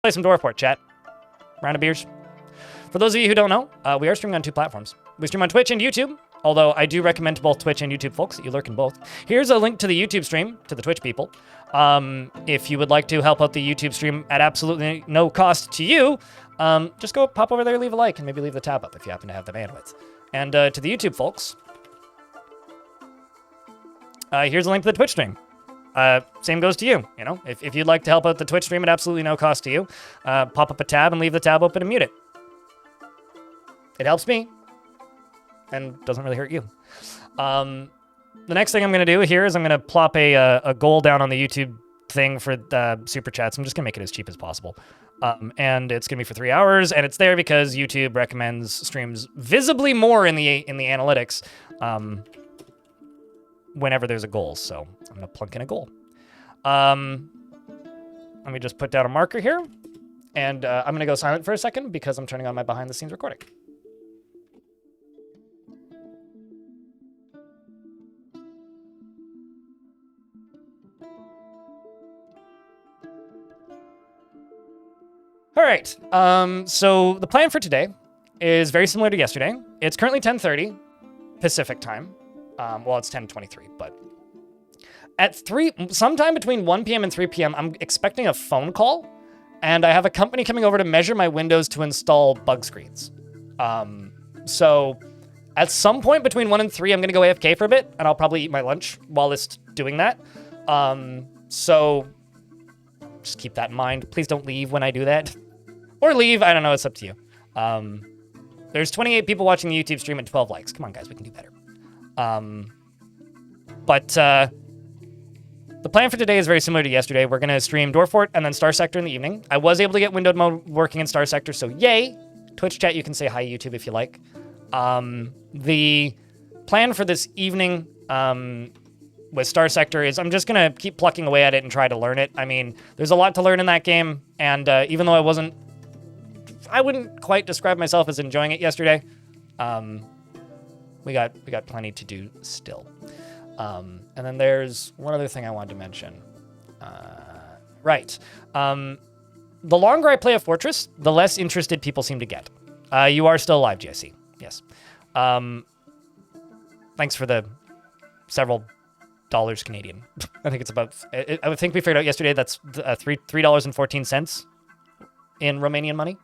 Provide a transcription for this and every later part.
Play some Dwarf chat. Round of beers. For those of you who don't know, we are streaming on 2 platforms. We stream on Twitch and YouTube, although I do recommend to both Twitch and YouTube folks that you lurk in both. Here's a link to the YouTube stream, to the Twitch people. If you would like to help out the YouTube stream at absolutely no cost to you, just go pop over there, leave a like, and maybe leave the tab up if you happen to have the bandwidth. And to the YouTube folks, here's a link to the Twitch stream. Same goes to you, you know? If you'd like to help out the Twitch stream at absolutely no cost to you, pop up a tab and leave the tab open and mute it. It helps me, and doesn't really hurt you. The next thing I'm going to do here is I'm going to plop a goal down on the YouTube thing for the Super Chats. I'm just going to make it as cheap as possible. And it's going to be for 3 hours, and it's there because YouTube recommends streams visibly more in the analytics whenever there's a goal. So I'm going to plunk in a goal. Let me just put down a marker here, and I'm going to go silent for a second because I'm turning on my behind-the-scenes recording. All right, so the plan for today is very similar to yesterday. It's currently 10:30 Pacific time. Well, it's 10:23, but at sometime between 1 p.m. and 3 p.m., I'm expecting a phone call, and I have a company coming over to measure my windows to install bug screens. So at some point between 1 and 3, I'm gonna go AFK for a bit, and I'll probably eat my lunch while it's doing that. So just keep that in mind. Please don't leave when I do that. Or leave, I don't know, it's up to you. There's 28 people watching the YouTube stream and 12 likes. Come on, guys, we can do better. But the plan for today is very similar to yesterday. We're going to stream Dwarf Fort and then Star Sector in the evening. I was able to get windowed mode working in Star Sector, so yay! Twitch chat, you can say hi YouTube if you like. The plan for this evening with Star Sector is I'm just going to keep plucking away at it and try to learn it. I mean, there's a lot to learn in that game, and even though I wouldn't quite describe myself as enjoying it yesterday, we got plenty to do still. And then there's one other thing I wanted to mention. Right. The longer I play a fortress, the less interested people seem to get. You are still alive, Jesse. Yes. Thanks for the several dollars Canadian. I think it's about, I think we figured out yesterday that's $3.14 in Romanian money,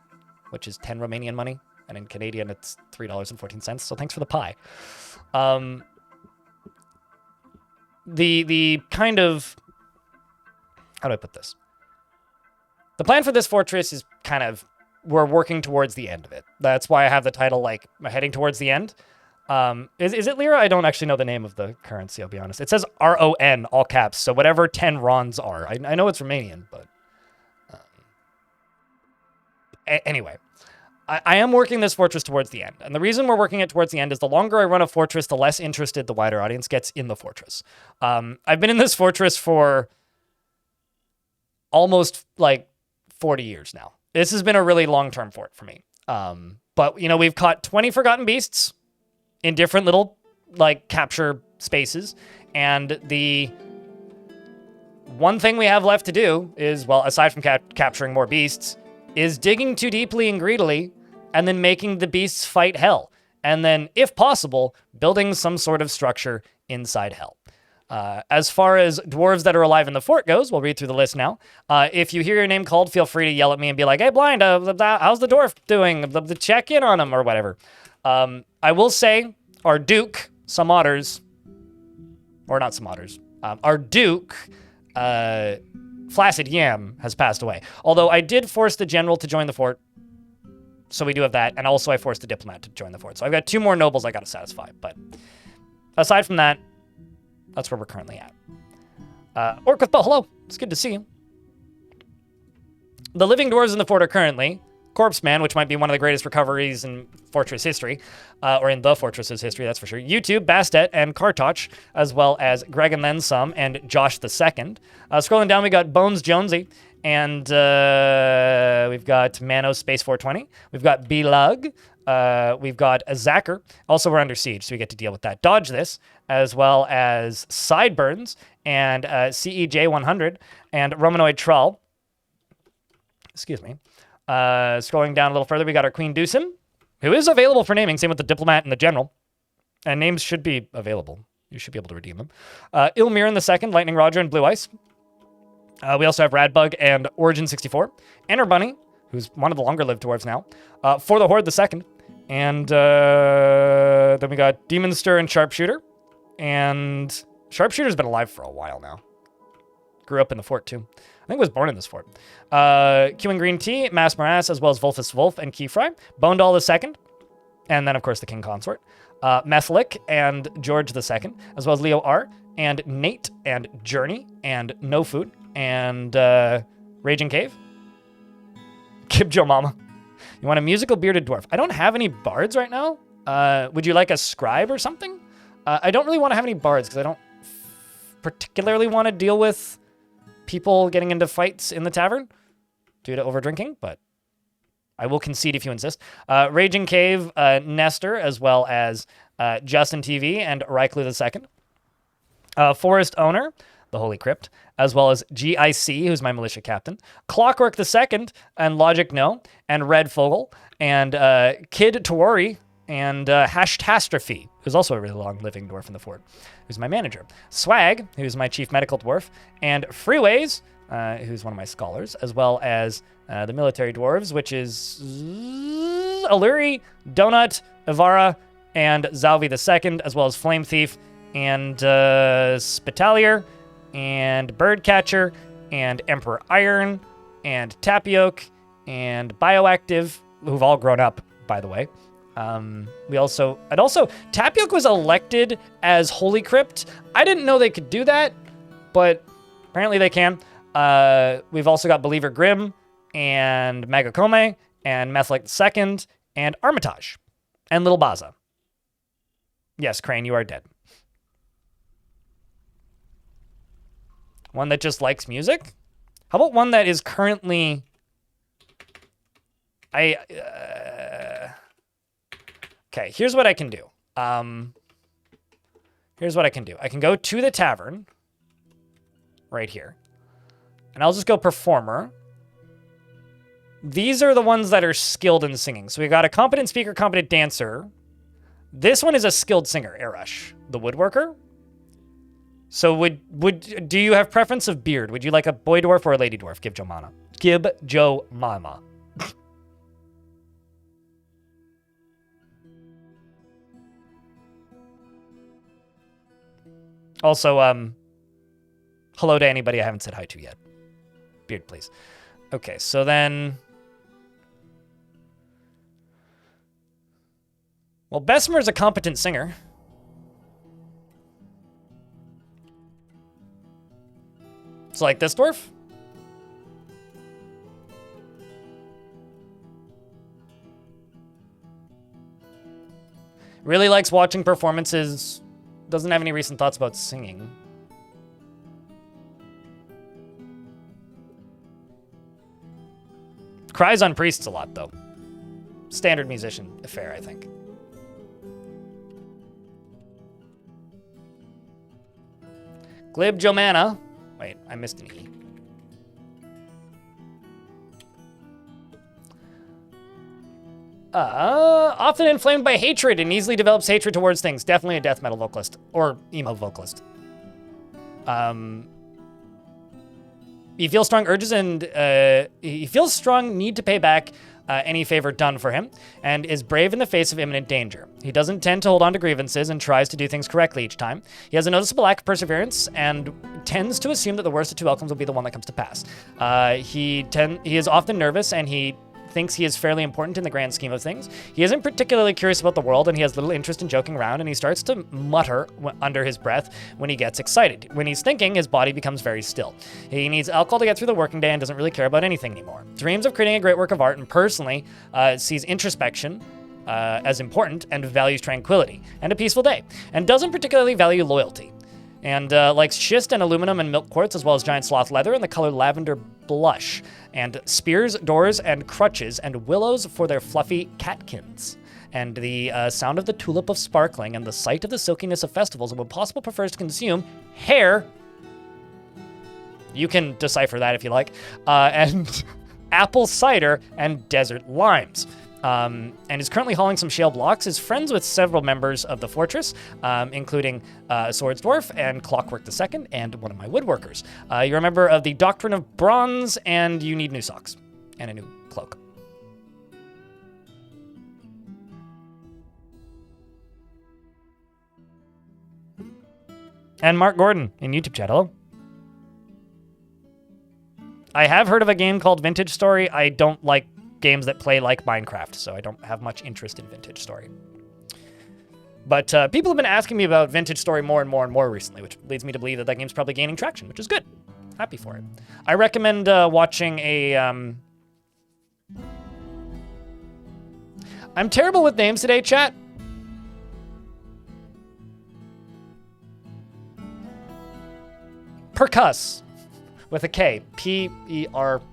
which is 10 Romanian money. And in Canadian, it's $3.14. So thanks for the pie. The kind of, how do I put this? The plan for this fortress is kind of, we're working towards the end of it. That's why I have the title like heading towards the end. Is it lira? I don't actually know the name of the currency, I'll be honest. It says RON, all caps. So whatever 10 RONs are. I know it's Romanian, but anyway. I am working this fortress towards the end. And the reason we're working it towards the end is the longer I run a fortress, the less interested the wider audience gets in the fortress. I've been in this fortress for almost like 40 years now. This has been a really long-term fort for me. But, you know, we've caught 20 forgotten beasts in different little, like, capture spaces. And the one thing we have left to do is, well, aside from capturing more beasts, is digging too deeply and greedily and then making the beasts fight hell. And then, if possible, building some sort of structure inside hell. As far as dwarves that are alive in the fort goes, we'll read through the list now. If you hear your name called, feel free to yell at me and be like, hey, Blind, how's the dwarf doing? Check in on him or whatever. I will say our Duke, some otters, or not some otters, our Duke, Flaccid Yam, has passed away. Although I did force the general to join the fort, so we do have that, and also I forced the diplomat to join the fort. So I've got 2 more nobles I got to satisfy, but aside from that, that's where we're currently at. Orc with Bow, hello. It's good to see you. The living dwarves in the fort are currently Corpse Man, which might be one of the greatest recoveries in Fortress history, or in the Fortress's history, that's for sure. YouTube, Bastet, and Kartoch, as well as Greg and Then Some, and Josh the Second. Scrolling down, we got Bones Jonesy, and we've got Mano Space 420. We've got B-Lug. We've got a Zacher. Also, we're under siege, so we get to deal with that. Dodge This, as well as Sideburns, and CEJ 100, and Romanoid Trull. Excuse me. Scrolling down a little further, we got our Queen Deucin, who is available for naming. Same with the Diplomat and the General. And names should be available. You should be able to redeem them. Ilmirin the Second, Lightning Roger, and Blue Ice. We also have Radbug and Origin 64. Enter Bunny, who's one of the longer-lived dwarves now. For the Horde the Second. And then we got Demonster and Sharpshooter. And Sharpshooter's been alive for a while now. Grew up in the fort, too. I think was born in this fort. Q and Green Tea, Mass Morass, as well as Volfus Wolf and Keyfry. Bonedoll the Second. And then, of course, the King Consort. Methlic and George the Second, as well as Leo R. And Nate and Journey and No Food and Raging Cave. Kibjo Mama. You want a musical bearded dwarf? I don't have any bards right now. Would you like a scribe or something? I don't really want to have any bards because I don't particularly want to deal with people getting into fights in the tavern due to over drinking, but I will concede if you insist. Raging Cave, Nestor, as well as Justin TV and Reichlu II. Forest Owner, the Holy Crypt, as well as GIC, who's my militia captain. Clockwork II and Logic No, and Red Fogel, and Kid Tawari, and Hashtastrophe, who's also a really long-living dwarf in the fort, who's my manager. Swag, who's my chief medical dwarf, and Freeways, who's one of my scholars, as well as the military dwarves, which is Alluri, Donut, Ivara, and Zalvi II, as well as Flame Thief, and Spitalier, and Birdcatcher, and Emperor Iron, and Tapioke, and Bioactive, who've all grown up, by the way. Tapioke was elected as Holy Crypt. I didn't know they could do that, but apparently they can. We've also got Believer Grimm, and Magakome, and Methlic II, and Armitage, and Little Baza. Yes, Crane, you are dead. One that just likes music? How about one that is currently... Okay, here's what I can do. Here's what I can do. I can go to the tavern, right here, and I'll just go Performer. These are the ones that are skilled in singing. So we got a competent speaker, competent dancer. This one is a skilled singer, Arash, the woodworker. So do you have preference of beard? Would you like a boy dwarf or a lady dwarf? Give Joe Mana. Give Joe Mama. Also, hello to anybody I haven't said hi to yet. Beard, please. Okay, so then... Well, Bessemer's a competent singer. It's like this dwarf? Really likes watching performances. Doesn't have any recent thoughts about singing. Cries on priests a lot, though. Standard musician affair, I think. Glib Jomana. Wait, I missed an E. Often inflamed by hatred and easily develops hatred towards things. Definitely a death metal vocalist. Or emo vocalist. He feels strong urges and he feels strong need to pay back any favor done for him, and is brave in the face of imminent danger. He doesn't tend to hold on to grievances and tries to do things correctly each time. He has a noticeable lack of perseverance and tends to assume that the worst of two outcomes will be the one that comes to pass. He is often nervous, and he thinks he is fairly important in the grand scheme of things. He isn't particularly curious about the world, and he has little interest in joking around, and he starts to mutter under his breath when he gets excited. When he's thinking, his body becomes very still. He needs alcohol to get through the working day and doesn't really care about anything anymore. Dreams of creating a great work of art, and personally sees introspection as important and values tranquility and a peaceful day, and doesn't particularly value loyalty. And likes schist and aluminum and milk quartz, as well as giant sloth leather and the color lavender blush, and spears, doors, and crutches, and willows for their fluffy catkins. And the sound of the tulip of sparkling and the sight of the silkiness of festivals, and when possible prefers to consume hair. You can decipher that if you like. And apple cider, and desert limes. And is currently hauling some shale blocks, is friends with several members of the fortress, including Swords Dwarf and Clockwork II, and one of my woodworkers. You're a member of the Doctrine of Bronze, and you need new socks and a new cloak. And Mark Gordon in YouTube chat, hello. I have heard of a game called Vintage Story. I don't like games that play like Minecraft, so I don't have much interest in Vintage Story. But people have been asking me about Vintage Story more and more and more recently, which leads me to believe that game's probably gaining traction, which is good. Happy for it. I recommend watching a... I'm terrible with names today, chat. Percuss, with a K. P-E-R-R-K-U-S-S,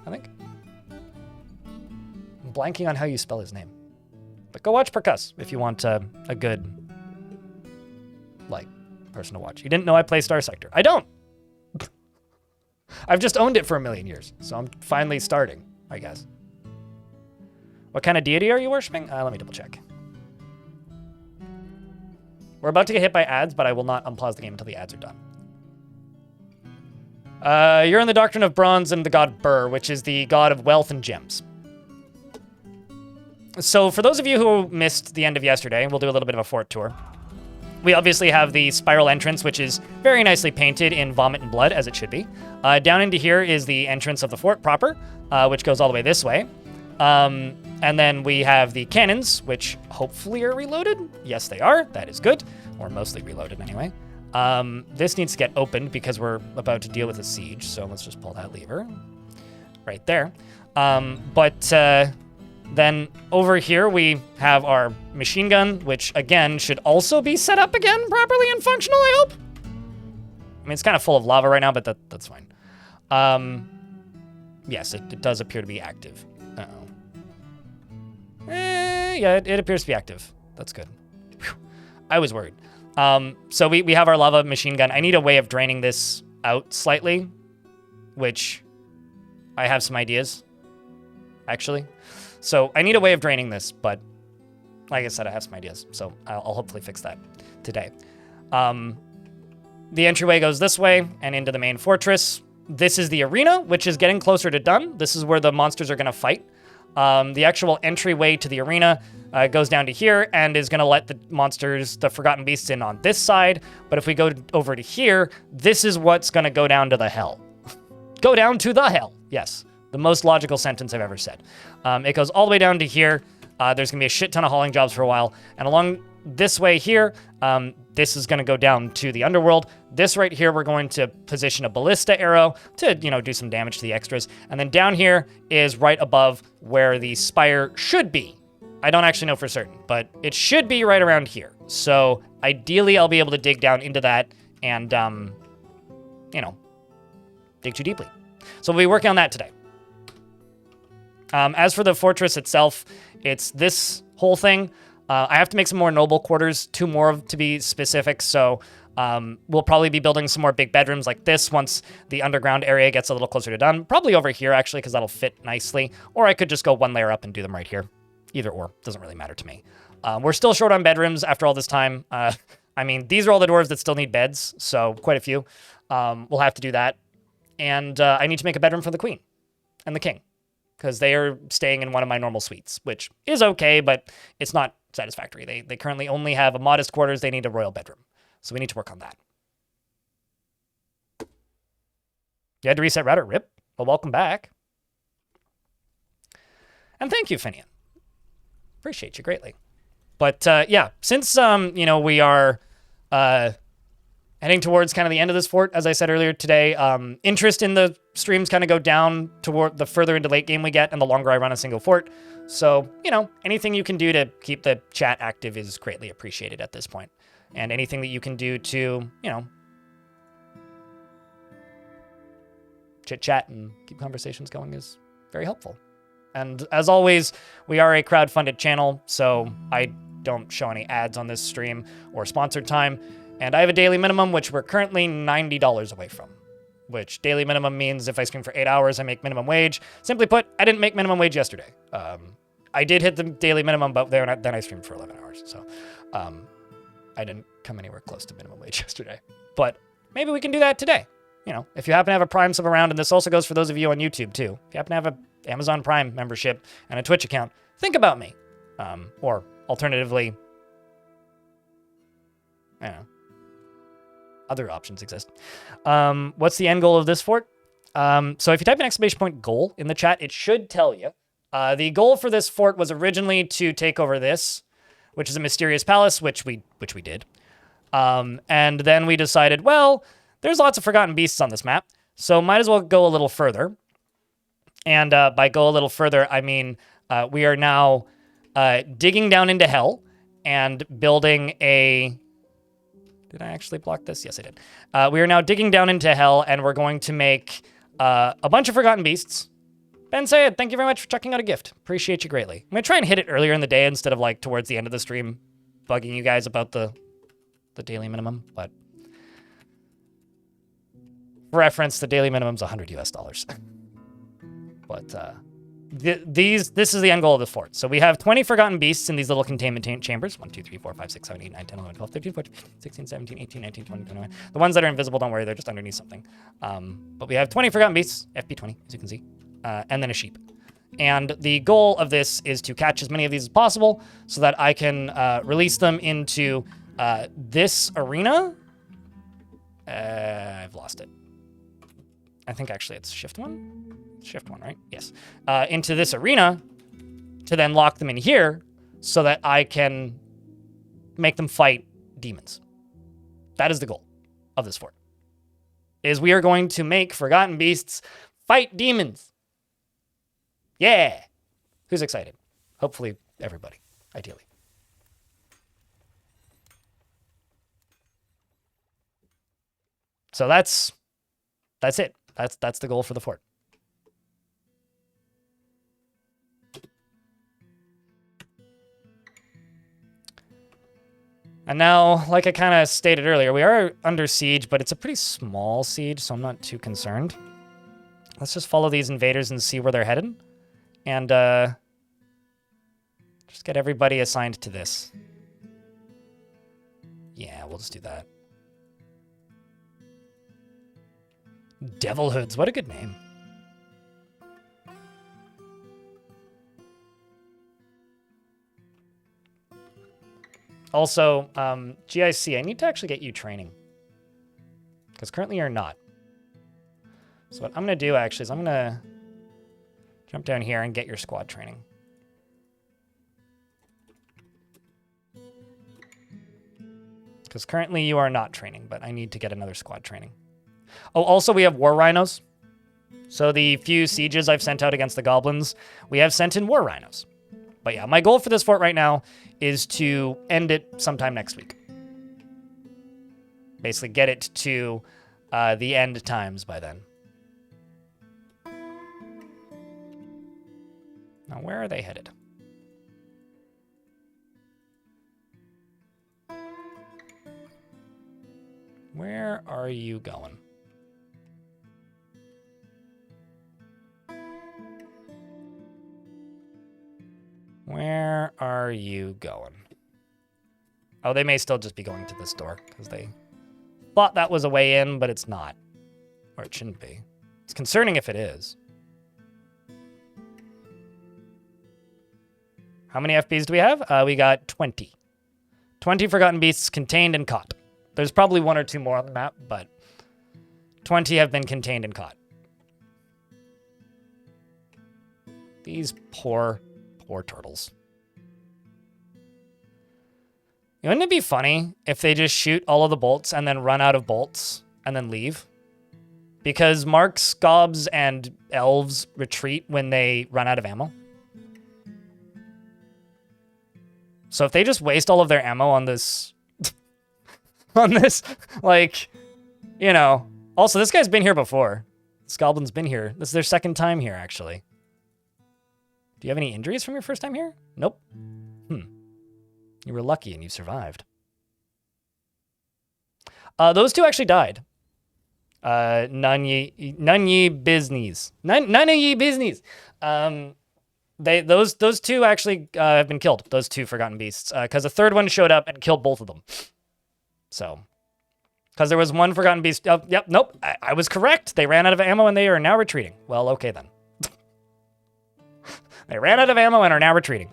I think. I'm blanking on how you spell his name. But go watch Percuss if you want a good, person to watch. You didn't know I play Star Sector. I don't! I've just owned it for a million years, so I'm finally starting, I guess. What kind of deity are you worshipping? Let me double check. We're about to get hit by ads, but I will not unpause the game until the ads are done. You're in the Doctrine of Bronze and the god Bur, which is the god of wealth and gems. So for those of you who missed the end of yesterday, we'll do a little bit of a fort tour. We obviously have the spiral entrance, which is very nicely painted in vomit and blood, as it should be. Down into here is the entrance of the fort proper, which goes all the way this way. And then we have the cannons, which hopefully are reloaded. Yes, they are. That is good. Or mostly reloaded anyway. This needs to get opened because we're about to deal with a siege. So let's just pull that lever right there. Then over here we have our machine gun, which again should also be set up again properly and functional, I hope. I mean, it's kind of full of lava right now, but that's fine. Yes, it does appear to be active. Uh-oh. Yeah, it appears to be active. That's good. Whew. I was worried. So we have our lava machine gun. I need a way of draining this out slightly, which I have some ideas, actually. So I need a way of draining this, but like I said, I have some ideas. So I'll hopefully fix that today. The entryway goes this way and into the main fortress. This is the arena, which is getting closer to done. This is where the monsters are going to fight. The actual entryway to the arena goes down to here and is going to let the monsters, the Forgotten Beasts, in on this side. But if we go over to here, this is what's going to go down to the hell. Go down to the hell. Yes, the most logical sentence I've ever said. It goes all the way down to here. There's going to be a shit ton of hauling jobs for a while. And along this way here, this is going to go down to the underworld. This right here, we're going to position a ballista arrow to, do some damage to the extras. And then down here is right above where the spire should be. I don't actually know for certain, but it should be right around here. So ideally, I'll be able to dig down into that and, dig too deeply. So we'll be working on that today. As for the fortress itself, it's this whole thing. I have to make some more noble quarters, 2 more to be specific, so we'll probably be building some more big bedrooms like this once the underground area gets a little closer to done. Probably over here, actually, because that'll fit nicely. Or I could just go 1 layer up and do them right here. Either or. Doesn't really matter to me. We're still short on bedrooms after all this time. I mean, these are all the dwarves that still need beds, so quite a few. We'll have to do that. And I need to make a bedroom for the queen and the king, because they are staying in one of my normal suites, which is okay, but it's not satisfactory. They currently only have a modest quarters. They need a royal bedroom. So we need to work on that. You had to reset router? Rip. Well, welcome back. And thank you, Finian. Appreciate you greatly. But yeah, since, we are heading towards kind of the end of this fort, as I said earlier today, interest in the streams kind of go down toward the further into late game we get and the longer I run a single fort. So, anything you can do to keep the chat active is greatly appreciated at this point. And anything that you can do to, chit-chat and keep conversations going is very helpful. And as always, we are a crowd-funded channel, so I don't show any ads on this stream or sponsored time. And I have a daily minimum, which we're currently $90 away from. which daily minimum means if I stream for 8 hours, I make minimum wage. Simply put, I didn't make minimum wage yesterday. I did hit the daily minimum, but then I streamed for 11 hours. So I didn't come anywhere close to minimum wage yesterday. But maybe we can do that today. You know, if you happen to have a Prime sub around, and this also goes for those of you on YouTube too. If you happen to have an Amazon Prime membership and a Twitch account, think about me. Or alternatively, I don't know. Other options exist. What's the end goal of this fort? So if you type an exclamation point goal in the chat, it should tell you. The goal for this fort was originally to take over this, which is a mysterious palace, which we did. And then we decided, well, there's lots of forgotten beasts on this map, so might as well go a little further. And by go a little further, I mean we are now digging down into hell and building a... Did I actually block this? Yes, I did. We are now digging down into hell, and we're going to make a bunch of forgotten beasts. Ben Sayed, thank you very much for checking out a gift. Appreciate you greatly. I'm going to try and hit it earlier in the day instead of like towards the end of the stream bugging you guys about the daily minimum, but for reference, the daily minimum is $100 US. But this is the end goal of the fort. So we have 20 forgotten beasts in these little containment chambers. 1, 2, 3, 4, 5, 6, 7, 8, 9, 10, 11, 12, 13, 14, 16, 17, 18, 19, 20, 21. The ones that are invisible, don't worry, they're just underneath something. But we have 20 forgotten beasts, FP20, as you can see, and then a sheep. And the goal of this is to catch as many of these as possible so that I can release them into this arena. I've lost it. I think actually it's shift 1. Shift 1, right? Yes. Into this arena to then lock them in here so that I can make them fight demons. That is the goal of this fort. Is we are going to make forgotten beasts fight demons. Yeah. Who's excited? Hopefully everybody, ideally. So that's it. That's the goal for the fort. And now, like I kind of stated earlier, we are under siege, but it's a pretty small siege, so I'm not too concerned. Let's just follow these invaders and see where they're headed. And just get everybody assigned to this. Yeah, we'll just do that. Devil Hoods, what a good name. Also, GIC, I need to actually get you training. Because currently you're not. So what I'm going to do, actually, is I'm going to jump down here and get your squad training. Because currently you are not training, but I need to get another squad training. Oh, also we have war rhinos. So the few sieges I've sent out against the goblins, we have sent in war rhinos. But yeah, my goal for this fort right now is to end it sometime next week. Basically get it to the end times by then. Now, where are they headed? Where are you going? Where are you going? Oh, they may still just be going to this door because they thought that was a way in, but it's not. Or it shouldn't be. It's concerning if it is. How many FBs do we have? We got 20. 20 forgotten beasts contained and caught. There's probably 1 or 2 more on the map, but 20 have been contained and caught. These poor turtles. Wouldn't it be funny if they just shoot all of the bolts and then run out of bolts and then leave? Because Marks, Gobs, and Elves retreat when they run out of ammo. So if they just waste all of their ammo on this... on this, like, you know... Also, this guy's been here before. This goblin's been here. This is their second time here, actually. Do you have any injuries from your first time here? Nope. You were lucky and you survived. Those two actually died. None ye business. None of ye business. Those two actually have been killed. Those two Forgotten Beasts, because a third one showed up and killed both of them. So, because there was one Forgotten Beast. Oh, yep, nope. I was correct. They ran out of ammo and they are now retreating. Well, okay then. They ran out of ammo and are now retreating.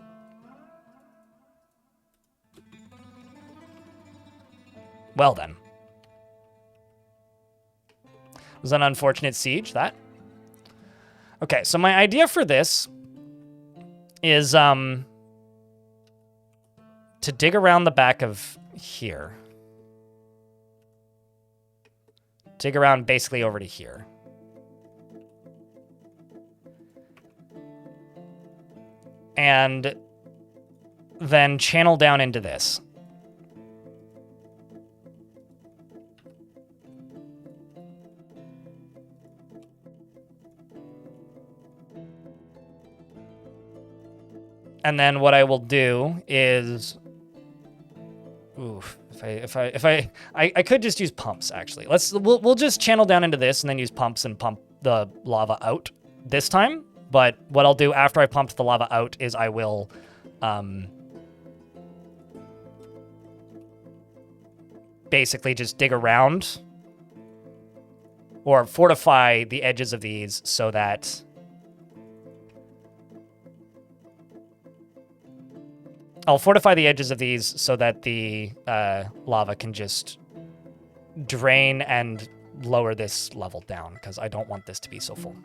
Well then. It was an unfortunate siege, that. Okay, so my idea for this is to dig around the back of here. Dig around basically over to here. And then channel down into this. And then what I will do is, I could just use pumps actually. We'll just channel down into this and then use pumps and pump the lava out this time. But what I'll do after I pumped the lava out is I will, basically just dig around or fortify the edges of these so that I'll fortify the edges of these so that the lava can just drain and lower this level down, because I don't want this to be so full.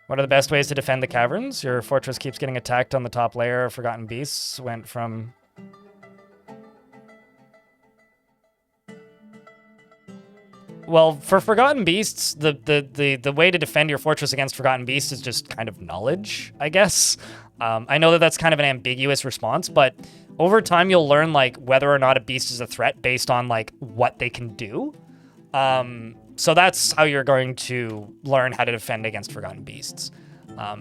What are the best ways to defend the caverns? Your fortress keeps getting attacked on the top layer. Forgotten Beasts went from... Well, for Forgotten Beasts, the way to defend your fortress against Forgotten Beasts is just kind of knowledge, I guess. I know that that's kind of an ambiguous response, but over time you'll learn like whether or not a beast is a threat based on like what they can do. So that's how you're going to learn how to defend against Forgotten Beasts.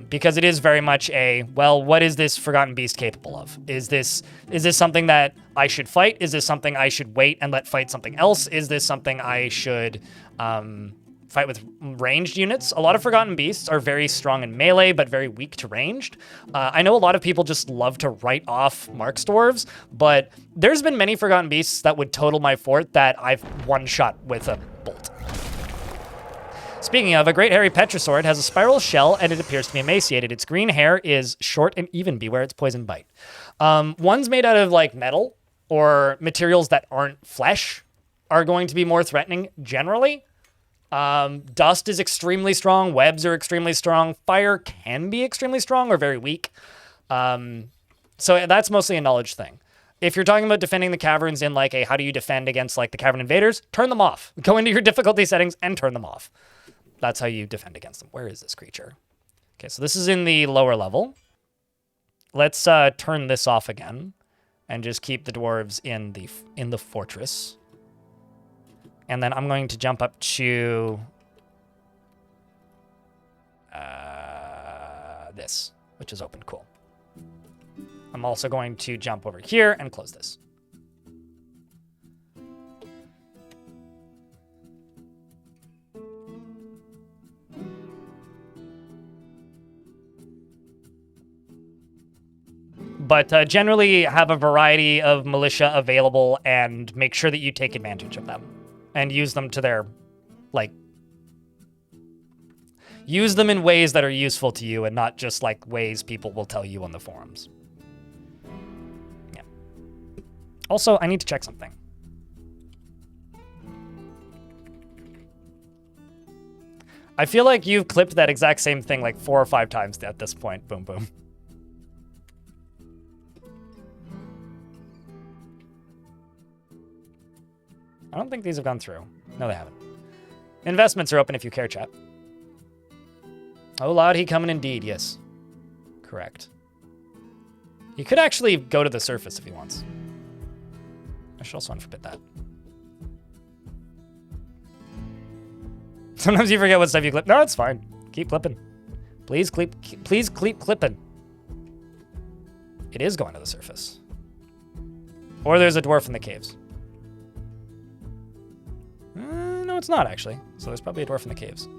Because it is very much a, well, what is this Forgotten Beast capable of? Is this something that I should fight? Is this something I should wait and let fight something else? Is this something I should fight with ranged units? A lot of Forgotten Beasts are very strong in melee, but very weak to ranged. I know a lot of people just love to write off Marks Dwarves, but there's been many Forgotten Beasts that would total my fort that I've one-shot with a bolt. Speaking of, a great hairy Petrosaurid has a spiral shell and it appears to be emaciated. Its green hair is short and even. Beware its poison bite. Ones made out of like metal or materials that aren't flesh are going to be more threatening generally. Dust is extremely strong. Webs are extremely strong. Fire can be extremely strong or very weak. So that's mostly a knowledge thing. If you're talking about defending the caverns in like a how do you defend against like the cavern invaders, turn them off. Go into your difficulty settings and turn them off. That's how you defend against them. Where is this creature? Okay, so this is in the lower level. Let's turn this off again and just keep the dwarves in the fortress. And then I'm going to jump up to this, which is open. Cool. I'm also going to jump over here and close this. But generally have a variety of militia available and make sure that you take advantage of them and use them to their, like, use them in ways that are useful to you and not just like ways people will tell you on the forums. Yeah. Also, I need to check something. I feel like you've clipped that exact same thing like 4 or 5 times at this point. Boom, boom. I don't think these have gone through. No, they haven't. Investments are open if you care, chat. Oh, loud he coming indeed, yes. Correct. He could actually go to the surface if he wants. I should also unforbid that. Sometimes you forget what stuff you clip. No, it's fine. Keep clipping. Please keep clipping. It is going to the surface. Or there's a dwarf in the caves. No, it's not actually. So there's probably a dwarf in the caves.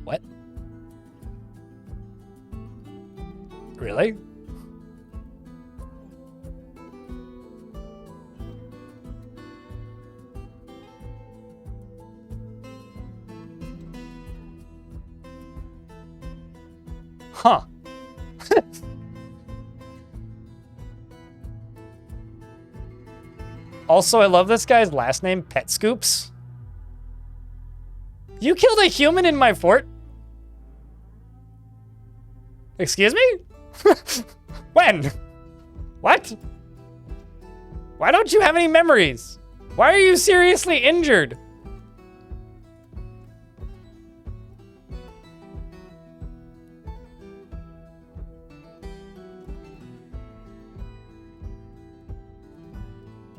What? Really? Huh. Also, I love this guy's last name, Pet Scoops. You killed a human in my fort? Excuse me? When? What? Why don't you have any memories? Why are you seriously injured?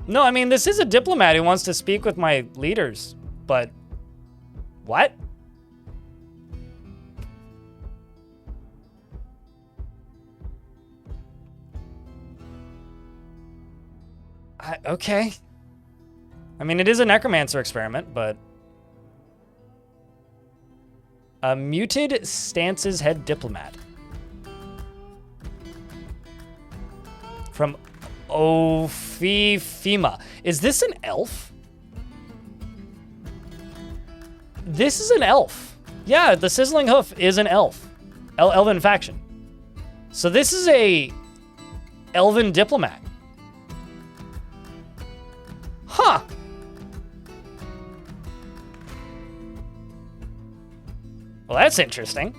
No, I mean, this is a diplomat who wants to speak with my leaders, but what? Okay. I mean, it is a necromancer experiment, but... A muted stances head diplomat. From Ofifima. Is this an elf? This is an elf. Yeah, the Sizzling Hoof is an elf. Elven faction. So this is a elven diplomat. Huh. Well, that's interesting.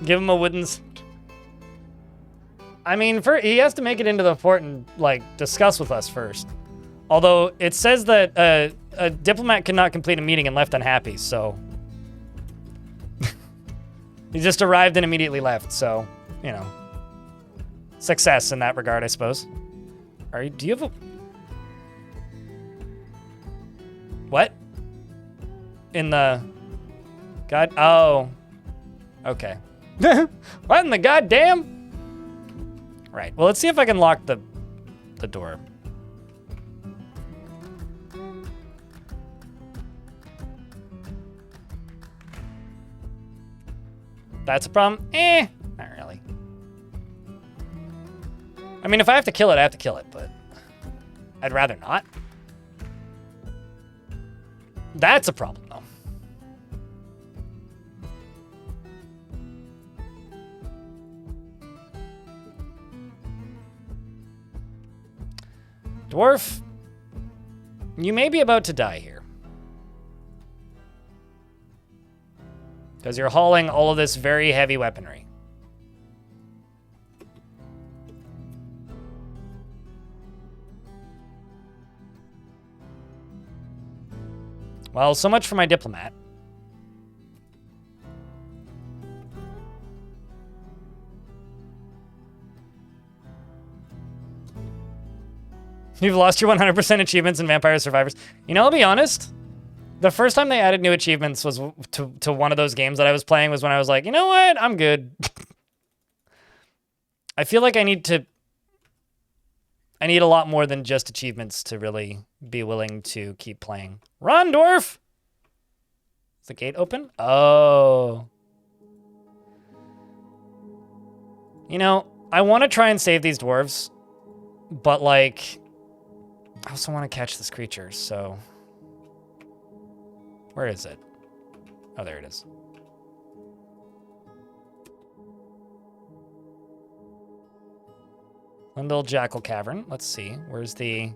Give him a wooden... I mean, he has to make it into the fort and, like, discuss with us first. Although, it says that a diplomat cannot complete a meeting and left unhappy, so... He just arrived and immediately left, so, you know. Success in that regard, I suppose. Do you have a... What? In the... God... Oh. Okay. What in the goddamn? Right. Well, let's see if I can lock the door. That's a problem? Not really. I mean, if I have to kill it, I have to kill it, but I'd rather not. That's a problem, though. Dwarf, you may be about to die here. Because you're hauling all of this very heavy weaponry. Well, so much for my diplomat. You've lost your 100% achievements in Vampire Survivors. You know, I'll be honest. The first time they added new achievements was to one of those games that I was playing was when I was like, you know what? I'm good. I feel like I need a lot more than just achievements to really be willing to keep playing. Run, Dwarf! Is the gate open? Oh. You know, I want to try and save these dwarves, but like... I also want to catch this creature, so... Where is it? Oh, there it is. Lindell Jackal Cavern. Let's see. Where's the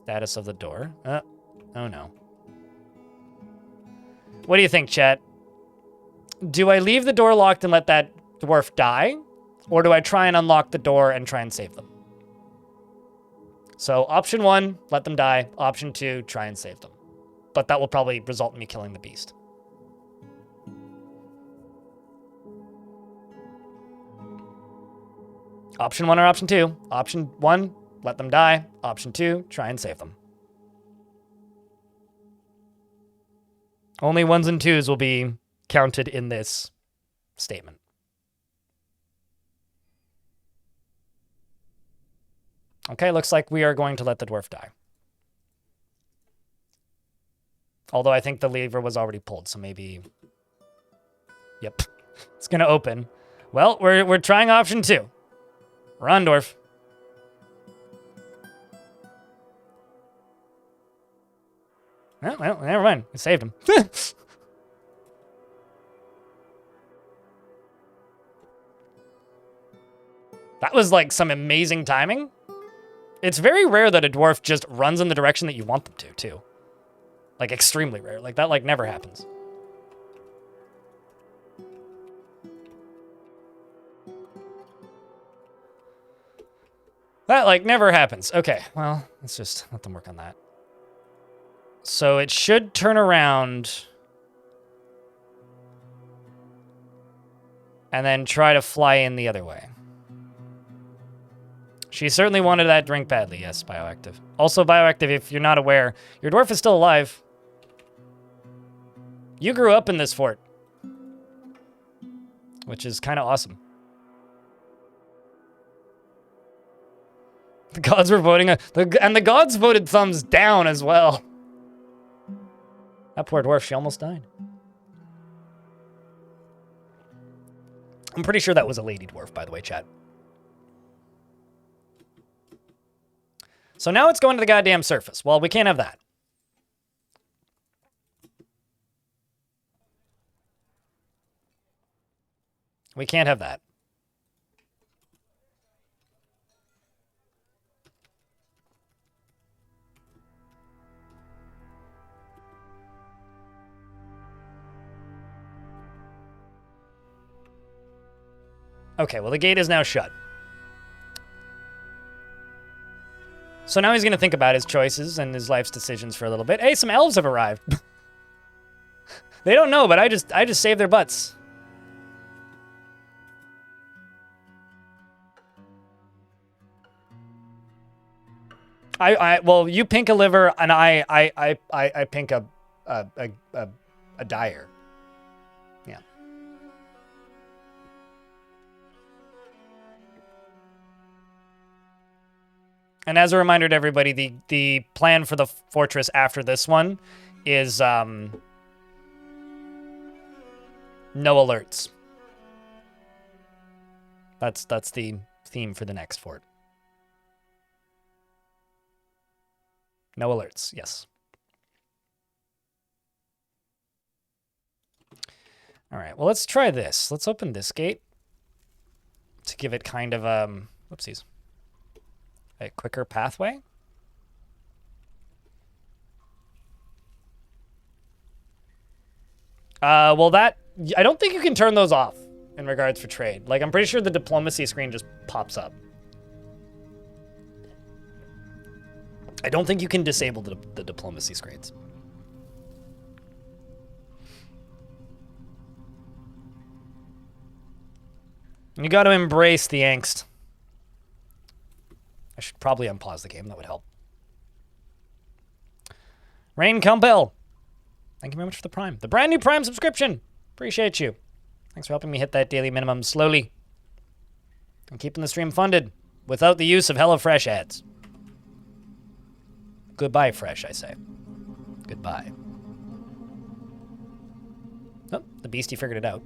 status of the door? Oh no. What do you think, chat? Do I leave the door locked and let that dwarf die? Or do I try and unlock the door and try and save them? So option 1, let them die. Option 2, try and save them. But that will probably result in me killing the beast. Option 1 or option 2. Option 1, let them die. Option 2, try and save them. Only 1s and 2s will be counted in this statement. Okay, looks like we are going to let the dwarf die. Although I think the lever was already pulled, so maybe... Yep. It's going to open. Well, we're trying option 2. Run, dwarf. Well, never mind. We saved him. That was like some amazing timing. It's very rare that a dwarf just runs in the direction that you want them to, too. Like, extremely rare. Like, that, like, never happens. That, like, never happens. Okay, well, let's just let them work on that. So it should turn around and then try to fly in the other way. She certainly wanted that drink badly. Yes, Bioactive. Also, Bioactive, if you're not aware, your dwarf is still alive. You grew up in this fort, which is kind of awesome. The gods were voting, and the gods voted thumbs down as well. That poor dwarf, she almost died. I'm pretty sure that was a lady dwarf, by the way, chat. So now it's going to the goddamn surface. Well, we can't have that. We can't have that. Okay, well, the gate is now shut. So now he's going to think about his choices and his life's decisions for a little bit. Hey, some elves have arrived. They don't know, but I just saved their butts. Well, you pink a liver, and I pink a dyer. Yeah. And as a reminder to everybody, the plan for the fortress after this one is no alerts. That's the theme for the next fort. No alerts, yes. All right, well, let's try this. Let's open this gate to give it kind of, whoopsies, a quicker pathway. Well, that, I don't think you can turn those off in regards for trade. Like, I'm pretty sure the diplomacy screen just pops up. I don't think you can disable the diplomacy screens. You got to embrace the angst. I should probably unpause the game. That would help. Rain Compel. Thank you very much for the Prime. The brand new Prime subscription. Appreciate you. Thanks for helping me hit that daily minimum slowly. And keeping the stream funded without the use of HelloFresh ads. Goodbye, Fresh, I say. Goodbye. Oh, the beastie figured it out.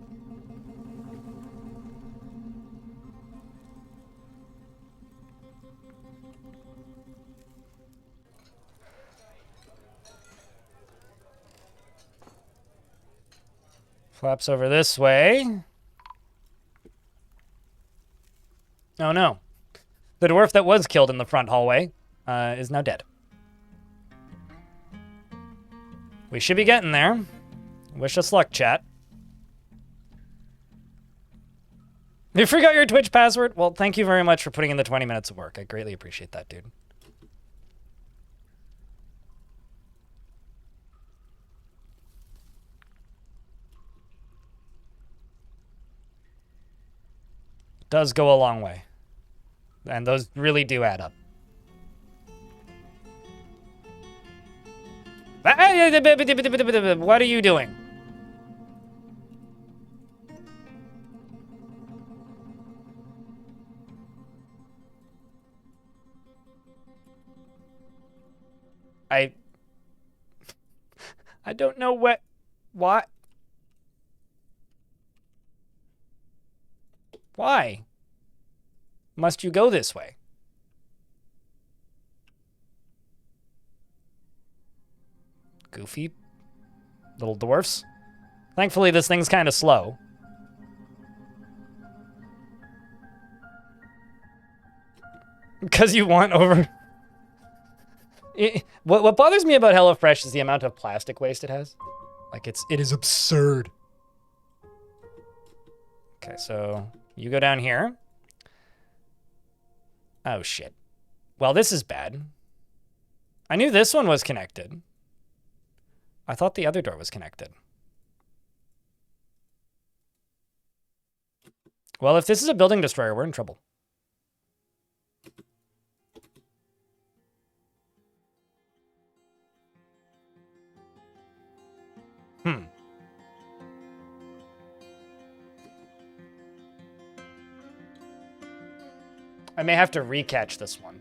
Flaps over this way. Oh no. The dwarf that was killed in the front hallway is now dead. We should be getting there. Wish us luck, chat. You forgot your Twitch password? Well, thank you very much for putting in the 20 minutes of work. I greatly appreciate that, dude. Does go a long way. And those really do add up. What are you doing? I don't know what. Why must you go this way? Goofy little dwarfs. Thankfully, this thing's kind of slow. Because you want over... What bothers me about HelloFresh is the amount of plastic waste it has. Like, it is absurd. Okay, so you go down here. Oh, shit. Well, this is bad. I knew this one was connected. I thought the other door was connected. Well, if this is a building destroyer, we're in trouble. I may have to recatch this one.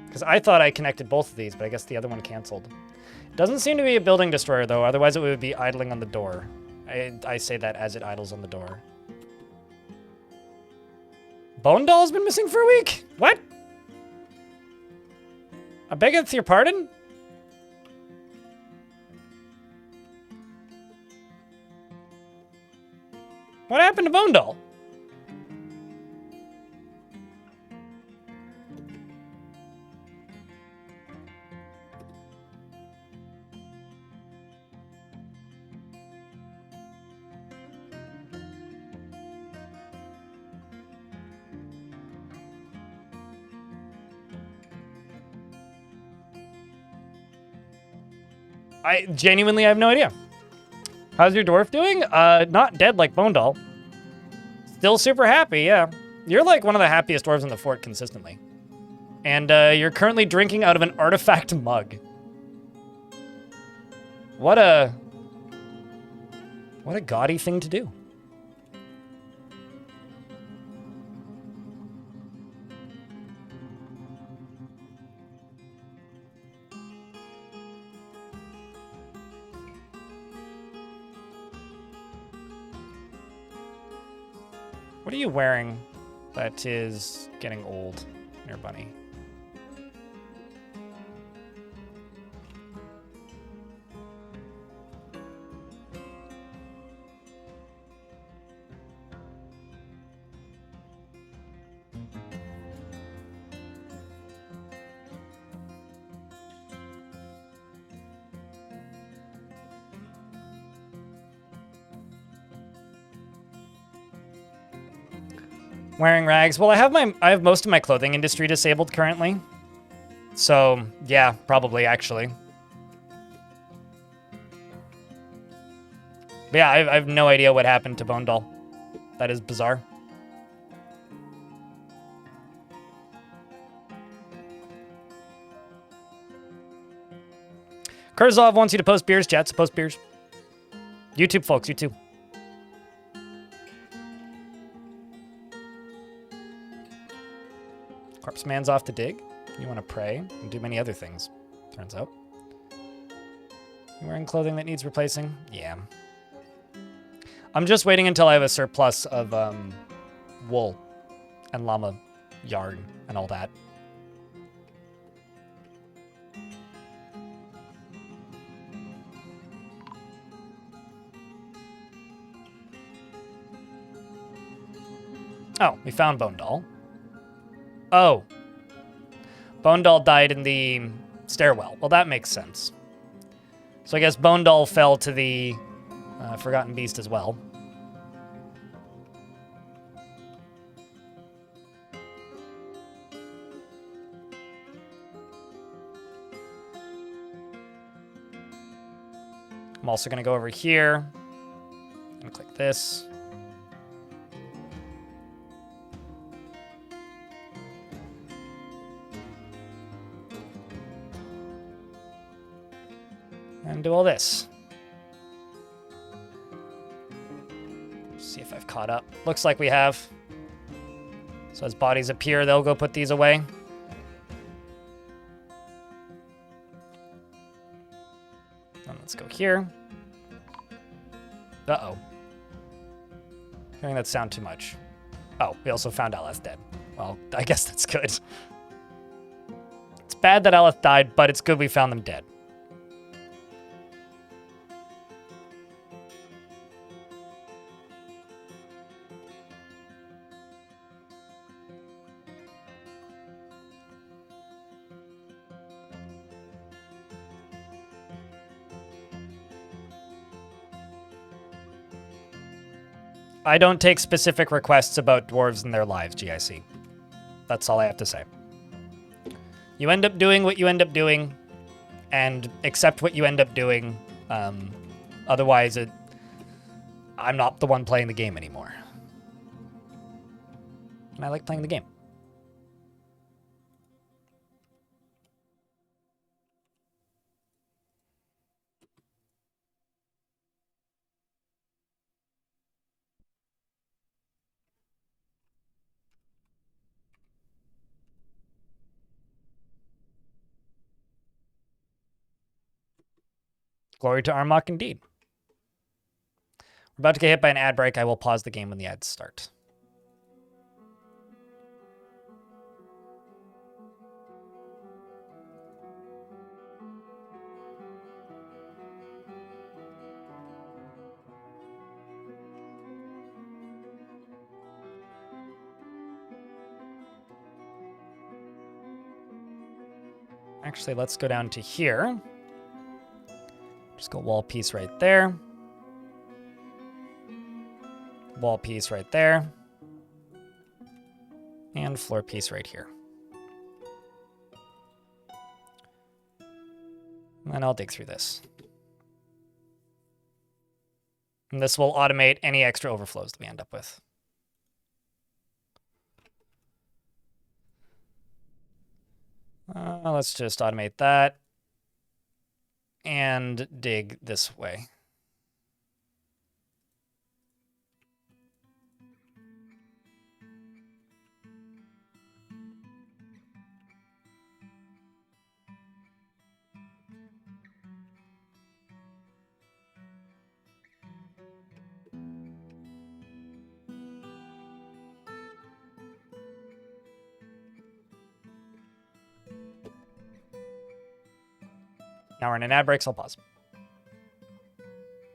Because I thought I connected both of these, but I guess the other one canceled. Doesn't seem to be a building destroyer, though. Otherwise, it would be idling on the door. I say that as it idles on the door. Bone Doll's been missing for a week? What? I beg your pardon? What happened to Bone Doll? I genuinely have no idea. How's your dwarf doing? Not dead like Bone Doll. Still super happy, yeah. You're like one of the happiest dwarves in the fort consistently. And you're currently drinking out of an artifact mug. What a gaudy thing to do. What are you wearing that is getting old, your bunny? Wearing rags. Well, I have most of my clothing industry disabled currently. So, yeah, probably actually. But yeah, I have no idea what happened to Bone Doll. That is bizarre. Kurzov wants you to post beers, chat, so post beers. YouTube, folks, you too. Corpse Man's off to dig. You want to pray and do many other things, turns out. You wearing clothing that needs replacing? Yeah. I'm just waiting until I have a surplus of wool and llama yarn and all that. Oh, we found Bone Doll. Oh. Bone Doll died in the stairwell. Well, that makes sense. So I guess Bone Doll fell to the Forgotten Beast as well. I'm also going to go over here and click this. And do all this. See if I've caught up. Looks like we have. So as bodies appear, they'll go put these away. And let's go here. Uh-oh. Hearing that sound too much. Oh, we also found Aleth dead. Well, I guess that's good. It's bad that Aleth died, but it's good we found them dead. I don't take specific requests about dwarves and their lives, GIC. That's all I have to say. You end up doing what you end up doing, and accept what you end up doing. Otherwise, I'm not the one playing the game anymore. And I like playing the game. Glory to Armok indeed. We're about to get hit by an ad break. I will pause the game when the ads start. Actually, let's go down to here. Just go wall piece right there. Wall piece right there. And floor piece right here. And then I'll dig through this. And this will automate any extra overflows that we end up with. Let's just automate that. And dig this way. Now we're in an ad break, so I'll pause.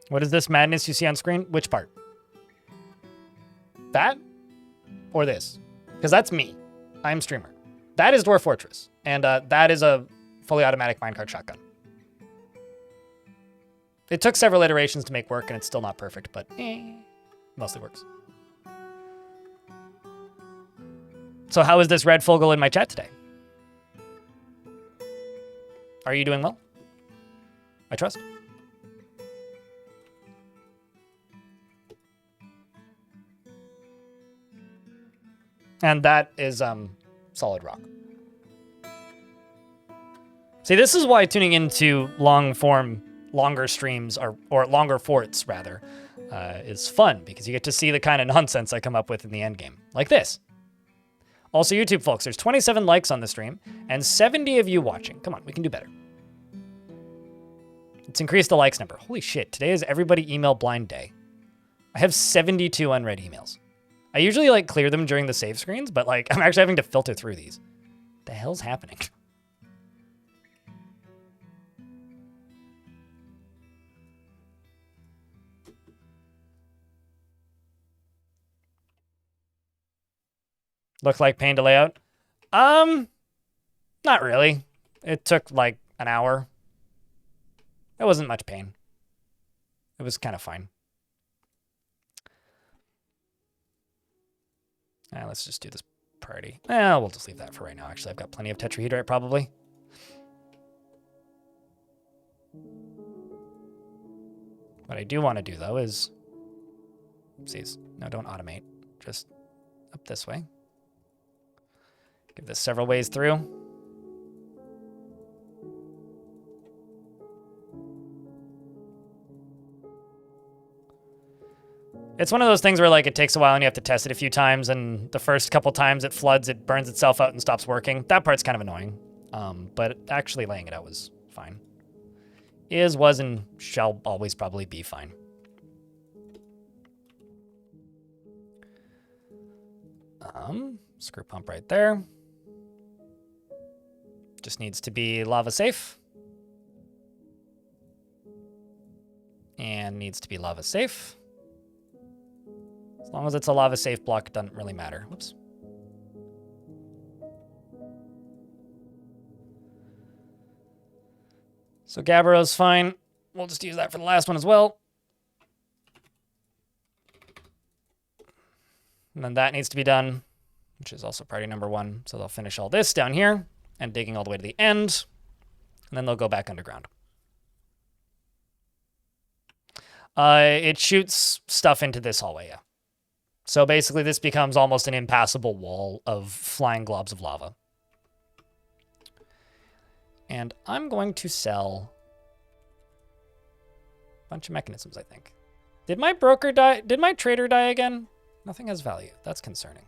What is this madness you see on screen? Which part? That? Or this? Because that's me. I'm streamer. That is Dwarf Fortress. And that is a fully automatic minecart shotgun. It took several iterations to make work, and it's still not perfect, but mostly works. So how is this Red Fogel in my chat today? Are you doing well? I trust. And that is solid rock. See, this is why tuning into longer streams, or longer forts, rather, is fun, because you get to see the kind of nonsense I come up with in the end game. Like this. Also, YouTube folks, there's 27 likes on the stream, and 70 of you watching. Come on, we can do better. Let's increase the likes number. Holy shit, today is everybody email blind day. I have 72 unread emails. I usually like clear them during the save screens, but like I'm actually having to filter through these. What the hell's happening? Look like pain to lay out? Not really. It took like an hour. It wasn't much pain. It was kind of fine. Let's just do this party. We'll just leave that for right now. Actually, I've got plenty of tetrahedrite probably. What I do want to do, though, is... Oopsies. No, don't automate. Just up this way. Give this several ways through. It's one of those things where, like, it takes a while and you have to test it a few times, and the first couple times it floods, it burns itself out and stops working. That part's kind of annoying. But actually laying it out was fine. Is, was, and shall always probably be fine. Screw pump right there. Just needs to be lava safe. And needs to be lava safe. As long as it's a lava safe block, it doesn't really matter. Whoops. So Gabbro's fine. We'll just use that for the last one as well. And then that needs to be done, which is also priority number 1. So they'll finish all this down here and digging all the way to the end. And then they'll go back underground. It shoots stuff into this hallway, yeah. So basically this becomes almost an impassable wall of flying globs of lava. And I'm going to sell a bunch of mechanisms, I think. Did my broker die? Did my trader die again? Nothing has value. That's concerning.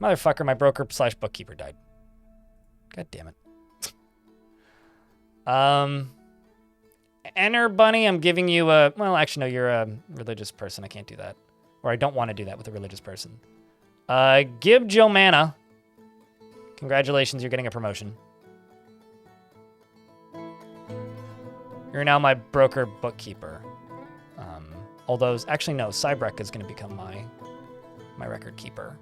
Motherfucker, my broker / bookkeeper died. God damn it. Enter Bunny, I'm giving you a... Well, actually, no, you're a religious person. I can't do that. Or I don't want to do that with a religious person. Gib Jomana. Congratulations, you're getting a promotion. You're now my broker bookkeeper. Although, actually, no, Cybrek is going to become my record keeper.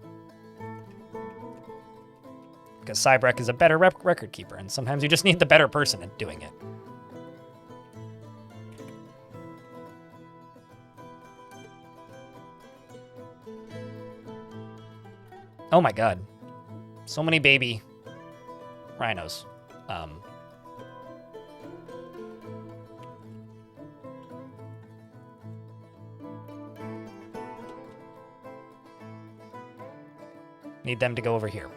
Because Cybrek is a better record keeper, and sometimes you just need the better person at doing it. Oh my god. So many baby rhinos. Need them to go over here.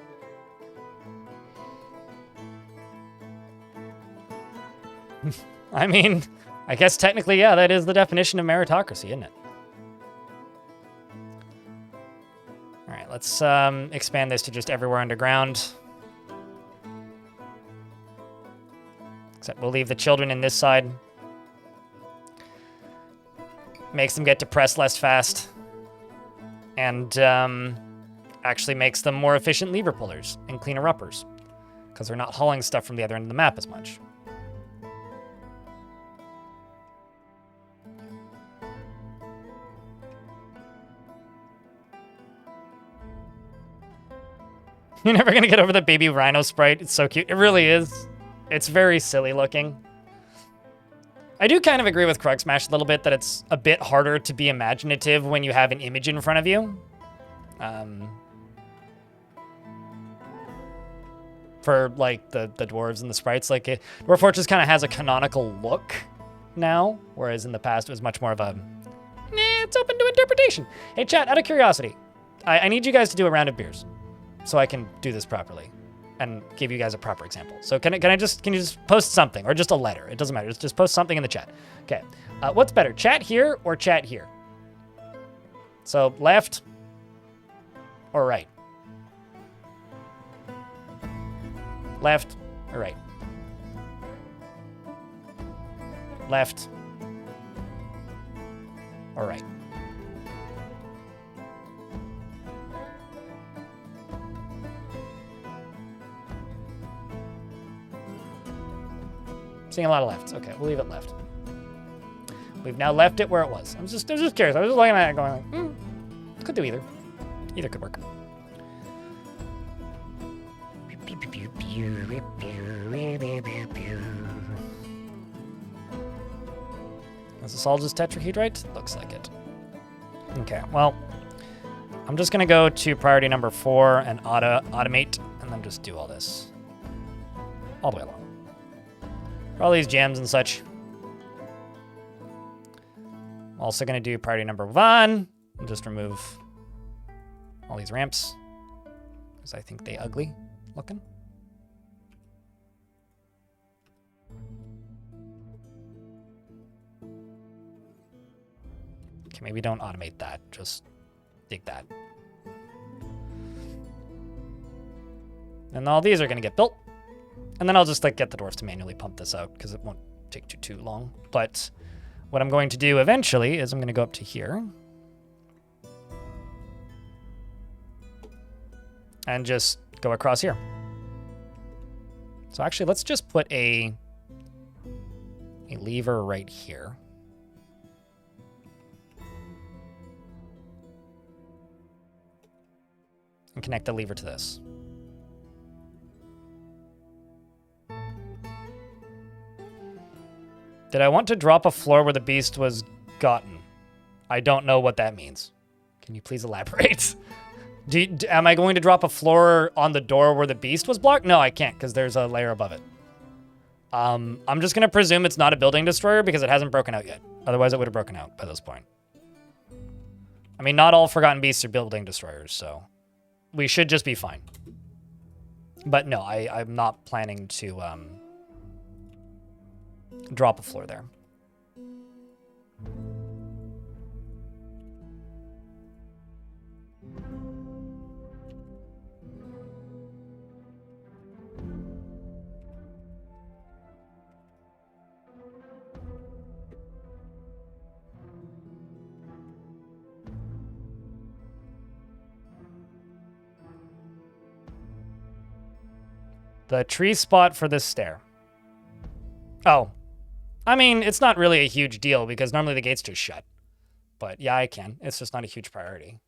I mean, I guess technically, yeah, that is the definition of meritocracy, isn't it? All right, let's expand this to just everywhere underground. Except we'll leave the children in this side. Makes them get depressed less fast. And actually makes them more efficient lever pullers and cleaner uppers. Because they're not hauling stuff from the other end of the map as much. You're never going to get over the baby rhino sprite. It's so cute. It really is. It's very silly looking. I do kind of agree with Krug Smash a little bit that it's a bit harder to be imaginative when you have an image in front of you. For, like, the dwarves and the sprites. Like, Dwarf Fortress kind of has a canonical look now, whereas in the past it was much more of a, it's open to interpretation. Hey, chat, out of curiosity, I need you guys to do a round of beers so I can do this properly and give you guys a proper example. So can you just post something, or just a letter? It doesn't matter. Just post something in the chat. Okay. What's better, chat here or chat here? So left or right? Left or right? Left or right? Seeing a lot of lefts. Okay, we'll leave it left. We've now left it where it was. I was just curious. I was just looking at it going like, could do either. Either could work. Is this all just tetrahedrite? Looks like it. Okay, well, I'm just gonna go to priority number 4 and automate, and then just do all this all the way along. For all these gems and such. Also going to do priority number 1. And just remove all these ramps. Because I think they ugly looking. Okay, maybe don't automate that. Just dig that. And all these are going to get built. And then I'll just like get the dwarf to manually pump this out because it won't take too long. But what I'm going to do eventually is I'm going to go up to here. And just go across here. So actually, let's just put a lever right here. And connect the lever to this. Did I want to drop a floor where the beast was gotten? I don't know what that means. Can you please elaborate? Am I going to drop a floor on the door where the beast was blocked? No, I can't because there's a layer above it. I'm just going to presume it's not a building destroyer because it hasn't broken out yet. Otherwise, it would have broken out by this point. I mean, not all Forgotten Beasts are building destroyers, so we should just be fine. But no, I'm not planning to drop a floor there. The tree spot for this stair. Oh. I mean, it's not really a huge deal because normally the gate's just shut. But yeah, I can. It's just not a huge priority.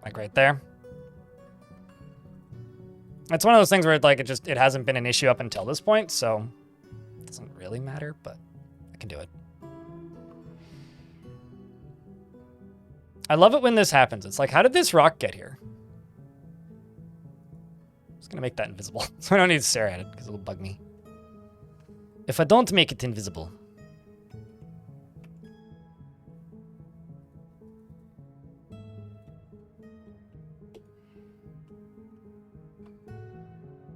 Like right there. It's one of those things where it hasn't been an issue up until this point, so it doesn't really matter, but I can do it. I love it when this happens. It's like, how did this rock get here? I'm just gonna make that invisible, so I don't need to stare at it because it'll bug me. If I don't make it invisible.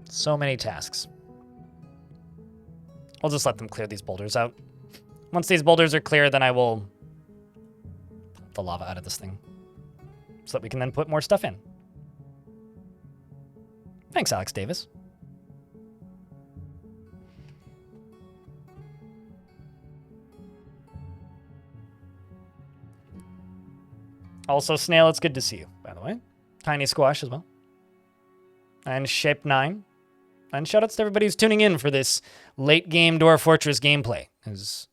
So many tasks. I'll just let them clear these boulders out. Once these boulders are clear, then I will pump the lava out of this thing so that we can then put more stuff in. Thanks, Alex Davis. Also, Snail, it's good to see you, by the way. Tiny Squash as well. And Shape 9. And shoutouts to everybody who's tuning in for this late game Dwarf Fortress gameplay, because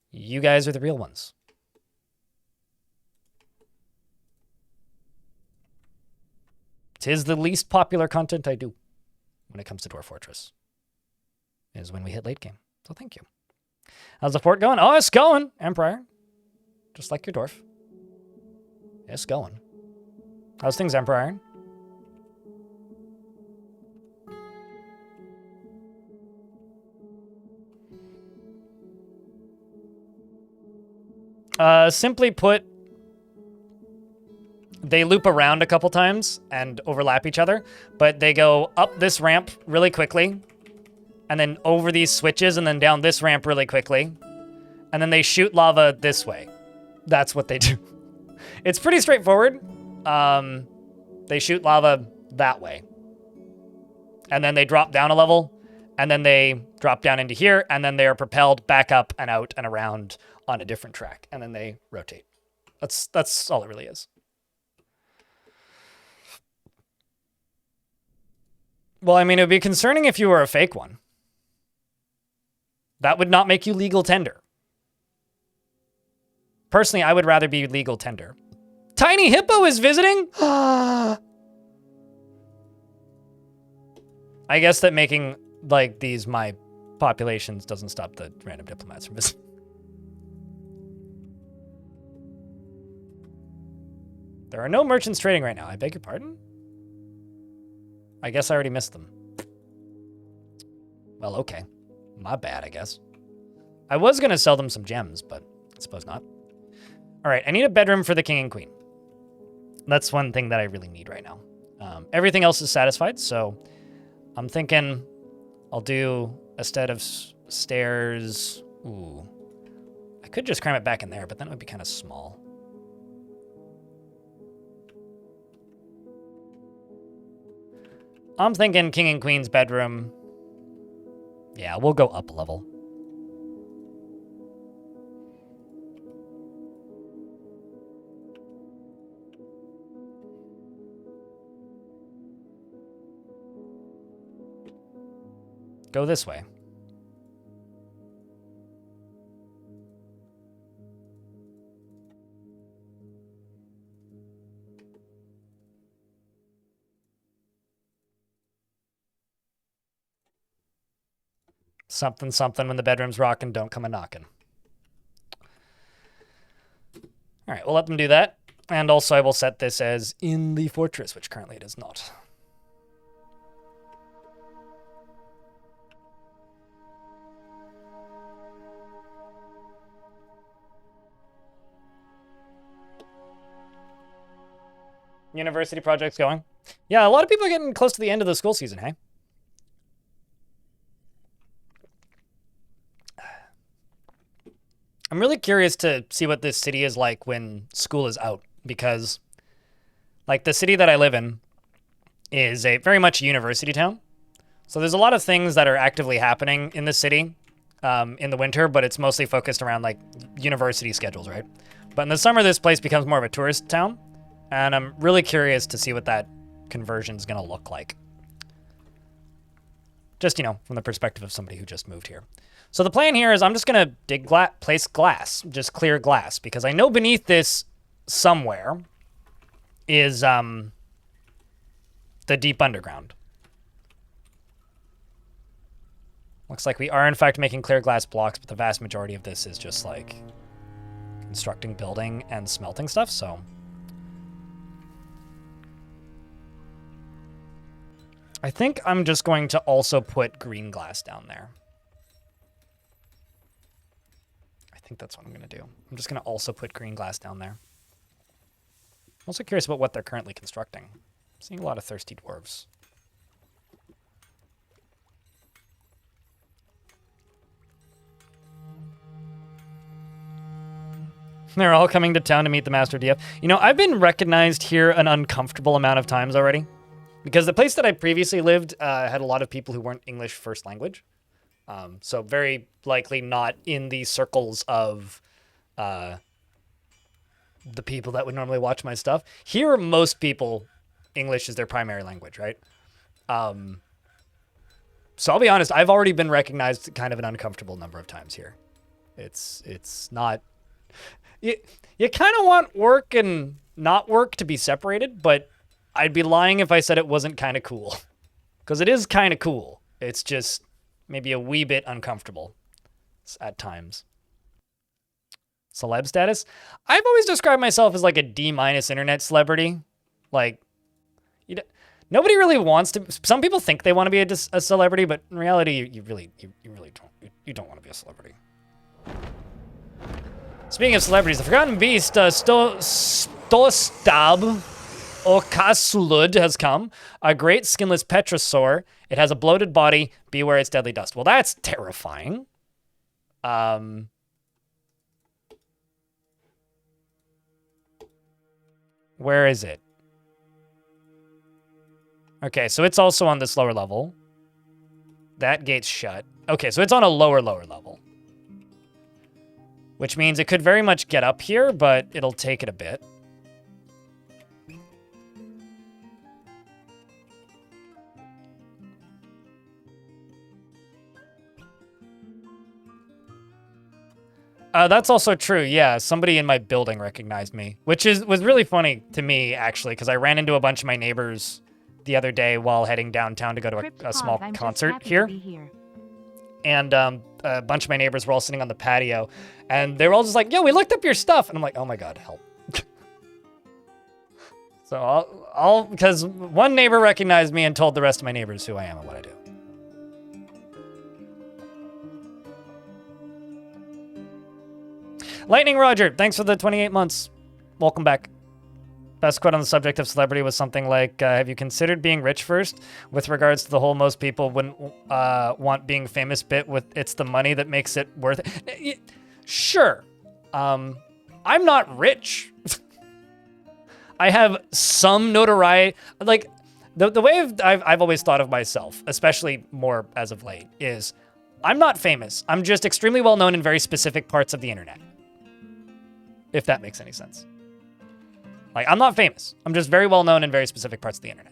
you guys are the real ones. Tis the least popular content I do when it comes to Dwarf Fortress, is when we hit late game. So thank you. How's the fort going? Oh, it's going, Empire. Just like your dwarf. It's going. How's things, Empire? Simply put, they loop around a couple times and overlap each other, but they go up this ramp really quickly, and then over these switches, and then down this ramp really quickly, and then they shoot lava this way. That's what they do. It's pretty straightforward. They shoot lava that way, and then they drop down a level, and then they drop down into here, and then they are propelled back up and out and around on a different track, and then they rotate. That's all it really is. Well, I mean, it would be concerning if you were a fake one. That would not make you legal tender. Personally, I would rather be legal tender. Tiny Hippo is visiting? I guess that making, like, these my populations doesn't stop the random diplomats from visiting. There are no merchants trading right now. I beg your pardon? I guess I already missed them. Well, okay. My bad, I guess. I was going to sell them some gems, but I suppose not. All right, I need a bedroom for the king and queen. That's one thing that I really need right now. Everything else is satisfied, so I'm thinking I'll do a set of stairs. Ooh. I could just cram it back in there, but then it would be kind of small. I'm thinking king and queen's bedroom. Yeah, we'll go up a level. Go this way. Something, something, when the bedroom's rocking, don't come a-knocking. All right, we'll let them do that. And also I will set this as in the fortress, which currently it is not. University project's going. Yeah, a lot of people are getting close to the end of the school season, hey? I'm really curious to see what this city is like when school is out, because, like, the city that I live in is a very much a university town. So there's a lot of things that are actively happening in the city in the winter, but it's mostly focused around, like, university schedules, right? But in the summer, this place becomes more of a tourist town, and I'm really curious to see what that conversion is going to look like. Just, you know, from the perspective of somebody who just moved here. So the plan here is I'm just going to place glass, just clear glass, because I know beneath this somewhere is the deep underground. Looks like we are, in fact, making clear glass blocks, but the vast majority of this is just, like, constructing building and smelting stuff, so... I think I'm just going to also put green glass down there. I think that's what I'm going to do. I'm just going to also put green glass down there. I'm also curious about what they're currently constructing. I'm seeing a lot of thirsty dwarves. They're all coming to town to meet the Master DF. You know, I've been recognized here an uncomfortable amount of times already. Because the place that I previously lived had a lot of people who weren't English first language. So very likely not in the circles of the people that would normally watch my stuff. Here, most people, English is their primary language, right? So I'll be honest, I've already been recognized kind of an uncomfortable number of times here. It's not... You kind of want work and not work to be separated, but... I'd be lying if I said it wasn't kind of cool. Because it is kind of cool. It's just maybe a wee bit uncomfortable at times. Celeb status? I've always described myself as like a D- internet celebrity. Like, nobody really wants to... Some people think they want to be a celebrity, but in reality, you really don't. You don't want to be a celebrity. Speaking of celebrities, the Forgotten Beast, Stostab... Okasulud has come. A great skinless petrosaur. It has a bloated body. Beware its deadly dust. Well, that's terrifying. Where is it? Okay, so it's also on this lower level. That gate's shut. Okay, so it's on a lower level. Which means it could very much get up here, but it'll take it a bit. That's also true. Yeah, somebody in my building recognized me, which was really funny to me actually, because I ran into a bunch of my neighbors the other day while heading downtown to go to a small concert here. And a bunch of my neighbors were all sitting on the patio, and they were all just like, "Yo, we looked up your stuff," and I'm like, "Oh my god, help!" So because one neighbor recognized me and told the rest of my neighbors who I am and what I do. Lightning Roger, thanks for the 28 months. Welcome back. Best quote on the subject of celebrity was something like, have you considered being rich first? With regards to the whole most people wouldn't want being famous bit with it's the money that makes it worth it. Sure. I'm not rich. I have some notoriety. Like, the way I've always thought of myself, especially more as of late, is I'm not famous. I'm just extremely well known in very specific parts of the internet. If that makes any sense. Like, I'm not famous. I'm just very well known in very specific parts of the internet.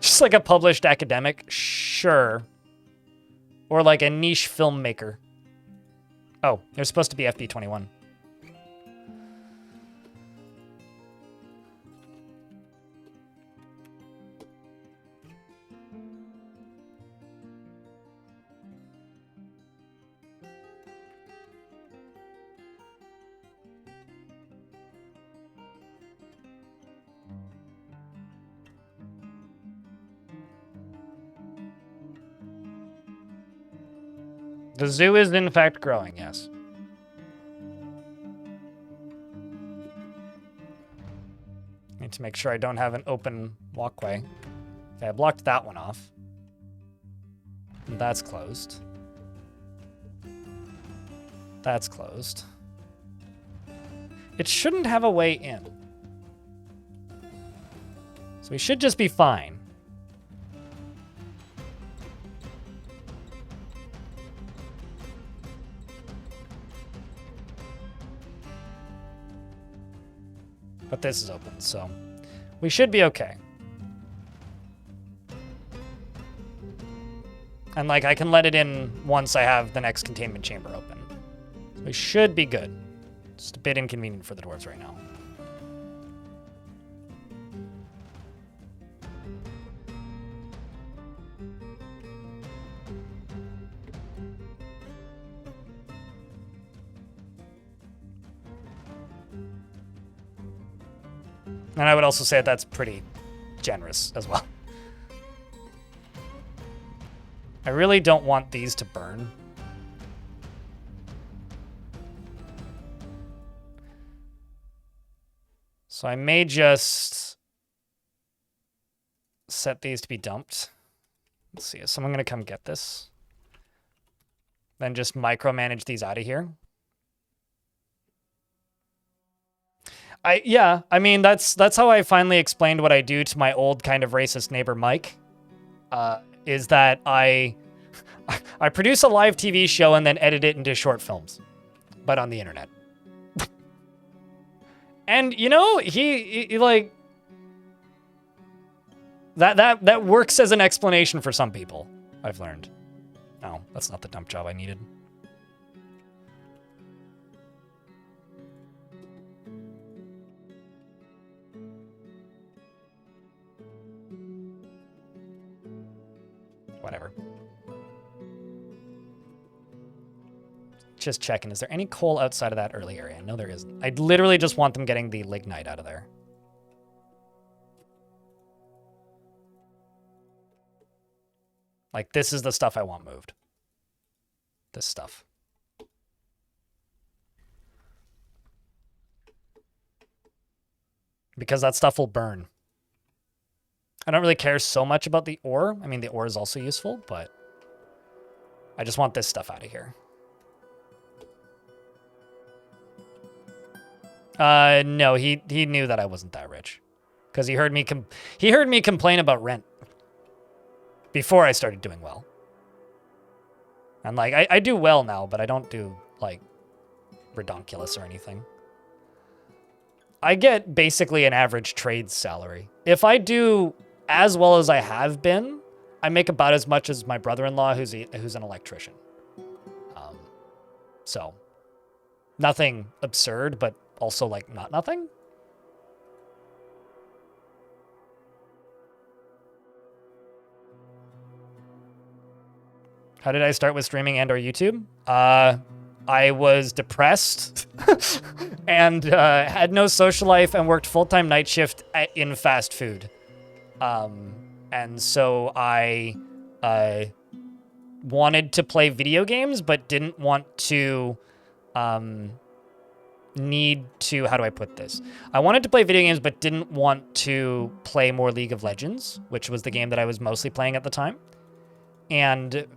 Just like a published academic? Sure. Or like a niche filmmaker. Oh, there's supposed to be FB21. The zoo is in fact growing, yes. Need to make sure I don't have an open walkway. Okay, I blocked that one off. And that's closed. That's closed. It shouldn't have a way in. So we should just be fine. But this is open, so we should be okay. And like, I can let it in once I have the next containment chamber open. So we should be good. Just a bit inconvenient for the dwarves right now. And I would also say that's pretty generous as well. I really don't want these to burn. So I may just set these to be dumped. Let's see, is someone going to come get this? Then just micromanage these out of here. I mean, that's how I finally explained what I do to my old kind of racist neighbor, Mike, is that I produce a live TV show and then edit it into short films, but on the internet. And, you know, he like, that works as an explanation for some people, I've learned. No, that's not the dump job I needed. Whatever. Just checking. Is there any coal outside of that early area? No, there isn't. I literally just want them getting the lignite out of there. Like, this is the stuff I want moved. This stuff. Because that stuff will burn. I don't really care so much about the ore. I mean, the ore is also useful, but I just want this stuff out of here. No, he knew that I wasn't that rich, because he heard me complain about rent before I started doing well. And like, I do well now, but I don't do like redonkulous or anything. I get basically an average trade salary. If I do as well as I have been, I make about as much as my brother-in-law who's an electrician. So nothing absurd, but also like not nothing. How did I start with streaming and or YouTube? I was depressed and had no social life and worked full-time night shift in fast food. And so I wanted to play video games, but didn't want to need to, how do I put this? I wanted to play video games, but didn't want to play more League of Legends, which was the game that I was mostly playing at the time. And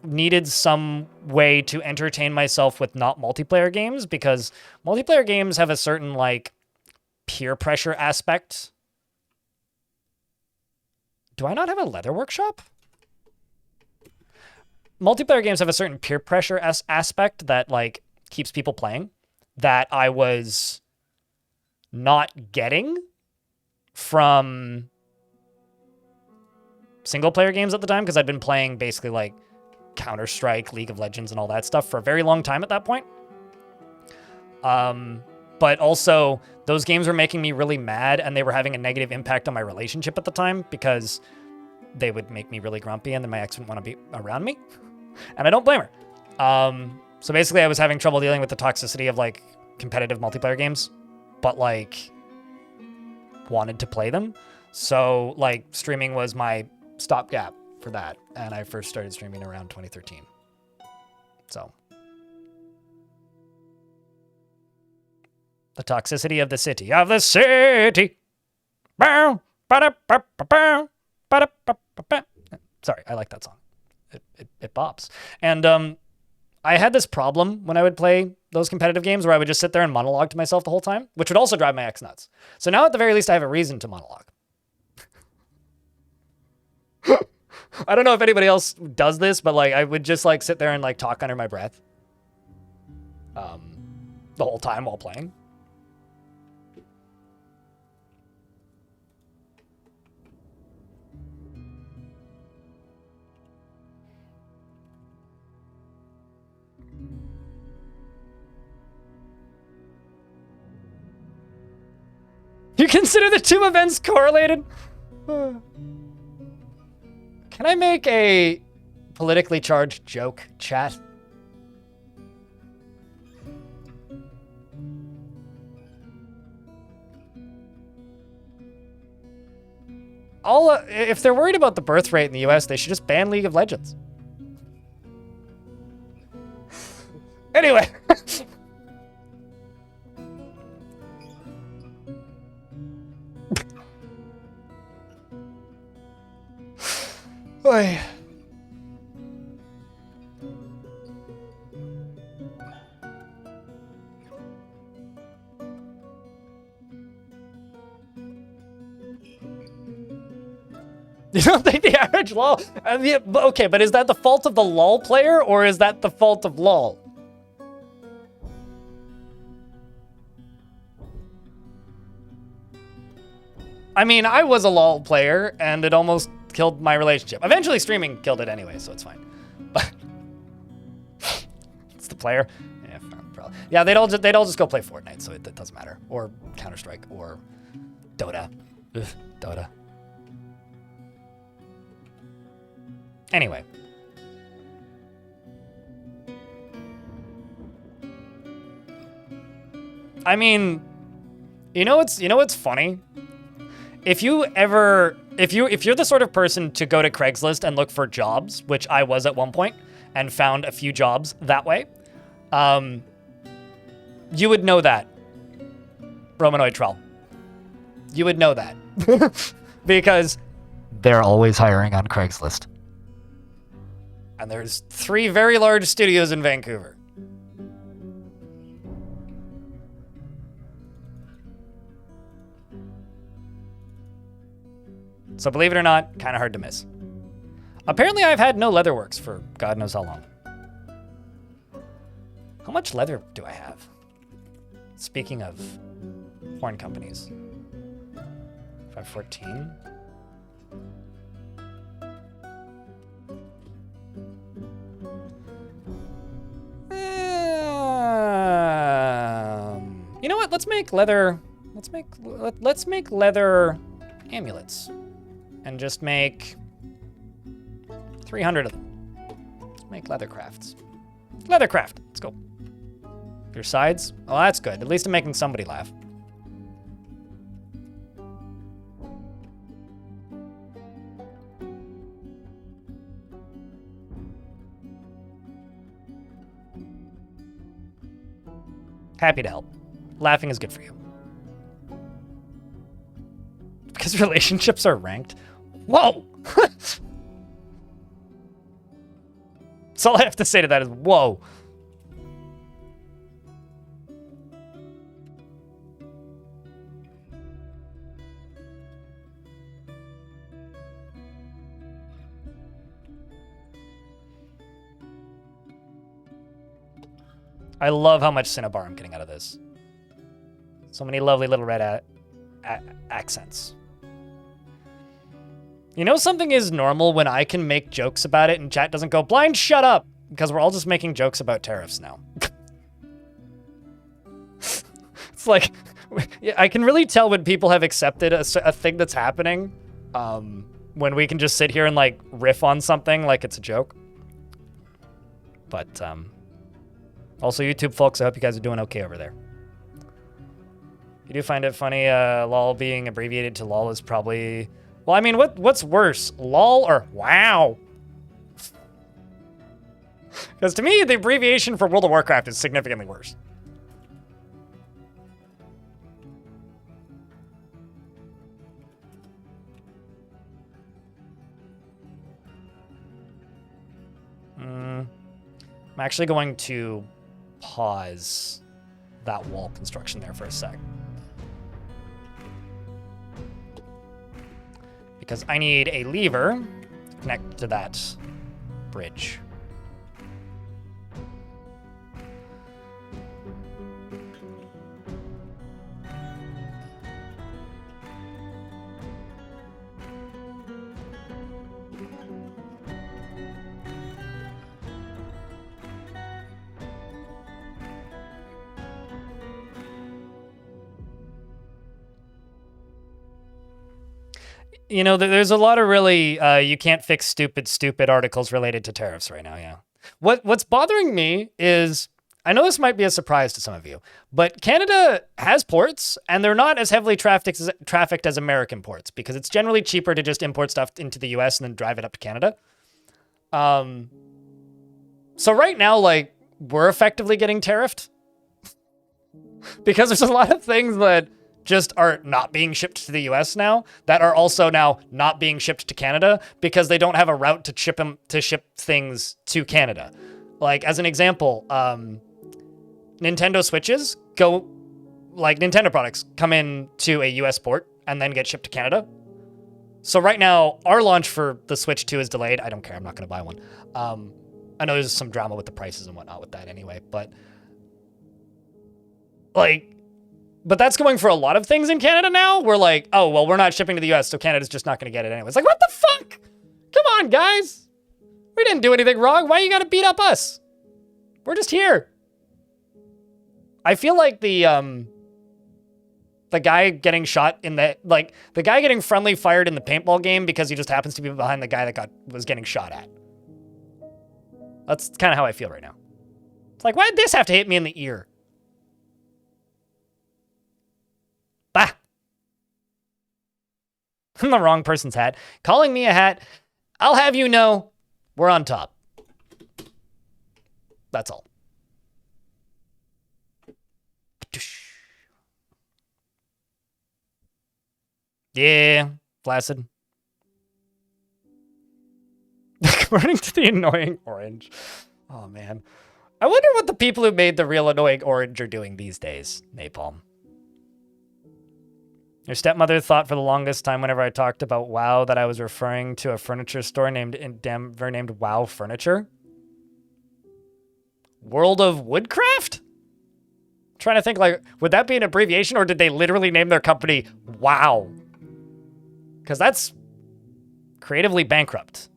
needed some way to entertain myself with not multiplayer games, because multiplayer games have a certain like peer pressure aspect. Do I not have a leather workshop? Multiplayer games have a certain peer pressure aspect that like keeps people playing that I was not getting from single player games at the time, because I'd been playing basically like Counter-Strike, League of Legends, and all that stuff for a very long time at that point. But also, those games were making me really mad, and they were having a negative impact on my relationship at the time, because they would make me really grumpy, and then my ex wouldn't want to be around me. And I don't blame her. So basically, I was having trouble dealing with the toxicity of, like, competitive multiplayer games, but, like, wanted to play them. So, like, streaming was my stopgap for that, and I first started streaming around 2013. So the toxicity of the city. Sorry, I like that song. It bops. And I had this problem when I would play those competitive games where I would just sit there and monologue to myself the whole time, which would also drive my ex nuts. So now at the very least I have a reason to monologue. I don't know if anybody else does this, but like I would just like sit there and like talk under my breath the whole time while playing. You consider the two events correlated? Can I make a politically charged joke, chat? If they're worried about the birth rate in the US, they should just ban League of Legends. Anyway. Oy. You don't think the average LOL... okay, but is that the fault of the LOL player, or is that the fault of LOL? I mean, I was a LOL player, and it almost killed my relationship. Eventually, streaming killed it anyway, so it's fine. But it's the player. Yeah, probably. Yeah, they'd all just go play Fortnite, so it doesn't matter. Or Counter-Strike, or Dota. Ugh, Dota. Anyway. I mean, you know what's funny? If you're the sort of person to go to Craigslist and look for jobs, which I was at one point, and found a few jobs that way, you would know that, Romanoid Troll. You would know that. Because they're always hiring on Craigslist. And there's 3 very large studios in Vancouver. So believe it or not, kind of hard to miss. Apparently I've had no leatherworks for God knows how long. How much leather do I have? Speaking of porn companies. 514. You know what? Let's make leather. Let's make leather amulets, and just make 300 of them. Let's make leather crafts. Leathercraft. Let's go. Your sides? Oh, that's good. At least I'm making somebody laugh. Happy to help. Laughing is good for you. Because relationships are ranked? Whoa! That's all I have to say to that is, whoa. I love how much Cinnabar I'm getting out of this. So many lovely little red accents. You know something is normal when I can make jokes about it and chat doesn't go, blind, shut up! Because we're all just making jokes about tariffs now. It's like, I can really tell when people have accepted a thing that's happening, when we can just sit here and like riff on something like it's a joke. But, also, YouTube folks, I hope you guys are doing okay over there. You do find it funny, lol being abbreviated to lol is probably... Well, I mean, what's worse, lol or wow? Because to me, the abbreviation for World of Warcraft is significantly worse. I'm actually going to pause that wall construction there for a sec. Because I need a lever to connect to that bridge. You know, there's a lot of really you can't fix stupid articles related to tariffs right now, yeah. What's bothering me is, I know this might be a surprise to some of you, but Canada has ports, and they're not as heavily trafficked as American ports, because it's generally cheaper to just import stuff into the US and then drive it up to Canada. So right now, like, we're effectively getting tariffed. Because there's a lot of things that just are not being shipped to the US now that are also now not being shipped to Canada because they don't have a route to ship things to Canada. Like, as an example, Nintendo Switches Nintendo products come in to a US port and then get shipped to Canada. So right now, our launch for the Switch 2 is delayed. I don't care. I'm not going to buy one. I know there's some drama with the prices and whatnot with that anyway, but but that's going for a lot of things in Canada now. We're like, oh, well, we're not shipping to the US, so Canada's just not going to get it anyway. It's like, what the fuck? Come on, guys. We didn't do anything wrong. Why you got to beat up us? We're just here. I feel like the guy getting shot in the guy getting friendly fired in the paintball game because he just happens to be behind the guy that was getting shot at. That's kind of how I feel right now. It's like, why did this have to hit me in the ear? Bah! I'm the wrong person's hat. Calling me a hat, I'll have you know, we're on top. That's all. Yeah, flaccid. According to the annoying orange. Oh, man. I wonder what the people who made the real annoying orange are doing these days, Napalm. Your stepmother thought for the longest time whenever I talked about WoW that I was referring to a furniture store in Denver named WoW Furniture. World of Woodcraft? trying to think, like, would that be an abbreviation or did they literally name their company WoW? Because that's creatively bankrupt.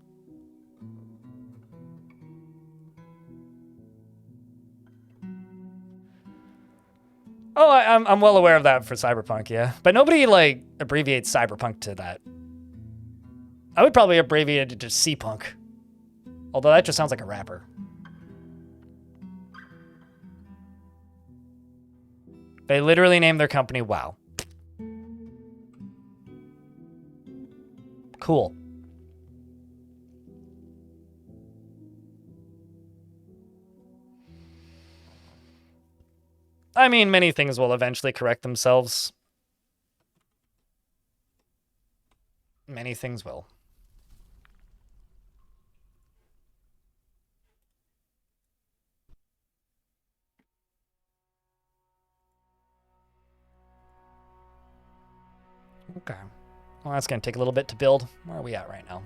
Oh, I'm well aware of that for Cyberpunk, yeah. But nobody, like, abbreviates Cyberpunk to that. I would probably abbreviate it to just C-Punk. Although that just sounds like a rapper. They literally named their company WoW. Cool. I mean, many things will eventually correct themselves. Many things will. Okay. Well, that's going to take a little bit to build. Where are we at right now?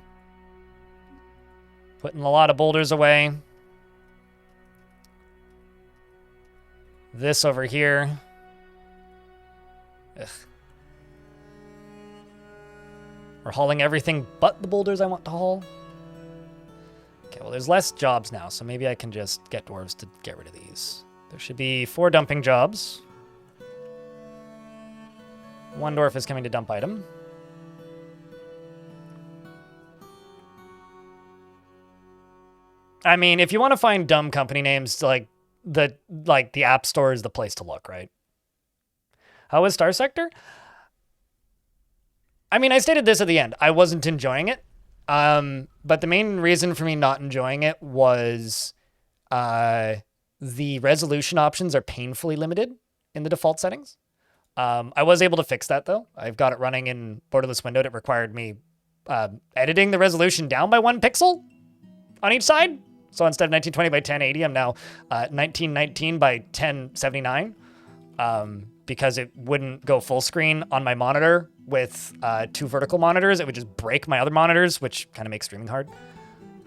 Putting a lot of boulders away. This over here. Ugh. We're hauling everything but the boulders I want to haul. Okay, well, there's less jobs now, so maybe I can just get dwarves to get rid of these. There should be 4 dumping jobs. 1 dwarf is coming to dump item. I mean, if you want to find dumb company names, like the App Store is the place to look, right? How was Star Sector? I mean, I stated this at the end. I wasn't enjoying it. But the main reason for me not enjoying it was the resolution options are painfully limited in the default settings. I was able to fix that, though. I've got it running in borderless windowed. It required me editing the resolution down by 1 pixel on each side. So instead of 1920 by 1080, I'm now 1919 by 1079 because it wouldn't go full screen on my monitor with 2 vertical monitors. It would just break my other monitors, which kind of makes streaming hard.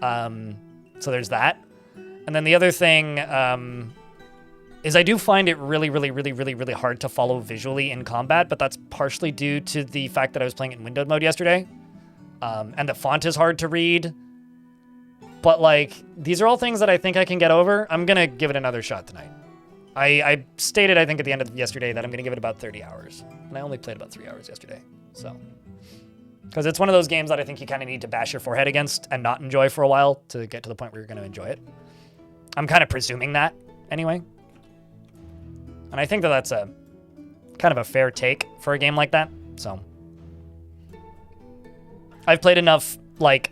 So there's that. And then the other thing is I do find it really, really, really, really, really hard to follow visually in combat, but that's partially due to the fact that I was playing it in windowed mode yesterday. And the font is hard to read. But, like, these are all things that I think I can get over. I'm going to give it another shot tonight. I stated, I think, at the end of yesterday that I'm going to give it about 30 hours. And I only played about 3 hours yesterday. So, because it's one of those games that I think you kind of need to bash your forehead against and not enjoy for a while to get to the point where you're going to enjoy it. I'm kind of presuming that, anyway. And I think that that's a kind of a fair take for a game like that. So, I've played enough, like,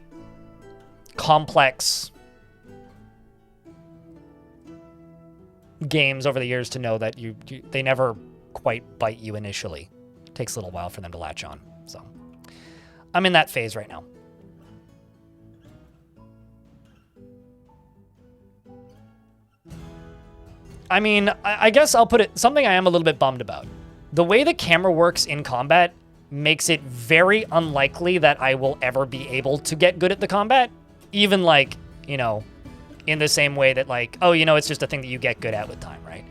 complex games over the years to know that they never quite bite you initially. It takes a little while for them to latch on. So I'm in that phase right now. I mean, I guess I'll put it something I am a little bit bummed about. The way the camera works in combat makes it very unlikely that I will ever be able to get good at the combat. Even, like, you know, in the same way that, like, oh, you know, it's just a thing that you get good at with time, right?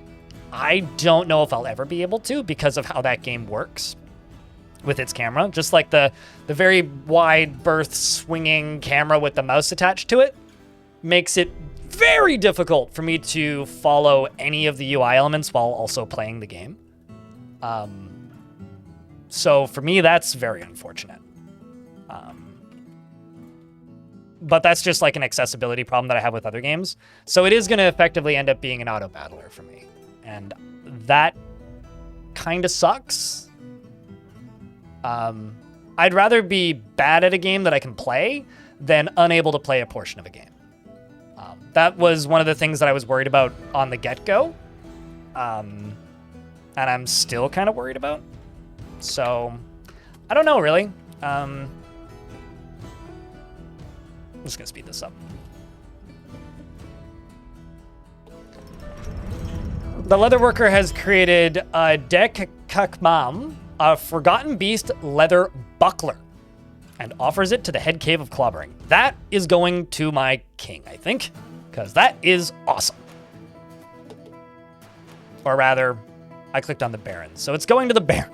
I don't know if I'll ever be able to because of how that game works with its camera. Just like the very wide berth swinging camera with the mouse attached to it makes it very difficult for me to follow any of the UI elements while also playing the game. So for me, that's very unfortunate. But that's just like an accessibility problem that I have with other games. So it is going to effectively end up being an auto battler for me. And that kind of sucks. I'd rather be bad at a game that I can play than unable to play a portion of a game. That was one of the things that I was worried about on the get-go. And I'm still kind of worried about. So, I don't know, really. I'm just going to speed this up. The Leatherworker has created a Dek Kakmam, a Forgotten Beast leather buckler, and offers it to the head cave of Clobbering. That is going to my king, I think, because that is awesome. Or rather, I clicked on the Baron. So it's going to the Baron.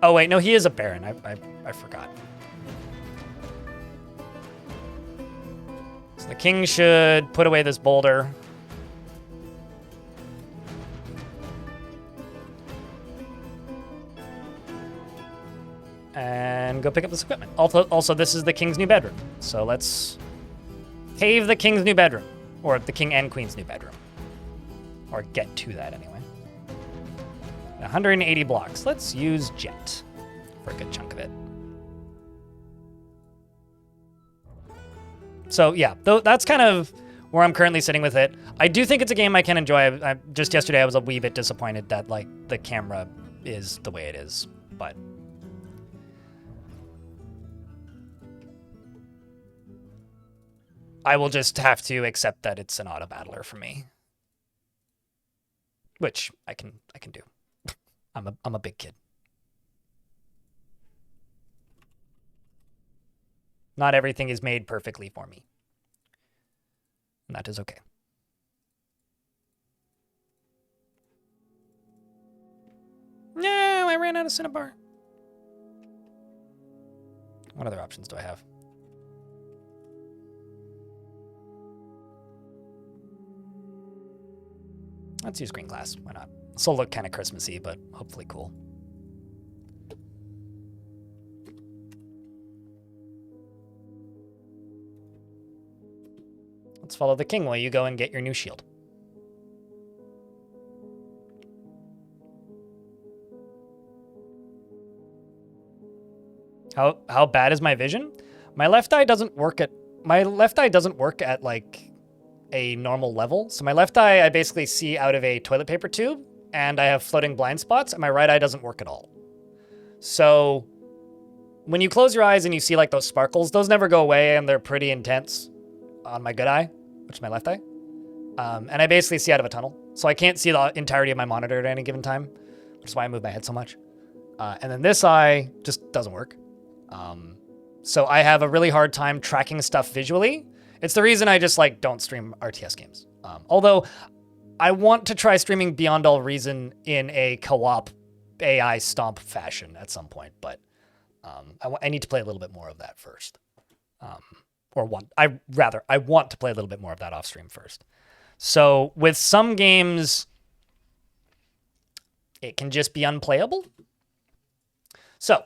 Oh, wait. No, he is a Baron. I forgot. So the king should put away this boulder. And go pick up this equipment. Also, this is the king's new bedroom. So let's pave the king's new bedroom. Or the king and queen's new bedroom. Or get to that anyway. 180 blocks. Let's use jet for a good chunk of it. So yeah, that's kind of where I'm currently sitting with it. I do think it's a game I can enjoy. Just yesterday I was a wee bit disappointed that like the camera is the way it is, but I will just have to accept that it's an auto battler for me, which I can do. I'm a big kid. Not everything is made perfectly for me. And that is okay. No, I ran out of Cinnabar. What other options do I have? Let's use green glass. Why not? This will look kind of Christmassy, but hopefully cool. Let's follow the king while you go and get your new shield. How bad is my vision? My left eye doesn't work at like a normal level. So my left eye, I basically see out of a toilet paper tube, and I have floating blind spots, and my right eye doesn't work at all. So when you close your eyes and you see like those sparkles, those never go away, and they're pretty intense on my good eye, which is my left eye. And I basically see out of a tunnel. So I can't see the entirety of my monitor at any given time, which is why I move my head so much. And then this eye just doesn't work. So I have a really hard time tracking stuff visually. It's the reason I just like don't stream RTS games. Although I want to try streaming Beyond All Reason in a co-op AI stomp fashion at some point, but I need to play a little bit more of that first. I want to play a little bit more of that off stream first. So with some games, it can just be unplayable. So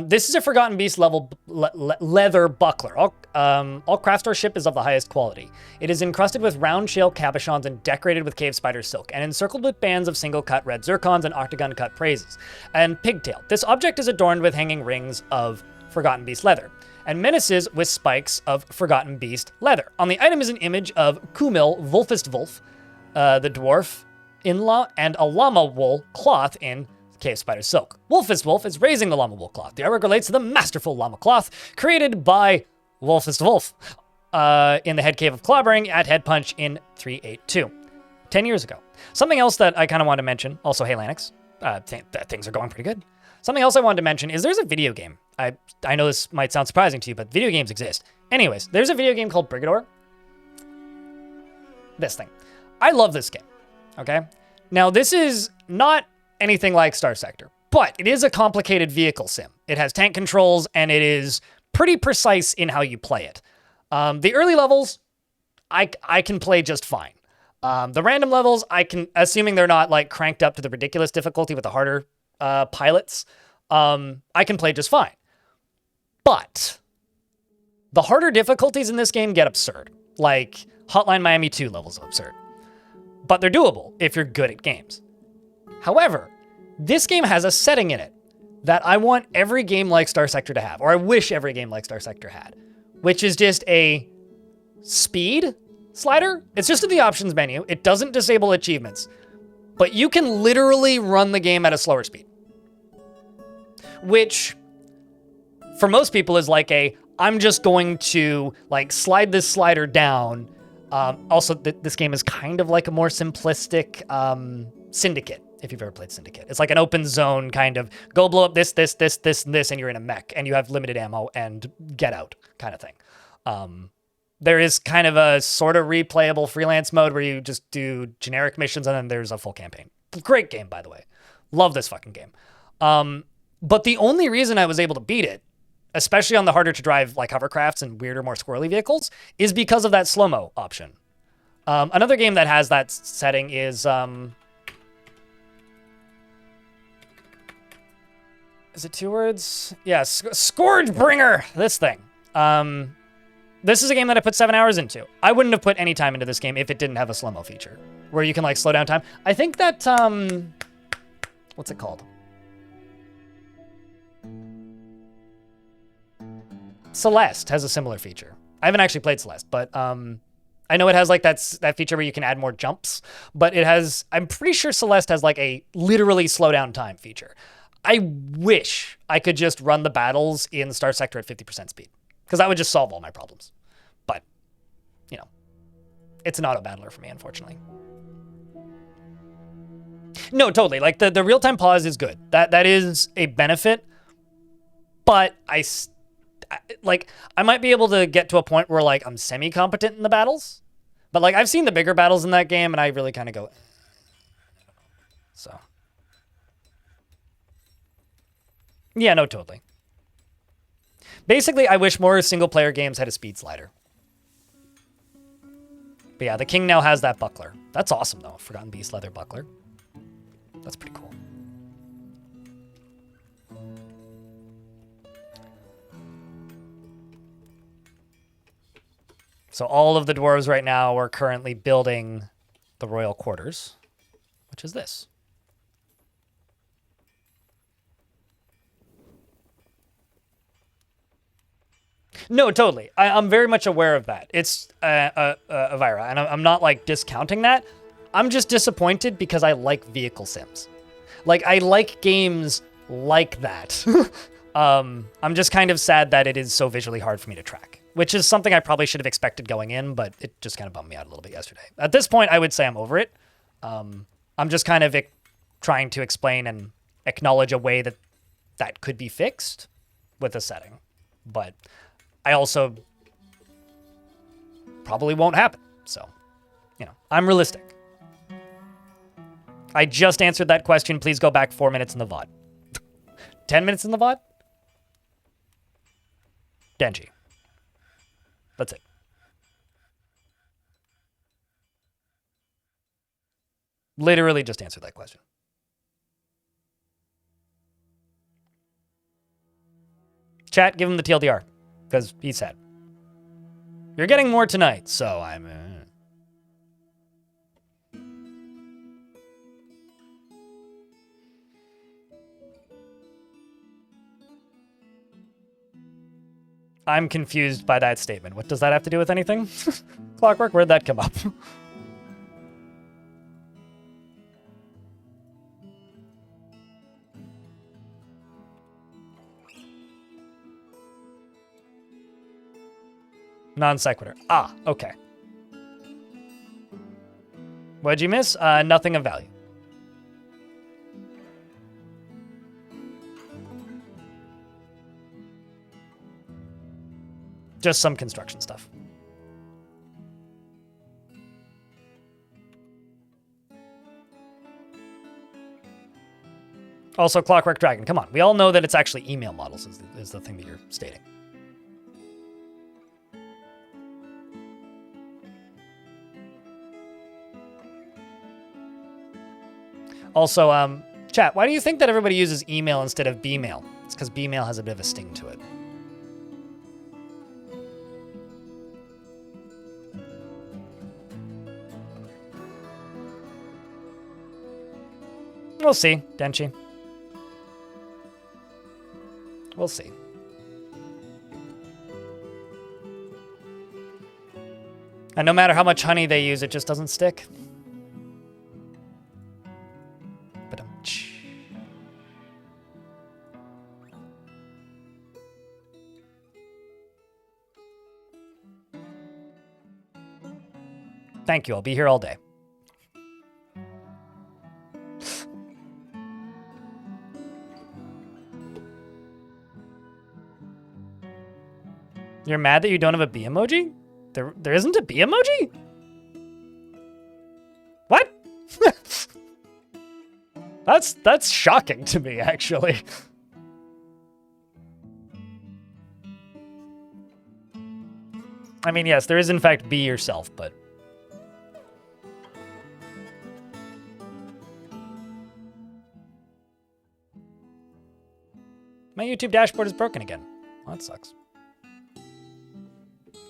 this is a Forgotten Beast level leather buckler. All craftsmanship is of the highest quality. It is encrusted with round shale cabochons and decorated with cave spider silk, and encircled with bands of single-cut red zircons and octagon-cut praises, and pigtail. This object is adorned with hanging rings of Forgotten Beast leather, and menaces with spikes of Forgotten Beast leather. On the item is an image of Kumil Wolfist Wolf, the dwarf, and a llama wool cloth in Cave Spider Silk. Wolfist Wolf is raising the llama wool cloth. The artwork relates to the masterful llama cloth created by Wolfist Wolf in the Head Cave of Clobbering at Headpunch in 382, 10 years ago. Something else that I kind of want to mention, also hey Lanix, things are going pretty good. Something else I wanted to mention is there's a video game. I know this might sound surprising to you, but video games exist. Anyways, there's a video game called Brigador. This thing. I love this game, okay? Now, this is not anything like Star Sector, but it is a complicated vehicle sim. It has tank controls, and it is pretty precise in how you play it. The early levels, I can play just fine. The random levels, assuming they're not like cranked up to the ridiculous difficulty with the harder pilots, I can play just fine. But the harder difficulties in this game get absurd, like Hotline Miami 2 levels of absurd. But they're doable if you're good at games. However, this game has a setting in it that I want every game like Star Sector to have, or I wish every game like Star Sector had, which is just a speed slider. It's just in the options menu. It doesn't disable achievements, but you can literally run the game at a slower speed, which for most people is like I'm just going to like slide this slider down. Also, this game is kind of like a more simplistic Syndicate, if you've ever played Syndicate. It's like an open zone kind of go blow up this, and this, and you're in a mech, and you have limited ammo and get out kind of thing. There is kind of a sort of replayable freelance mode where you just do generic missions and then there's a full campaign. Great game, by the way. Love this fucking game. But the only reason I was able to beat it, especially on the harder to drive like hovercrafts and weirder, more squirrely vehicles, is because of that slow-mo option. Another game that has that setting is it 2 words? Yeah, Scourgebringer, this thing. This is a game that I put 7 hours into. I wouldn't have put any time into this game if it didn't have a slow-mo feature where you can like slow down time. I think that, what's it called? Celeste has a similar feature. I haven't actually played Celeste, but I know it has like that feature where you can add more jumps, but it has, I'm pretty sure Celeste has like a literally slow down time feature. I wish I could just run the battles in Star Sector at 50% speed, because that would just solve all my problems. But, you know, it's an auto battler for me, unfortunately. No, totally. Like the real-time pause is good. That is a benefit, but I might be able to get to a point where like I'm semi-competent in the battles, but like I've seen the bigger battles in that game and I really kind of go, so. Yeah, no, totally. Basically, I wish more single-player games had a speed slider. But yeah, the King now has that buckler. That's awesome, though. Forgotten Beast leather buckler. That's pretty cool. So all of the dwarves right now are currently building the royal quarters, which is this. No, totally. I'm very much aware of that. It's Avira, and I'm not like discounting that. I'm just disappointed because I like vehicle sims. Like I like games like that. I'm just kind of sad that it is so visually hard for me to track, which is something I probably should have expected going in, but it just kind of bummed me out a little bit yesterday. At this point, I would say I'm over it. I'm just kind of trying to explain and acknowledge a way that that could be fixed with a setting, but I also probably won't happen. So, you know, I'm realistic. I just answered that question. Please go back 4 minutes in the VOD. 10 minutes in the VOD? Denji. That's it. Literally just answered that question. Chat, give him the TLDR. Because he said, you're getting more tonight, so I'm confused by that statement. What does that have to do with anything? Clockwork, where'd that come up? Non sequitur. Ah, okay. What'd you miss? Nothing of value. Just some construction stuff. Also, Clockwork Dragon. Come on. We all know that it's actually email models is the thing that you're stating. Also, chat, why do you think that everybody uses email instead of Bmail? It's because Bmail has a bit of a sting to it. We'll see, Denchi. We'll see. And no matter how much honey they use, it just doesn't stick. Thank you. I'll be here all day. You're mad that you don't have a bee emoji? There isn't a bee emoji? What? That's shocking to me, actually. I mean, yes, there is in fact be yourself, but... My YouTube dashboard is broken again. Well, that sucks.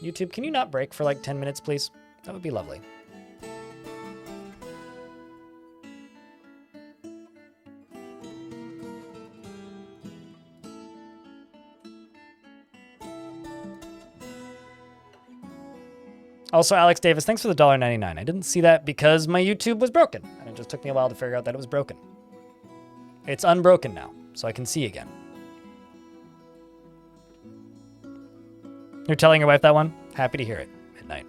YouTube, can you not break for like 10 minutes, please? That would be lovely. Also, Alex Davis, thanks for the $1.99. I didn't see that because my YouTube was broken, and it just took me a while to figure out that it was broken. It's unbroken now, so I can see again. You're telling your wife that one? Happy to hear it. Midnight.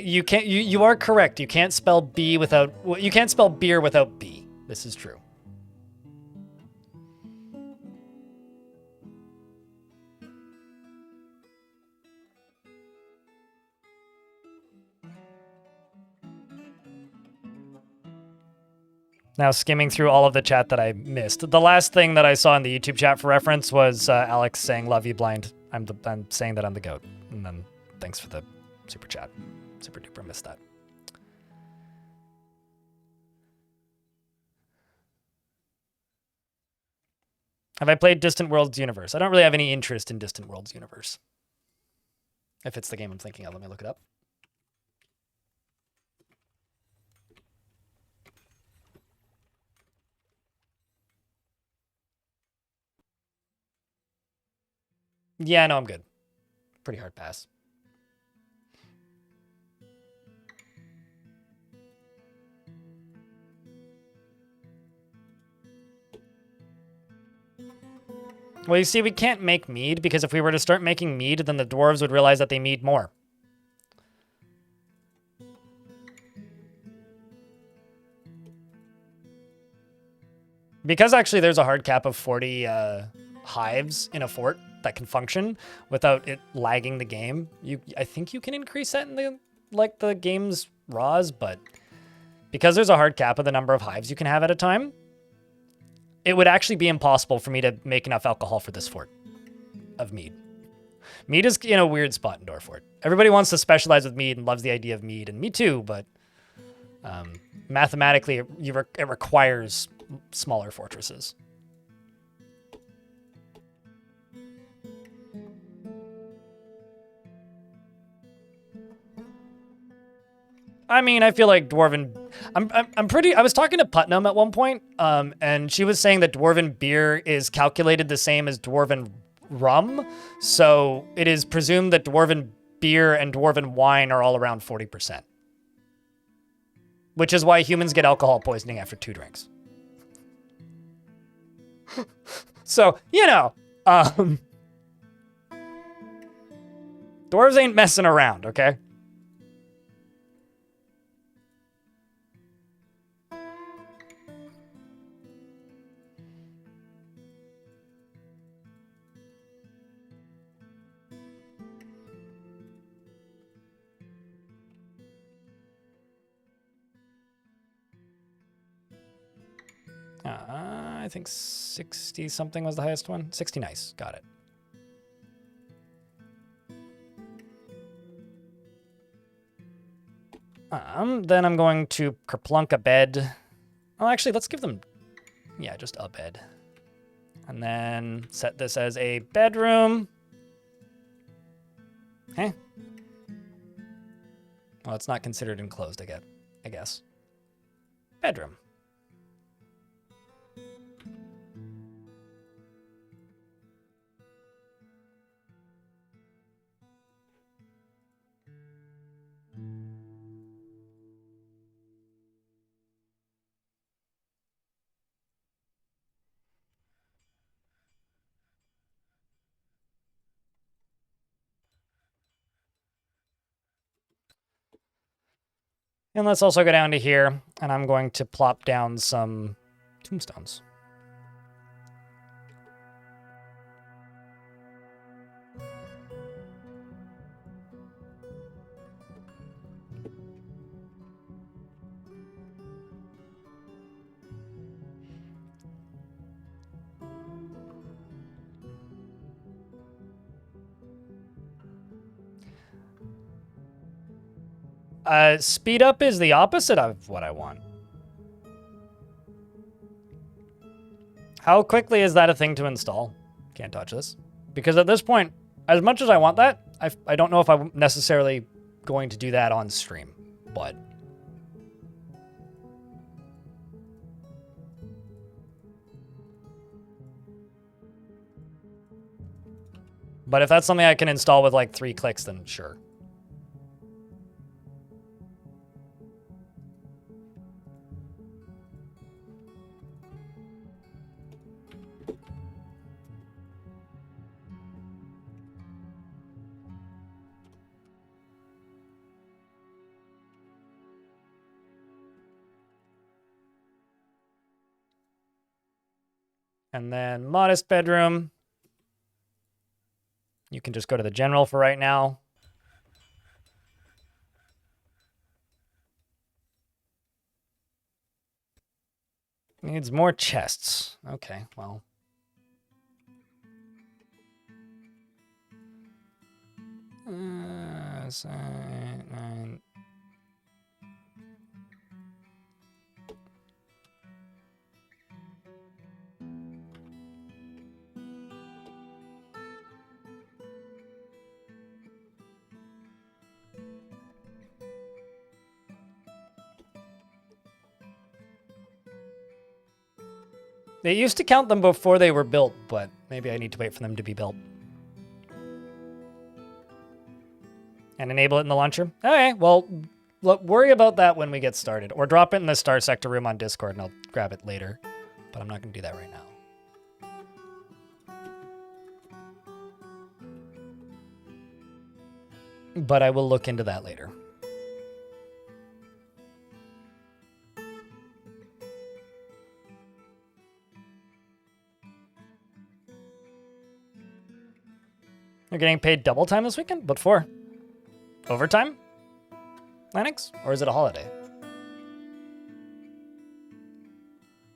You can't. You are correct. You can't spell B without. Well, you can't spell beer without B. This is true. Now skimming through all of the chat that I missed. The last thing that I saw in the YouTube chat for reference was Alex saying, "Love you, blind." I'm saying that I'm the goat. And then thanks for the super chat. Super duper missed that. Have I played Distant Worlds Universe? I don't really have any interest in Distant Worlds Universe. If it's the game I'm thinking of, let me look it up. Yeah, no, I'm good. Pretty hard pass. Well, you see, we can't make mead because if we were to start making mead, then the dwarves would realize that they need more. Because actually there's a hard cap of 40 hives in a fort that can function without it lagging the game. I think you can increase that in the game's raws, but because there's a hard cap of the number of hives you can have at a time, it would actually be impossible for me to make enough alcohol for this fort of mead. Mead is in a weird spot in Dwarf Fort. Everybody wants to specialize with mead and loves the idea of mead, and me too, but mathematically it requires smaller fortresses. I mean, I feel like Dwarven... I was talking to Putnam at one point, and she was saying that Dwarven beer is calculated the same as Dwarven rum, so it is presumed that Dwarven beer and Dwarven wine are all around 40%. Which is why humans get alcohol poisoning after 2 drinks. So, you know, dwarves ain't messing around, okay? I think 60 something was the highest one. 60 nice. Got it. Then I'm going to kerplunk a bed. Oh, actually, let's give them, yeah, just a bed. And then set this as a bedroom. Okay. Well, it's not considered enclosed, I guess. Bedroom. And let's also go down to here, and I'm going to plop down some tombstones. Speed up is the opposite of what I want. How quickly is that a thing to install? Can't touch this. Because at this point, as much as I want that, I don't know if I'm necessarily going to do that on stream, but... But if that's something I can install with like 3 clicks, then sure. And then modest bedroom. You can just go to the general for right now. Needs more chests. Okay, well. Nine. They used to count them before they were built, but maybe I need to wait for them to be built. And enable it in the launcher? Okay, well, look, worry about that when we get started. Or drop it in the Star Sector room on Discord and I'll grab it later. But I'm not going to do that right now. But I will look into that later. You're getting paid double time this weekend? What for? Overtime? Lennox? Or is it a holiday?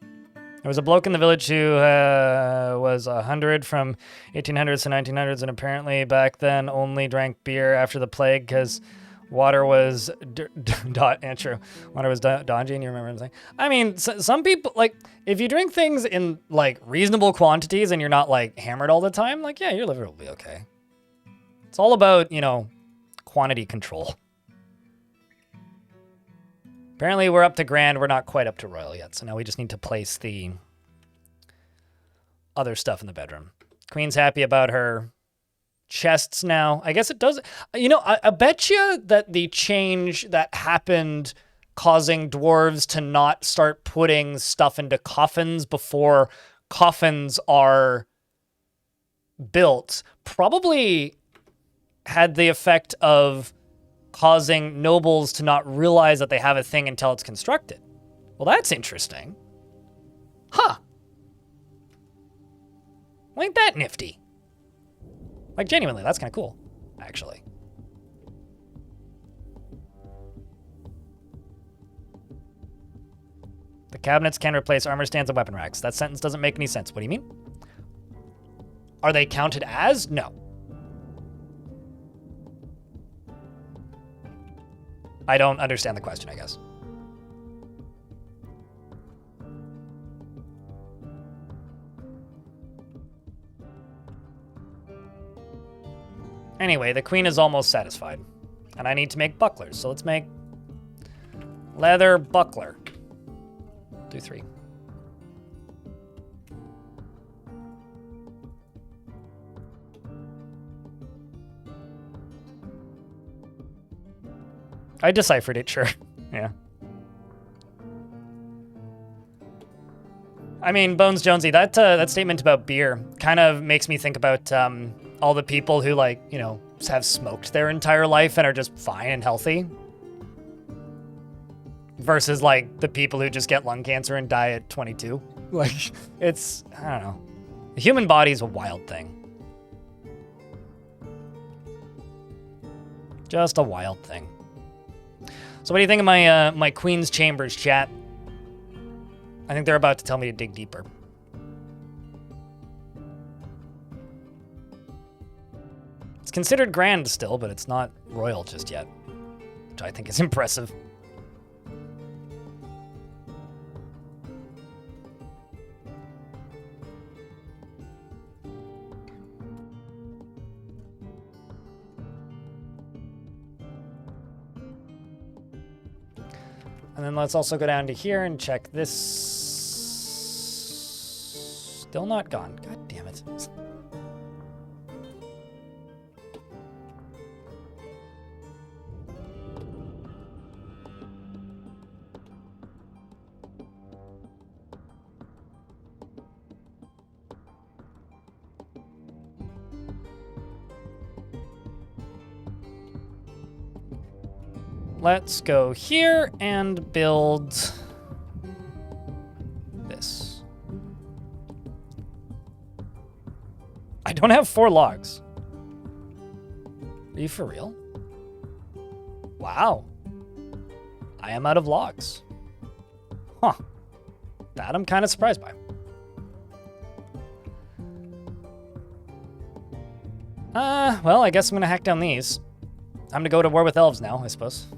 There was a bloke in the village who was 100 from 1800s to 1900s, and apparently back then only drank beer after the plague because water was water was dodgy, and you remember what I'm saying? I mean, some people, like, if you drink things in, like, reasonable quantities and you're not, like, hammered all the time, like, yeah, your liver will be okay. It's all about, you know, quantity control. Apparently we're up to Grand. We're not quite up to Royal yet. So now we just need to place the other stuff in the bedroom. Queen's happy about her chests now. I guess it does. You know, I bet you that the change that happened causing dwarves to not start putting stuff into coffins before coffins are built probably had the effect of causing nobles to not realize that they have a thing until it's constructed. Well, that's interesting. Huh. Ain't that nifty? Like, genuinely, that's kind of cool, actually. The cabinets can replace armor stands and weapon racks. That sentence doesn't make any sense. What do you mean? Are they counted as? No. I don't understand the question, I guess. Anyway, the queen is almost satisfied. And I need to make bucklers, so let's make leather buckler. Do 3. I deciphered it, sure. Yeah. I mean, Bones Jonesy, that statement about beer kind of makes me think about all the people who, like, you know, have smoked their entire life and are just fine and healthy. Versus, like, the people who just get lung cancer and die at 22. Like, it's, I don't know. The human body is a wild thing. Just a wild thing. So what do you think of my Queen's Chambers, chat? I think they're about to tell me to dig deeper. It's considered grand still, but it's not royal just yet. which I think is impressive. And then let's also go down to here and check this. Still not gone. God damn it. Let's go here and build this. I don't have 4 logs. Are you for real? Wow. I am out of logs. Huh. That I'm kind of surprised by. Well, I guess I'm gonna hack down these. Time to go to war with elves now, I suppose.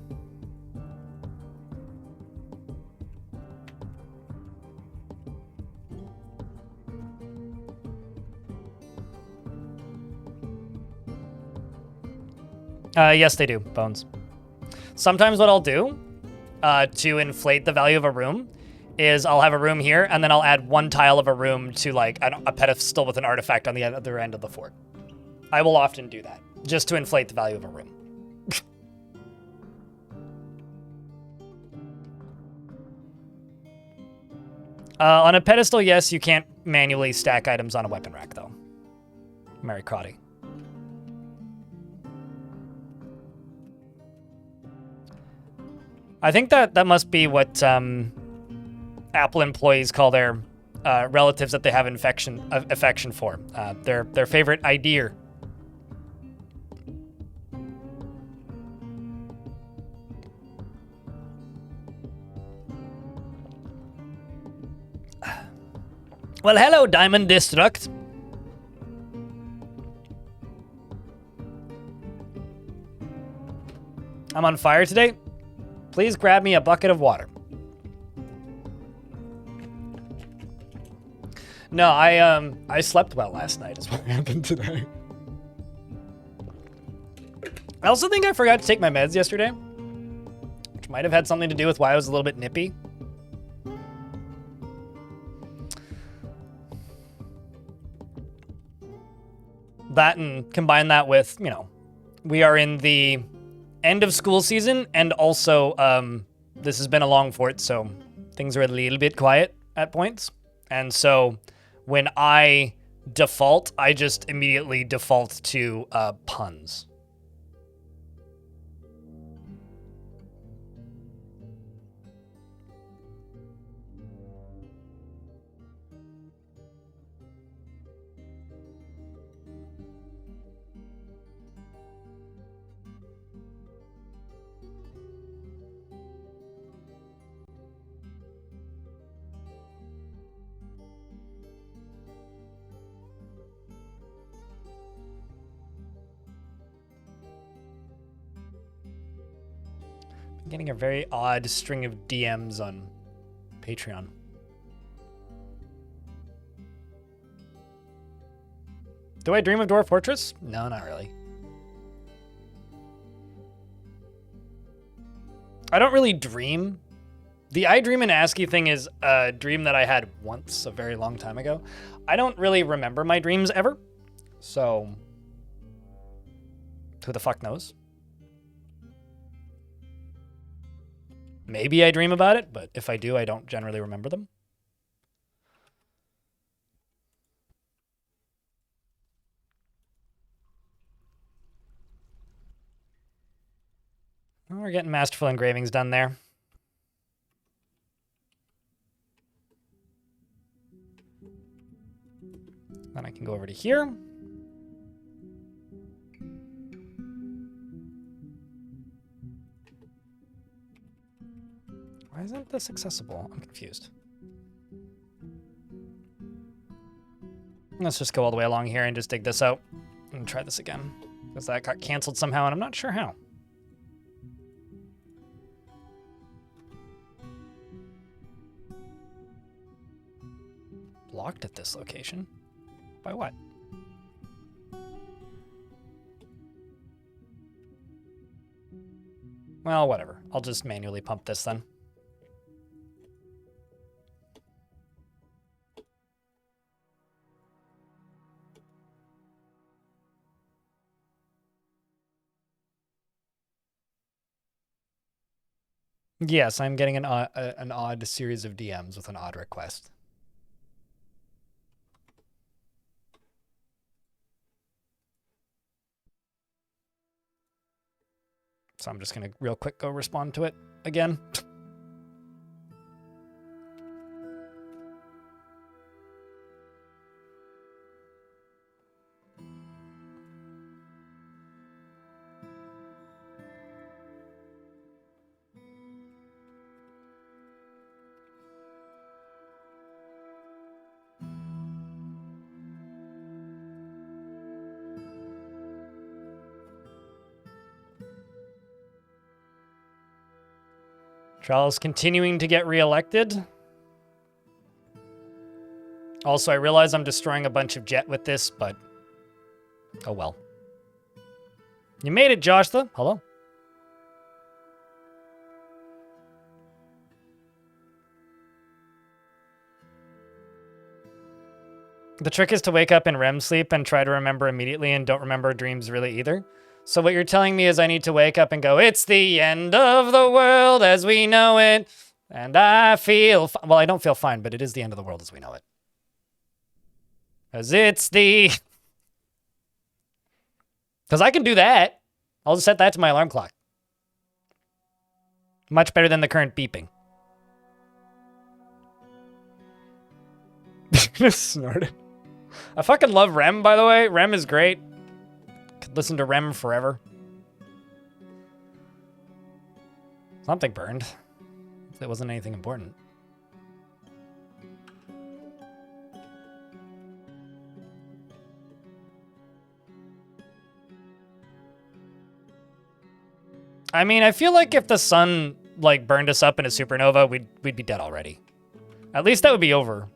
Yes, they do, Bones. Sometimes what I'll do to inflate the value of a room is I'll have a room here, and then I'll add 1 tile of a room to like a pedestal with an artifact on the other end of the fort. I will often do that, just to inflate the value of a room. On a pedestal, yes, you can't manually stack items on a weapon rack, though. Mary Crotty. I think that must be what Apple employees call their relatives that they have affection for. Their favorite idea. Well, hello, Diamond Destruct. I'm on fire today. Please grab me a bucket of water. No, I slept well last night is what happened today. I also think I forgot to take my meds yesterday, which might have had something to do with why I was a little bit nippy. That and combine that with, you know, we are in the end of school season, and also this has been a long fort, so things are a little bit quiet at points. And so when I default, I just immediately default to puns. Getting a very odd string of DMs on Patreon. Do I dream of Dwarf Fortress? No, not really. I don't really dream. The I dream in ASCII thing is a dream that I had once a very long time ago. I don't really remember my dreams ever. So, who the fuck knows? Maybe I dream about it, but if I do, I don't generally remember them. Well, we're getting masterful engravings done there. Then I can go over to here. Why isn't this accessible? I'm confused. Let's just go all the way along here and just dig this out and try this again, because that got canceled somehow, and I'm not sure how. blocked at this location. By what? Well, whatever. I'll just manually pump this then. Yes, I'm getting an odd series of DMs with an odd request. So I'm just going to real quick go respond to it again. Charles continuing to get reelected. Also, I realize I'm destroying a bunch of jet with this, but oh well. You made it, Josh. Hello. The trick is to wake up in REM sleep and try to remember immediately and don't remember dreams really either. So what you're telling me is I need to wake up and go, it's the end of the world as we know it. And I feel, well, I don't feel fine, but it is the end of the world as we know it. Because it's the, because I can do that. I'll just set that to my alarm clock. Much better than the current beeping. Just snorted. I fucking love REM, by the way. REM is great. Could listen to REM forever. Something burned. It wasn't anything important. I mean, I feel like if the sun like burned us up in a supernova, we'd be dead already. At least that would be over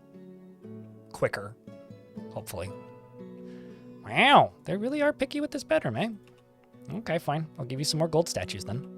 quicker, hopefully. Wow, they really are picky with this bedroom, eh? Okay, fine. I'll give you some more gold statues then.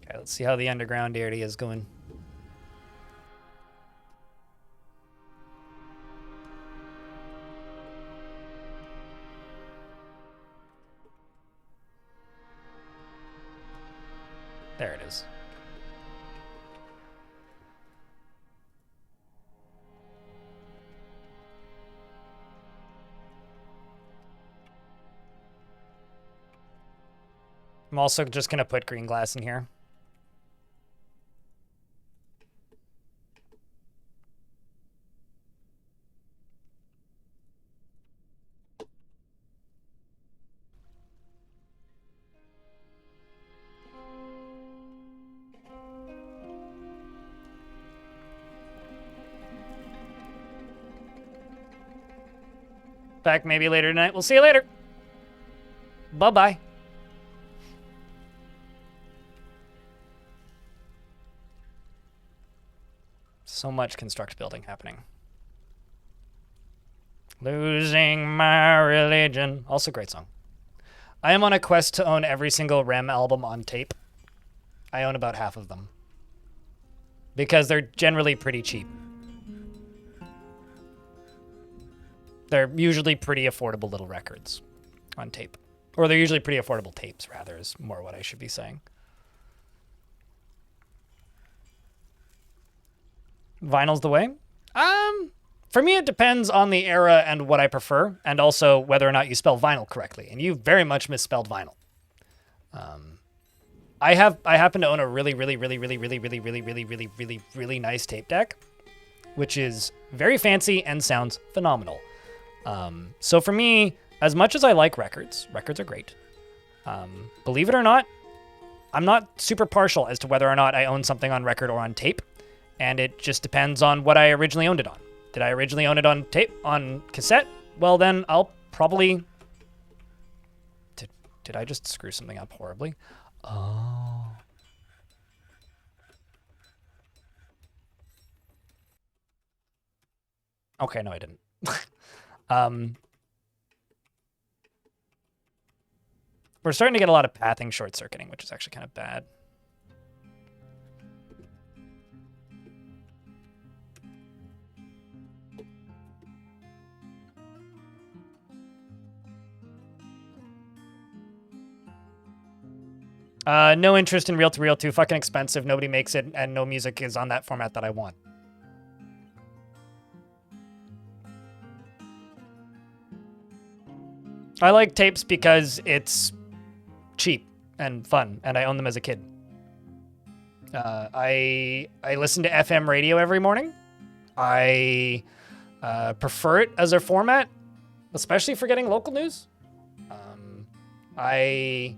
Okay, let's see how the underground area is going. There it is. I'm also just going to put green glass in here. Back maybe later tonight. We'll see you later. Bye-bye. So much construct building happening. Losing my religion. Also great song. I am on a quest to own every single REM album on tape. I own about half of them. Because they're generally pretty cheap. They're usually pretty affordable little records on tape. Or they're usually pretty affordable tapes, rather, is more what I should be saying. Vinyl's the way? For me, it depends on the era and what I prefer, and also whether or not you spell vinyl correctly. And you very much misspelled vinyl. I happen to own a really nice tape deck, which is very fancy and sounds phenomenal. So for me, as much as I like records are great. Believe it or not, I'm not super partial as to whether or not I own something on record or on tape, and it just depends on what I originally owned it on. Did I originally own it on tape, on cassette? Well, then I'll probably... Did I just screw something up horribly? Oh. Okay, no, I didn't. We're starting to get a lot of pathing short-circuiting, which is actually kind of bad. No interest in reel-to-reel, too fucking expensive. Nobody makes it, and no music is on that format that I want. I like tapes because it's cheap and fun, and I own them as a kid. I listen to FM radio every morning. I prefer it as a format, especially for getting local news. I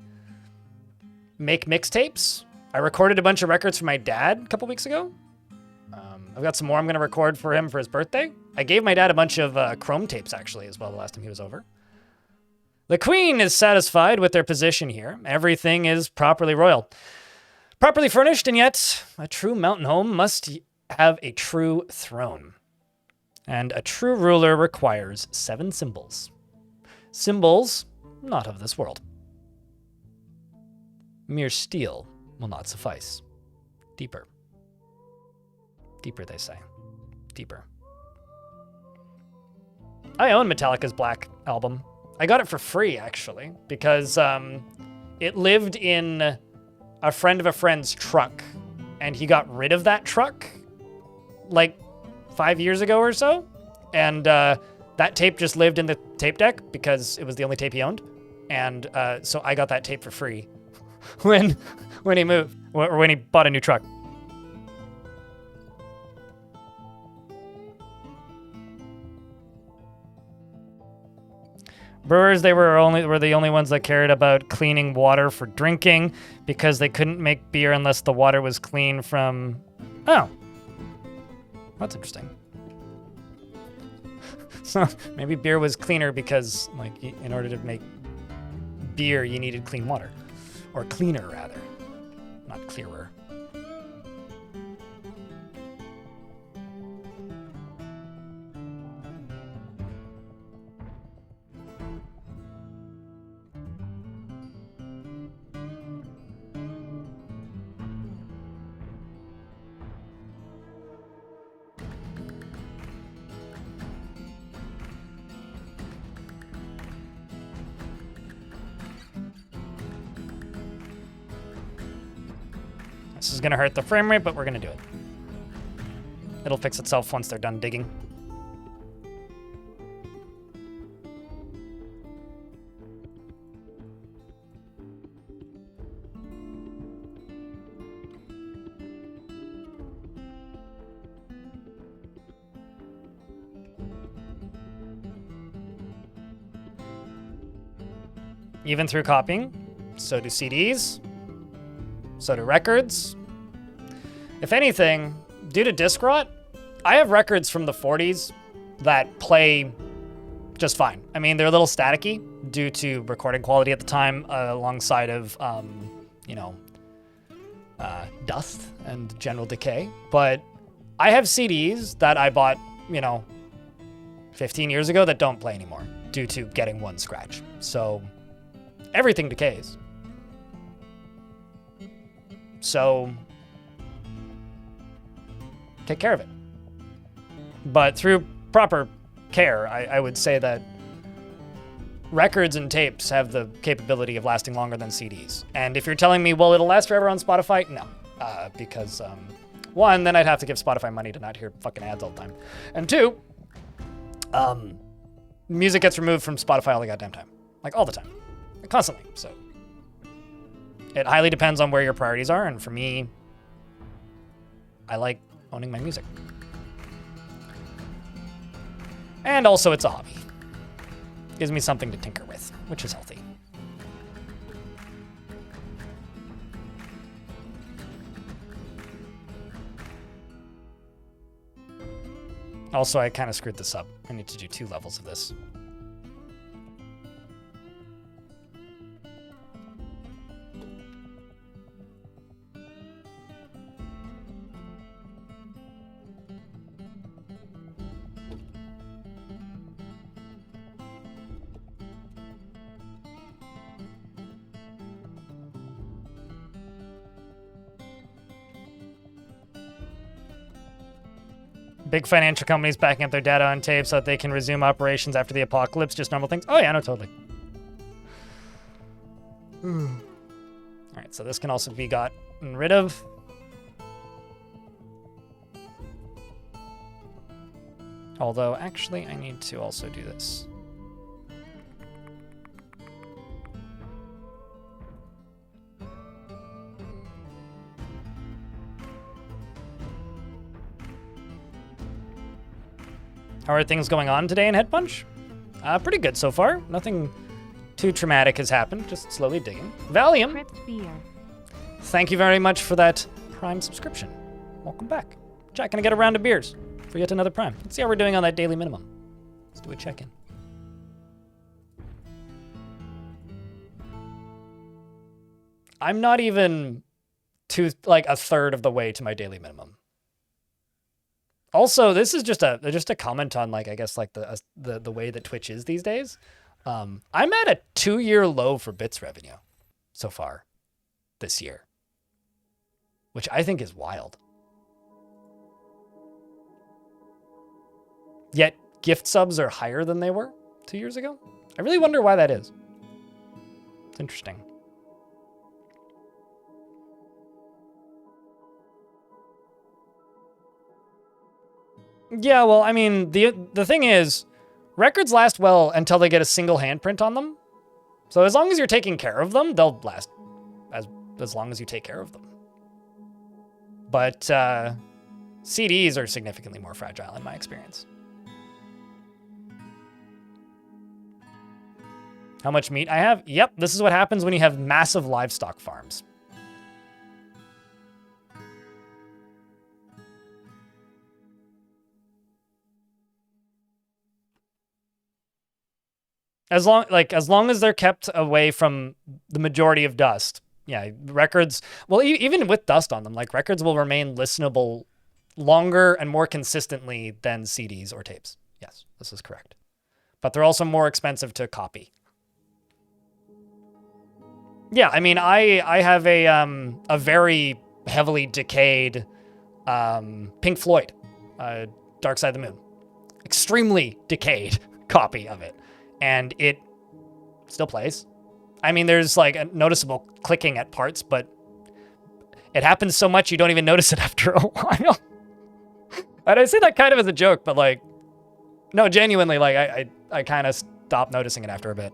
make mixtapes. I recorded a bunch of records for my dad a couple weeks ago. I've got some more I'm going to record for him for his birthday. I gave my dad a bunch of Chrome tapes, actually, as well, the last time he was over. The Queen is satisfied with their position here. Everything is properly royal. Properly furnished, and yet a true mountain home must have a true throne. And a true ruler requires 7 symbols. Symbols not of this world. Mere steel will not suffice. Deeper. Deeper, they say. Deeper. I own Metallica's Black album. I got it for free, actually, because it lived in a friend of a friend's truck, and he got rid of that truck, like, 5 years ago or so, and that tape just lived in the tape deck because it was the only tape he owned, and so I got that tape for free when he moved, or when he bought a new truck. Brewers, they were the only ones that cared about cleaning water for drinking because they couldn't make beer unless the water was clean from... Oh. That's interesting. So maybe beer was cleaner because, like, in order to make beer, you needed clean water. Or cleaner, rather. Not clearer. This is gonna hurt the frame rate, but we're gonna do it. It'll fix itself once they're done digging. Even through copying, so do CDs. So do records. If anything, due to disc rot, I have records from the 40s that play just fine. I mean, they're a little staticky due to recording quality at the time, alongside of, dust and general decay. But I have CDs that I bought, 15 years ago that don't play anymore due to getting one scratch. So everything decays. So take care of it. But through proper care, I would say that records and tapes have the capability of lasting longer than CDs. And if you're telling me, well, it'll last forever on Spotify, no. Because, one, then I'd have to give Spotify money to not hear fucking ads all the time. And two, music gets removed from Spotify all the goddamn time. Like, all the time. Constantly, so. It highly depends on where your priorities are, and for me, I like owning my music. And also, it's a hobby. Gives me something to tinker with, which is healthy. Also, I kind of screwed this up. I need to do 2 levels of this. Big financial companies backing up their data on tape so that they can resume operations after the apocalypse. Just normal things. Oh, yeah, no, totally. All right, so this can also be gotten rid of. Although, actually, I need to also do this. How are things going on today in Headpunch? Pretty good so far. Nothing too traumatic has happened. Just slowly digging. Valium. Crypt beer. Thank you very much for that Prime subscription. Welcome back. Jack, can I get a round of beers for yet another Prime? Let's see how we're doing on that daily minimum. Let's do a check-in. I'm not even a third of the way to my daily minimum. Also, this is just a comment on I guess the way that Twitch is these days. I'm at a 2-year low for bits revenue so far this year, which I think is wild. Yet gift subs are higher than they were 2 years ago. I really wonder why that is. It's interesting. Yeah, well, I mean, the thing is, records last well until they get a single handprint on them. So as long as you're taking care of them, they'll last as long as you take care of them. But CDs are significantly more fragile in my experience. How much meat I have? Yep, this is what happens when you have massive livestock farms. As long as they're kept away from the majority of dust. Yeah, records, well, even with dust on them, records will remain listenable longer and more consistently than CDs or tapes. Yes, this is correct. But they're also more expensive to copy. Yeah, I mean, I have a very heavily decayed Pink Floyd, Dark Side of the Moon. Extremely decayed copy of it. And it still plays. I mean, there's a noticeable clicking at parts, but it happens so much you don't even notice it after a while. And I say that kind of as a joke, but no, genuinely, I kind of stopped noticing it after a bit.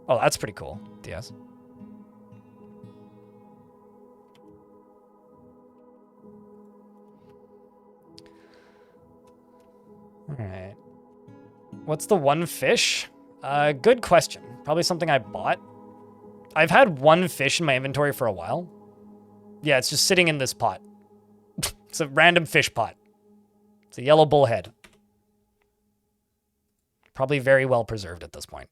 Oh, that's pretty cool, DS. All right. What's the one fish? Good question. Probably something I bought. I've had one fish in my inventory for a while. Yeah, it's just sitting in this pot. It's a random fish pot. It's a yellow bullhead. Probably very well preserved at this point.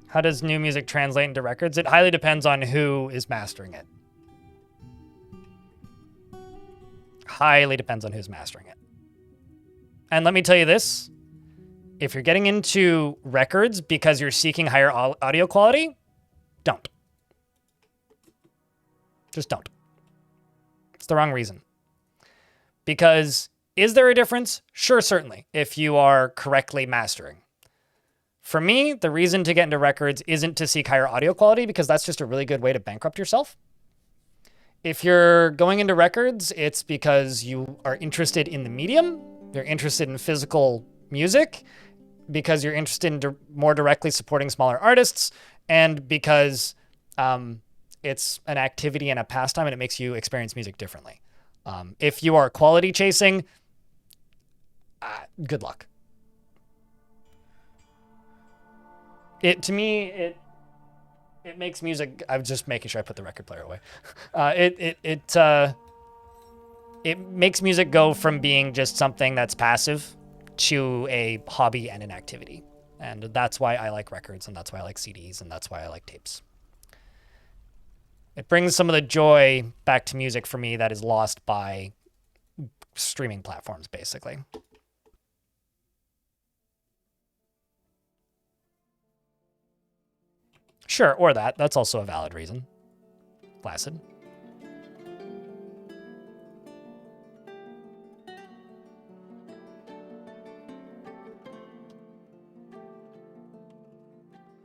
How does new music translate into records? It highly depends on who is mastering it. Highly depends on who's mastering it. And let me tell you this. If you're getting into records because you're seeking higher audio quality, don't. Just don't. It's the wrong reason. Because is there a difference? Sure, certainly, if you are correctly mastering. For me, the reason to get into records isn't to seek higher audio quality, because that's just a really good way to bankrupt yourself. If you're going into records, it's because you are interested in the medium, you're interested in physical music, because you're interested in more directly supporting smaller artists, and because it's an activity and a pastime and it makes you experience music differently. If you are quality chasing, good luck. To me, it makes music. I'm just making sure I put the record player away. It makes music go from being just something that's passive to a hobby and an activity. And that's why I like records, and that's why I like CDs, and that's why I like tapes. It brings some of the joy back to music for me that is lost by streaming platforms, basically. Sure, or that. That's also a valid reason. Flaccid.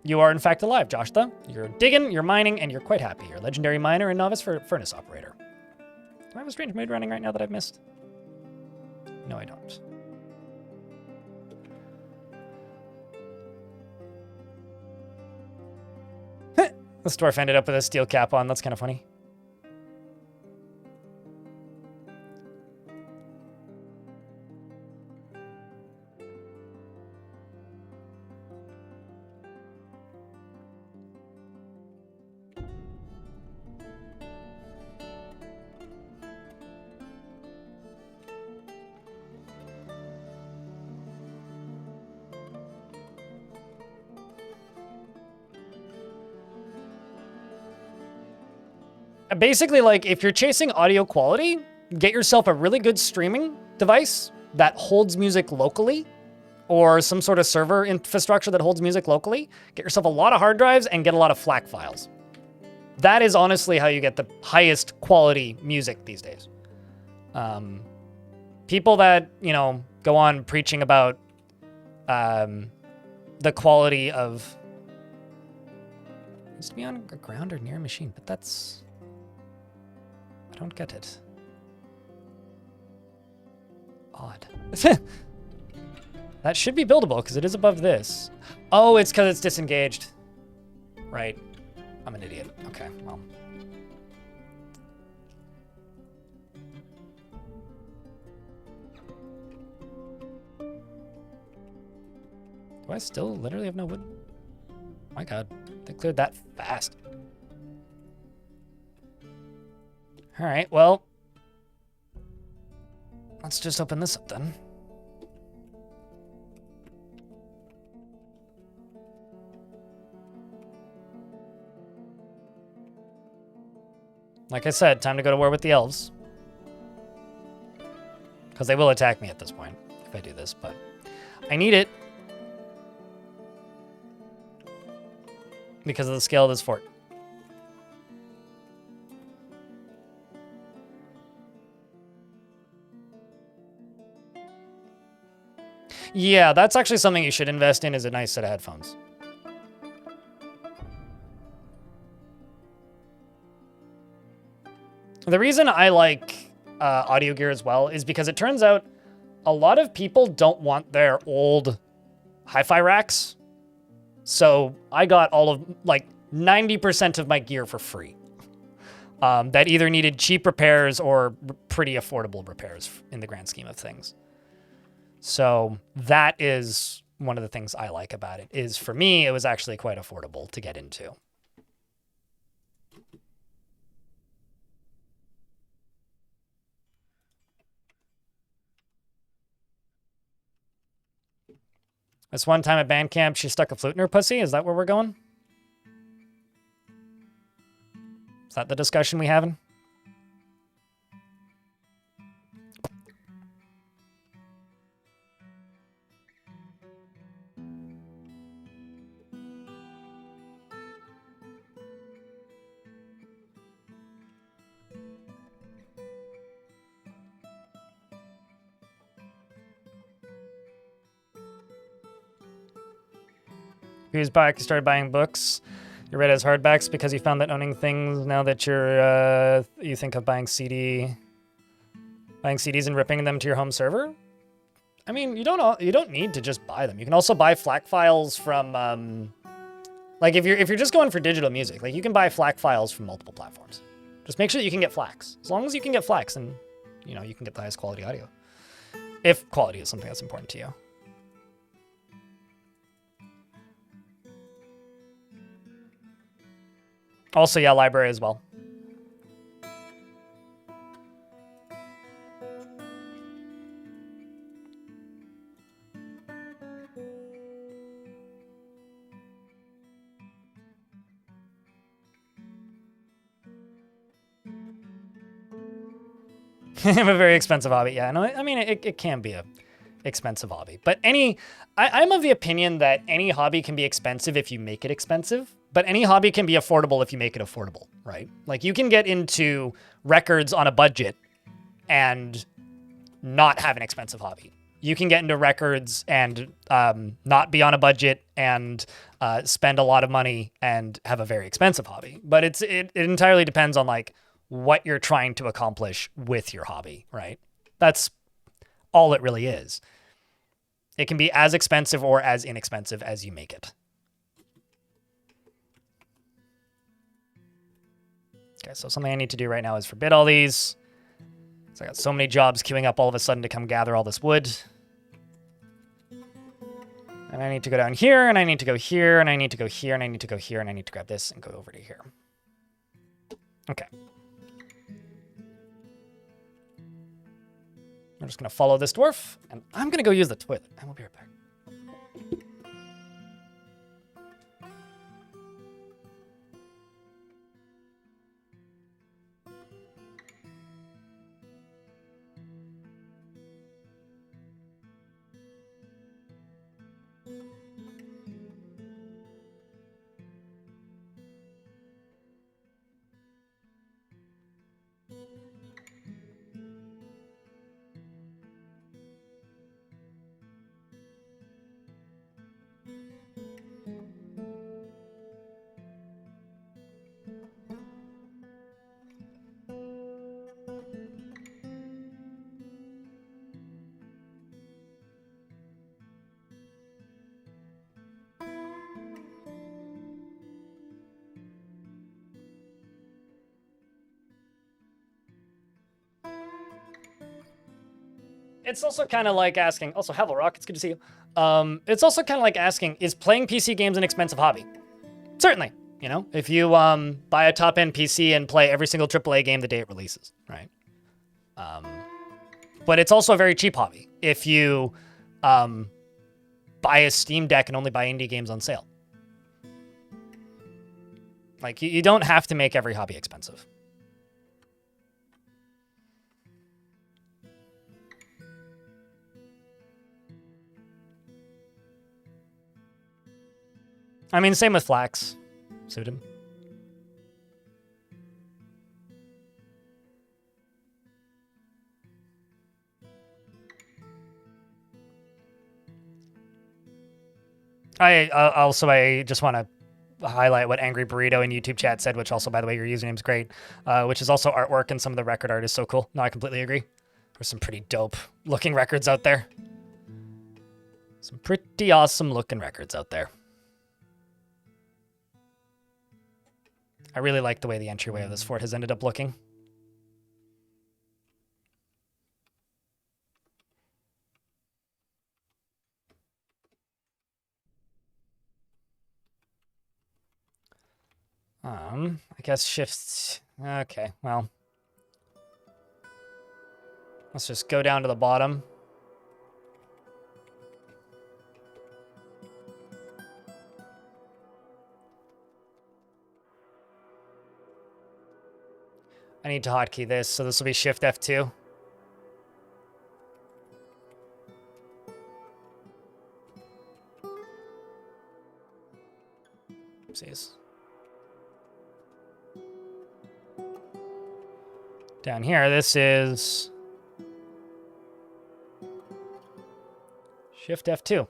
You are in fact alive, Joshta. You're digging, you're mining, and you're quite happy. You're a legendary miner and novice for furnace operator. Do I have a strange mood running right now that I've missed? No, I don't. This dwarf ended up with a steel cap on. That's kind of funny. Basically, like, if you're chasing audio quality, get yourself a really good streaming device that holds music locally, or some sort of server infrastructure that holds music locally. Get yourself a lot of hard drives and get a lot of FLAC files. That is honestly how you get the highest quality music these days. People that, you know, go on preaching about the quality of... It needs to be on a ground or near a machine, but that's... I don't get it. Odd. That should be buildable, because it is above this. Oh, it's because it's disengaged. Right. I'm an idiot. Okay, well. Do I still literally have no wood? My god, they cleared that fast. All right, well, let's just open this up then. Like I said, time to go to war with the elves. Because they will attack me at this point if I do this, but I need it. Because of the scale of this fort. Yeah, that's actually something you should invest in, is a nice set of headphones. The reason I like audio gear as well is because it turns out a lot of people don't want their old hi-fi racks. So I got all of, like, 90% of my gear for free. That either needed cheap repairs or pretty affordable repairs in the grand scheme of things. So that is one of the things I like about it, is for me, it was actually quite affordable to get into. This one time at band camp, she stuck a flute in her pussy. Is that where we're going? Is that the discussion we having? Who's back? You started buying books. You read as hardbacks because you found that owning things now that you're you think of buying CDs and ripping them to your home server. I mean, you don't need to just buy them. You can also buy FLAC files from like if you're just going for digital music, like you can buy FLAC files from multiple platforms. Just make sure that you can get FLACs. As long as you can get FLACs, then you know you can get the highest quality audio. If quality is something that's important to you. Also, yeah, library as well. I have a very expensive hobby. Yeah, no, I mean, it can be a expensive hobby. But I'm of the opinion that any hobby can be expensive if you make it expensive. But any hobby can be affordable if you make it affordable, right? Like you can get into records on a budget and not have an expensive hobby. You can get into records and not be on a budget and spend a lot of money and have a very expensive hobby. But it entirely depends on like what you're trying to accomplish with your hobby, right? That's all it really is. It can be as expensive or as inexpensive as you make it. Okay, so something I need to do right now is forbid all these. So I got so many jobs queuing up all of a sudden to come gather all this wood. And I need to go down here, and I need to go here, and I need to go here, and I need to go here, and I need to grab this and go over to here. Okay. I'm just going to follow this dwarf, and I'm going to go use the toilet. I will be right back. It's also kind of like asking, also, Havelrock, it's good to see you. It's also kind of like asking, is playing PC games an expensive hobby? Certainly, you know, if you buy a top-end PC and play every single AAA game the day it releases, right? But it's also a very cheap hobby if you buy a Steam Deck and only buy indie games on sale. Like, you don't have to make every hobby expensive. I mean, same with Flax. Suit him. I just want to highlight what Angry Burrito in YouTube chat said, which also, by the way, your username's great, which is also artwork, and some of the record art is so cool. No, I completely agree. There's some pretty dope looking records out there. Some pretty awesome looking records out there. I really like the way the entryway of this fort has ended up looking. I guess shifts. Okay, well. Let's just go down to the bottom. I need to hotkey this, so this will be Shift F2. Oopsies. Down here, this is Shift F2.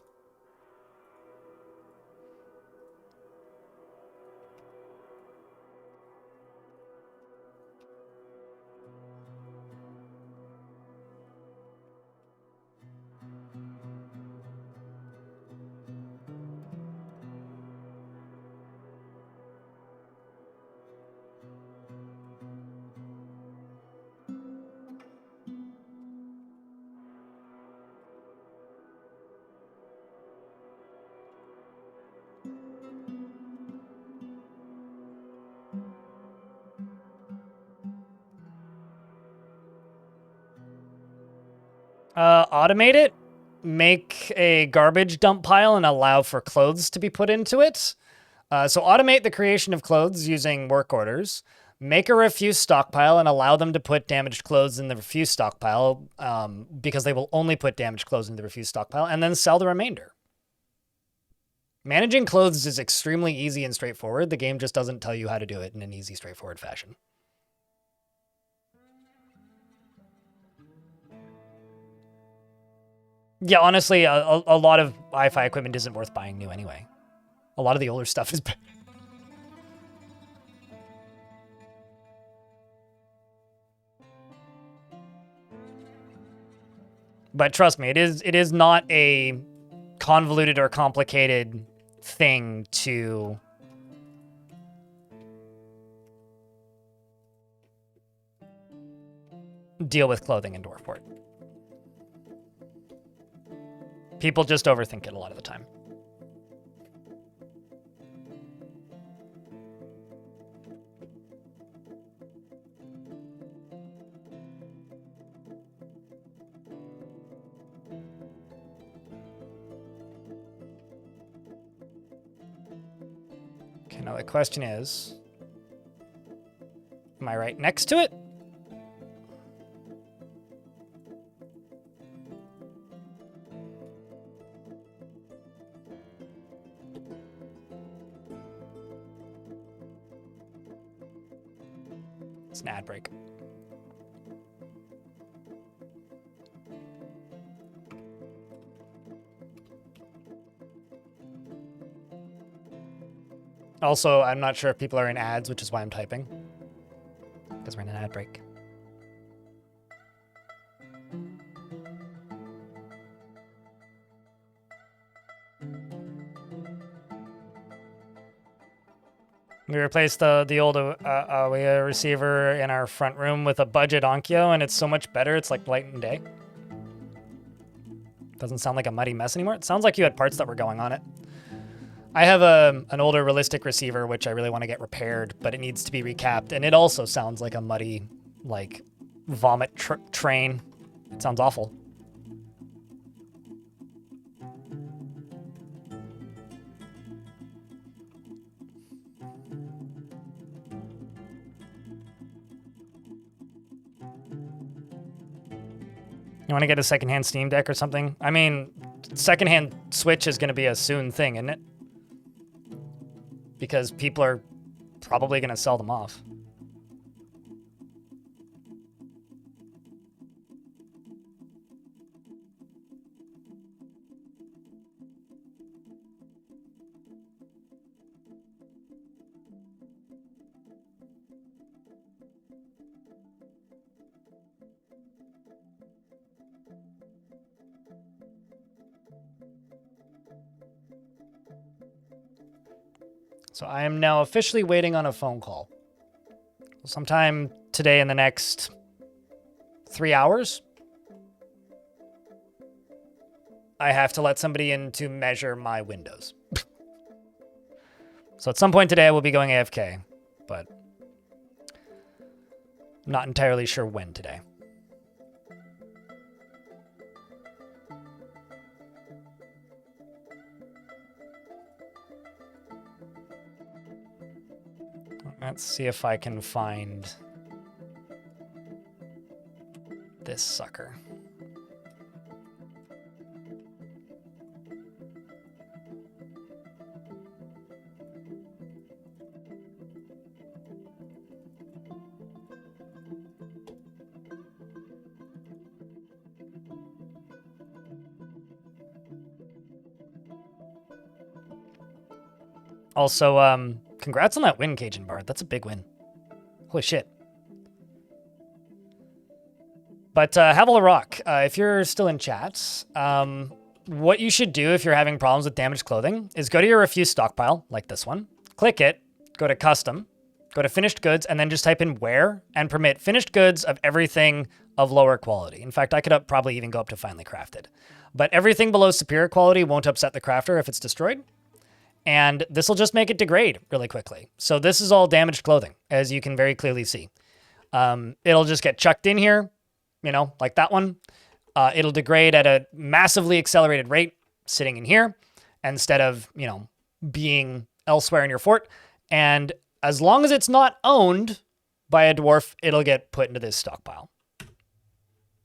Automate it. Make a garbage dump pile and allow for clothes to be put into it. So automate the creation of clothes using work orders. Make a refuse stockpile and allow them to put damaged clothes in the refuse stockpile because they will only put damaged clothes in the refuse stockpile, and then sell the remainder. Managing clothes is extremely easy and straightforward. The game just doesn't tell you how to do it in an easy, straightforward fashion. Yeah, honestly, a lot of Wi-Fi equipment isn't worth buying new anyway. A lot of the older stuff is... But trust me, it is not a convoluted or complicated thing to deal with clothing in Dwarfport. People just overthink it a lot of the time. Okay, now the question is, am I right next to it? It's an ad break. Also, I'm not sure if people are in ads, which is why I'm typing. Because we're in an ad break. We replaced the old AWA receiver in our front room with a budget Onkyo, and it's so much better. It's like light and day. Doesn't sound like a muddy mess anymore. It sounds like you had parts that were going on it. I have an older realistic receiver, which I really want to get repaired, but it needs to be recapped, and it also sounds like a muddy, like, vomit train. It sounds awful. You want to get a secondhand Steam Deck or something? I mean, secondhand Switch is going to be a soon thing, isn't it? Because people are probably going to sell them off. So I am now officially waiting on a phone call. Sometime today in the next 3 hours, I have to let somebody in to measure my windows. So at some point today I will be going AFK, but I'm not entirely sure when today. Let's see if I can find this sucker. Also, congrats on that win, Cajun Bard. That's a big win. Holy shit. But Havel Rock, if you're still in chat, what you should do if you're having problems with damaged clothing is go to your refuse stockpile, like this one, click it, go to custom, go to finished goods, and then just type in where and permit finished goods of everything of lower quality. In fact, I could probably even go up to finely crafted. But everything below superior quality won't upset the crafter if it's destroyed. And this will just make it degrade really quickly. So this is all damaged clothing, as you can very clearly see. It'll just get chucked in here, you know, like that one. it'll degrade at a massively accelerated rate sitting in here instead of, you know, being elsewhere in your fort. And as long as it's not owned by a dwarf, it'll get put into this stockpile.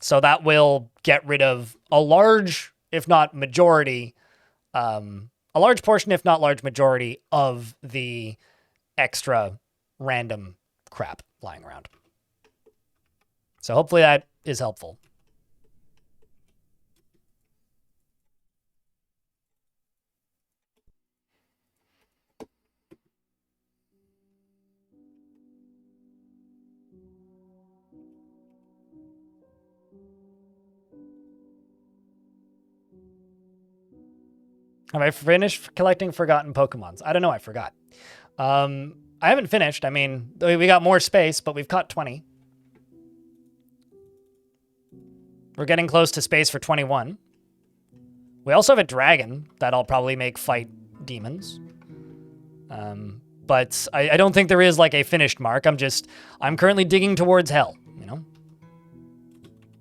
So that will get rid of a large, if not majority, a large portion, if not large majority, of the extra random crap lying around. So hopefully that is helpful. Have I finished collecting forgotten Pokemons? I don't know. I forgot. I haven't finished. I mean, we got more space, but we've caught 20. We're getting close to space for 21. We also have a dragon that I'll probably make fight demons. But I don't think there is like a finished mark. I'm currently digging towards hell, you know?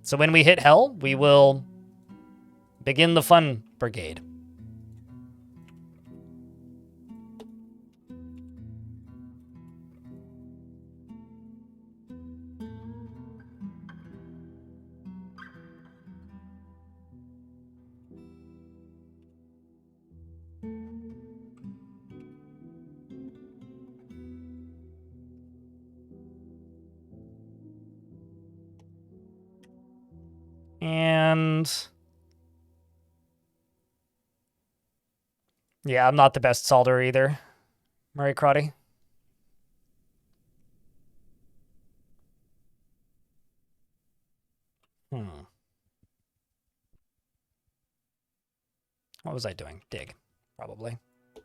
So when we hit hell, we will begin the fun brigade. And yeah, I'm not the best solder either, Murray Crotty. What was I doing? Dig, probably. Did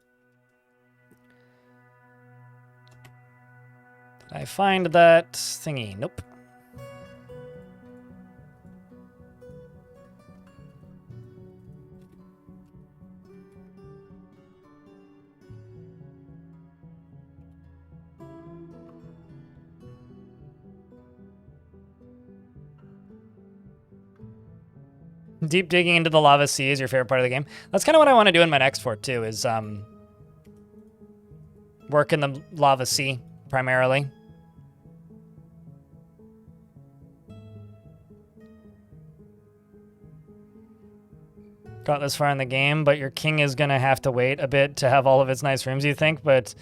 I find that thingy? Nope. Deep digging into the lava sea is your favorite part of the game. That's kind of what I want to do in my next fort too, is work in the lava sea primarily. Got this far in the game, but your king is going to have to wait a bit to have all of its nice rooms, you think? But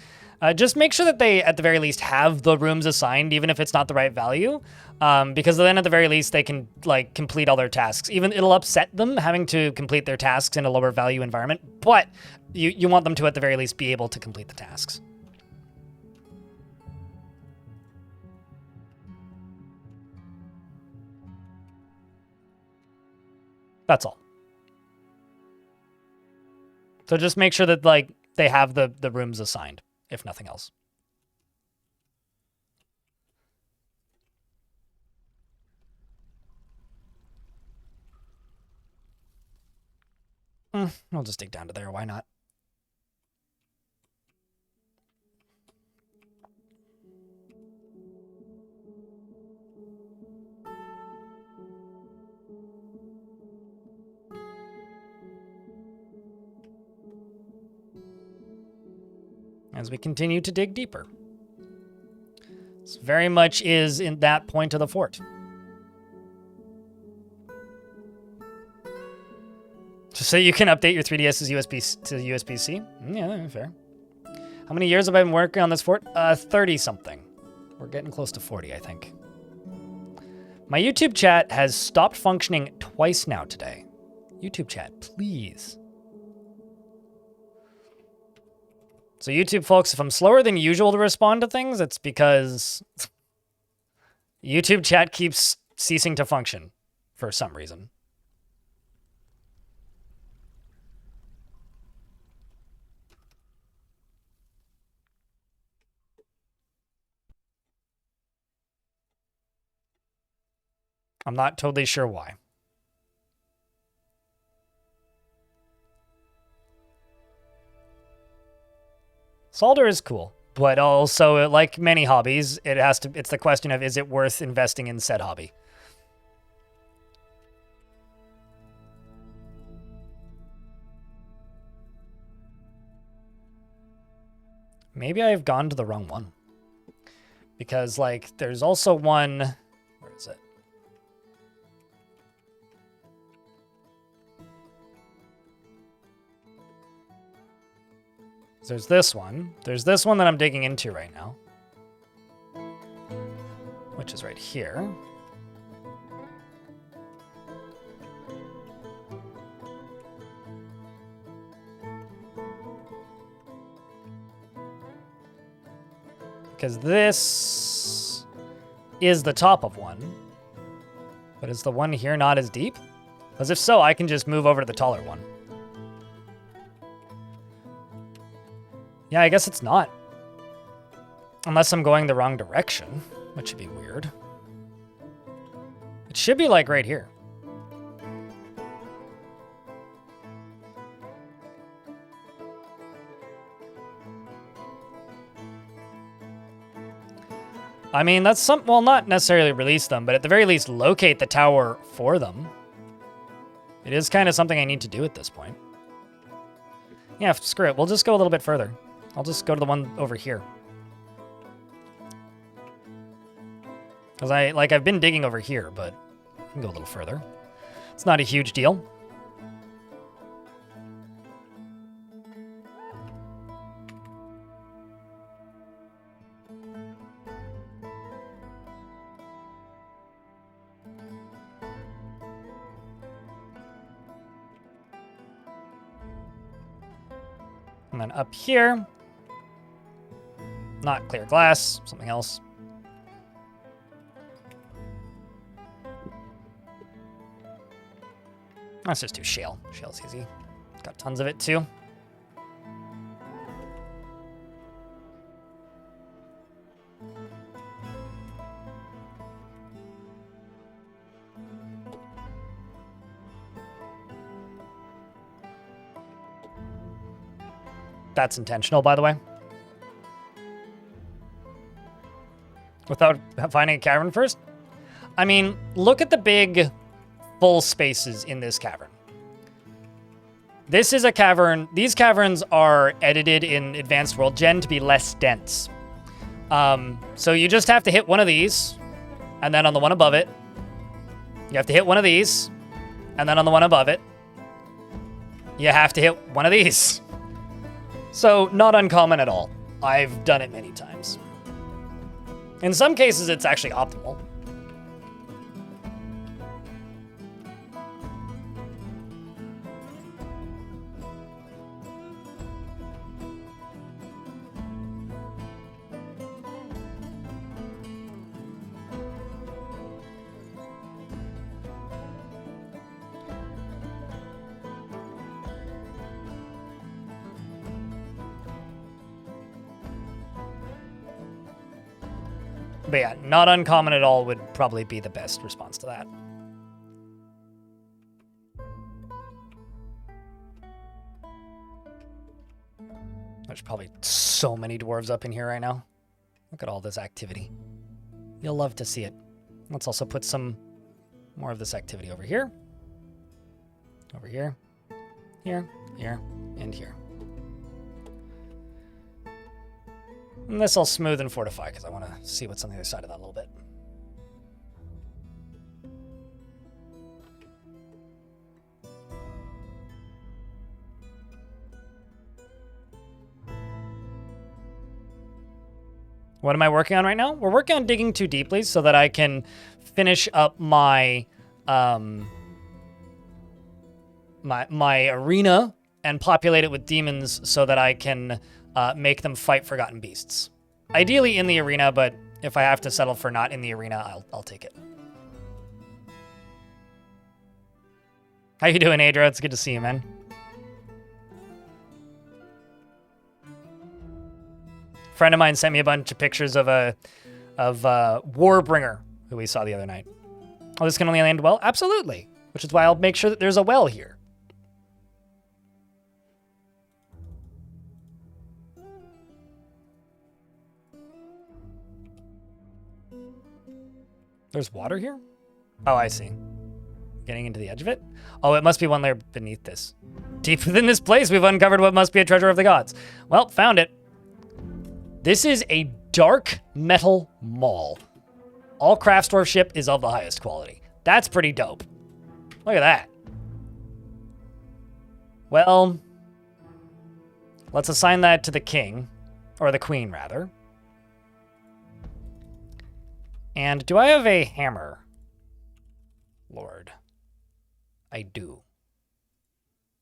just make sure that they, at the very least, have the rooms assigned, even if it's not the right value. Because then, at the very least, they can like complete all their tasks. Even it'll upset them having to complete their tasks in a lower value environment, but you want them to, at the very least, be able to complete the tasks. That's all. So just make sure that like they have the rooms assigned, if nothing else. I'll just dig down to there. Why not? As we continue to dig deeper. This very much is in that point of the fort. Just so you can update your 3DS's USB to USB-C? Yeah, fair. How many years have I been working on this fort? 30-something. We're getting close to 40, I think. My YouTube chat has stopped functioning twice now today. YouTube chat, please. So YouTube folks, if I'm slower than usual to respond to things, it's because YouTube chat keeps ceasing to function for some reason. I'm not totally sure why. Solder is cool, but also, like many hobbies, it's the question of, is it worth investing in said hobby? Maybe I've gone to the wrong one. Because, like, there's also one... Where is it? There's this one. There's this one that I'm digging into right now. Which is right here. Because this is the top of one. But is the one here not as deep? Because if so, I can just move over to the taller one. Yeah, I guess it's not. Unless I'm going the wrong direction, which would be weird. It should be like right here. I mean, that's some, well, not necessarily release them, but at the very least locate the tower for them. It is kind of something I need to do at this point. Yeah, screw it. We'll just go a little bit further. I'll just go to the one over here. Because I've been digging over here, but I can go a little further. It's not a huge deal. And then up here, not clear glass, something else. Let's just do shale. Shale's easy. Got tons of it too. That's intentional, by the way. Without finding a cavern first? I mean, look at the big full spaces in this cavern. This is a cavern. These caverns are edited in Advanced World Gen to be less dense. So you just have to hit one of these, and then on the one above it, you have to hit one of these, and then on the one above it, you have to hit one of these. So, not uncommon at all. I've done it many times. In some cases, it's actually optimal. But yeah, not uncommon at all would probably be the best response to that. There's probably so many dwarves up in here right now. Look at all this activity. You'll love to see it. Let's also put some more of this activity over here. Over here. Here, here, and here. And this I'll smooth and fortify because I want to see what's on the other side of that a little bit. What am I working on right now? We're working on digging too deeply so that I can finish up my my arena and populate it with demons so that I can make them fight forgotten beasts. Ideally in the arena, but if I have to settle for not in the arena, I'll take it. How you doing, Adra? It's good to see you, man. Friend of mine sent me a bunch of pictures of Warbringer, who we saw the other night. Oh, this can only land well? Absolutely. Which is why I'll make sure that there's a well here. There's water here? Oh, I see. Getting into the edge of it? Oh, it must be one layer beneath this. Deep within this place, we've uncovered what must be a treasure of the gods. Well, found it. This is a dark metal maul. All craft dwarf is of the highest quality. That's pretty dope. Look at that. Well, let's assign that to the king, or the queen, rather. And do I have a hammer? Lord. I do.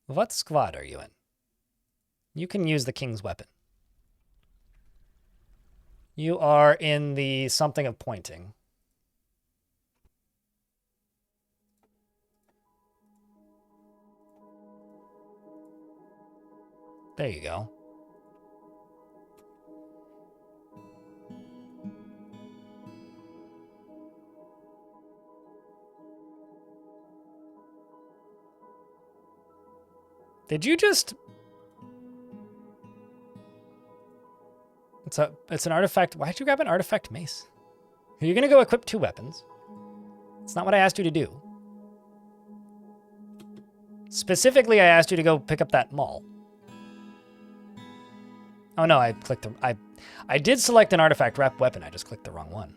What squad are you in? You can use the king's weapon. You are in the something of pointing. There you go. Did you just... It's an artifact. Why'd you grab an artifact mace? Are you going to go equip 2 weapons? It's not what I asked you to do. Specifically, I asked you to go pick up that maul. Oh no, I clicked the... I did select an artifact wrap weapon. I just clicked the wrong one.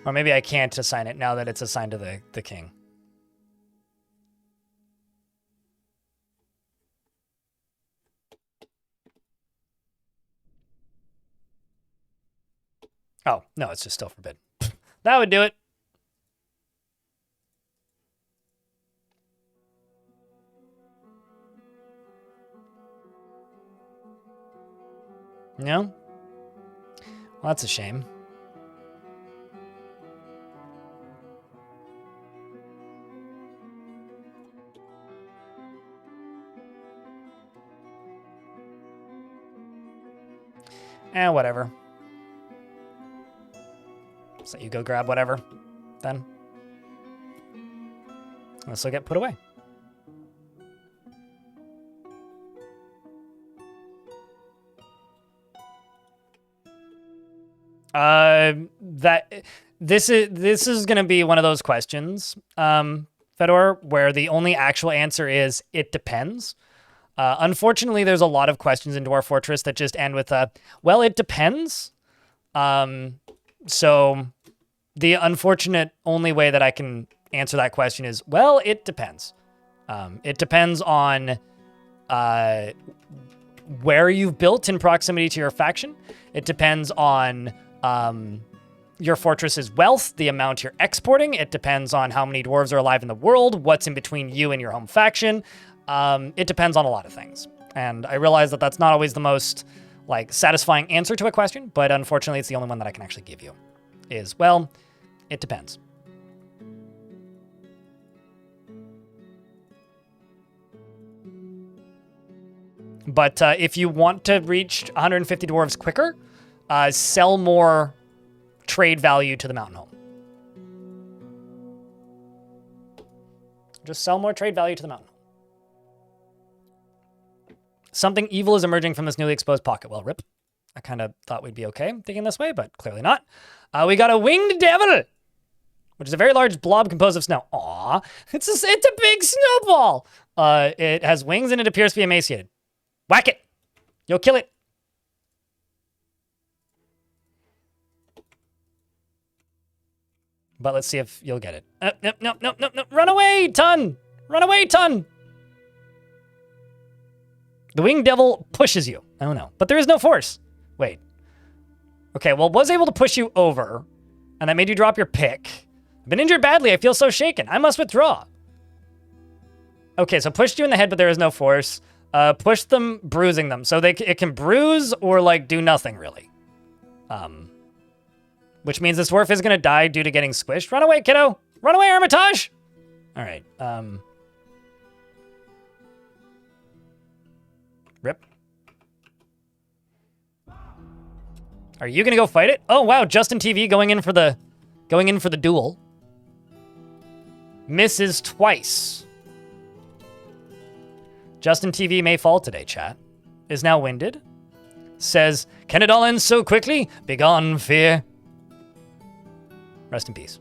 Or maybe I can't assign it now that it's assigned to the king. Oh, no, it's just still forbidden. That would do it. No? Well, that's a shame. Whatever. So you go grab whatever, then. This will get put away. This is going to be one of those questions, Fedor, where the only actual answer is it depends. Unfortunately, there's a lot of questions in Dwarf Fortress that just end with well, it depends. So the unfortunate only way that I can answer that question is, well, it depends. It depends on where you've built in proximity to your faction. It depends on your fortress's wealth, the amount you're exporting. It depends on how many dwarves are alive in the world, what's in between you and your home faction. It depends on a lot of things. And I realize that that's not always the most satisfying answer to a question, but unfortunately it's the only one that I can actually give you. Is, well, it depends. But if you want to reach 150 dwarves quicker, sell more trade value to the mountain home. Just sell more trade value to the mountain home. Something evil is emerging from this newly exposed pocket. Well, rip. I kind of thought we'd be okay thinking this way, but clearly not. We got a winged devil, which is a very large blob composed of snow. Aw, it's a big snowball. It has wings and it appears to be emaciated. Whack it. You'll kill it. But let's see if you'll get it. No. Run away, Ton. Run away, Ton. The winged devil pushes you. Oh, no. But there is no force. Wait. Okay, well, was able to push you over, and that made you drop your pick. I've been injured badly. I feel so shaken. I must withdraw. Okay, so pushed you in the head, but there is no force. Push them, bruising them. So it can bruise or, do nothing, really. Which means this dwarf is going to die due to getting squished. Run away, kiddo. Run away, Armitage. All right. Rip. Are you going to go fight it? Oh, wow. Justin TV going in for the duel. Misses twice. Justin TV may fall today, chat. Is now winded. Says, can it all end so quickly? Begone, fear. Rest in peace.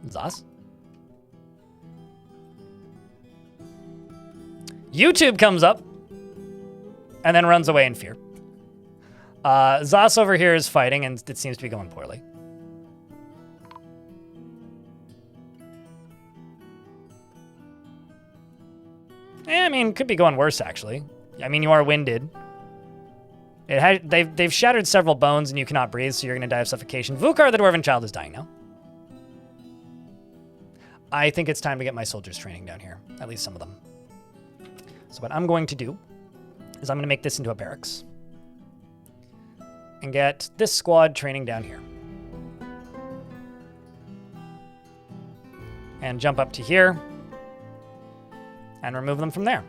Zas? YouTube comes up and then runs away in fear. Zos over here is fighting, and it seems to be going poorly. I mean, could be going worse, actually. I mean, you are winded. They've shattered several bones, and you cannot breathe, so you're going to die of suffocation. Vukar, the Dwarven child, is dying now. I think it's time to get my soldiers training down here. At least some of them. So what I'm going to do is I'm going to make this into a barracks. And get this squad training down here. And jump up to here. And remove them from there.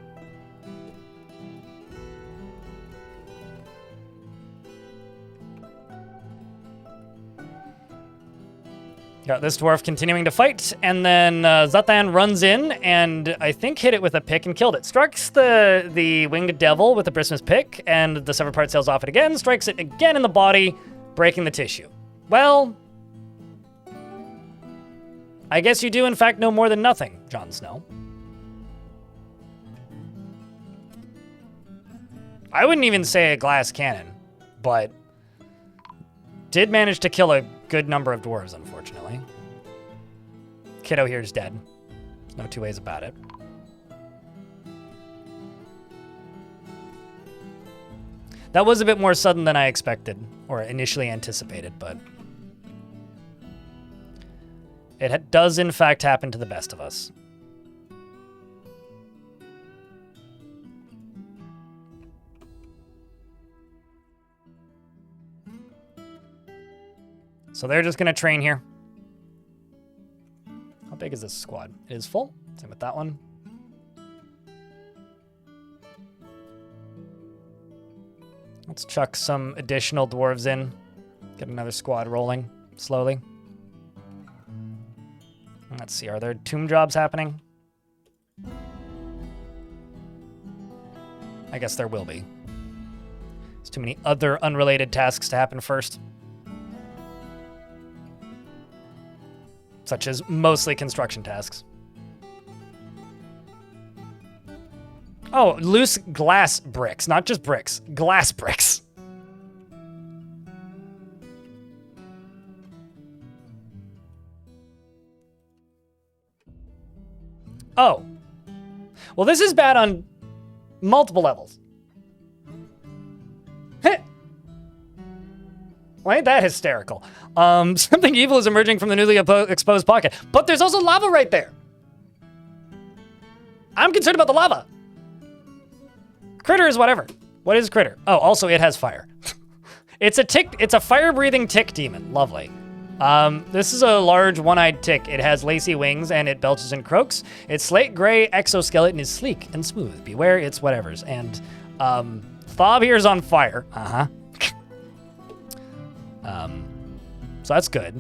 Got this dwarf continuing to fight, and then Zatan runs in and I think hit it with a pick and killed it. Strikes the winged devil with the Brismas pick, and the severed part sails off it again, strikes it again in the body, breaking the tissue. Well, I guess you do in fact know more than nothing, Jon Snow. I wouldn't even say a glass cannon, but did manage to kill a good number of dwarves, unfortunately. Kiddo here's dead. There's no two ways about it. That was a bit more sudden than I expected, or initially anticipated, but it does in fact happen to the best of us. So they're just going to train here. How big is this squad? It is full. Same with that one. Let's chuck some additional dwarves in. Get another squad rolling slowly. Let's see, are there tomb jobs happening? I guess there will be. There's too many other unrelated tasks to happen first. Such as mostly construction tasks. Oh, loose glass bricks, not just bricks, glass bricks. Oh. Well, this is bad on multiple levels. Well, ain't that hysterical? Something evil is emerging from the newly exposed pocket. But there's also lava right there. I'm concerned about the lava. Critter is whatever. What is critter? Oh, also it has fire. It's a tick. It's a fire-breathing tick demon. Lovely. This is a large one-eyed tick. It has lacy wings and it belches and croaks. Its slate gray exoskeleton is sleek and smooth. Beware its whatevers. And Thob here is on fire. Uh-huh. So that's good.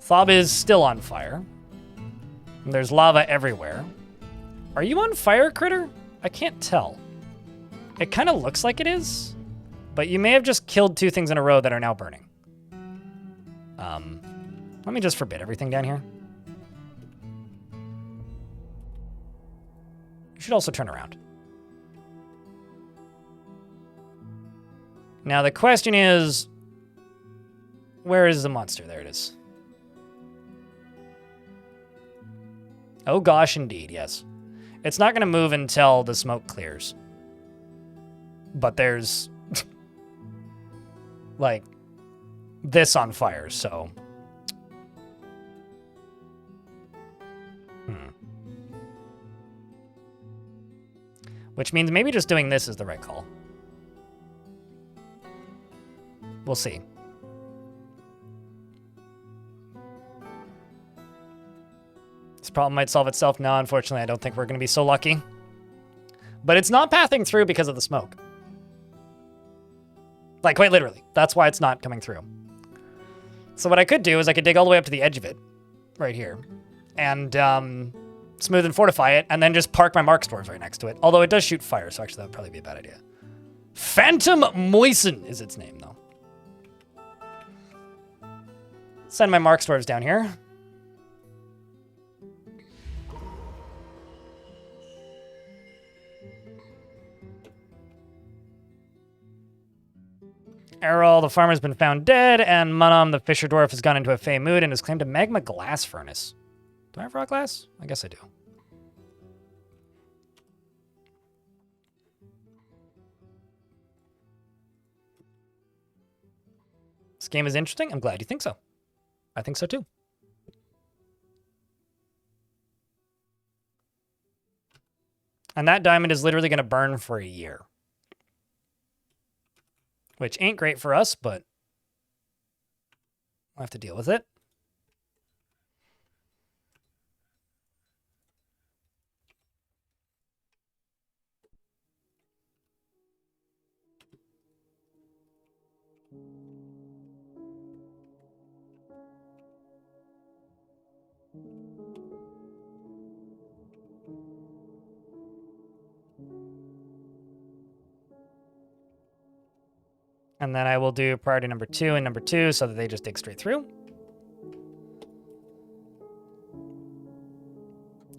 Thob is still on fire. And there's lava everywhere. Are you on fire, Critter? I can't tell. It kind of looks like it is, but you may have just killed two things in a row that are now burning. Let me just forbid everything down here. You should also turn around. Now the question is, where is the monster? There it is. Oh gosh, indeed, yes. It's not going to move until the smoke clears. But there's, like, this on fire, so. Which means maybe just doing this is the right call. We'll see. This problem might solve itself now. Unfortunately, I don't think we're going to be so lucky. But it's not pathing through because of the smoke. Like, quite literally. That's why it's not coming through. So what I could do is I could dig all the way up to the edge of it. Right here. And smooth and fortify it. And then just park my mark stores right next to it. Although it does shoot fire, so actually that would probably be a bad idea. Phantom Moisten is its name, though. Send my mark stores down here. Errol, the farmer's been found dead, and Munum, the fisher dwarf, has gone into a fey mood and has claimed a magma glass furnace. Do I have raw glass? I guess I do. This game is interesting. I'm glad you think so. I think so too. And that diamond is literally going to burn for a year. Which ain't great for us, but we'll have to deal with it. And then I will do priority number 2 and number 2 so that they just dig straight through.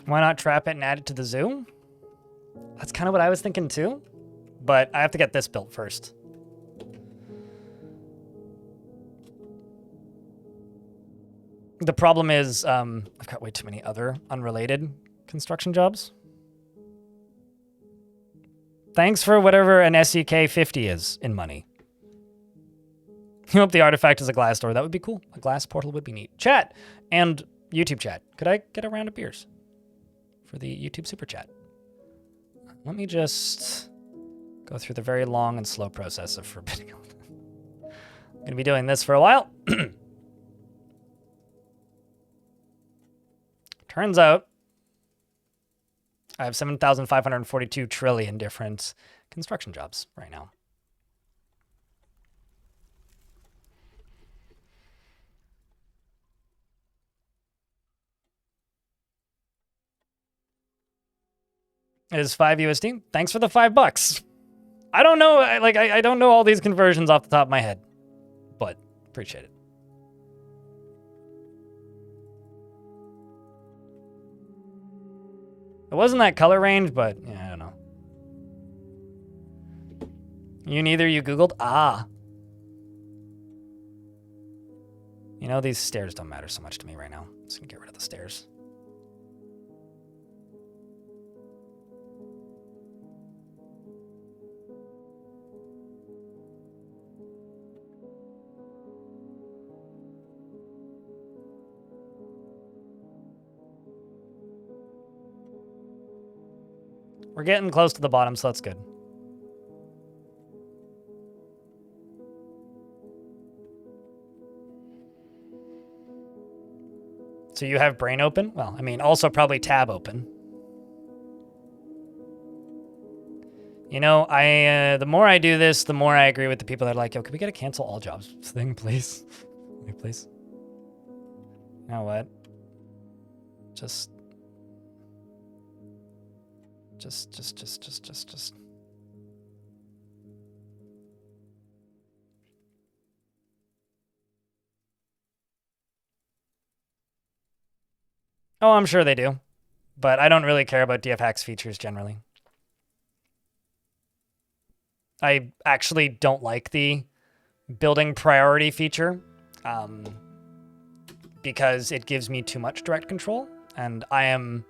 Why not trap it and add it to the zoo? That's kind of what I was thinking too. But I have to get this built first. The problem is I've got way too many other unrelated construction jobs. Thanks for whatever an SEK 50 is in money. You hope the artifact is a glass door. That would be cool. A glass portal would be neat. Chat and YouTube chat. Could I get a round of beers for the YouTube super chat? Let me just go through the very long and slow process of forbidding. I'm going to be doing this for a while. Turns out I have 7,542 trillion different construction jobs right now. It is 5 USD. Thanks for the $5. I don't know, I don't know all these conversions off the top of my head, but appreciate it. It wasn't that color range, but yeah, I don't know. You neither, you Googled? Ah. You know, these stairs don't matter so much to me right now. I'm just gonna get rid of the stairs. We're getting close to the bottom, so that's good. So you have brain open? Well, I mean, also probably tab open. You know, the more I do this, the more I agree with the people that are like, yo, can we get a cancel all jobs thing, please? Please. You know what? Just. Oh, I'm sure they do. But I don't really care about DF Hacks features generally. I actually don't like the building priority feature because it gives me too much direct control, and I am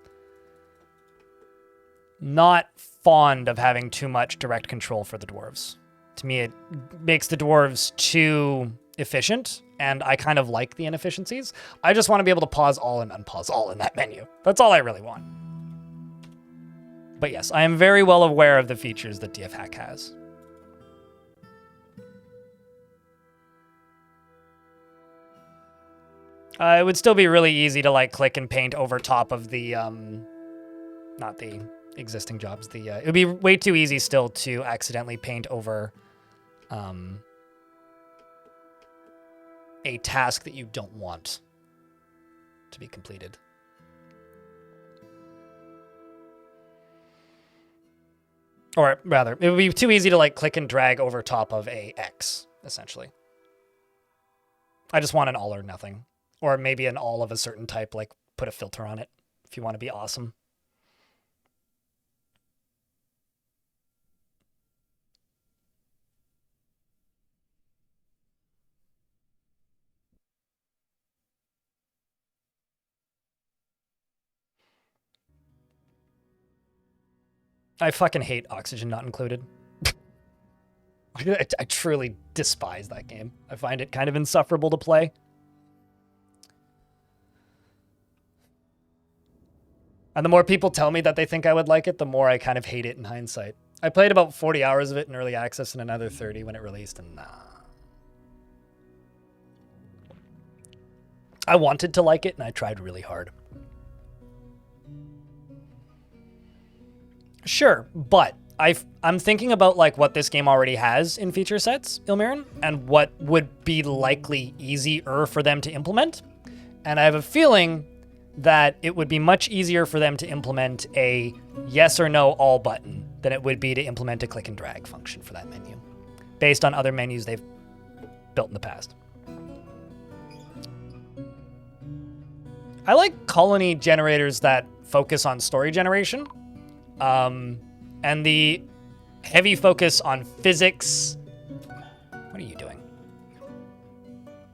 not fond of having too much direct control for the dwarves. To me, it makes the dwarves too efficient, and I kind of like the inefficiencies. I just want to be able to pause all and unpause all in that menu. That's all I really want. But yes, I am very well aware of the features that DF Hack has. It would still be really easy to like click and paint over top of the, not the existing jobs. It would be way too easy still to accidentally paint over a task that you don't want to be completed. Or rather, it would be too easy to like click and drag over top of a X, essentially. I just want an all or nothing. Or maybe an all of a certain type, like put a filter on it if you want to be awesome. I fucking hate Oxygen Not Included. I truly despise that game. I find it kind of insufferable to play. And the more people tell me that they think I would like it, the more I kind of hate it in hindsight. I played about 40 hours of it in early access and another 30 when it released, and nah. I wanted to like it, and I tried really hard. Sure, but I'm thinking about like what this game already has in feature sets, Ilmirin, and what would be likely easier for them to implement. And I have a feeling that it would be much easier for them to implement a yes or no all button than it would be to implement a click and drag function for that menu, based on other menus they've built in the past. I like colony generators that focus on story generation, and the heavy focus on physics. What are you doing?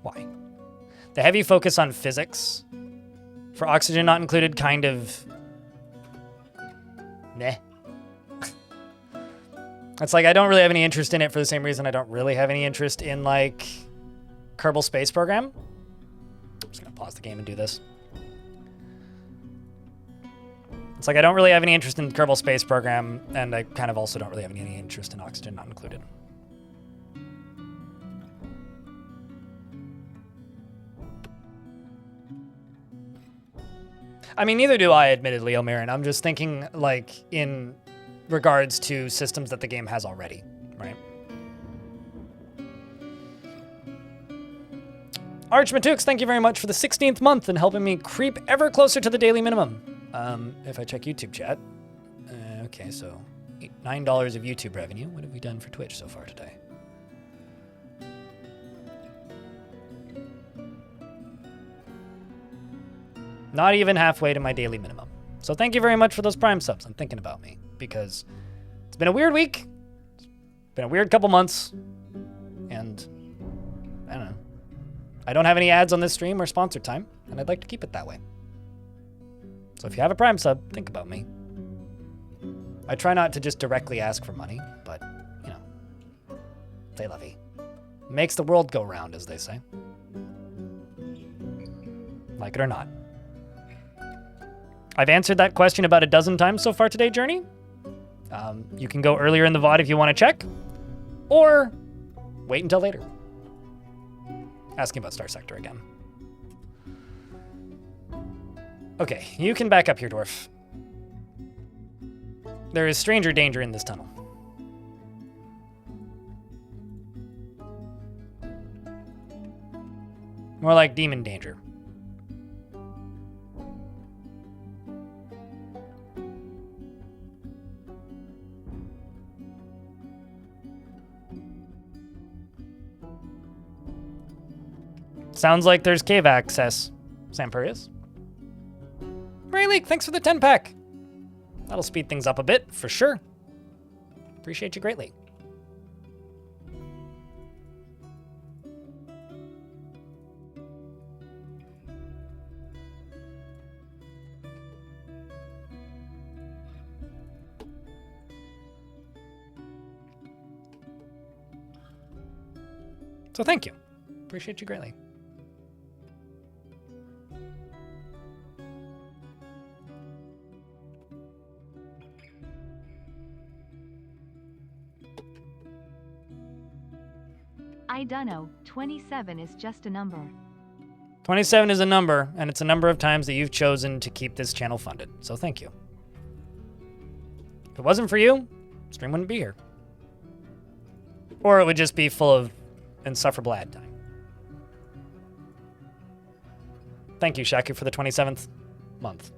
Why? The heavy focus on physics for Oxygen Not Included kind of meh. It's like I don't really have any interest in it for the same reason I don't really have any interest in like Kerbal Space Program. I'm just gonna pause the game and do this. It's like I don't really have any interest in Kerbal Space Program, and I kind of also don't really have any interest in Oxygen Not Included. I mean, neither do I, admittedly, Ilmirin. I'm just thinking, like, in regards to systems that the game has already, right? Archmatux, thank you very much for the 16th month and helping me creep ever closer to the daily minimum. If I check YouTube chat, okay, so $9 of YouTube revenue. What have we done for Twitch so far today? Not even halfway to my daily minimum. So thank you very much for those Prime subs and thinking about me, because it's been a weird week. It's been a weird couple months. And I don't know. I don't have any ads on this stream or sponsored time, and I'd like to keep it that way. So if you have a Prime sub, think about me. I try not to just directly ask for money, but, you know, c'est la vie. Makes the world go round, as they say. Like it or not. I've answered that question about a dozen times so far today, Journey. You can go earlier in the VOD if you want to check, or wait until later. Asking about Star Sector again. Okay, you can back up here, Dwarf. There is stranger danger in this tunnel. More like demon danger. Sounds like there's cave access. Sampurius. Rayleek, thanks for the 10-pack. That'll speed things up a bit, for sure. Appreciate you greatly. So thank you. Appreciate you greatly. I dunno, 27 is just a number. 27 is a number, and it's a number of times that you've chosen to keep this channel funded, so thank you. If it wasn't for you, stream wouldn't be here. Or it would just be full of insufferable ad time. Thank you, Shaku, for the 27th month.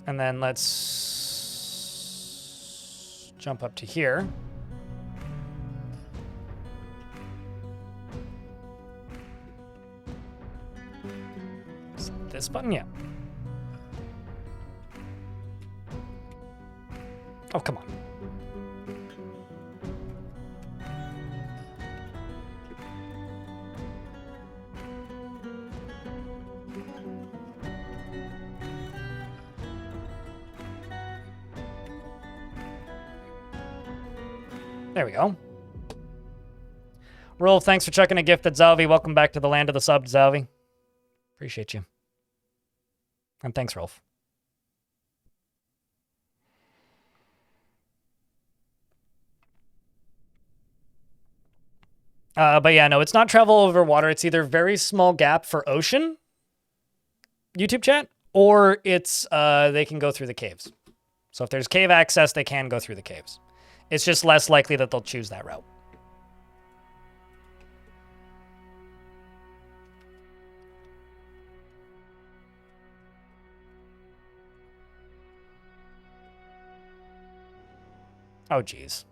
And then let's jump up to here. Is this button? Yeah. Oh, come on. There we go. Rolf, thanks for checking a gift at Zalvi. Welcome back to the land of the sub, Zalvi. Appreciate you. And thanks, Rolf. But yeah, no, it's not travel over water. It's either very small gap for ocean, YouTube chat, or it's they can go through the caves. So if there's cave access, they can go through the caves. It's just less likely that they'll choose that route. Oh, geez.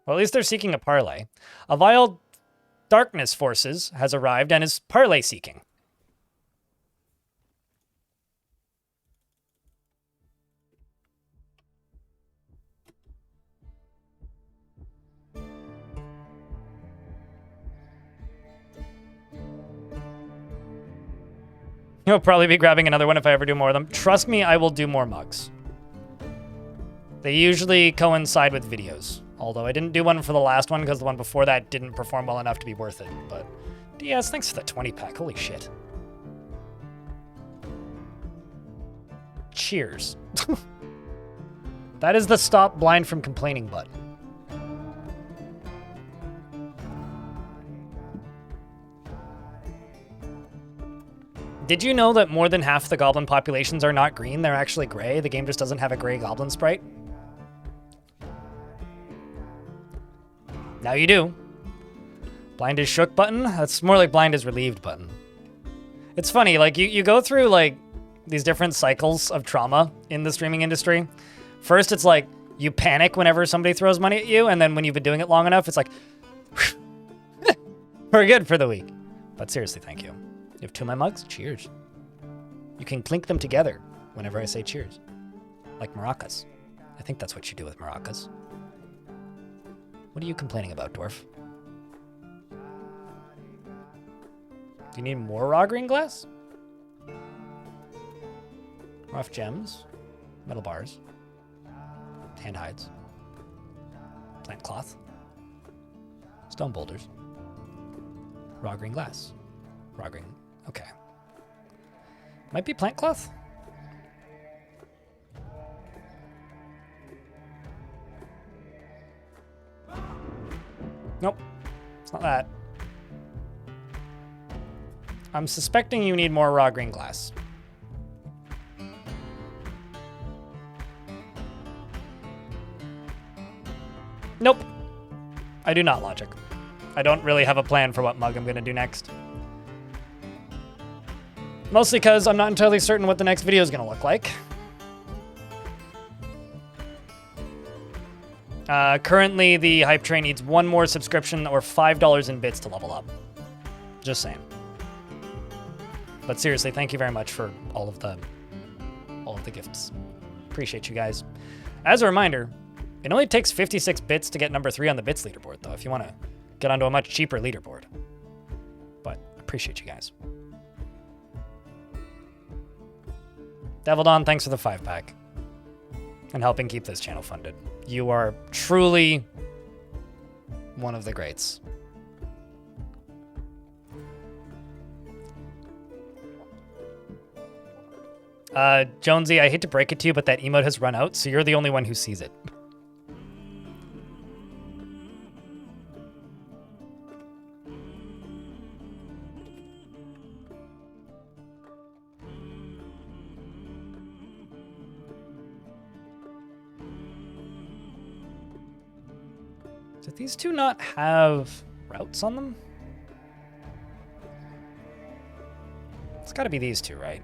Well, at least they're seeking a parlay. A vile darkness forces has arrived and is parlay seeking. You'll probably be grabbing another one if I ever do more of them. Trust me, I will do more mugs. They usually coincide with videos. Although I didn't do one for the last one because the one before that didn't perform well enough to be worth it. But DS, thanks for the 20-pack. Holy shit. Cheers. That is the stop blind from complaining button. Did you know that more than half the goblin populations are not green? They're actually gray. The game just doesn't have a gray goblin sprite. Now you do. Blind is shook button? That's more like blind is relieved button. It's funny, like you go through like these different cycles of trauma in the streaming industry. First, it's like you panic whenever somebody throws money at you, and then when you've been doing it long enough, it's like, we're good for the week. But seriously, thank you. You have 2 of my mugs? Cheers. You can clink them together whenever I say cheers. Like maracas. I think that's what you do with maracas. What are you complaining about, Dwarf? Do you need more raw green glass? Rough gems. Metal bars. Hand hides. Plant cloth. Stone boulders. Raw green glass. Raw green. Okay. Might be plant cloth? Nope. It's not that. I'm suspecting you need more raw green glass. Nope. I do not, Logic. I don't really have a plan for what mug I'm going to do next. Mostly because I'm not entirely certain what the next video is going to look like. Currently, the hype train needs 1 more subscription or $5 in bits to level up. Just saying. But seriously, thank you very much for all of the gifts. Appreciate you guys. As a reminder, it only takes 56 bits to get number 3 on the bits leaderboard, though, if you want to get onto a much cheaper leaderboard. But appreciate you guys. Devil Dawn, thanks for the 5-pack and helping keep this channel funded. You are truly one of the greats. Jonesy, I hate to break it to you, but that emote has run out, so you're the only one who sees it. Did these two not have routes on them? It's got to be these two, right?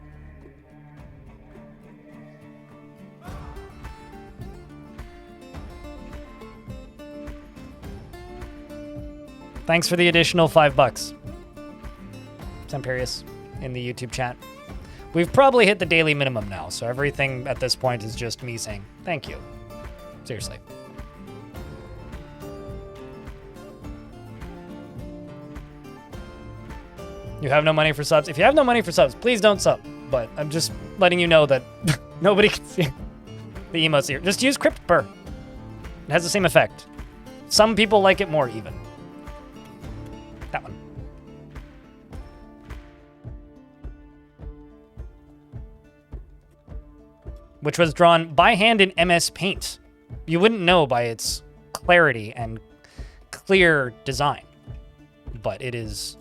Thanks for the additional $5. Temperius in the YouTube chat. We've probably hit the daily minimum now, so everything at this point is just me saying thank you. Seriously. You have no money for subs? If you have no money for subs, please don't sub. But I'm just letting you know that nobody can see the emotes here. Just use Crypt Purr. It has the same effect. Some people like it more, even. That one. Which was drawn by hand in MS Paint. You wouldn't know by its clarity and clear design. But it is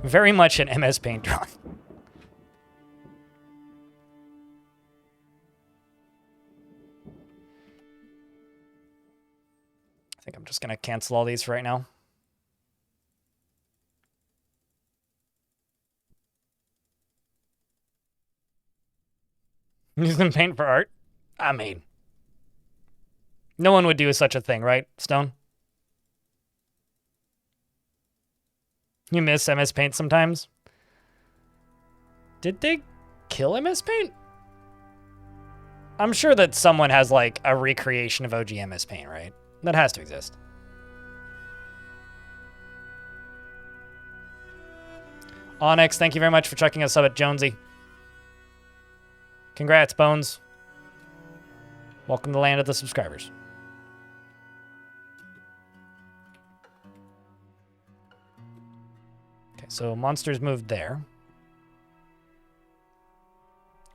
very much an MS Paint drawing. I think I'm just going to cancel all these for right now. Using paint for art? I mean, no one would do such a thing, right, Stone? You miss MS Paint sometimes? Did they kill MS Paint? I'm sure that someone has, like, a recreation of OG MS Paint, right? That has to exist. Onyx, thank you very much for checking us up at Jonesy. Congrats, Bones. Welcome to the land of the subscribers. Okay, so monsters moved there.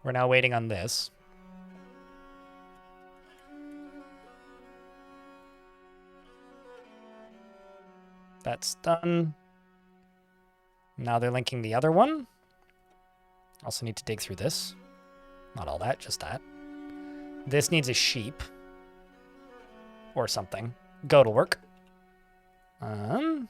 We're now waiting on this. That's done. Now they're linking the other one. Also need to dig through this. Not all that, just that. This needs a sheep. Or something. Go to work. And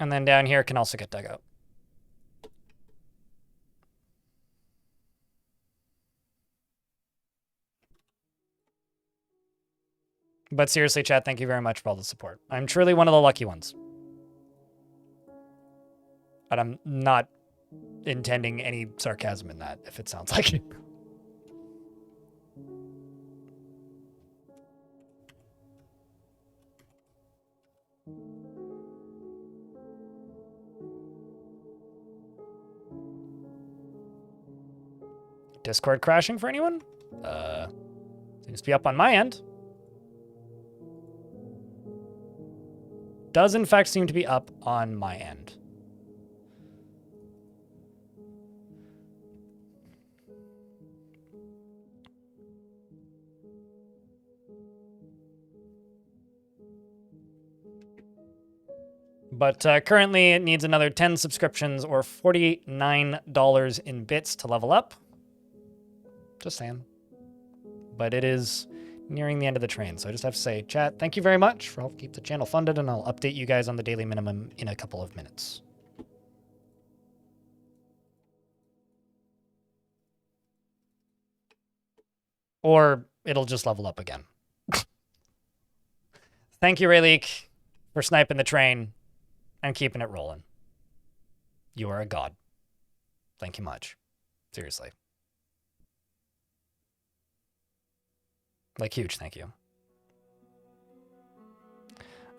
then down here can also get dug out. But seriously, chat, thank you very much for all the support. I'm truly one of the lucky ones. But I'm not intending any sarcasm in that, if it sounds like it. Discord crashing for anyone? Seems to be up on my end. Does in fact seem to be up on my end. But currently it needs another 10 subscriptions or $49 in bits to level up. Just saying. But it is nearing the end of the train, so I just have to say, chat, thank you very much for helping keep the channel funded, and I'll update you guys on the daily minimum in a couple of minutes. Or it'll just level up again. Thank you, Rayleek, for sniping the train and keeping it rolling. You are a god. Thank you much. Seriously. Like, huge thank you.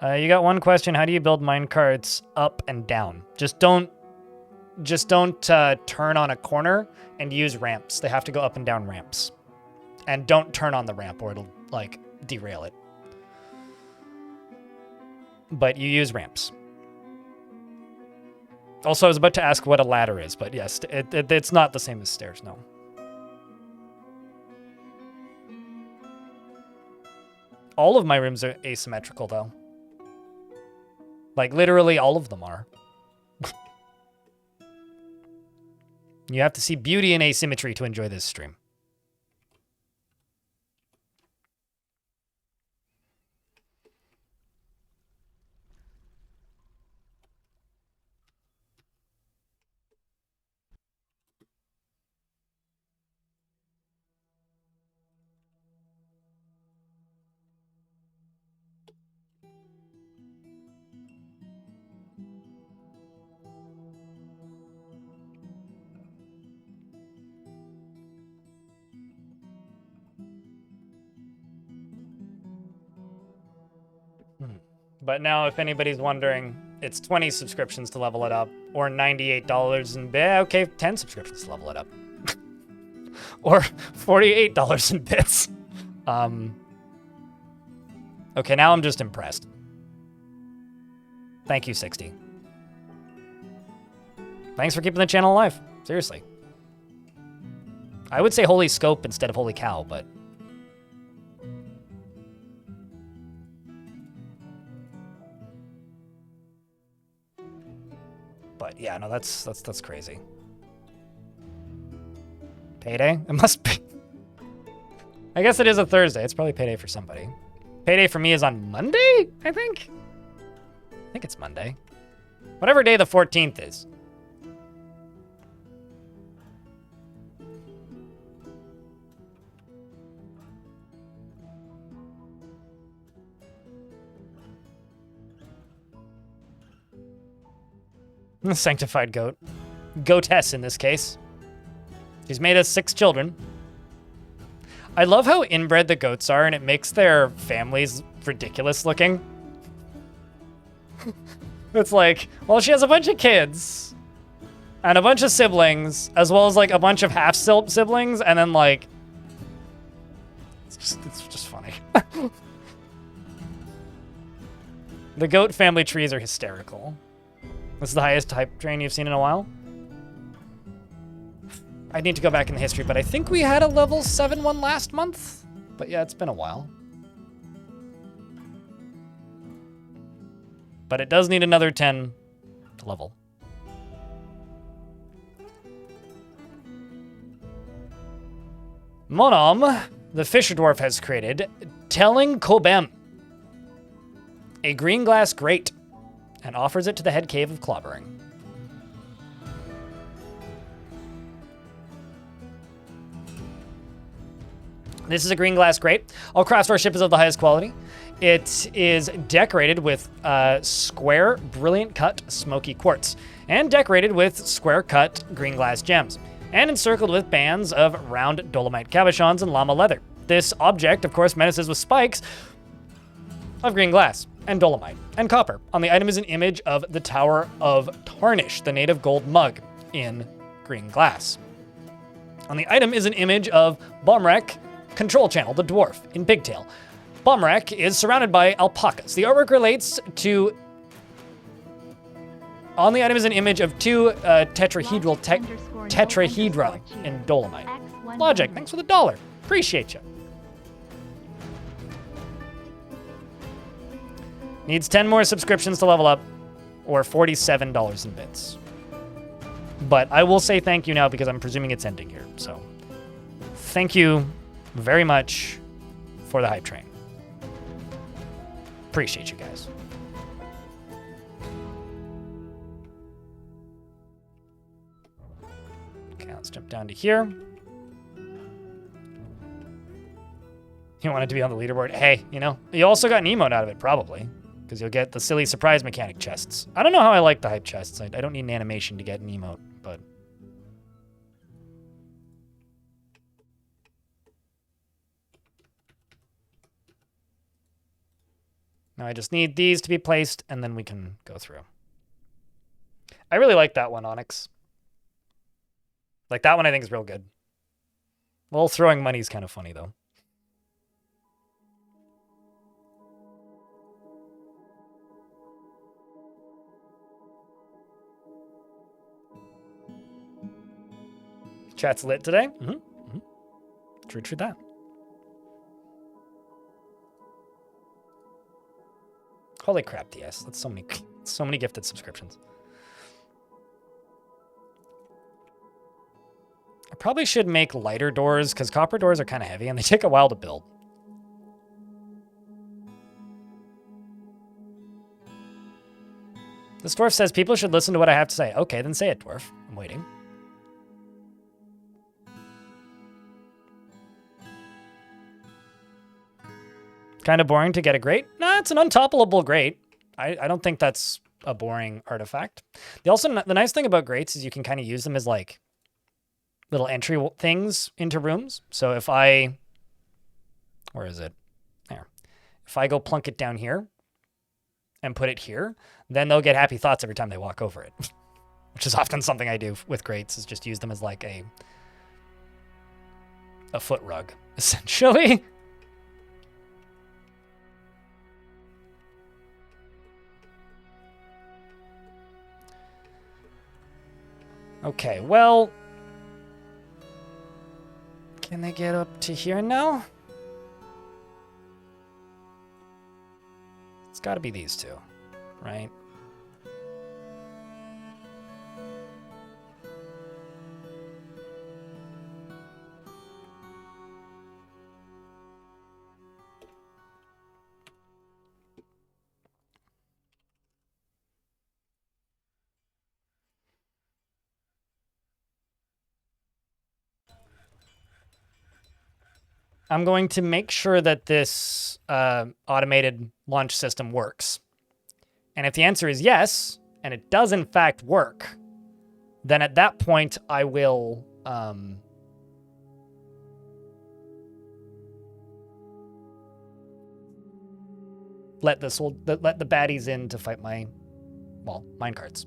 You got one question. How do you build minecarts up and down? Just don't turn on a corner and use ramps. They have to go up and down ramps. And don't turn on the ramp or it'll, like, derail it. But you use ramps. Also, I was about to ask what a ladder is, but yes, it's not the same as stairs, no. All of my rooms are asymmetrical, though. Like, literally all of them are. You have to see beauty in asymmetry to enjoy this stream. But now, if anybody's wondering, it's 20 subscriptions to level it up, or $98 in bits. Okay, 10 subscriptions to level it up. Or $48 in bits. Okay, now I'm just impressed. Thank you, 60. Thanks for keeping the channel alive. Seriously. I would say holy scope instead of holy cow, but... But yeah, no, that's crazy. Payday? It must be. I guess it is a Thursday. It's probably payday for somebody. Payday for me is on Monday, I think? I think it's Monday. Whatever day the 14th is. Sanctified goat. Goatess in this case. She's made us 6 children. I love how inbred the goats are, and it makes their families ridiculous looking. It's like, well, she has a bunch of kids and a bunch of siblings, as well as like a bunch of half siblings, and then like, it's just funny. The goat family trees are hysterical. This is the highest hype train you've seen in a while. I need to go back in the history, but I think we had a level 7 one last month. But yeah, it's been a while. But it does need another 10 to level. Monom, the Fisher Dwarf, has created Telling Kobem, a green glass grate, and offers it to the head cave of Clobbering. This is a green glass grate. All craftsmanship is of the highest quality. It is decorated with square, brilliant cut, smoky quartz, and decorated with square cut green glass gems, and encircled with bands of round dolomite cabochons and llama leather. This object, of course, menaces with spikes of green glass and dolomite and copper. On the item is an image of the Tower of Tarnish, the native gold mug in green glass. On the item is an image of Bomrek Control Channel, the dwarf, in pigtail. Bomrek is surrounded by alpacas. The artwork relates to... On the item is an image of 2 tetrahedra in dolomite. Logic, thanks for the $1. Appreciate you. Needs 10 more subscriptions to level up, or $47 in bits. But I will say thank you now because I'm presuming it's ending here. So thank you very much for the hype train. Appreciate you guys. Okay, let's jump down to here. You want it to be on the leaderboard? Hey, you know, you also got an emote out of it, probably, because you'll get the silly surprise mechanic chests. I don't know how I like the hype chests. I don't need an animation to get an emote, but... Now I just need these to be placed, and then we can go through. I really like that one, Onyx. Like, that one I think is real good. Well, throwing money is kind of funny, though. Chat's lit today? True that. Holy crap, DS. That's so many gifted subscriptions. I probably should make lighter doors, because copper doors are kind of heavy, and they take a while to build. This dwarf says people should listen to what I have to say. Okay, then say it, dwarf. I'm waiting. Kind of boring to get a grate? Nah, it's an untoppable grate. I don't think that's a boring artifact. The nice thing about grates is you can kind of use them as like little entry things into rooms. So if I, where is it? There. If I go plunk it down here and put it here, then they'll get happy thoughts every time they walk over it, which is often something I do with grates, is just use them as like a foot rug, essentially. Okay, well, can they get up to here now? It's got to be these two, right? I'm going to make sure that this automated launch system works. And if the answer is yes, and it does in fact work, then at that point I will let the baddies in to fight my, well, minecarts.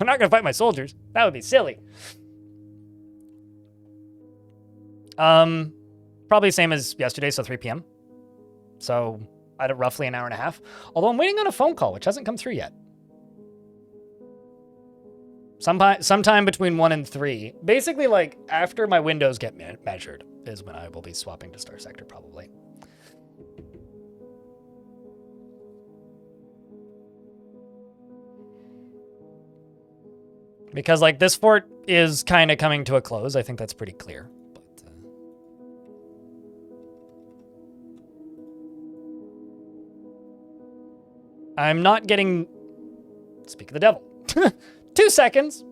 I'm not going to fight my soldiers. That would be silly. Probably same as yesterday, so 3 p.m. So at roughly an hour and a half. Although I'm waiting on a phone call, which hasn't come through yet. Sometime between 1 and 3. Basically, like, after my windows get measured is when I will be swapping to Star Sector, probably. Because, like, this fort is kind of coming to a close. I think that's pretty clear. I'm not getting... Speak of the devil. 2 seconds.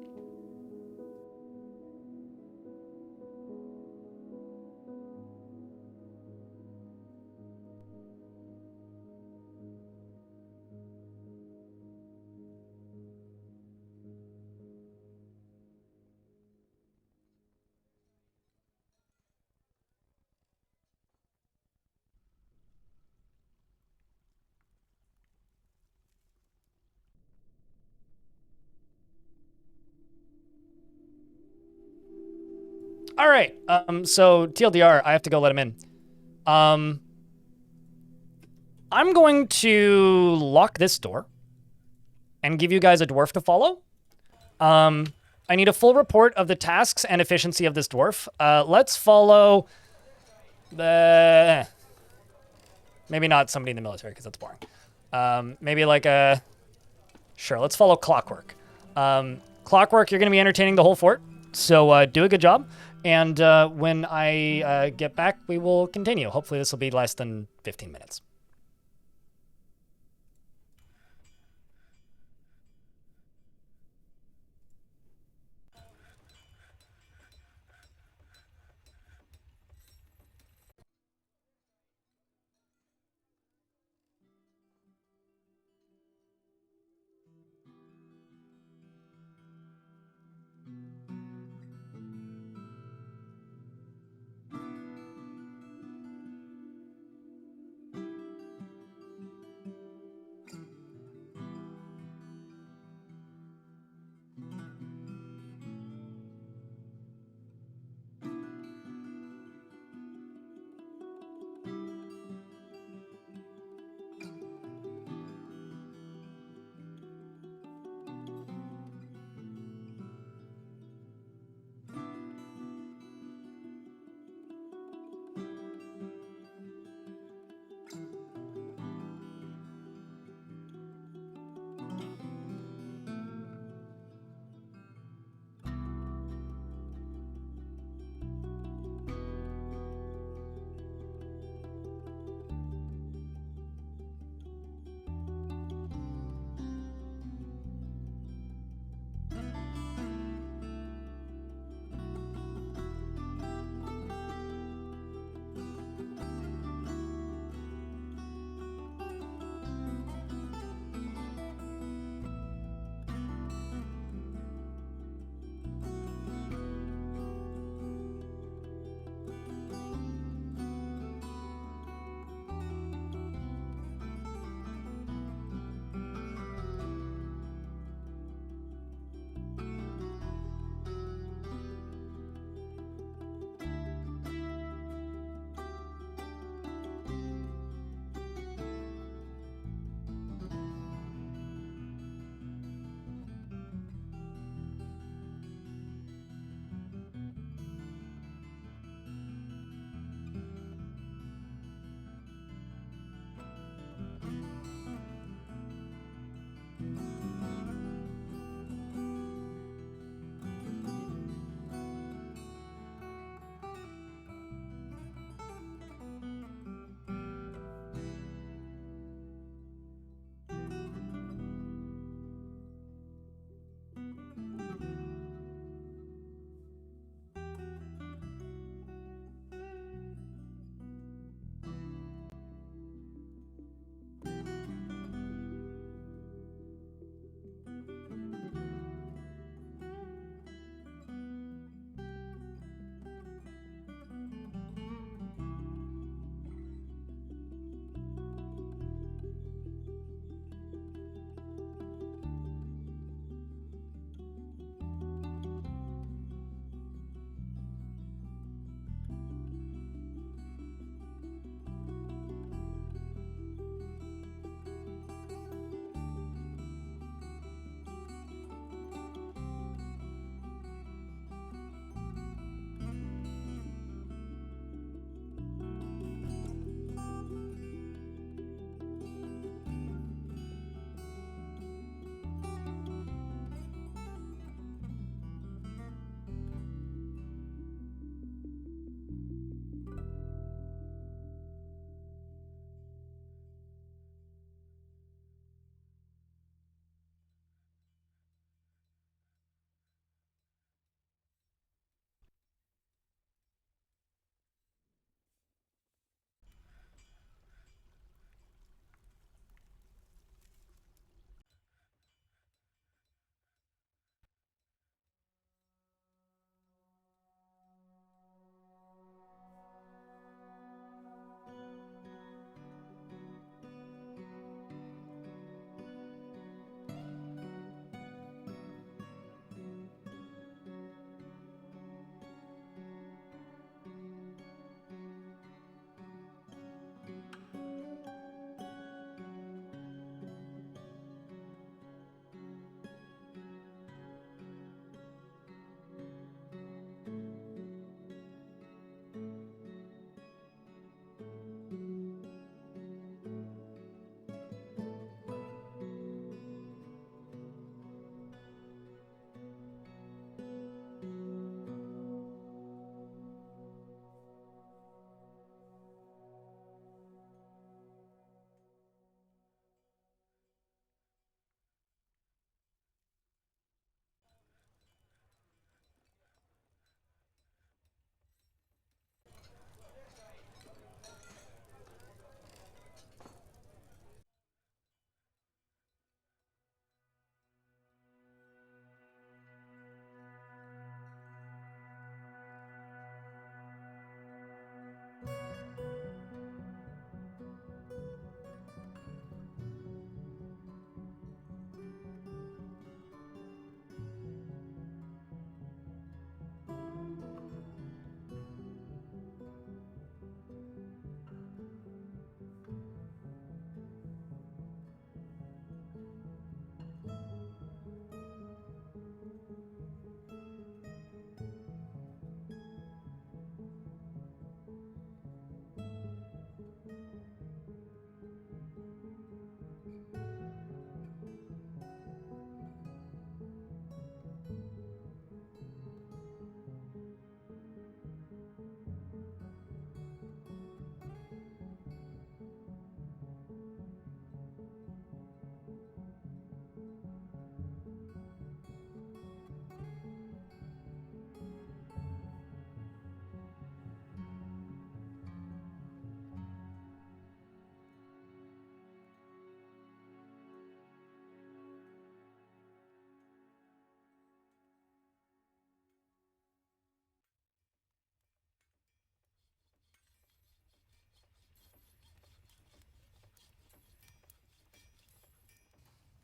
All right. So TLDR, I have to go let him in. I'm going to lock this door and give you guys a dwarf to follow. I need a full report of the tasks and efficiency of this dwarf. Let's follow the... Maybe not somebody in the military, because that's boring. Maybe like a... Sure, let's follow Clockwork. Clockwork, you're going to be entertaining the whole fort, so do a good job. And when I get back, we will continue. Hopefully this will be less than 15 minutes.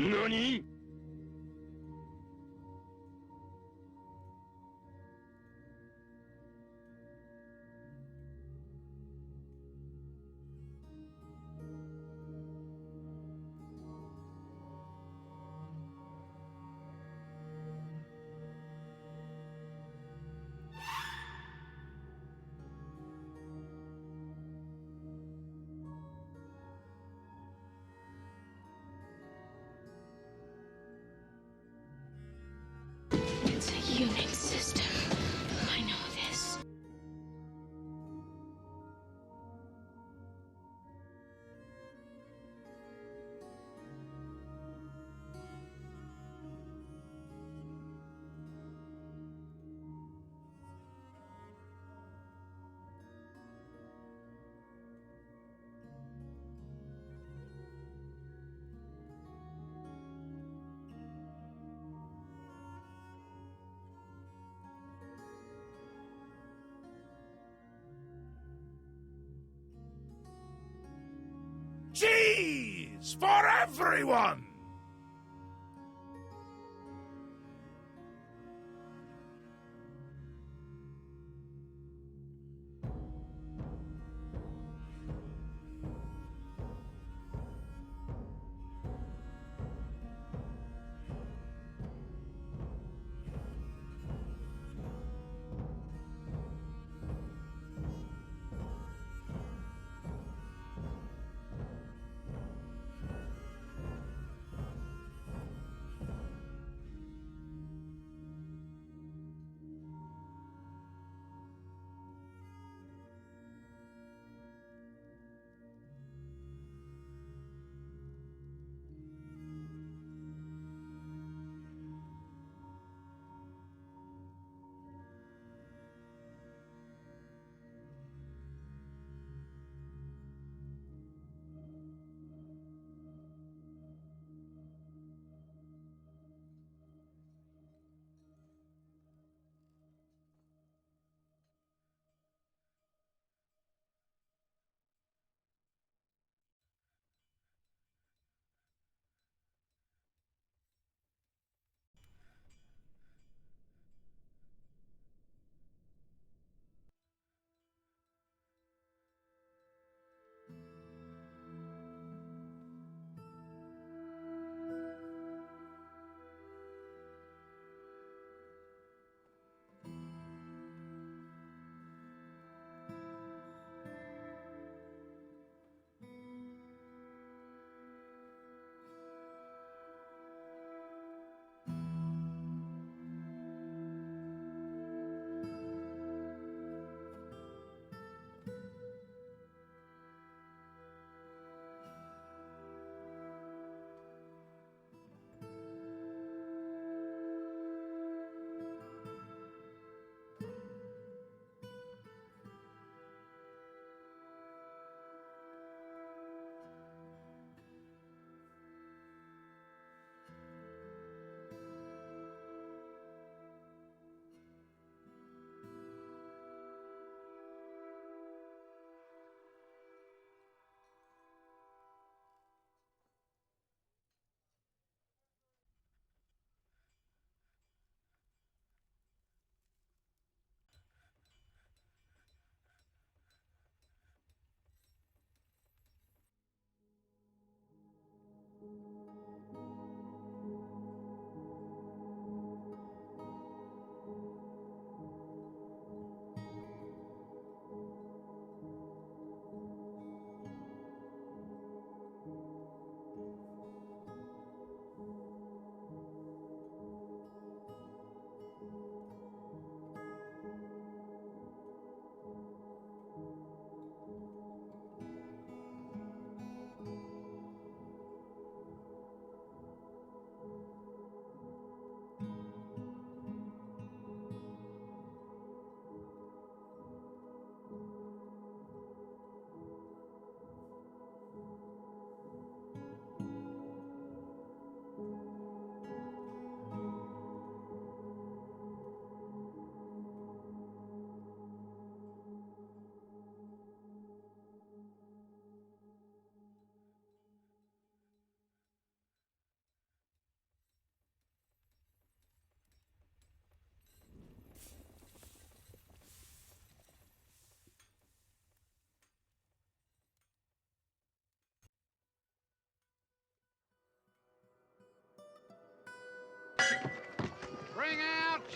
NANI?! It's a unit system. I know this. Cheese for everyone!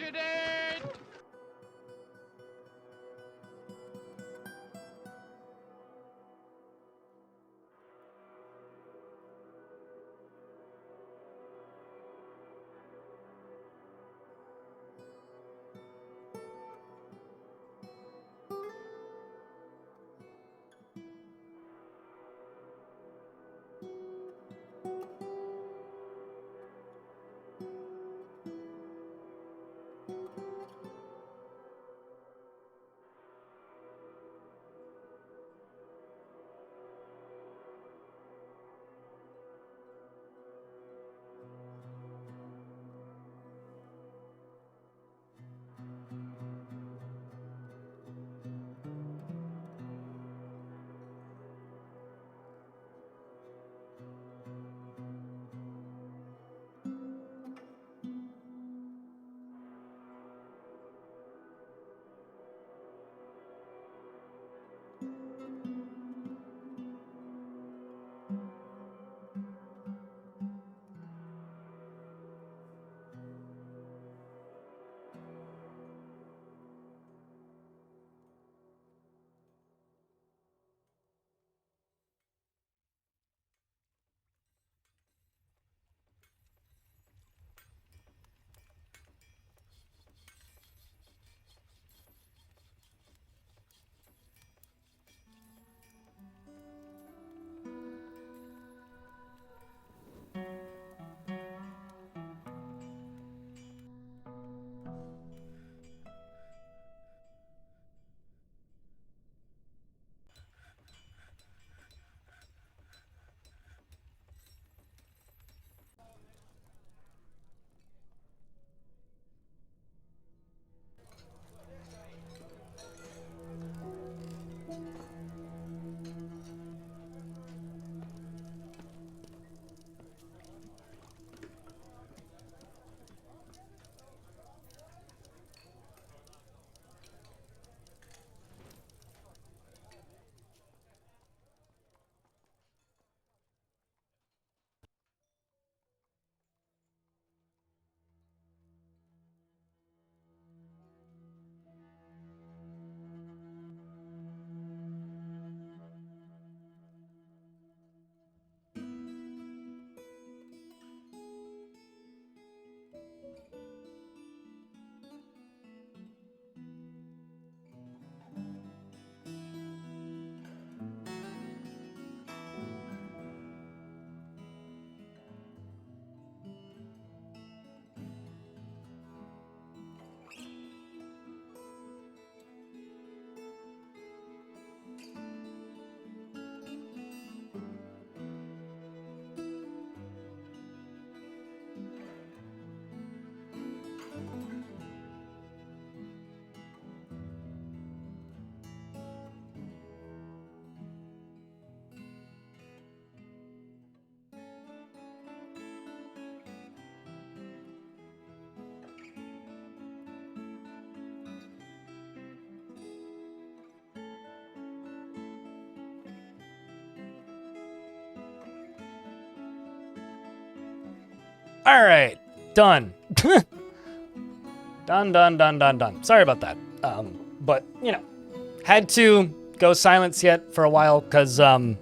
Accident! All right, done. Done. Sorry about that. But you know, had to go silence yet for a while because I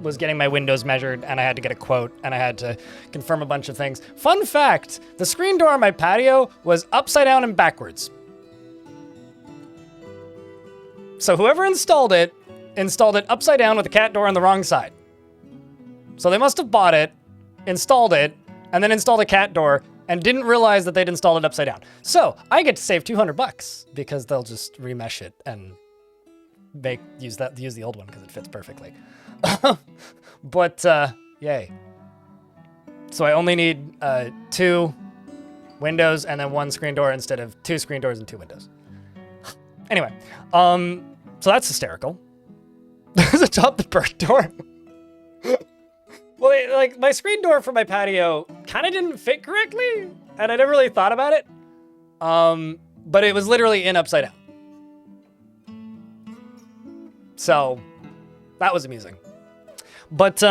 was getting my windows measured and I had to get a quote and I had to confirm a bunch of things. Fun fact: the screen door on my patio was upside down and backwards. So whoever installed it upside down with the cat door on the wrong side. So they must have bought it, installed it, and then installed a cat door and didn't realize that they'd installed it upside down. So I get to save $200 because they'll just remesh it and use the old one because it fits perfectly. But yay. So I only need 2 windows and then 1 screen door instead of 2 screen doors and 2 windows. Anyway, so that's hysterical. There's a top the bird door. Well, like my screen door for my patio kind of didn't fit correctly, and I never really thought about it. But it was literally in upside down. So that was amusing. But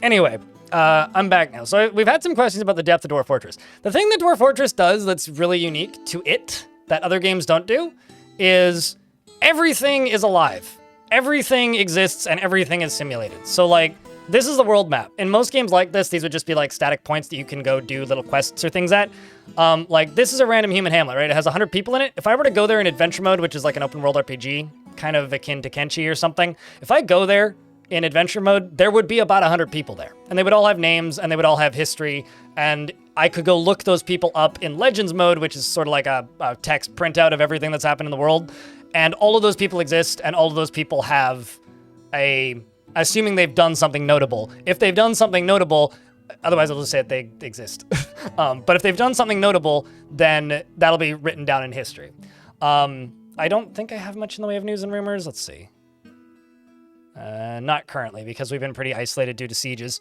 anyway, I'm back now. So we've had some questions about the depth of Dwarf Fortress. The thing that Dwarf Fortress does that's really unique to it that other games don't do is everything is alive. Everything exists and everything is simulated. So like, this is the world map. In most games like this, these would just be like static points that you can go do little quests or things at. Like this is a random human hamlet, right? It has 100 people in it. If I were to go there in adventure mode, which is like an open world RPG, kind of akin to Kenshi or something, if I go there in adventure mode, there would be about 100 people there. And they would all have names and they would all have history. And I could go look those people up in Legends mode, which is sort of like a text printout of everything that's happened in the world. And all of those people exist and all of those people have assuming they've done something notable. If they've done something notable, otherwise I'll just say that they exist. But if they've done something notable, then that'll be written down in history. I don't think I have much in the way of news and rumors. Let's see. Not currently, because we've been pretty isolated due to sieges.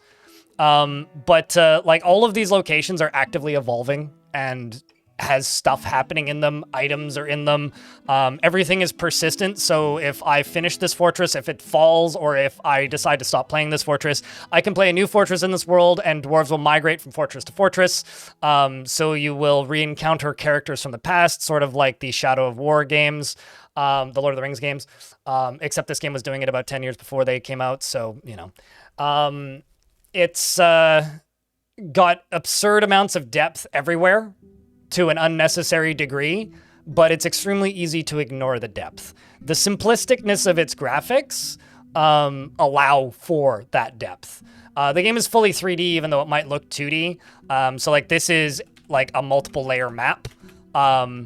But like all of these locations are actively evolving and has stuff happening in them, items are in them. Everything is persistent, so if I finish this fortress, if it falls, or if I decide to stop playing this fortress, I can play a new fortress in this world, and dwarves will migrate from fortress to fortress. So you will re-encounter characters from the past, sort of like the Shadow of War games, the Lord of the Rings games, except this game was doing it about 10 years before they came out, so, you know. It's got absurd amounts of depth everywhere, to an unnecessary degree, but it's extremely easy to ignore the depth. The simplisticness of its graphics allow for that depth. The game is fully 3D, even though it might look 2D. So like this is like a multiple layer map.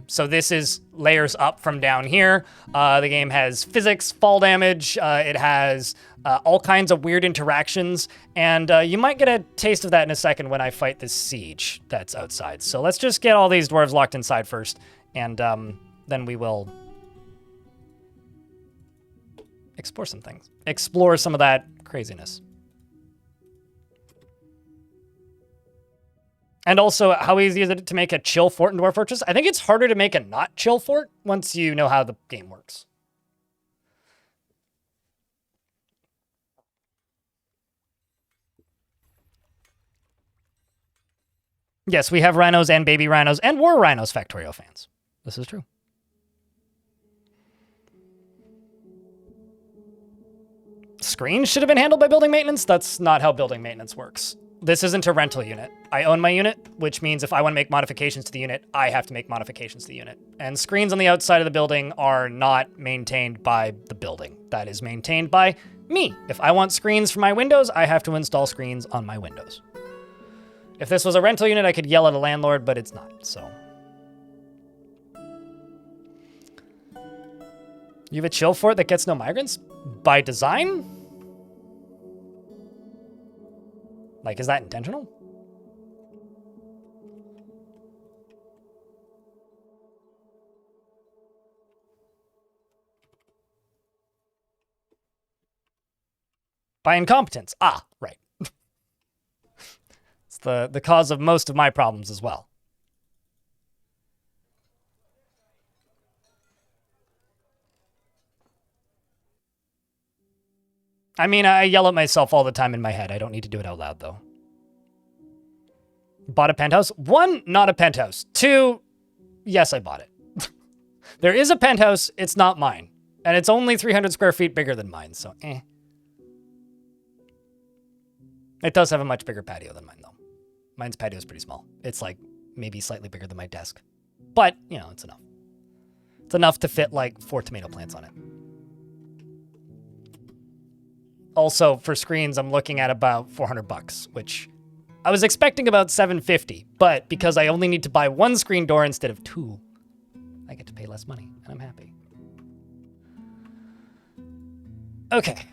So this is layers up from down here. The game has physics, fall damage. It has all kinds of weird interactions. And you might get a taste of that in a second when I fight this siege that's outside. So let's just get all these dwarves locked inside first. And then we will explore some things. Explore some of that craziness. And also, how easy is it to make a chill fort in Dwarf Fortress? I think it's harder to make a not chill fort once you know how the game works. Yes, we have rhinos and baby rhinos and war rhinos, Factorio fans. This is true. Screens should have been handled by building maintenance. That's not how building maintenance works. This isn't a rental unit. I own my unit, which means if I want to make modifications to the unit, I have to make modifications to the unit. And screens on the outside of the building are not maintained by the building. That is maintained by me. If I want screens for my windows, I have to install screens on my windows. If this was a rental unit, I could yell at a landlord, but it's not, so. You have a chill fort that gets no migrants? By design? Like, is that intentional? By incompetence. Ah, right. It's the cause of most of my problems as well. I mean, I yell at myself all the time in my head. I don't need to do it out loud, though. Bought a penthouse? 1, not a penthouse. 2, yes, I bought it. There is a penthouse. It's not mine. And it's only 300 square feet bigger than mine, so eh. It does have a much bigger patio than mine, though. Mine's patio is pretty small. It's like maybe slightly bigger than my desk. But, you know, it's enough. It's enough to fit like 4 tomato plants on it. Also, for screens, I'm looking at about $400, which I was expecting about $750, but because I only need to buy 1 screen door instead of 2, I get to pay less money, and I'm happy. Okay,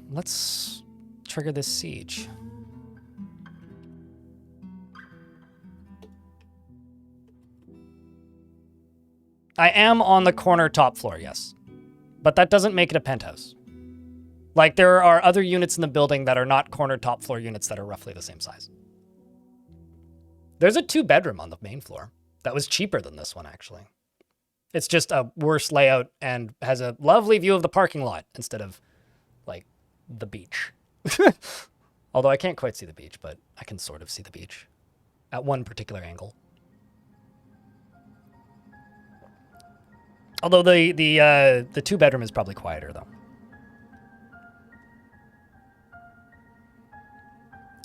let's trigger this siege. I am on the corner top floor, yes, but that doesn't make it a penthouse. Like, there are other units in the building that are not corner top floor units that are roughly the same size. There's a 2-bedroom on the main floor. That was cheaper than this one, actually. It's just a worse layout and has a lovely view of the parking lot instead of, like, the beach. Although I can't quite see the beach, but I can sort of see the beach at one particular angle. Although the 2-bedroom is probably quieter though.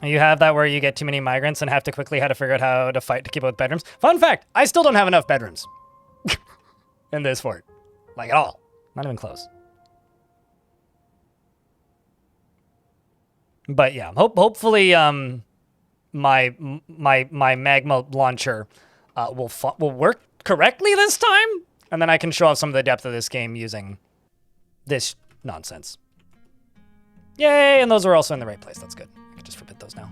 You have that where you get too many migrants and have to quickly how to figure out how to fight to keep up with bedrooms. Fun fact, I still don't have enough bedrooms in this fort. Like at all. Not even close. But yeah, hopefully my magma launcher will work correctly this time, and then I can show off some of the depth of this game using this nonsense. Yay, and those are also in the right place. That's good. I can just forbid those now.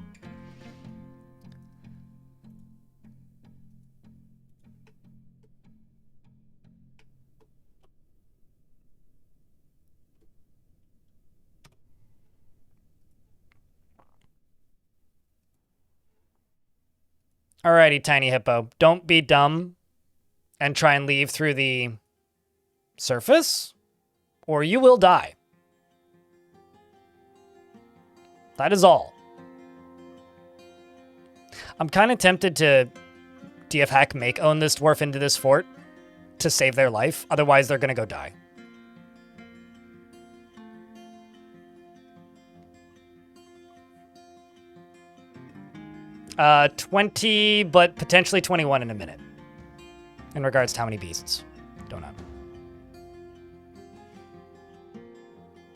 Alrighty, Tiny Hippo. Don't be dumb and try and leave through the surface, or you will die. That is all. I'm kind of tempted to DF hack make own this dwarf into this fort to save their life. Otherwise, they're going to go die. Uh, 20, but potentially 21 in a minute. In regards to how many beasts. Don't know.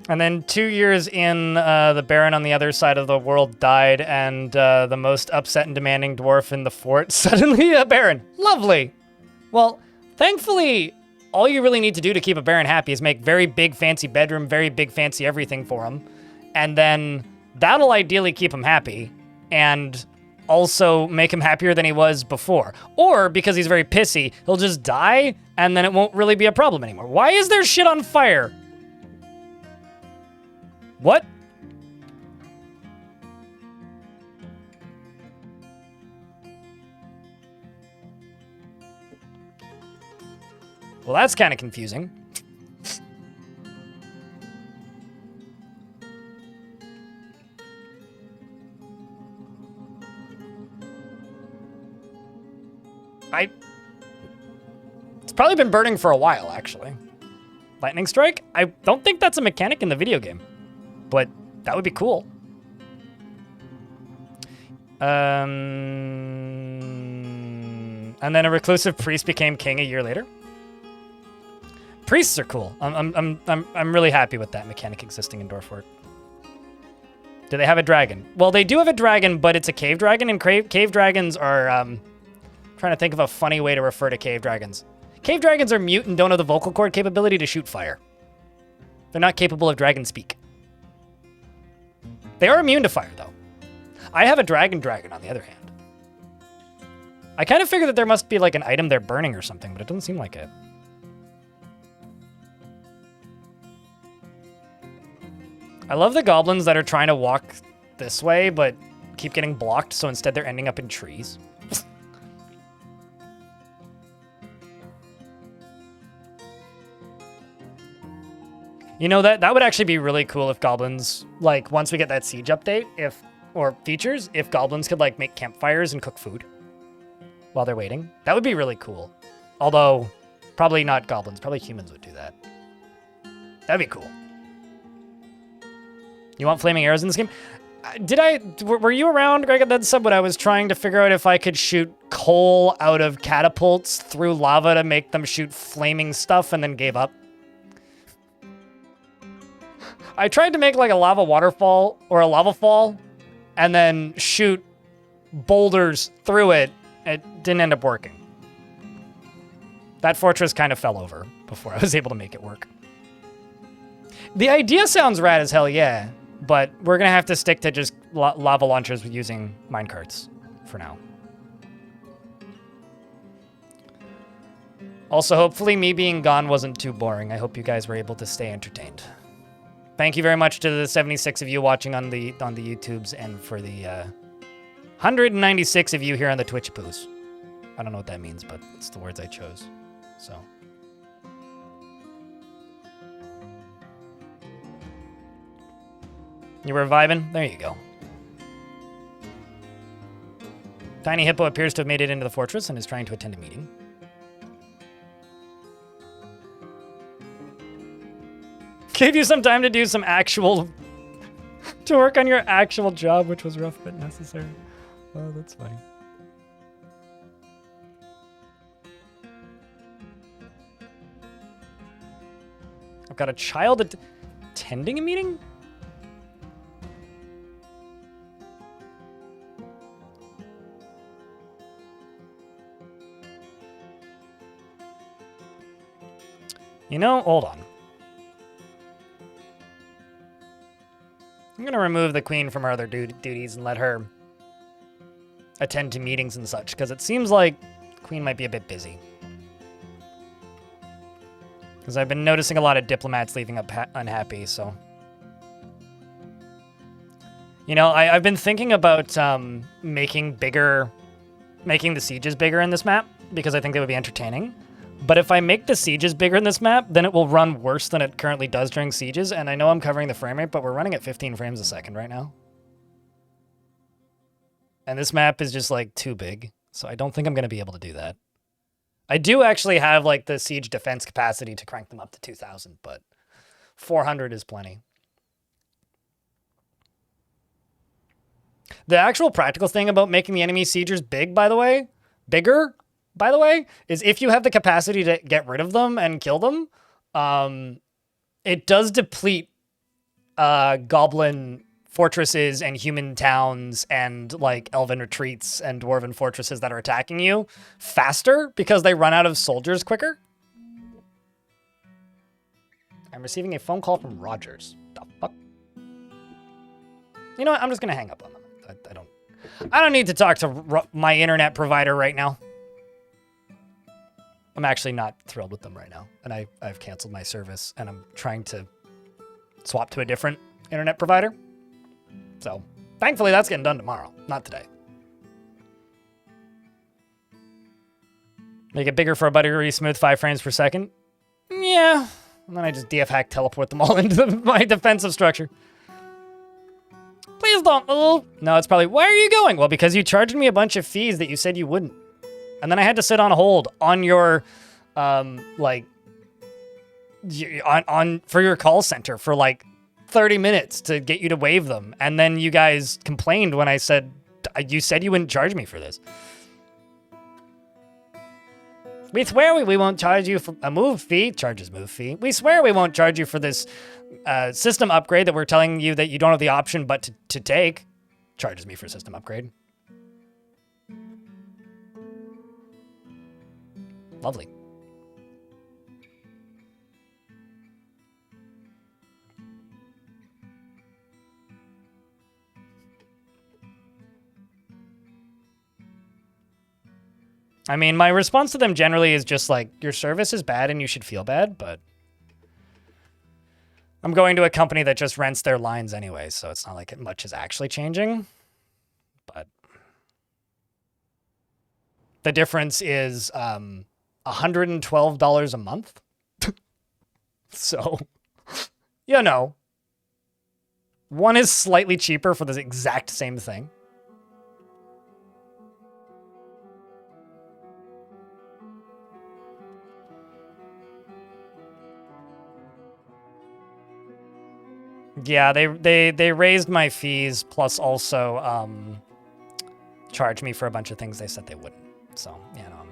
And then 2 years in, the Baron on the other side of the world died, and the most upset and demanding dwarf in the fort suddenly a Baron. Lovely. Well, thankfully, all you really need to do to keep a Baron happy is make very big fancy bedroom, very big fancy everything for him, and then that'll ideally keep him happy, and also make him happier than he was before. Or, because he's very pissy, he'll just die, and then it won't really be a problem anymore. Why is there shit on fire? What? Well, that's kind of confusing. It's probably been burning for a while, actually. Lightning strike? I don't think that's a mechanic in the video game, but that would be cool. And then a reclusive priest became king a year later. Priests are cool. I'm really happy with that mechanic existing in Dwarf Fort. Do they have a dragon? Well, they do have a dragon, but it's a cave dragon, and cave dragons are trying to think of a funny way to refer to cave dragons. Cave dragons are mute and don't have the vocal cord capability to shoot fire. They're not capable of dragon speak. They are immune to fire, though. I have a dragon on the other hand. I kind of figured that there must be like an item they're burning or something, but it doesn't seem like it. I love the goblins that are trying to walk this way, but keep getting blocked, so instead they're ending up in trees. You know, that would actually be really cool if goblins, like, once we get that siege update, or features, if goblins could, like, make campfires and cook food while they're waiting. That would be really cool. Although, probably not goblins, probably humans would do that. That'd be cool. You want flaming arrows in this game? Were you around, Greg, at that sub, when I was trying to figure out if I could shoot coal out of catapults through lava to make them shoot flaming stuff and then gave up? I tried to make like a lava waterfall or a lava fall and then shoot boulders through it. It didn't end up working. That fortress kind of fell over before I was able to make it work. The idea sounds rad as hell, yeah, but we're going to have to stick to just lava launchers using minecarts for now. Also, hopefully me being gone wasn't too boring. I hope you guys were able to stay entertained. Thank you very much to the 76 of you watching on the YouTubes and for the 196 of you here on the Twitch poos. I don't know what that means, but it's the words I chose. So. You were vibing? There you go. Tiny Hippo appears to have made it into the fortress and is trying to attend a meeting. Gave you some time to do some actual... to work on your actual job, which was rough but necessary. Oh, that's funny. I've got a child attending a meeting? You know, hold on. I'm gonna remove the queen from her other duties and let her attend to meetings and such, because it seems like the queen might be a bit busy. Because I've been noticing a lot of diplomats leaving unhappy, so... You know, I've been thinking about making the sieges bigger in this map, because I think they would be entertaining. But if I make the sieges bigger in this map, then it will run worse than it currently does during sieges, and I know I'm covering the frame rate, but we're running at 15 frames a second right now. And this map is just, like, too big, so I don't think I'm going to be able to do that. I do actually have, like, the siege defense capacity to crank them up to 2,000, but 400 is plenty. The actual practical thing about making the enemy siegers bigger, by the way, is if you have the capacity to get rid of them and kill them, it does deplete goblin fortresses and human towns and like elven retreats and dwarven fortresses that are attacking you faster because they run out of soldiers quicker. I'm receiving a phone call from Rogers. The fuck? You know what? I'm just gonna hang up on them. I don't need to talk to my internet provider right now. I'm actually not thrilled with them right now, and I've canceled my service, and I'm trying to swap to a different internet provider. So, thankfully, that's getting done tomorrow, not today. Make it bigger for a buttery smooth 5 frames per second? Yeah. And then I just DF hack teleport them all into my defensive structure. Please don't move. No, it's probably, why are you going? Well, because you charged me a bunch of fees that you said you wouldn't. And then I had to sit on hold on your, for your call center for like 30 minutes to get you to waive them. And then you guys complained when I said, you said you wouldn't charge me for this. We swear we won't charge you for a move fee. Charges move fee. We swear we won't charge you for this system upgrade that we're telling you that you don't have the option but to take. Charges me for system upgrade. Lovely. I mean, my response to them generally is just like, your service is bad and you should feel bad, but I'm going to a company that just rents their lines anyway, so it's not like much is actually changing. But the difference is $112 a month. So, you know, one is slightly cheaper for the exact same thing. Yeah, they raised my fees, plus also charged me for a bunch of things they said they wouldn't. So, you know,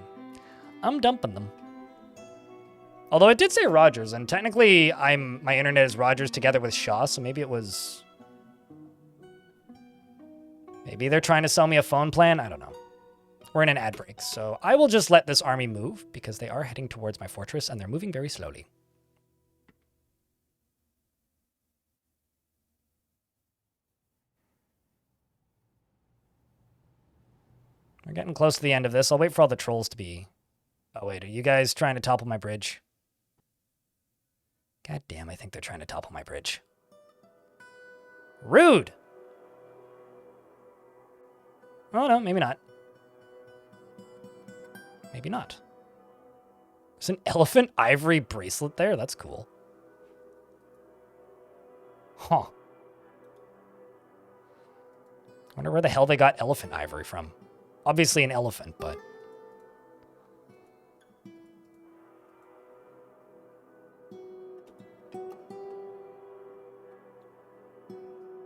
I'm dumping them. Although it did say Rogers, and technically my internet is Rogers together with Shaw, so maybe it was... Maybe they're trying to sell me a phone plan? I don't know. We're in an ad break, so I will just let this army move, because they are heading towards my fortress, and they're moving very slowly. We're getting close to the end of this. I'll wait for all the trolls to be... Oh, wait. Are you guys trying to topple my bridge? God damn, I think they're trying to topple my bridge. Rude! Oh, no, maybe not. Maybe not. There's an elephant ivory bracelet there? That's cool. Huh. Wonder where the hell they got elephant ivory from. Obviously an elephant, but...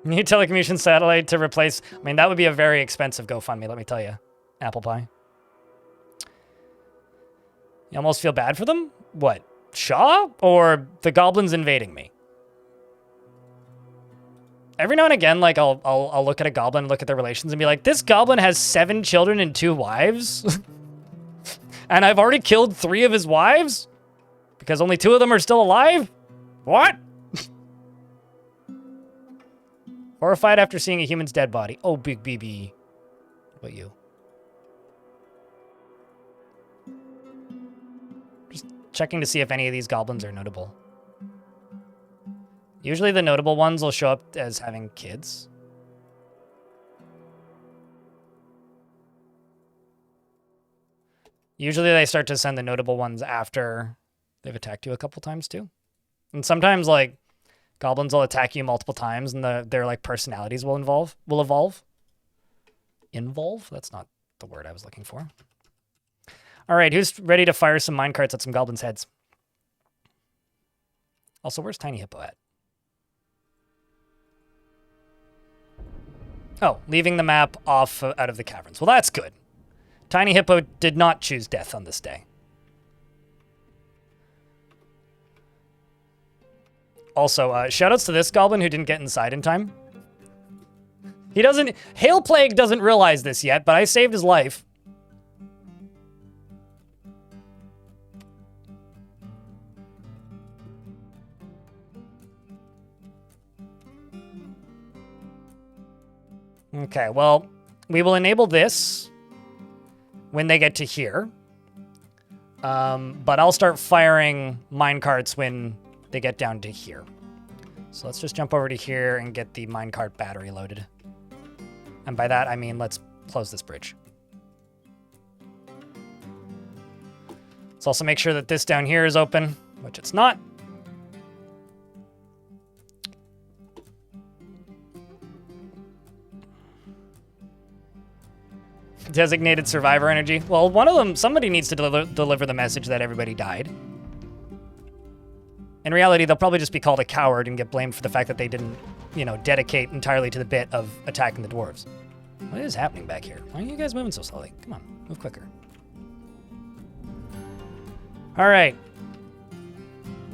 New telecommunications satellite to replace... I mean, that would be a very expensive GoFundMe, let me tell you. Apple pie. You almost feel bad for them? What? Shaw? Or the goblins invading me? Every now and again, like, I'll look at a goblin, look at their relations, and be like, this goblin has 7 children and 2 wives? And I've already killed 3 of his wives? Because only 2 of them are still alive? What? Horrified after seeing a human's dead body. Oh, Big BB. What about you? Just checking to see if any of these goblins are notable. Usually the notable ones will show up as having kids. Usually they start to send the notable ones after they've attacked you a couple times too. And sometimes like goblins will attack you multiple times and their like personalities will evolve. Involve? That's not the word I was looking for. All right, who's ready to fire some minecarts at some goblins' heads? Also, where's Tiny Hippo at? Oh, leaving the map off out of the caverns. Well, that's good. Tiny Hippo did not choose death on this day. Also, shoutouts to this goblin who didn't get inside in time. He doesn't... Hail Plague doesn't realize this yet, but I saved his life. Okay, well, we will enable this when they get to here. But I'll start firing minecarts when they get down to here. So let's just jump over to here and get the minecart battery loaded. And by that, I mean, let's close this bridge. Let's also make sure that this down here is open, which it's not. Designated survivor energy. Well, one of them, somebody needs to deliver the message that everybody died. In reality, they'll probably just be called a coward and get blamed for the fact that they didn't, you know, dedicate entirely to the bit of attacking the dwarves. What is happening back here? Why are you guys moving so slowly? Come on, move quicker. All right.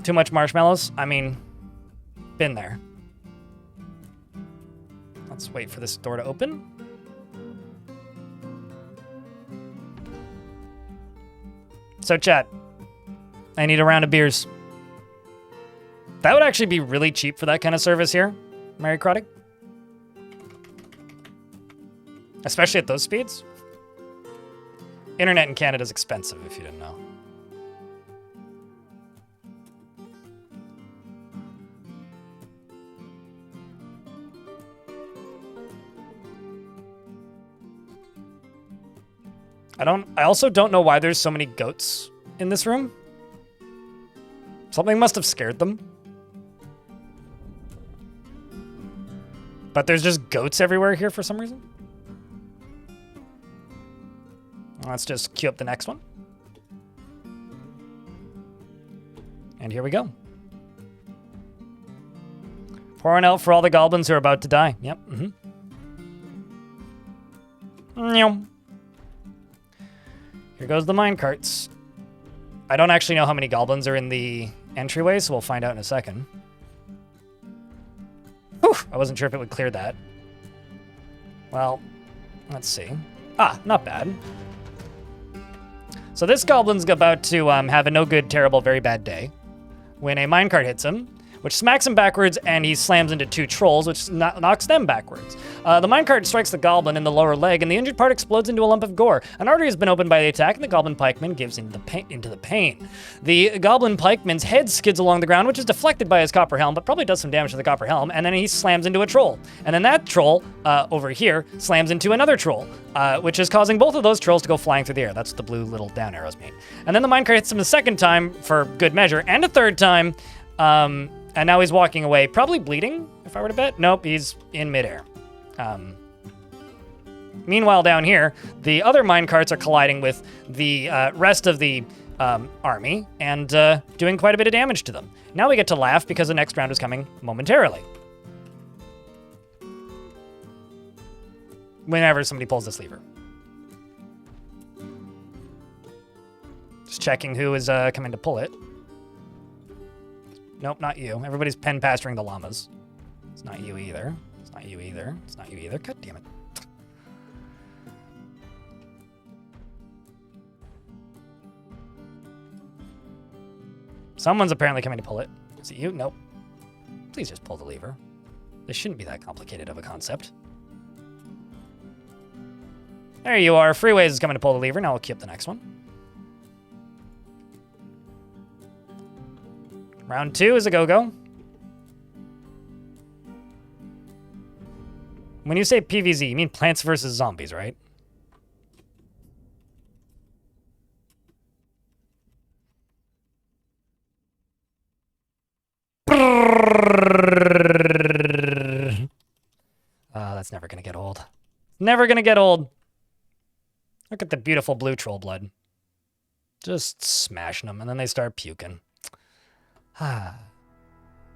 Too much marshmallows? I mean, been there. Let's wait for this door to open. So chat, I need a round of beers. That would actually be really cheap for that kind of service here, Mary Croddick. Especially at those speeds. Internet in Canada is expensive, if you didn't know. I also don't know why there's so many goats in this room. Something must have scared them. But there's just goats everywhere here for some reason. Let's just queue up the next one. And here we go. Pouring out for all the goblins who are about to die. Yep. Here goes the minecarts. I don't actually know how many goblins are in the entryway, so we'll find out in a second. Whew, I wasn't sure if it would clear that. Well, let's see. Ah, not bad. So this goblin's about to have a no good, terrible, very bad day when a minecart hits him, which smacks him backwards, and he slams into 2 trolls, which knocks them backwards. The minecart strikes the goblin in the lower leg, and the injured part explodes into a lump of gore. An artery has been opened by the attack, and the goblin pikeman gives into the pain. The goblin pikeman's head skids along the ground, which is deflected by his copper helm, but probably does some damage to the copper helm, and then he slams into a troll. And then that troll, over here, slams into another troll, which is causing both of those trolls to go flying through the air. That's what the blue little down arrows mean. And then the minecart hits him a second time, for good measure, and a third time, and now he's walking away, probably bleeding, if I were to bet. Nope, he's in midair. Meanwhile, down here, the other minecarts are colliding with the rest of the army and doing quite a bit of damage to them. Now we get to laugh because the next round is coming momentarily. Whenever somebody pulls this lever. Just checking who is coming to pull it. Nope, not you. Everybody's pen pasturing the llamas. It's not you either. It's not you either. It's not you either. God damn it. Someone's apparently coming to pull it. Is it you? Nope. Please just pull the lever. This shouldn't be that complicated of a concept. There you are. Freeways is coming to pull the lever. Now we'll queue up the next one. Round 2 is a go-go. When you say PvZ, you mean Plants vs. Zombies, right? That's never gonna get old. Never gonna get old. Look at the beautiful blue troll blood. Just smashing them, and then they start puking.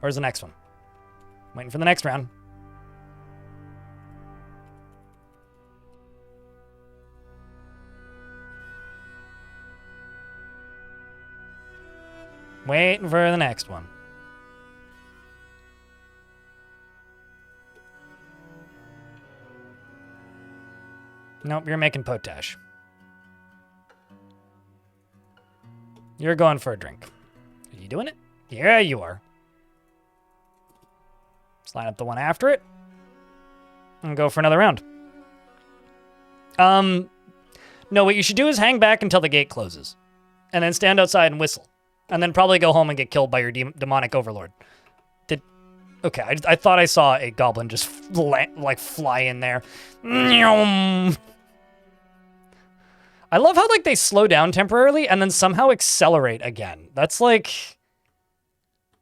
Where's the next one? Waiting for the next round. Waiting for the next one. Nope, you're making potash. You're going for a drink. Are you doing it? Yeah, you are. Let's line up the one after it. And go for another round. No, what you should do is hang back until the gate closes. And then stand outside and whistle. And then probably go home and get killed by your demonic overlord. Okay, I thought I saw a goblin just fly in there. I love how they slow down temporarily and then somehow accelerate again. That's like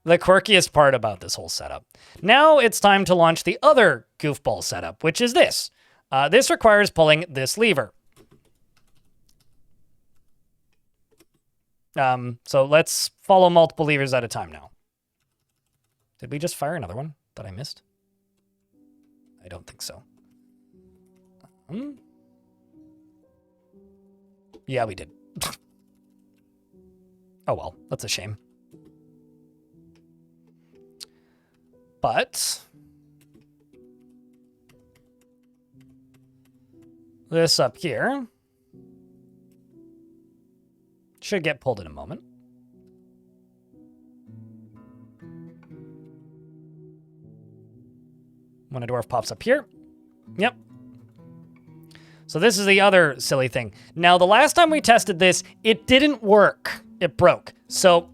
the quirkiest part about this whole setup. Now it's time to launch the other goofball setup, which is this. This requires pulling this lever. So let's follow multiple levers at a time now. Did we just fire another one that I missed? I don't think so. Yeah, we did. Oh well, that's a shame. But this up here should get pulled in a moment. When a dwarf pops up here. Yep. So this is the other silly thing. Now, the last time we tested this, it didn't work. It broke. So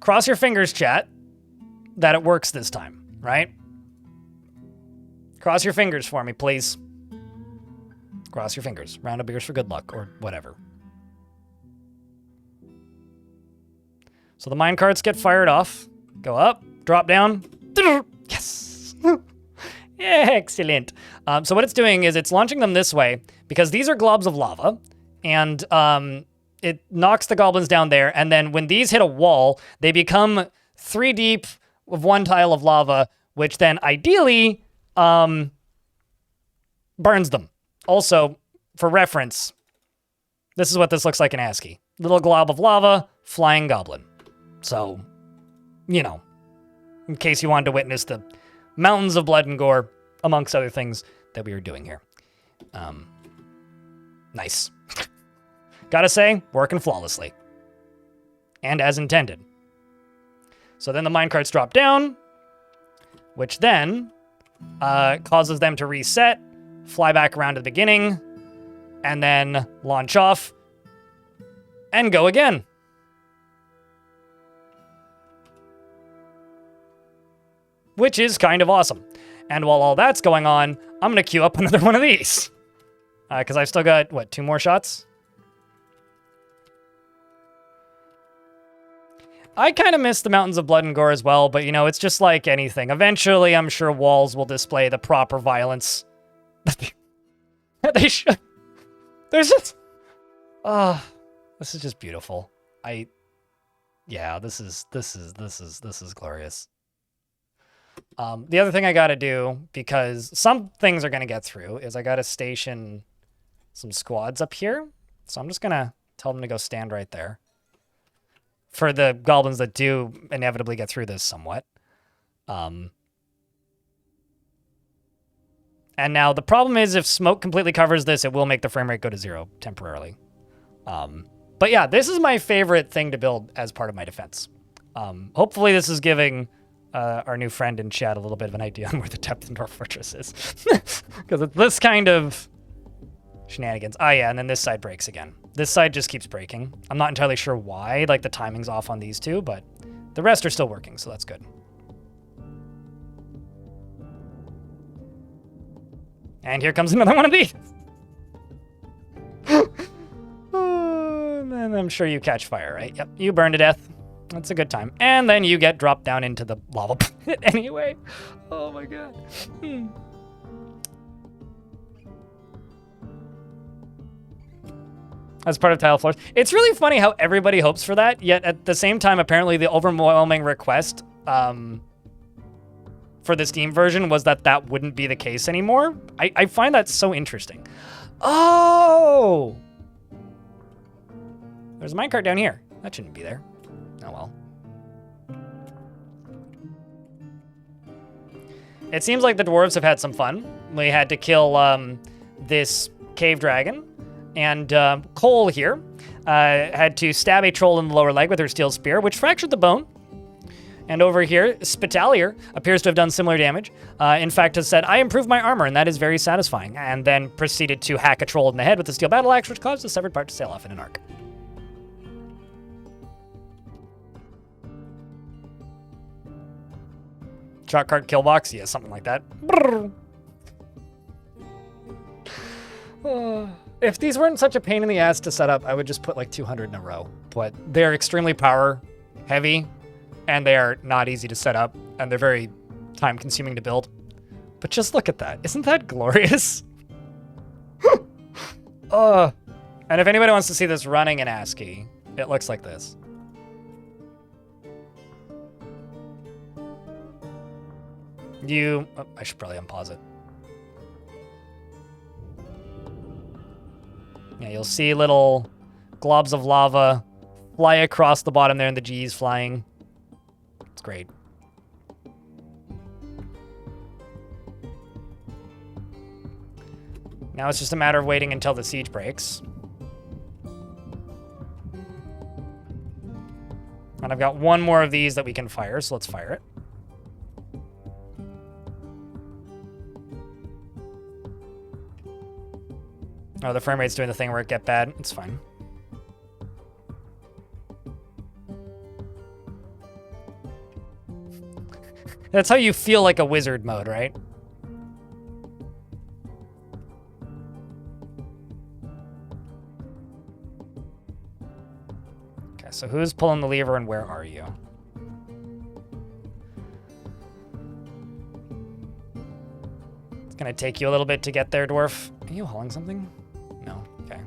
cross your fingers, chat, that it works this time, right? Cross your fingers for me, please. Cross your fingers. Round of beers for good luck, or whatever. So the minecarts get fired off. Go up, drop down. Yes! Excellent. So what it's doing is it's launching them this way because these are globs of lava, and it knocks the goblins down there, and then when these hit a wall, they become 3 deep with 1 tile of lava, which then ideally burns them. Also, for reference, this is what this looks like in ASCII. Little glob of lava, flying goblin. So, you know, in case you wanted to witness the mountains of blood and gore, amongst other things that we were doing here. Nice. Gotta say, working flawlessly. And as intended. So then the minecarts drop down, which then causes them to reset, fly back around to the beginning, and then launch off, and go again. Which is kind of awesome. And while all that's going on, I'm going to queue up another one of these. Because I've still got, what, 2 more shots? I kind of miss the Mountains of Blood and Gore as well, but, you know, it's just like anything. Eventually, I'm sure walls will display the proper violence They should. There's just... this is just beautiful. Yeah, this is glorious. The other thing I got to do, because some things are going to get through, is I got to station some squads up here. So I'm just going to tell them to go stand right there. For the goblins that do inevitably get through this somewhat. And now the problem is if smoke completely covers this, it will make the frame rate go to 0 temporarily. But yeah, this is my favorite thing to build as part of my defense. Hopefully this is giving our new friend in chat a little bit of an idea on where the Dwarf Fortress is. Because it's this kind of shenanigans. Oh yeah, and then this side breaks again. This side just keeps breaking. I'm not entirely sure why, like the timing's off on these two, but the rest are still working, so that's good. And here comes another one of these. And I'm sure you catch fire, right? Yep, you burn to death. That's a good time. And then you get dropped down into the lava pit anyway. Oh my god. As part of tile floors. It's really funny how everybody hopes for that, yet at the same time, apparently the overwhelming request for the Steam version was that that wouldn't be the case anymore. I find that so interesting. Oh! There's a minecart down here. That shouldn't be there. Oh well. It seems like the dwarves have had some fun. We had to kill this cave dragon. And Cole here had to stab a troll in the lower leg with her steel spear, which fractured the bone. And over here, Spitalier appears to have done similar damage. In fact, has said, I improved my armor, and that is very satisfying. And then proceeded to hack a troll in the head with a steel battle axe, which caused the severed part to sail off in an arc. Shot cart kill box? Yeah, something like that. If these weren't such a pain in the ass to set up, I would just put like 200 in a row. But they're extremely power heavy, and they are not easy to set up, and they're very time consuming to build. But just look at that. Isn't that glorious? And if anybody wants to see this running in ASCII, it looks like this. I should probably unpause it. Yeah, you'll see little globs of lava fly across the bottom there and the G's flying. It's great. Now it's just a matter of waiting until the siege breaks. And I've got one more of these that we can fire, so let's fire it. Oh, the frame rate's doing the thing where it get bad. It's fine. That's how you feel like a wizard mode, right? Okay, so who's pulling the lever and where are you? It's gonna take you a little bit to get there, Dwarf. Are you hauling something? No, okay.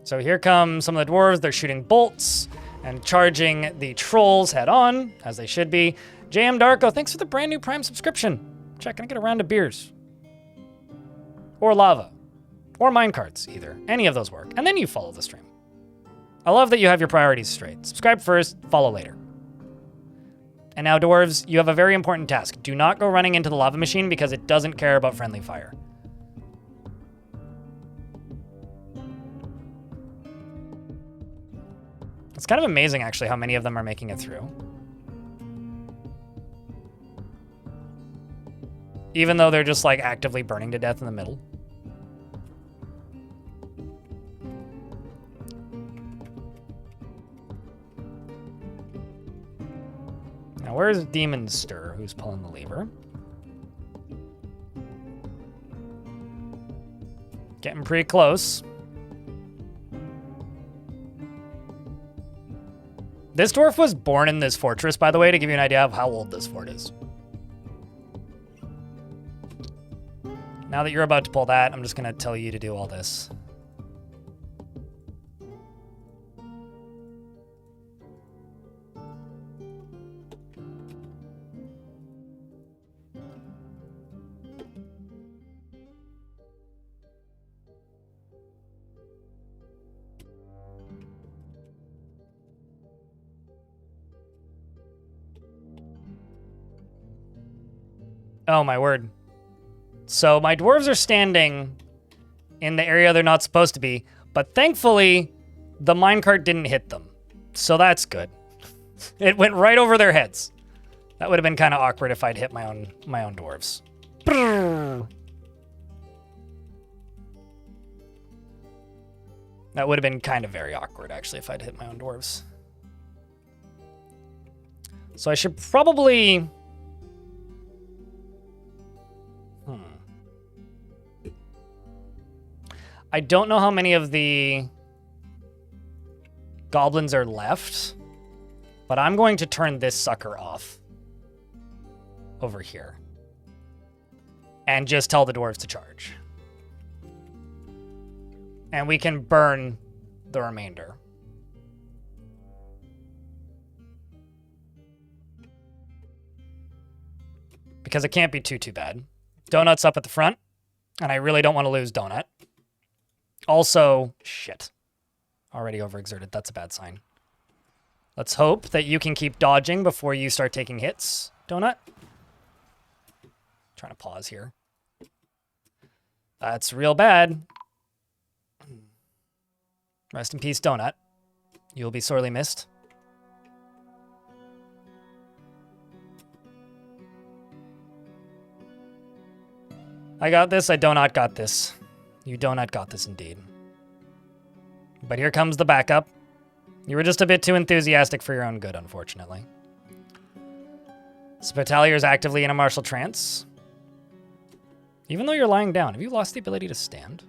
So here come some of the dwarves. They're shooting bolts and charging the trolls head on, as they should be. JM Darko, thanks for the brand new Prime subscription. Check, can I get a round of beers? Or lava. Or minecarts, either. Any of those work. And then you follow the stream. I love that you have your priorities straight. Subscribe first, follow later. And now, dwarves, you have a very important task. Do not go running into the lava machine because it doesn't care about friendly fire. It's kind of amazing, actually, how many of them are making it through. Even though they're just, like, actively burning to death in the middle. Now, where's Demon Stir, who's pulling the lever? Getting pretty close. This dwarf was born in this fortress, by the way, to give you an idea of how old this fort is. Now that you're about to pull that, I'm just going to tell you to do all this. Oh, my word. So my dwarves are standing in the area they're not supposed to be, but thankfully, the minecart didn't hit them. So that's good. It went right over their heads. That would have been kind of awkward if I'd hit my own dwarves. Brrr. That would have been kind of very awkward, actually, if I'd hit my own dwarves. So I should probably... I don't know how many of the goblins are left, but I'm going to turn this sucker off over here and just tell the dwarves to charge. And we can burn the remainder. Because it can't be too bad. Donut's up at the front, and I really don't want to lose Donut. Also, shit. Already overexerted. That's a bad sign. Let's hope that you can keep dodging before you start taking hits, Donut. Trying to pause here. That's real bad. Rest in peace, Donut. You'll be sorely missed. I got this. I do not got this. You do not got this indeed. But here comes the backup. You were just a bit too enthusiastic for your own good, unfortunately. Spitalier is actively in a martial trance. Even though you're lying down, have you lost the ability to stand?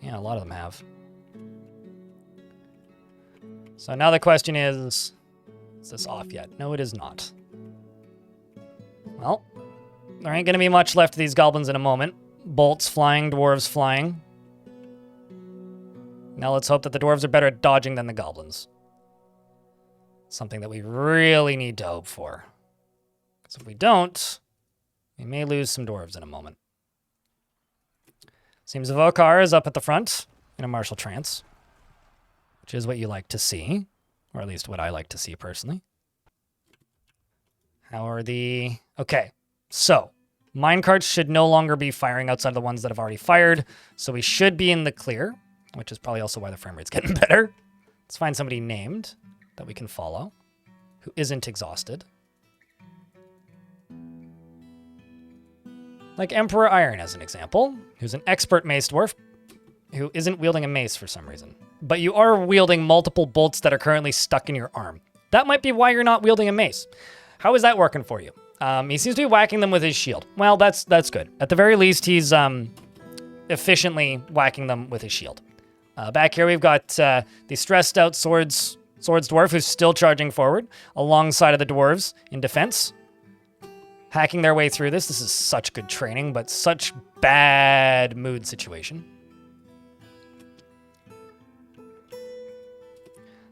Yeah, a lot of them have. So now the question is this off yet? No, it is not. Well, there ain't going to be much left of these goblins in a moment. Bolts flying, dwarves flying. Now let's hope that the dwarves are better at dodging than the goblins. Something that we really need to hope for. Because if we don't, we may lose some dwarves in a moment. Seems Vokar is up at the front in a martial trance, which is what you like to see, or at least what I like to see personally. How are the... Okay, so minecarts should no longer be firing outside the ones that have already fired, so we should be in the clear, which is probably also why the frame rate's getting better. Let's find somebody named that we can follow who isn't exhausted. Like Emperor Iron as an example, who's an expert mace dwarf who isn't wielding a mace for some reason. But you are wielding multiple bolts that are currently stuck in your arm. That might be why you're not wielding a mace. How is that working for you? He seems to be whacking them with his shield. Well, that's good. At the very least, he's efficiently whacking them with his shield. Back here, we've got the stressed out swords dwarf who's still charging forward alongside of the dwarves in defense. Hacking their way through this. This is such good training, but such bad mood situation.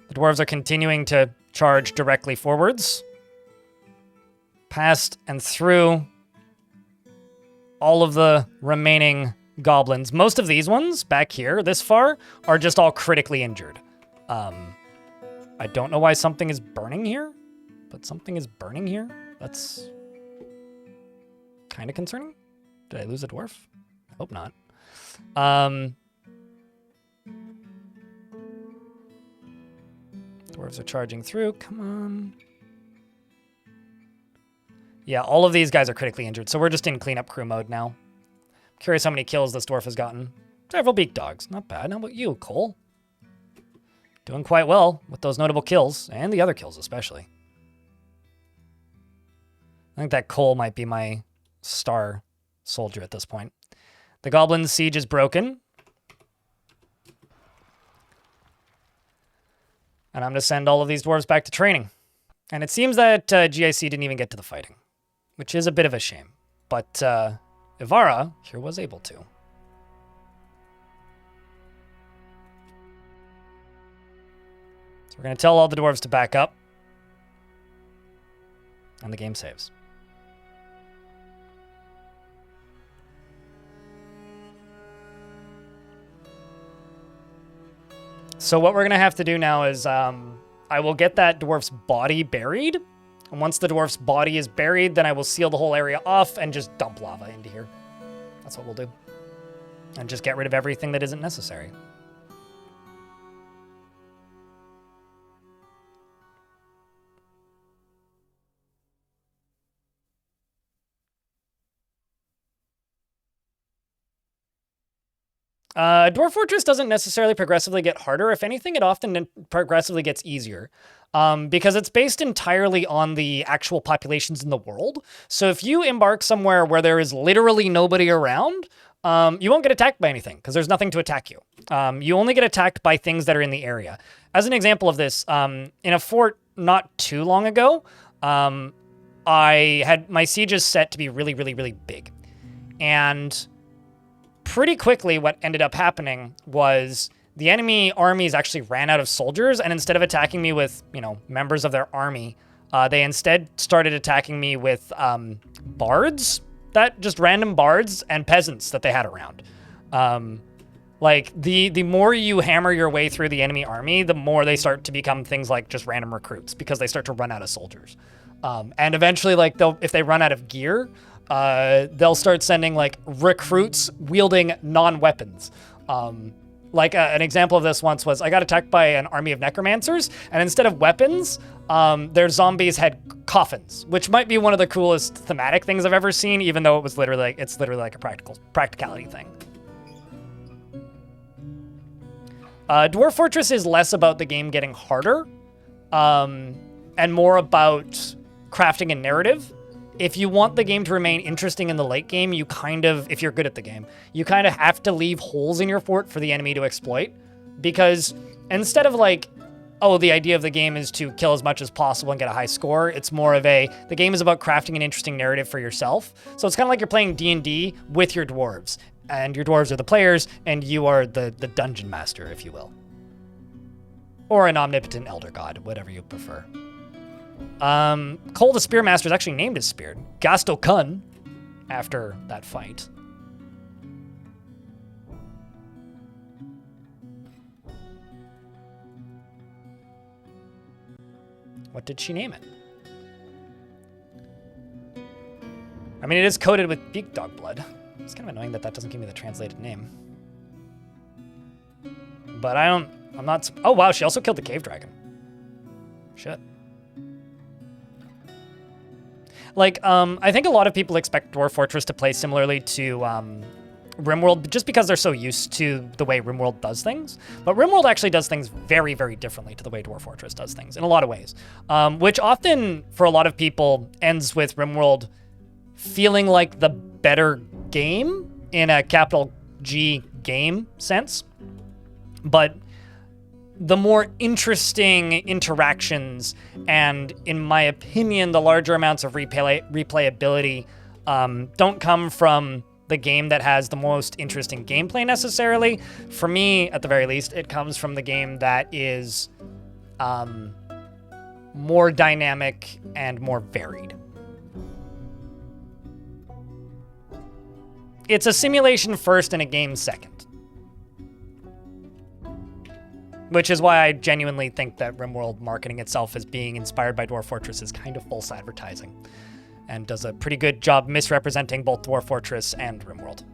The dwarves are continuing to charge directly forwards. Past and through all of the remaining goblins. Most of these ones back here, this far, are just all critically injured. I don't know why something is burning here, but something is burning here. That's kind of concerning. Did I lose a dwarf? I hope not. Dwarves are charging through. Come on. Yeah, all of these guys are critically injured, so we're just in cleanup crew mode now. Curious how many kills this dwarf has gotten. Several beak dogs. Not bad. How about you, Cole? Doing quite well with those notable kills, and the other kills especially. I think that Cole might be my star soldier at this point. The goblin siege is broken. And I'm going to send all of these dwarves back to training. And it seems that GIC didn't even get to the fighting, which is a bit of a shame. But Ivara here was able to. So we're going to tell all the dwarves to back up. And the game saves. So what we're going to have to do now is I will get that dwarf's body buried. And once the dwarf's body is buried, then I will seal the whole area off and just dump lava into here. That's what we'll do. And just get rid of everything that isn't necessary. Dwarf Fortress doesn't necessarily progressively get harder. If anything, it often progressively gets easier because it's based entirely on the actual populations in the world. So if you embark somewhere where there is literally nobody around, you won't get attacked by anything because there's nothing to attack you. You only get attacked by things that are in the area. As an example of this, in a fort not too long ago, I had my sieges set to be really, really, really big. And pretty quickly, what ended up happening was the enemy armies actually ran out of soldiers, and instead of attacking me with, members of their army, they instead started attacking me with bards, just random bards and peasants that they had around. Like, the more you hammer your way through the enemy army, the more they start to become things like just random recruits, because they start to run out of soldiers. And eventually, if they run out of gear, they'll start sending recruits wielding non-weapons. An example of this once was I got attacked by an army of necromancers, and instead of weapons, their zombies had coffins, which might be one of the coolest thematic things I've ever seen, even though it's literally like a practicality thing. Dwarf Fortress is less about the game getting harder, and more about crafting a narrative. If you want the game to remain interesting in the late game, if you're good at the game, you kind of have to leave holes in your fort for the enemy to exploit. Because instead of the idea of the game is to kill as much as possible and get a high score, it's more of the game is about crafting an interesting narrative for yourself. So it's kind of like you're playing D&D with your dwarves. And your dwarves are the players, and you are the dungeon master, if you will. Or an omnipotent elder god, whatever you prefer. Cole the Spearmaster is actually named his spear, Gasto Kun, after that fight. What did she name it? I mean, it is coated with beak dog blood. It's kind of annoying that doesn't give me the translated name. But I'm not... Oh, wow, she also killed the cave dragon. Shit. I think a lot of people expect Dwarf Fortress to play similarly to RimWorld just because they're so used to the way RimWorld does things. But RimWorld actually does things very, very differently to the way Dwarf Fortress does things in a lot of ways. Which often, for a lot of people, ends with RimWorld feeling like the better game in a capital G game sense. But the more interesting interactions and, in my opinion, the larger amounts of replayability don't come from the game that has the most interesting gameplay necessarily. For me, at the very least, it comes from the game that is more dynamic and more varied. It's a simulation first and a game second. Which is why I genuinely think that RimWorld marketing itself as being inspired by Dwarf Fortress is kind of false advertising, and does a pretty good job misrepresenting both Dwarf Fortress and RimWorld.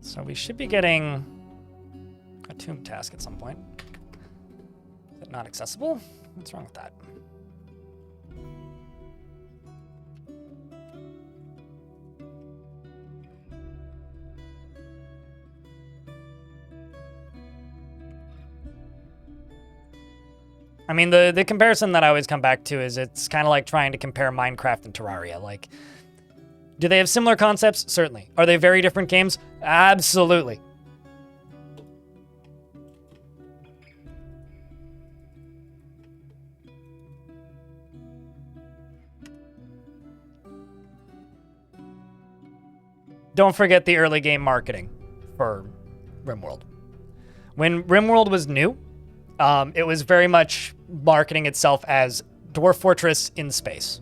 So we should be getting a tomb task at some point. Is it not accessible? What's wrong with that? I mean, the comparison that I always come back to is it's kind of like trying to compare Minecraft and Terraria. Like, do they have similar concepts? Certainly. Are they very different games? Absolutely. Don't forget the early game marketing for RimWorld. When RimWorld was new, it was very much marketing itself as Dwarf Fortress in space.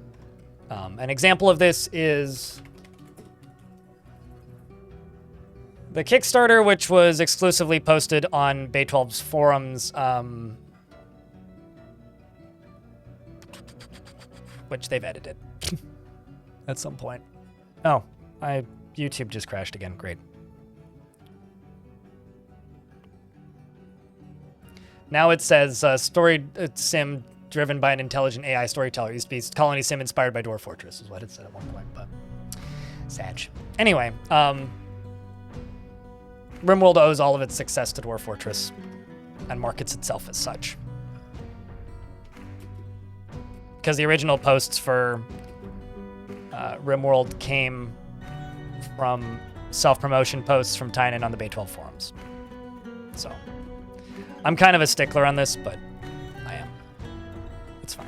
An example of this is the Kickstarter, which was exclusively posted on Bay12's forums, which they've edited at some point. Oh, YouTube just crashed again. Great. Now it says story sim driven by an intelligent AI storyteller. It used to be colony sim inspired by Dwarf Fortress is what it said at one point, but sad. Anyway, RimWorld owes all of its success to Dwarf Fortress and markets itself as such. Because the original posts for RimWorld came from self-promotion posts from Tynan on the Bay12 forums. So, I'm kind of a stickler on this, but I am. It's fine.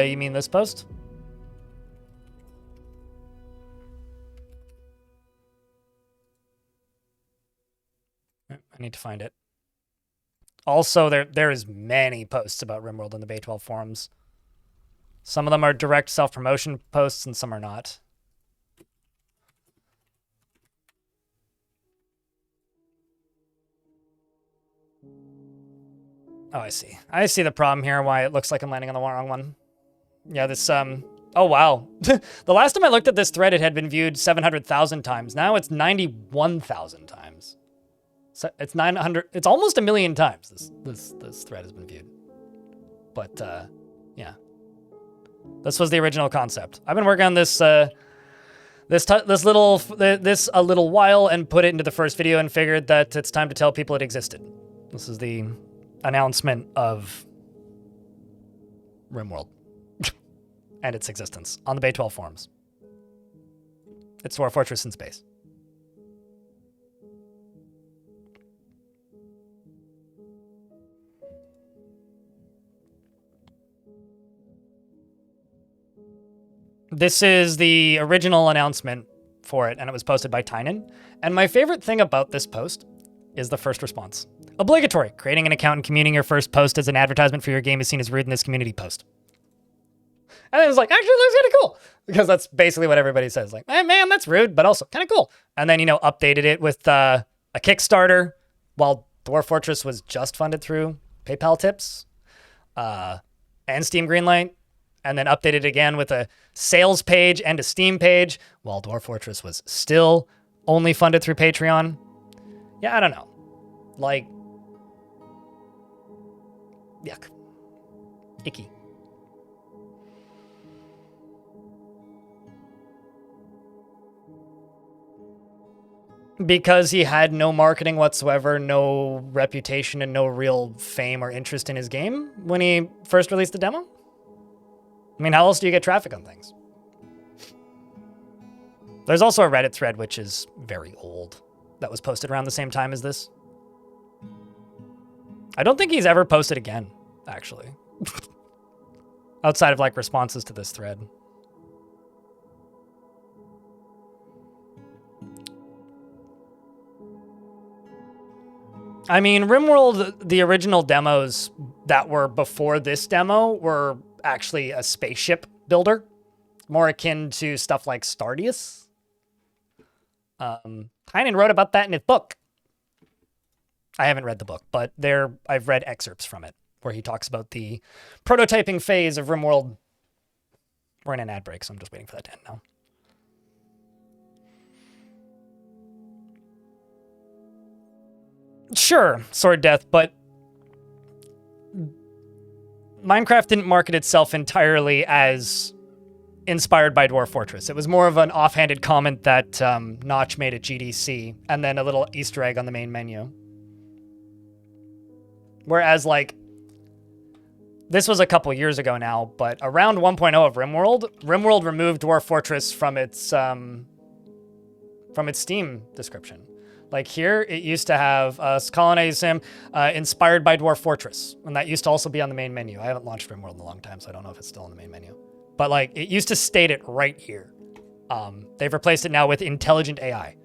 You mean this post? I need to find it. Also, there is many posts about RimWorld in the Bay12 forums. Some of them are direct self-promotion posts and some are not. Oh, I see. I see the problem here, why it looks like I'm landing on the wrong one. Yeah, this, oh, wow. The last time I looked at this thread, it had been viewed 700,000 times. Now it's 91,000 times. So it's 900, it's almost 1 million times this thread has been viewed. But, yeah. This was the original concept. I've been working on this this a little while and put it into the first video and figured that it's time to tell people it existed. This is the announcement of RimWorld and its existence on the Bay12 forums. It's Dwarf Fortress in space. This is the original announcement for it, and it was posted by Tynan. And my favorite thing about this post is the first response. Obligatory. Creating an account and commuting your first post as an advertisement for your game is seen as rude in this community post. And it was like, actually, it looks kind of cool. Because that's basically what everybody says. Like, hey, man, that's rude, but also kind of cool. And then, updated it with a Kickstarter while Dwarf Fortress was just funded through PayPal tips and Steam Greenlight. And then updated again with a sales page and a Steam page while Dwarf Fortress was still only funded through Patreon. Yeah, I don't know. Like, yuck. Icky. Because he had no marketing whatsoever, no reputation, and no real fame or interest in his game when he first released the demo? I mean, how else do you get traffic on things? There's also a Reddit thread, which is very old, that was posted around the same time as this. I don't think he's ever posted again, actually. Outside of, like, responses to this thread. I mean, RimWorld, the original demos that were before this demo were actually a spaceship builder, more akin to stuff like Stardeus. Tynan wrote about that in his book. I haven't read the book, but I've read excerpts from it where he talks about the prototyping phase of RimWorld. We're in an ad break, so I'm just waiting for that to end now. Sure, Sword Death, but Minecraft didn't market itself entirely as inspired by Dwarf Fortress. It was more of an offhanded comment that Notch made at GDC, and then a little Easter egg on the main menu. Whereas, like, this was a couple years ago now, but around 1.0 of RimWorld removed Dwarf Fortress from its Steam description. Like here, it used to have colonnade sim inspired by Dwarf Fortress, and that used to also be on the main menu. I haven't launched RimWorld in a long time, so I don't know if it's still on the main menu. But like, it used to state it right here. They've replaced it now with intelligent AI.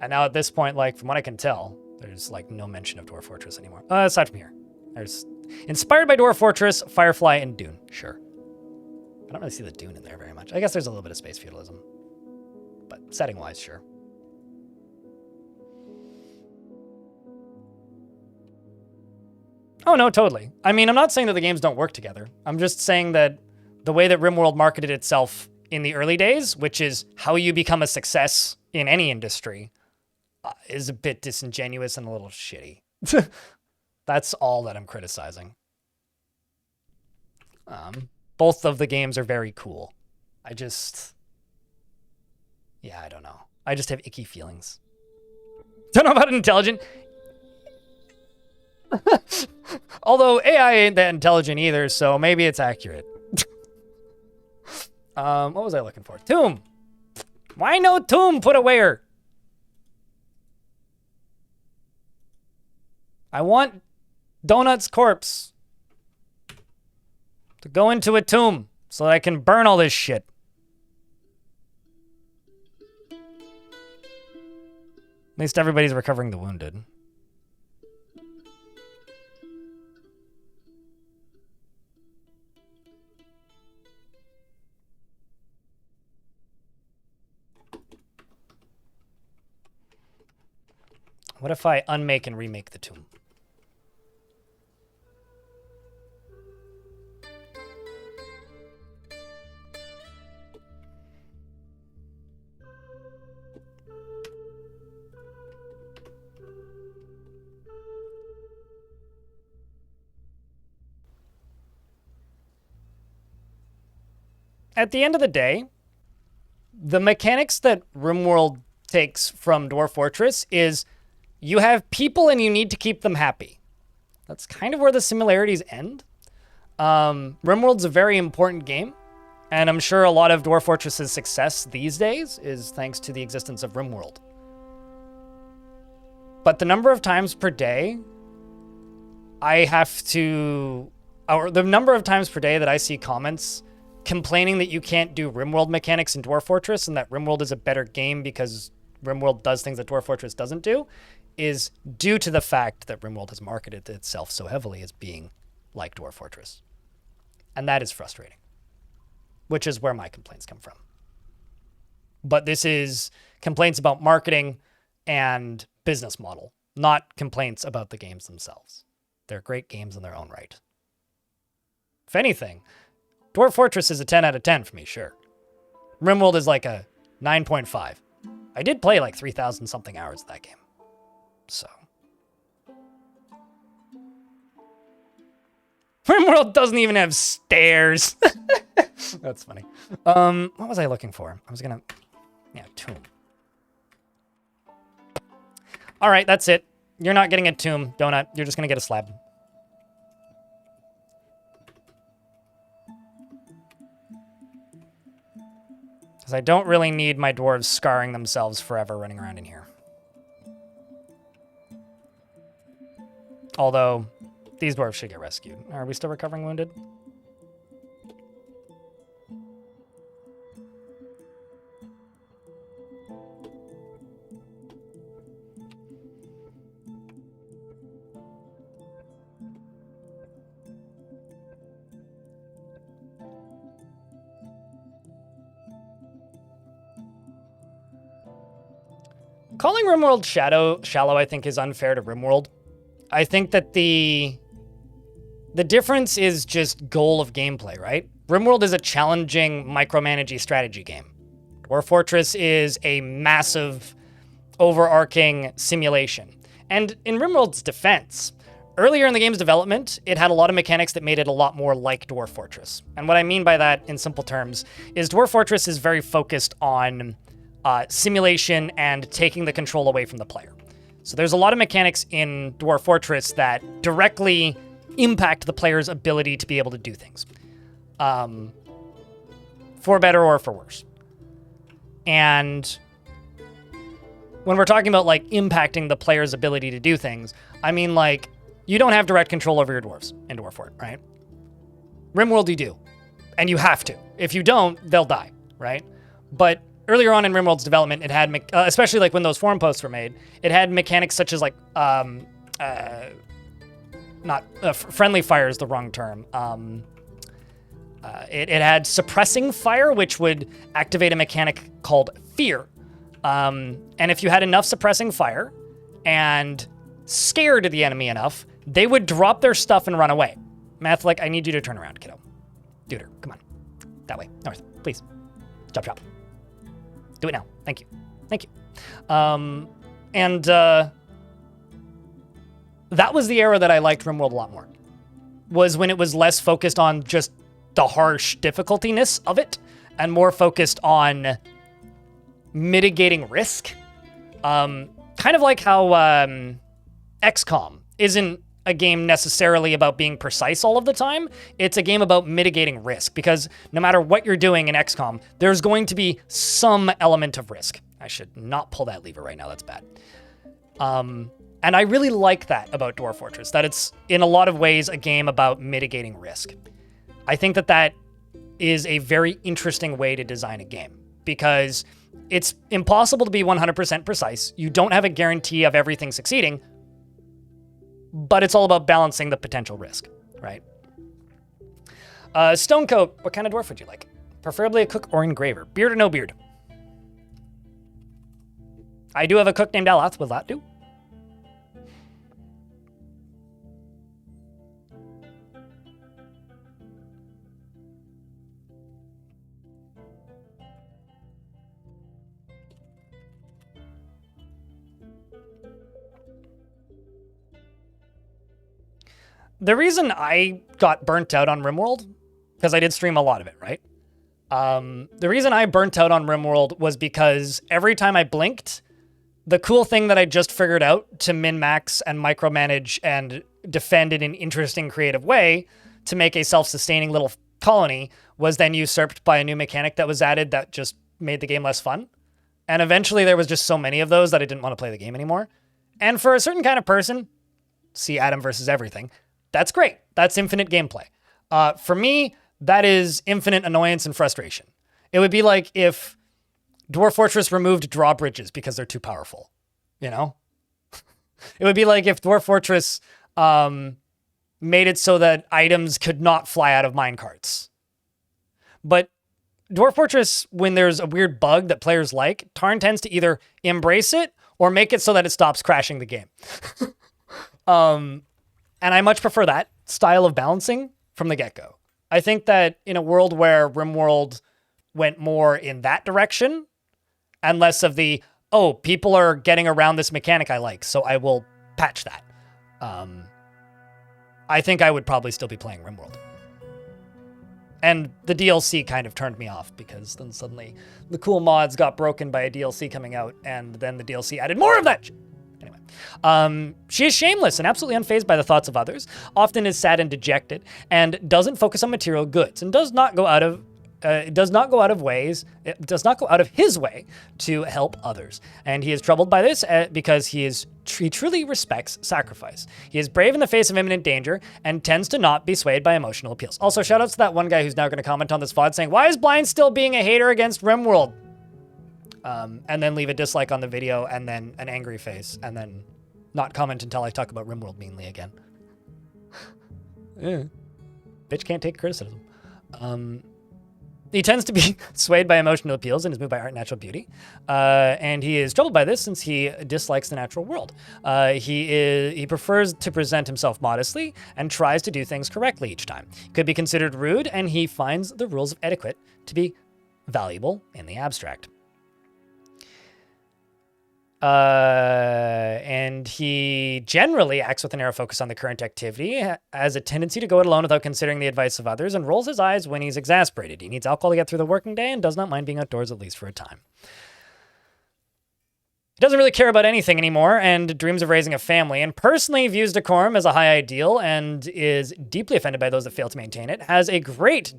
And now at this point, like, from what I can tell, there's like no mention of Dwarf Fortress anymore. Aside from here, there's inspired by Dwarf Fortress, Firefly, and Dune. Sure. I don't really see the Dune in there very much. I guess there's a little bit of space feudalism, but setting-wise, sure. Oh no, totally. I mean, I'm not saying that the games don't work together. I'm just saying that the way that RimWorld marketed itself in the early days, which is how you become a success in any industry, is a bit disingenuous and a little shitty. That's all that I'm criticizing. Both of the games are very cool. I don't know. I just have icky feelings. Don't know about intelligent. Although AI ain't that intelligent either, so maybe it's accurate. What was I looking for? Tomb. Why no tomb put away her? I want Donut's corpse to go into a tomb so that I can burn all this shit. At least everybody's recovering the wounded. What if I unmake and remake the tomb? At the end of the day, the mechanics that RimWorld takes from Dwarf Fortress is you have people and you need to keep them happy. That's kind of where the similarities end. RimWorld's a very important game, and I'm sure a lot of Dwarf Fortress's success these days is thanks to the existence of RimWorld. But the number of times per day the number of times per day that I see comments complaining that you can't do RimWorld mechanics in Dwarf Fortress and that RimWorld is a better game because RimWorld does things that Dwarf Fortress doesn't do is due to the fact that RimWorld has marketed itself so heavily as being like Dwarf Fortress. And that is frustrating, which is where my complaints come from. But this is complaints about marketing and business model, not complaints about the games themselves. They're great games in their own right. If anything, Dwarf Fortress is a 10 out of 10 for me, sure. RimWorld is like a 9.5. I did play like 3,000 something hours of that game. So. RimWorld doesn't even have stairs. That's funny. What was I looking for? Tomb. All right, that's it. You're not getting a tomb, Donut. You're just gonna get a slab. Because I don't really need my dwarves scarring themselves forever running around in here. Although, these dwarves should get rescued. Are we still recovering wounded? Calling RimWorld shallow, I think, is unfair to RimWorld. I think that the difference is just goal of gameplay, right? RimWorld is a challenging, micromanaging strategy game. Dwarf Fortress is a massive, overarching simulation. And in RimWorld's defense, earlier in the game's development, it had a lot of mechanics that made it a lot more like Dwarf Fortress. And what I mean by that, in simple terms, is Dwarf Fortress is very focused on simulation and taking the control away from the player. So there's a lot of mechanics in Dwarf Fortress that directly impact the player's ability to be able to do things. For better or for worse. And when we're talking about like impacting the player's ability to do things, I mean like you don't have direct control over your dwarves in Dwarf Fort, right? RimWorld you do. And you have to. If you don't, they'll die, right? But earlier on in RimWorld's development, it had, especially like when those forum posts were made, it had mechanics such as like, friendly fire is the wrong term. It had suppressing fire, which would activate a mechanic called fear. And if you had enough suppressing fire and scared the enemy enough, they would drop their stuff and run away. Mathlik, I need you to turn around, kiddo. Duder, come on. That way. North, please. Chop, chop. Do it now. Thank you. Thank you. That was the era that I liked RimWorld a lot more. Was when it was less focused on just the harsh difficultiness of it and more focused on mitigating risk. Kind of like how XCOM isn't a game necessarily about being precise all of the time. It's a game about mitigating risk because no matter what you're doing in XCOM, there's going to be some element of risk. I should not pull that lever right now. That's bad. And I really like that about Dwarf Fortress, that it's in a lot of ways a game about mitigating risk. I think that that is a very interesting way to design a game because it's impossible to be 100% precise. You don't have a guarantee of everything succeeding, but it's all about balancing the potential risk, right? Stonecoat, what kind of dwarf would you like? Preferably a cook or engraver. Beard or no beard? I do have a cook named Alath. Will that do? The reason I got burnt out on RimWorld, because I did stream a lot of it, right? The reason I burnt out on RimWorld was because every time I blinked, the cool thing that I just figured out to min-max and micromanage and defend in an interesting, creative way to make a self-sustaining little colony was then usurped by a new mechanic that was added that just made the game less fun. And eventually there was just so many of those that I didn't want to play the game anymore. And for a certain kind of person, see Adam versus everything, that's great. That's infinite gameplay. For me, that is infinite annoyance and frustration. It would be like if Dwarf Fortress removed drawbridges because they're too powerful, you know? It would be like if Dwarf Fortress made it so that items could not fly out of minecarts. But Dwarf Fortress, when there's a weird bug that players like, Tarn tends to either embrace it or make it so that it stops crashing the game. And I much prefer that style of balancing from the get-go. I think that in a world where RimWorld went more in that direction and less of the, oh, people are getting around this mechanic I like, so I will patch that. I think I would probably still be playing RimWorld. And the DLC kind of turned me off because then suddenly the cool mods got broken by a DLC coming out and then the DLC added more of that. Anyway, she is shameless and absolutely unfazed by the thoughts of others, often is sad and dejected, and doesn't focus on material goods, and does not go out of his way to help others. And he is troubled by this because he truly respects sacrifice. He is brave in the face of imminent danger and tends to not be swayed by emotional appeals. Also, shout out to that one guy who's now going to comment on this VOD saying, "Why is Blind still being a hater against RimWorld?" And then leave a dislike on the video and then an angry face and then not comment until I talk about RimWorld meanly again. Yeah. Bitch can't take criticism. He tends to be swayed by emotional appeals and is moved by art and natural beauty. And he is troubled by this since he dislikes the natural world. He prefers to present himself modestly and tries to do things correctly each time. Could be considered rude, and he finds the rules of etiquette to be valuable in the abstract. And he generally acts with an narrow focus on the current activity, has a tendency to go it alone without considering the advice of others, and rolls his eyes when he's exasperated. He needs alcohol to get through the working day and does not mind being outdoors at least for a time. He doesn't really care about anything anymore and dreams of raising a family, and personally views decorum as a high ideal and is deeply offended by those that fail to maintain it, has a great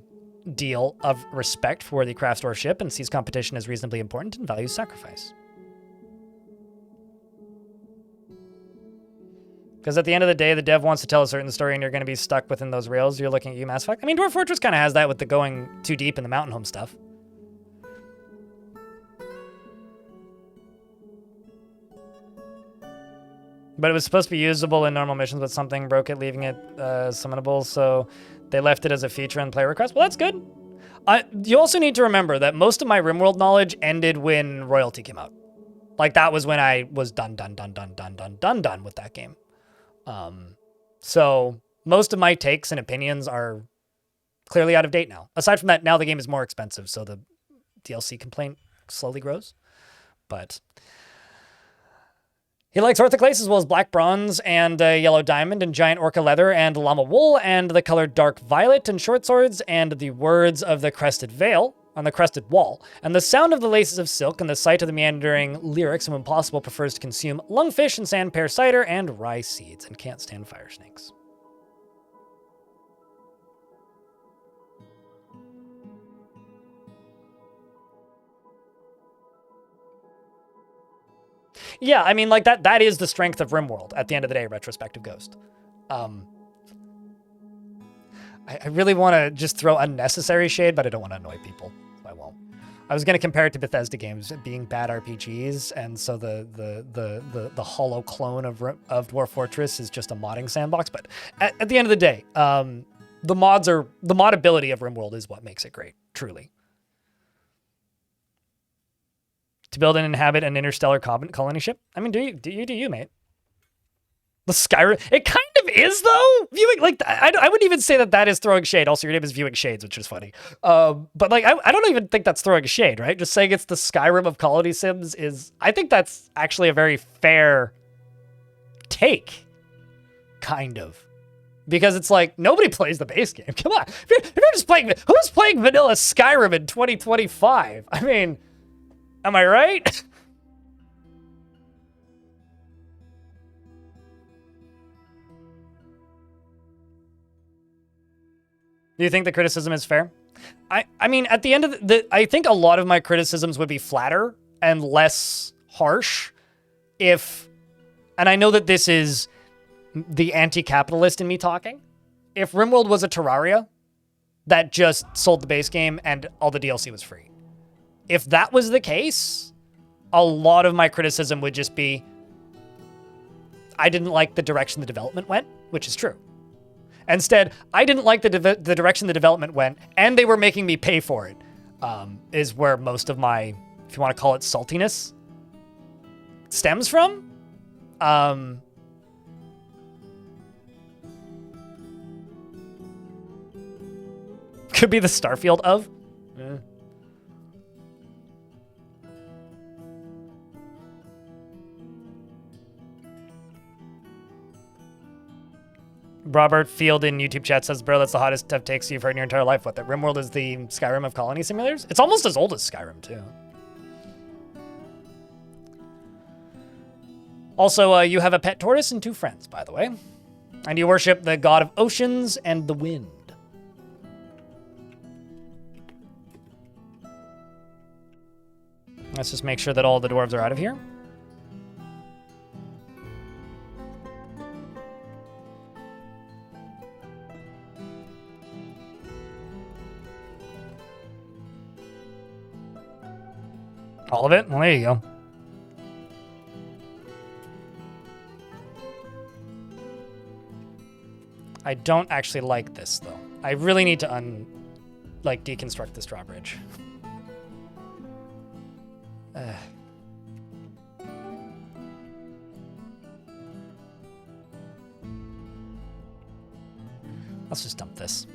deal of respect for the craft store ship and sees competition as reasonably important and values sacrifice. Because at the end of the day, the dev wants to tell a certain story and you're going to be stuck within those rails. You're looking at you, Mass Effect. I mean, Dwarf Fortress kind of has that with the going too deep in the mountain home stuff. But it was supposed to be usable in normal missions, but something broke it, leaving it summonable, so they left it as a feature in player request. Well, that's good. You also need to remember that most of my RimWorld knowledge ended when Royalty came out. Like, that was when I was done with that game. So most of my takes and opinions are clearly out of date now. Aside from that, now the game is more expensive, so the DLC complaint slowly grows. But he likes orthoclase as well as black bronze and yellow diamond and giant orca leather and llama wool and the color dark violet and short swords and the words of the crested veil on the crested wall and the sound of the laces of silk and the sight of the meandering lyrics, and when possible prefers to consume lungfish and sand pear cider and rye seeds and can't stand fire snakes. Yeah, I mean, like, that is the strength of RimWorld at the end of the day, Retrospective Ghost. I really want to just throw unnecessary shade, but I don't want to annoy people, so I won't. I was going to compare it to Bethesda games being bad RPGs, and so the hollow clone of Dwarf Fortress is just a modding sandbox, but at the end of the day, the modability of RimWorld is what makes it great, truly. To build and inhabit an interstellar colony ship? I mean, do you, mate? The Skyrim, it kind of is though. Viewing, like, I wouldn't even say that is throwing shade. Also, your name is Viewing Shades, which is funny. But like, I don't even think that's throwing shade, right? Just saying it's the Skyrim of colony sims is, I think that's actually a very fair take, kind of. Because it's like, nobody plays the base game. Come on. If you're just playing, who's playing vanilla Skyrim in 2025? I mean, am I right? Do you think the criticism is fair? I mean, at the end of I think a lot of my criticisms would be flatter and less harsh if, and I know that this is the anti-capitalist in me talking, if RimWorld was a Terraria that just sold the base game and all the DLC was free. If that was the case, a lot of my criticism would just be, I didn't like the direction the development went, which is true. Instead, I didn't like the direction the development went, and they were making me pay for it, is where most of my, if you want to call it saltiness, stems from. Could be the Starfield of. Robert Field in YouTube chat says, bro, that's the hottest tough takes you've heard in your entire life. What, that RimWorld is the Skyrim of colony simulators? It's almost as old as Skyrim, too. Also, you have a pet tortoise and 2 friends, by the way. And you worship the god of oceans and the wind. Let's just make sure that all the dwarves are out of here. All of it? Well, there you go. I don't actually like this, though. I really need to deconstruct this drawbridge. Let's just dump this.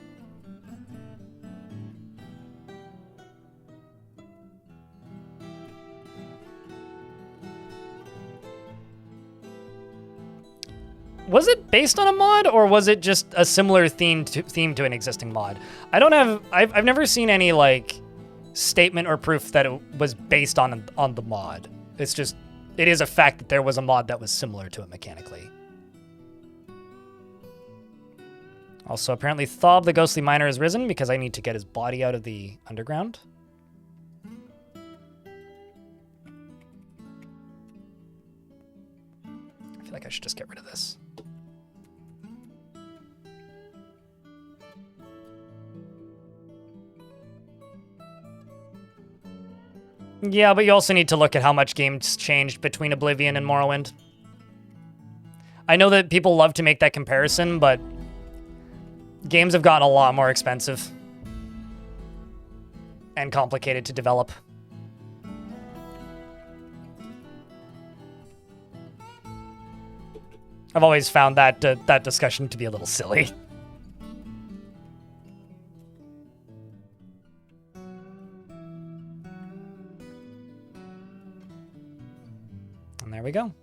Was it based on a mod, or was it just a similar theme to an existing mod? I've never seen any like statement or proof that it was based on the mod. It's just it is a fact that there was a mod that was similar to it mechanically. Also, apparently Thob the Ghostly Miner has risen because I need to get his body out of the underground. I feel like I should just get rid of this. Yeah, but you also need to look at how much games changed between Oblivion and Morrowind. I know that people love to make that comparison, but games have gotten a lot more expensive and complicated to develop. I've always found that that discussion to be a little silly. And there we go.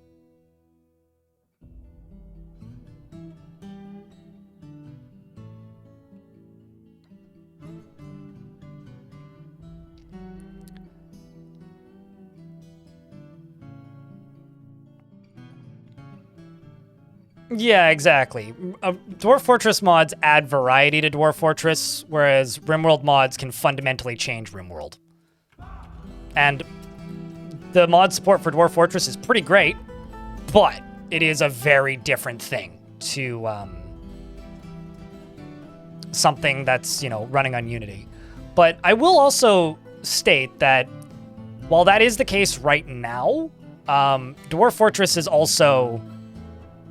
Yeah, exactly. Dwarf Fortress mods add variety to Dwarf Fortress, whereas RimWorld mods can fundamentally change RimWorld. And the mod support for Dwarf Fortress is pretty great, but it is a very different thing to something that's, you know, running on Unity. But I will also state that while that is the case right now, Dwarf Fortress is also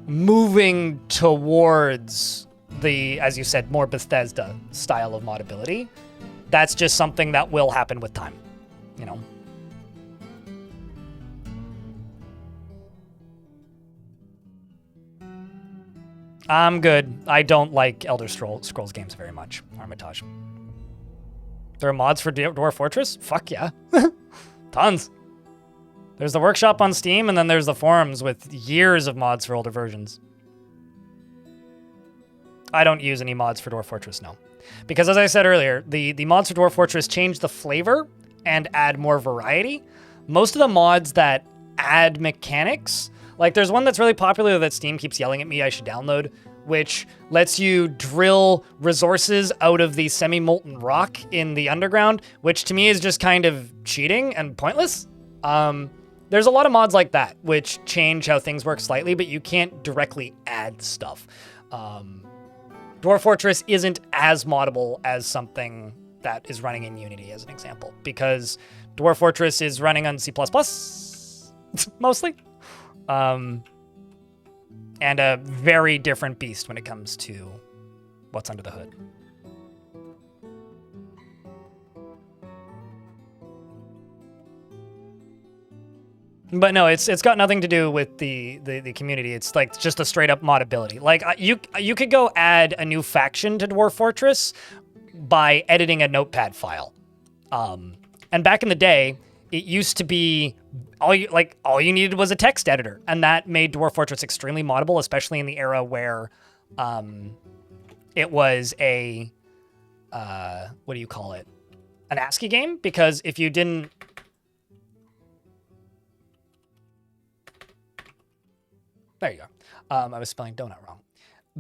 moving towards the, as you said, more Bethesda style of modability. That's just something that will happen with time, you know. I'm good. I don't like Elder Scrolls games very much. Armitage. There are mods for Dwarf Fortress? Fuck yeah. Tons. There's the workshop on Steam, and then there's the forums with years of mods for older versions. I don't use any mods for Dwarf Fortress, no. Because as I said earlier, the mods for Dwarf Fortress change the flavor and add more variety. Most of the mods that add mechanics, like there's one that's really popular that Steam keeps yelling at me I should download, which lets you drill resources out of the semi-molten rock in the underground, which to me is just kind of cheating and pointless. There's a lot of mods like that, which change how things work slightly, but you can't directly add stuff. Dwarf Fortress isn't as moddable as something that is running in Unity, as an example, because Dwarf Fortress is running on C++, mostly. And a very different beast when it comes to what's under the hood. But no, it's got nothing to do with the community. It's like just a straight up modability. Like you could go add a new faction to Dwarf Fortress by editing a notepad file. And back in the day, it used to be all you needed was a text editor, and that made Dwarf Fortress extremely moddable, especially in the era where it was a what do you call it? An ASCII game, because if you didn't There you go. I was spelling donut wrong.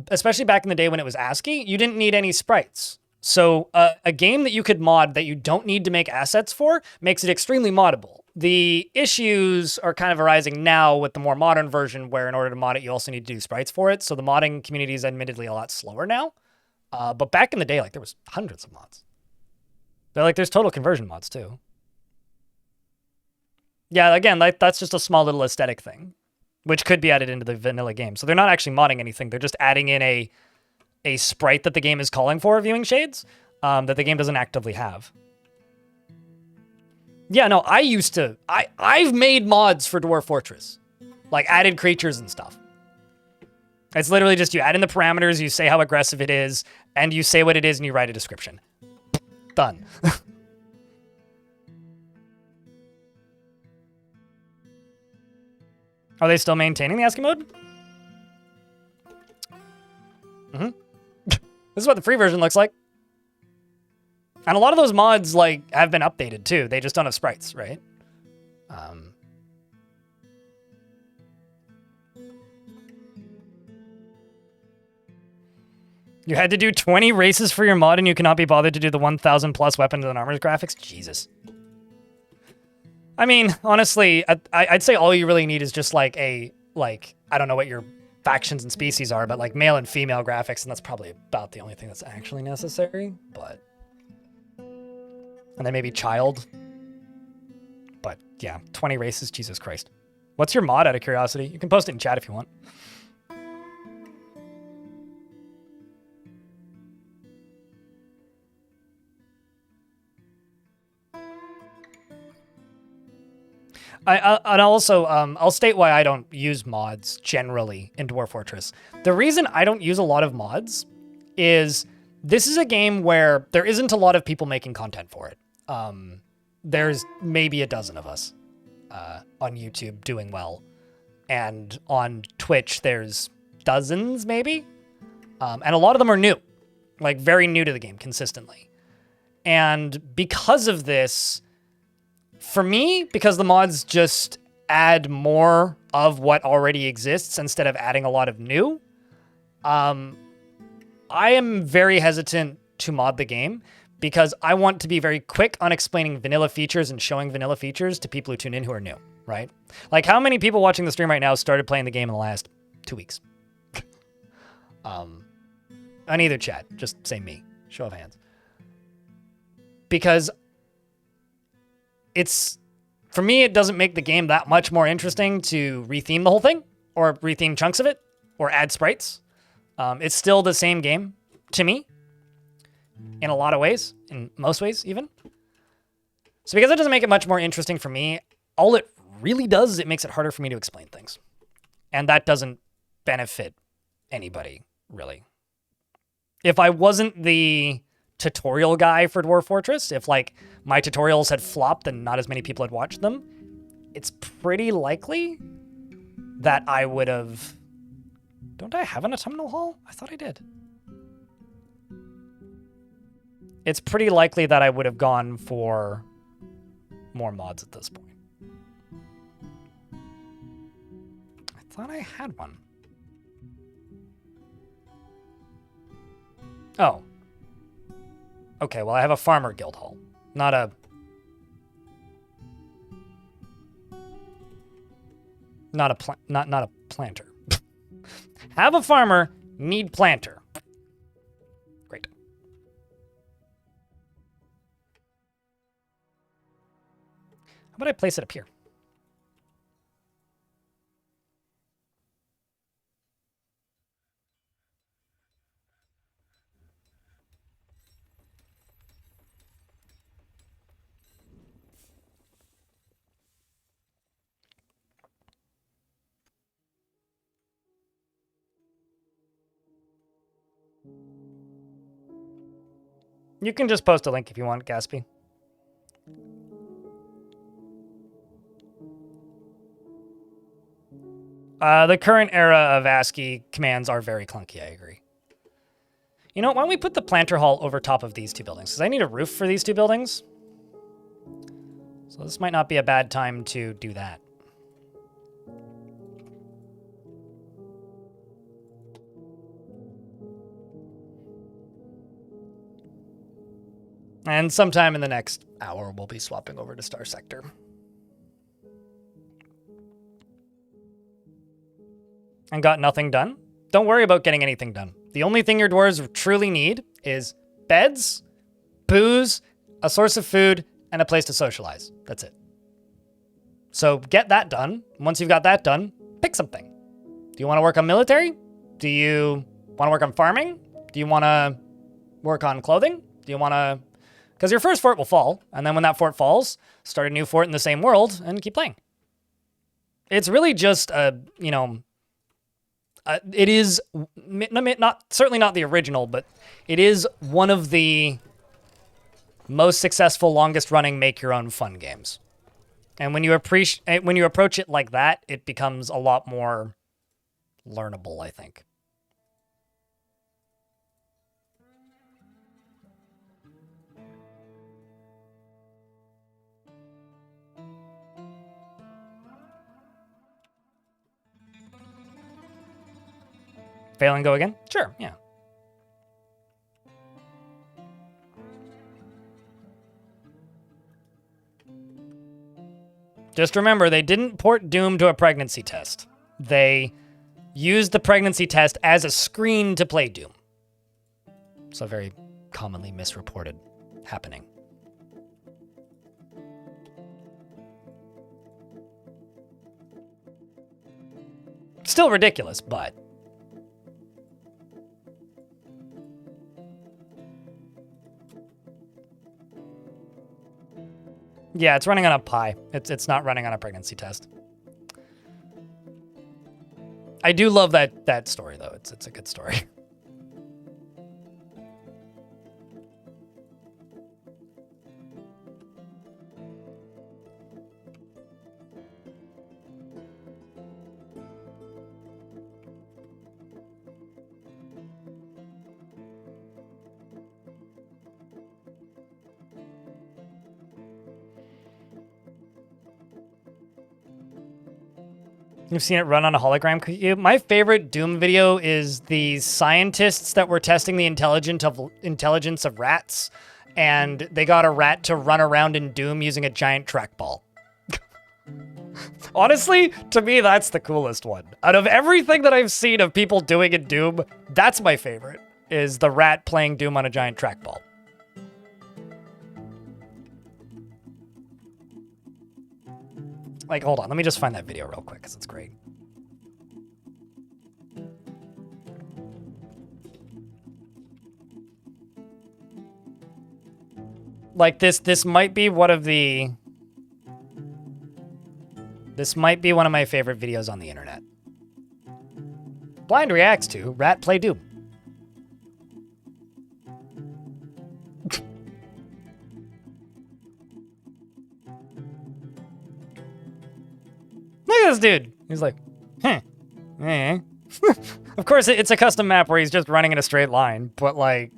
Especially back in the day when it was ASCII, you didn't need any sprites. So a game that you could mod that you don't need to make assets for makes it extremely moddable. The issues are kind of arising now with the more modern version where in order to mod it, you also need to do sprites for it. So the modding community is admittedly a lot slower now. But back in the day, like there was hundreds of mods. There's total conversion mods too. Yeah, again, that's just a small little aesthetic thing, which could be added into the vanilla game. So they're not actually modding anything. They're just adding in a sprite that the game is calling for, viewing shades, that the game doesn't actively have. Yeah, no, I've made mods for Dwarf Fortress. Like added creatures and stuff. It's literally just you add in the parameters, you say how aggressive it is, and you say what it is and you write a description. Done. Are they still maintaining the ASCII mode? Mm-hmm. This is what the free version looks like. And a lot of those mods, like, have been updated, too. They just don't have sprites, right? You had to do 20 races for your mod and you cannot be bothered to do the 1,000 plus weapons and armors graphics? Jesus. I mean, honestly, I'd say all you really need is just like I don't know what your factions and species are, but like male and female graphics, and that's probably about the only thing that's actually necessary, but... And then maybe child. But yeah, 20 races, Jesus Christ. What's your mod out of curiosity? You can post it in chat if you want. And also, I'll state why I don't use mods generally in Dwarf Fortress. The reason I don't use a lot of mods is this is a game where there isn't a lot of people making content for it. There's maybe a dozen of us on YouTube doing well. And on Twitch, there's dozens maybe. And a lot of them are new, like very new to the game consistently. And because of this... For me, because the mods just add more of what already exists instead of adding a lot of new, I am very hesitant to mod the game because I want to be very quick on explaining vanilla features and showing vanilla features to people who tune in who are new, right? Like how many people watching the stream right now started playing the game in the last 2 weeks? On either chat, just say me, show of hands. Because for me, it doesn't make the game that much more interesting to retheme the whole thing or retheme chunks of it or add sprites. It's still the same game to me in a lot of ways, in most ways even. So because it doesn't make it much more interesting for me, all it really does is it makes it harder for me to explain things. And that doesn't benefit anybody, really. If I wasn't the tutorial guy for Dwarf Fortress, if like my tutorials had flopped and not as many people had watched them, it's pretty likely that I would have... Don't I have an autumnal hall? I thought I did. It's pretty likely that I would have gone for more mods at this point. I thought I had one. Oh. Okay, well, I have a farmer guild hall, not a planter. Have a farmer, need planter. Great. How about I place it up here? You can just post a link if you want, Gaspy. The current era of ASCII commands are very clunky, I agree. You know, why don't we put the planter hall over top of these two buildings? Because I need a roof for these two buildings. So this might not be a bad time to do that. And sometime in the next hour, we'll be swapping over to Star Sector. And got nothing done? Don't worry about getting anything done. The only thing your dwarves truly need is beds, booze, a source of food, and a place to socialize. That's it. So get that done. Once you've got that done, pick something. Do you want to work on military? Do you want to work on farming? Do you want to work on clothing? Do you want to... Because your first fort will fall, and then when that fort falls, start a new fort in the same world and keep playing. It's really just a, you know, it is certainly not the original, but it is one of the most successful, longest-running make-your-own fun games. And when you approach it like that, it becomes a lot more learnable, I think. Fail and go again? Sure, yeah. Just remember, they didn't port Doom to a pregnancy test. They used the pregnancy test as a screen to play Doom. So very commonly misreported happening. Still ridiculous, but... yeah, it's running on a Pi. It's not running on a pregnancy test. I do love that story, though. It's a good story. You've seen it run on a hologram cube. My favorite Doom video is the scientists that were testing the intelligence of rats, and they got a rat to run around in Doom using a giant trackball. Honestly, to me, that's the coolest one. Out of everything that I've seen of people doing in Doom, that's my favorite, is the rat playing Doom on a giant trackball. Like, hold on, let me just find that video real quick, because it's great. Like, this might be one of the... this might be one of my favorite videos on the internet. Blind reacts to rat play Doom. Look at this dude. He's like, huh. Eh. Of course, it's a custom map where he's just running in a straight line, but like...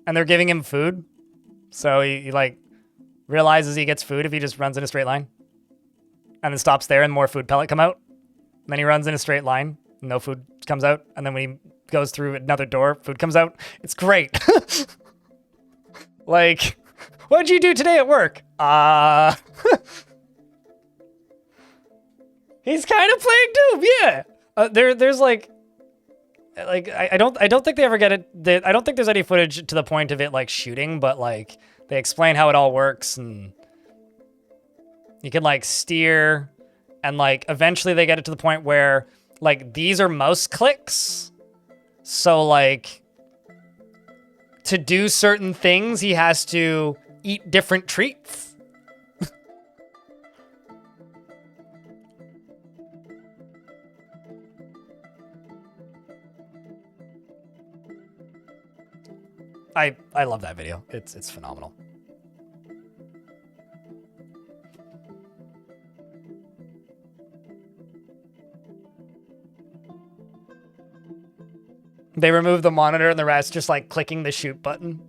and they're giving him food. So he like, realizes he gets food if he just runs in a straight line. And then stops there and more food pellet come out. And then he runs in a straight line. No food comes out. And then when he goes through another door, food comes out. It's great. Like... what'd you do today at work? He's kind of playing Doom, yeah. There's like I don't think they ever get it. I don't think there's any footage to the point of it like shooting, but like they explain how it all works, and you can like steer, and like eventually they get it to the point where like these are mouse clicks, so like to do certain things he has to eat different treats. I love that video. It's phenomenal. They remove the monitor and the rat's just like clicking the shoot button.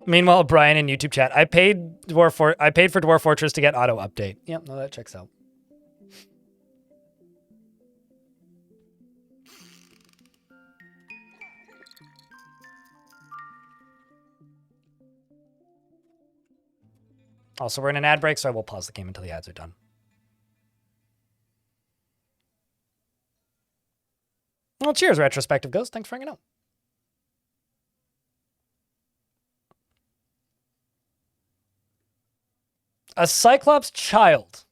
Meanwhile, Brian in YouTube chat, I paid for Dwarf Fortress to get auto update. Yep, no, that checks out. Also, we're in an ad break, so I will pause the game until the ads are done. Well, cheers, Retrospective Ghost. Thanks for hanging out. A Cyclops child.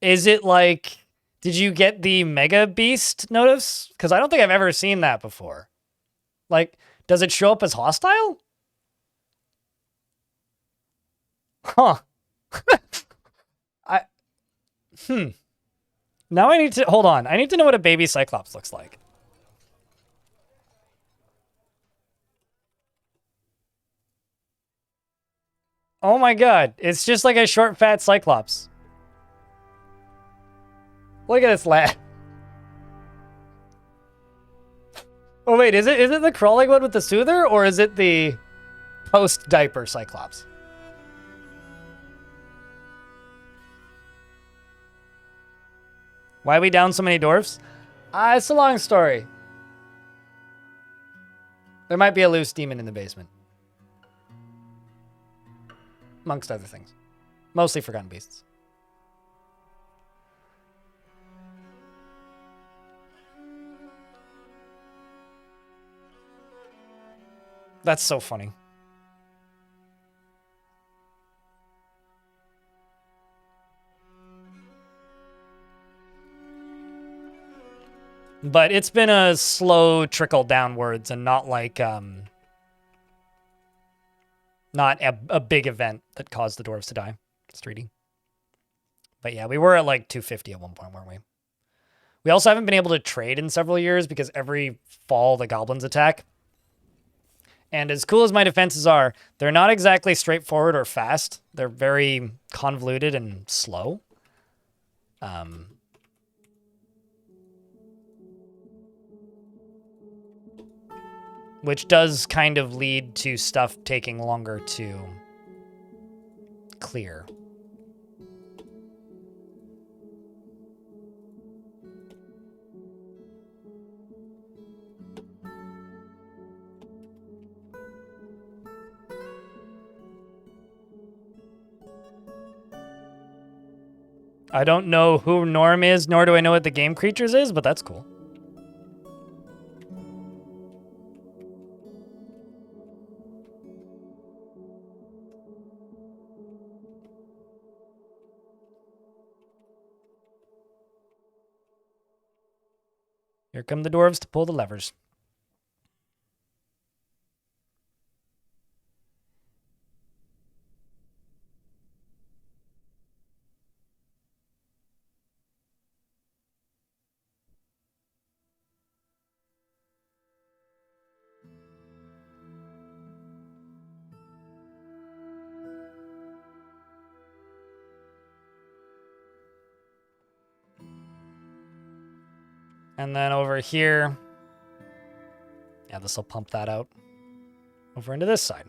Is it like, did you get the Mega Beast notice? Because I don't think I've ever seen that before. Like, does it show up as hostile? Huh. Now I need to, hold on. I need to know what a baby Cyclops looks like. Oh my god, it's just like a short, fat Cyclops. Look at this lad. Oh wait, is it the crawling one with the soother, or is it the post-diaper Cyclops? Why are we down so many dwarfs? It's a long story. There might be a loose demon in the basement. Amongst other things. Mostly Forgotten Beasts. That's so funny. But it's been a slow trickle downwards and not like, not a big event that caused the dwarves to die. It's 3D. But yeah, we were at like 250 at one point, weren't we? We also haven't been able to trade in several years because every fall the goblins attack. And as cool as my defenses are, they're not exactly straightforward or fast. They're very convoluted and slow. Which does kind of lead to stuff taking longer to clear. I don't know who Norm is, nor do I know what the Game Creatures is, but that's cool. Here come the dwarves to pull the levers. And then over here, yeah, this will pump that out over into this side.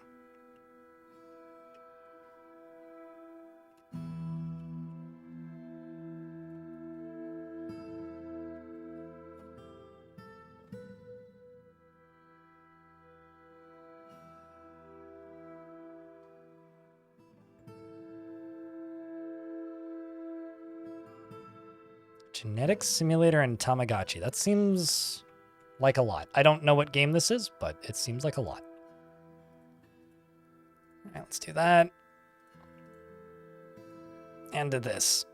Genetics Simulator and Tamagotchi. That seems like a lot. I don't know what game this is, but it seems like a lot. All right, let's do that. And to this.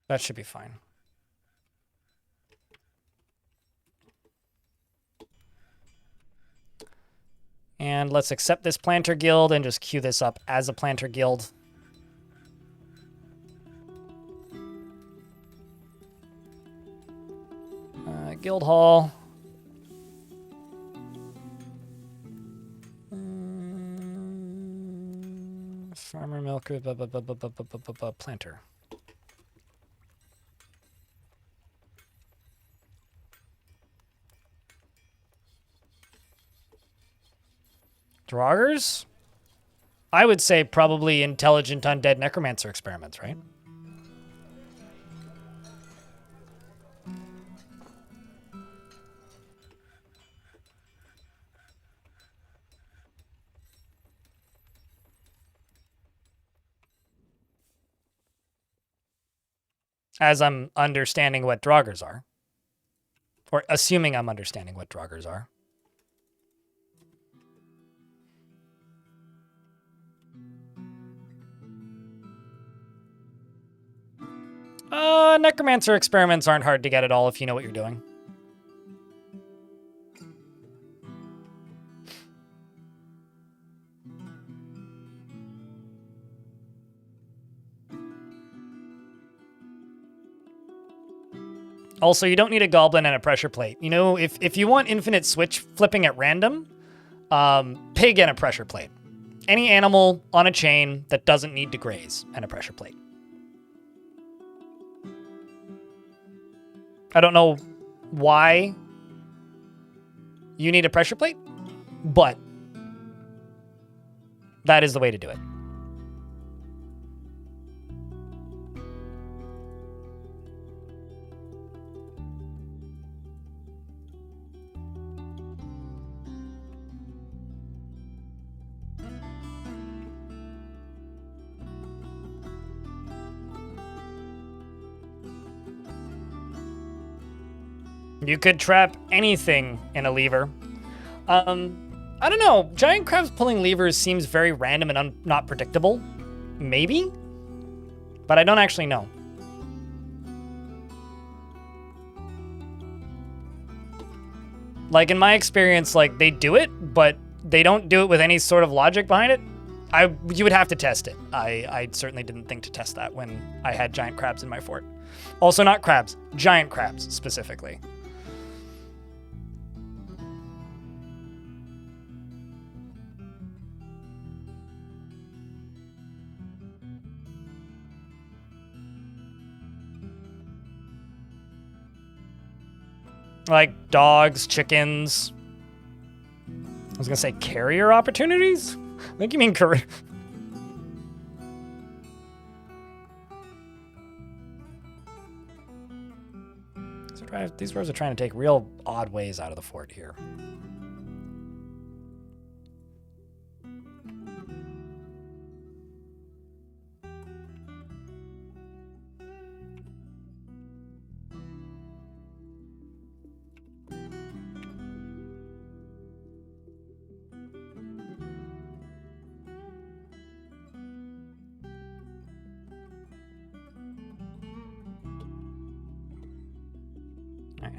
That should be fine. And let's accept this planter guild and just queue this up as a planter guild. Guild hall. Farmer milker, planter. Draugrs? I would say probably intelligent undead necromancer experiments, right? As I'm understanding what Draugrs are. Or assuming I'm understanding what Draugrs are. Necromancer experiments aren't hard to get at all if you know what you're doing. Also, you don't need a goblin and a pressure plate. You know, if you want infinite switch flipping at random, Pig and a pressure plate. Any animal on a chain that doesn't need to graze and a pressure plate. I don't know why you need a pressure plate, but that is the way to do it. You could trap anything in a lever. I don't know. Giant crabs pulling levers seems very random and not predictable. Maybe? But I don't actually know. Like, in my experience, like, they do it, but they don't do it with any sort of logic behind it. You would have to test it. I certainly didn't think to test that when I had giant crabs in my fort. Also, not crabs. Giant crabs, specifically. Like dogs, chickens. I was gonna say carrier opportunities? I think you mean career. These dwarves are trying to take real odd ways out of the fort here.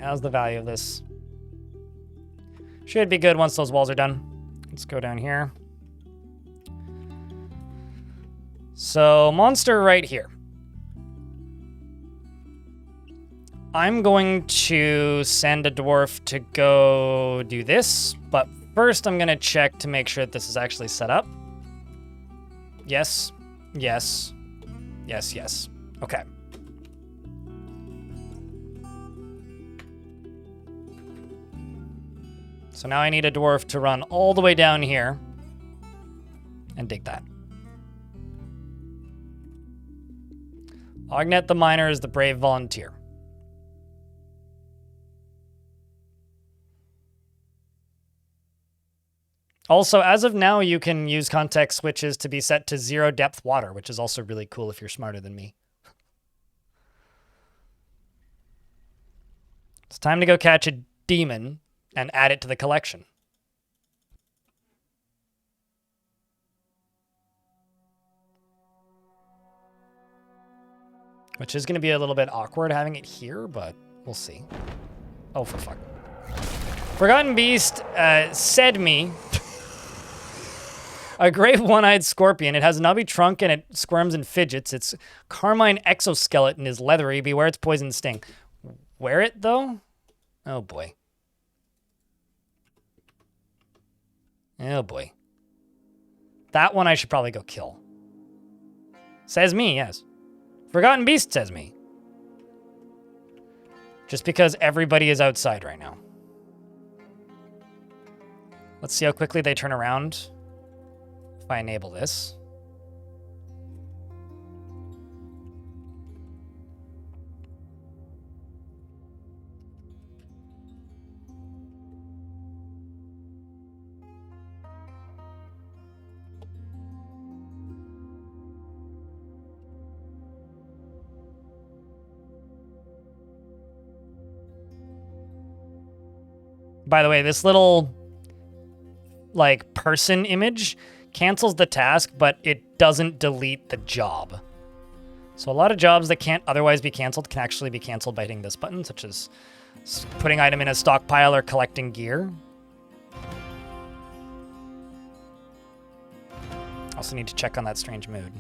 How's the value of this? Should be good once those walls are done. Let's go down here. So, monster right here. I'm going to send a dwarf to go do this, but first I'm going to check to make sure that this is actually set up. Yes, yes, yes, yes. Okay. So now I need a dwarf to run all the way down here and dig that. Ognet the Miner is the brave volunteer. Also, as of now, you can use context switches to be set to 0 depth water, which is also really cool if you're smarter than me. It's time to go catch a demon and add it to the collection. Which is going to be a little bit awkward having it here, but we'll see. Oh, for fuck. Forgotten Beast said me. A great one-eyed scorpion. It has a knobby trunk and it squirms and fidgets. Its carmine exoskeleton is leathery. Beware its poison sting. Wear it, though? Oh, boy. Oh, boy. That one I should probably go kill. Says me, yes. Forgotten Beast says me. Just because everybody is outside right now. Let's see how quickly they turn around if I enable this. By the way, this little, like, person image cancels the task, but it doesn't delete the job. So a lot of jobs that can't otherwise be canceled can actually be canceled by hitting this button, such as putting item in a stockpile or collecting gear. Also need to check on that strange mood.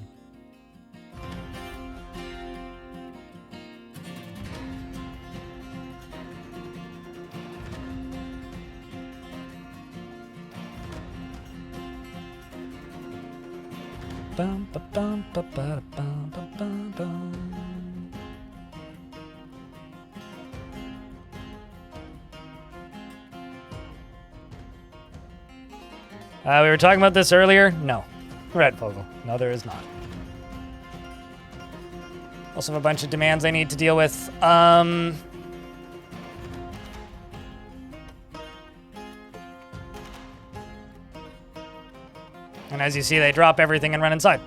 We were talking about this earlier. No. Red Fogel. No, there is not. Also have a bunch of demands I need to deal with. And as you see, they drop everything and run inside.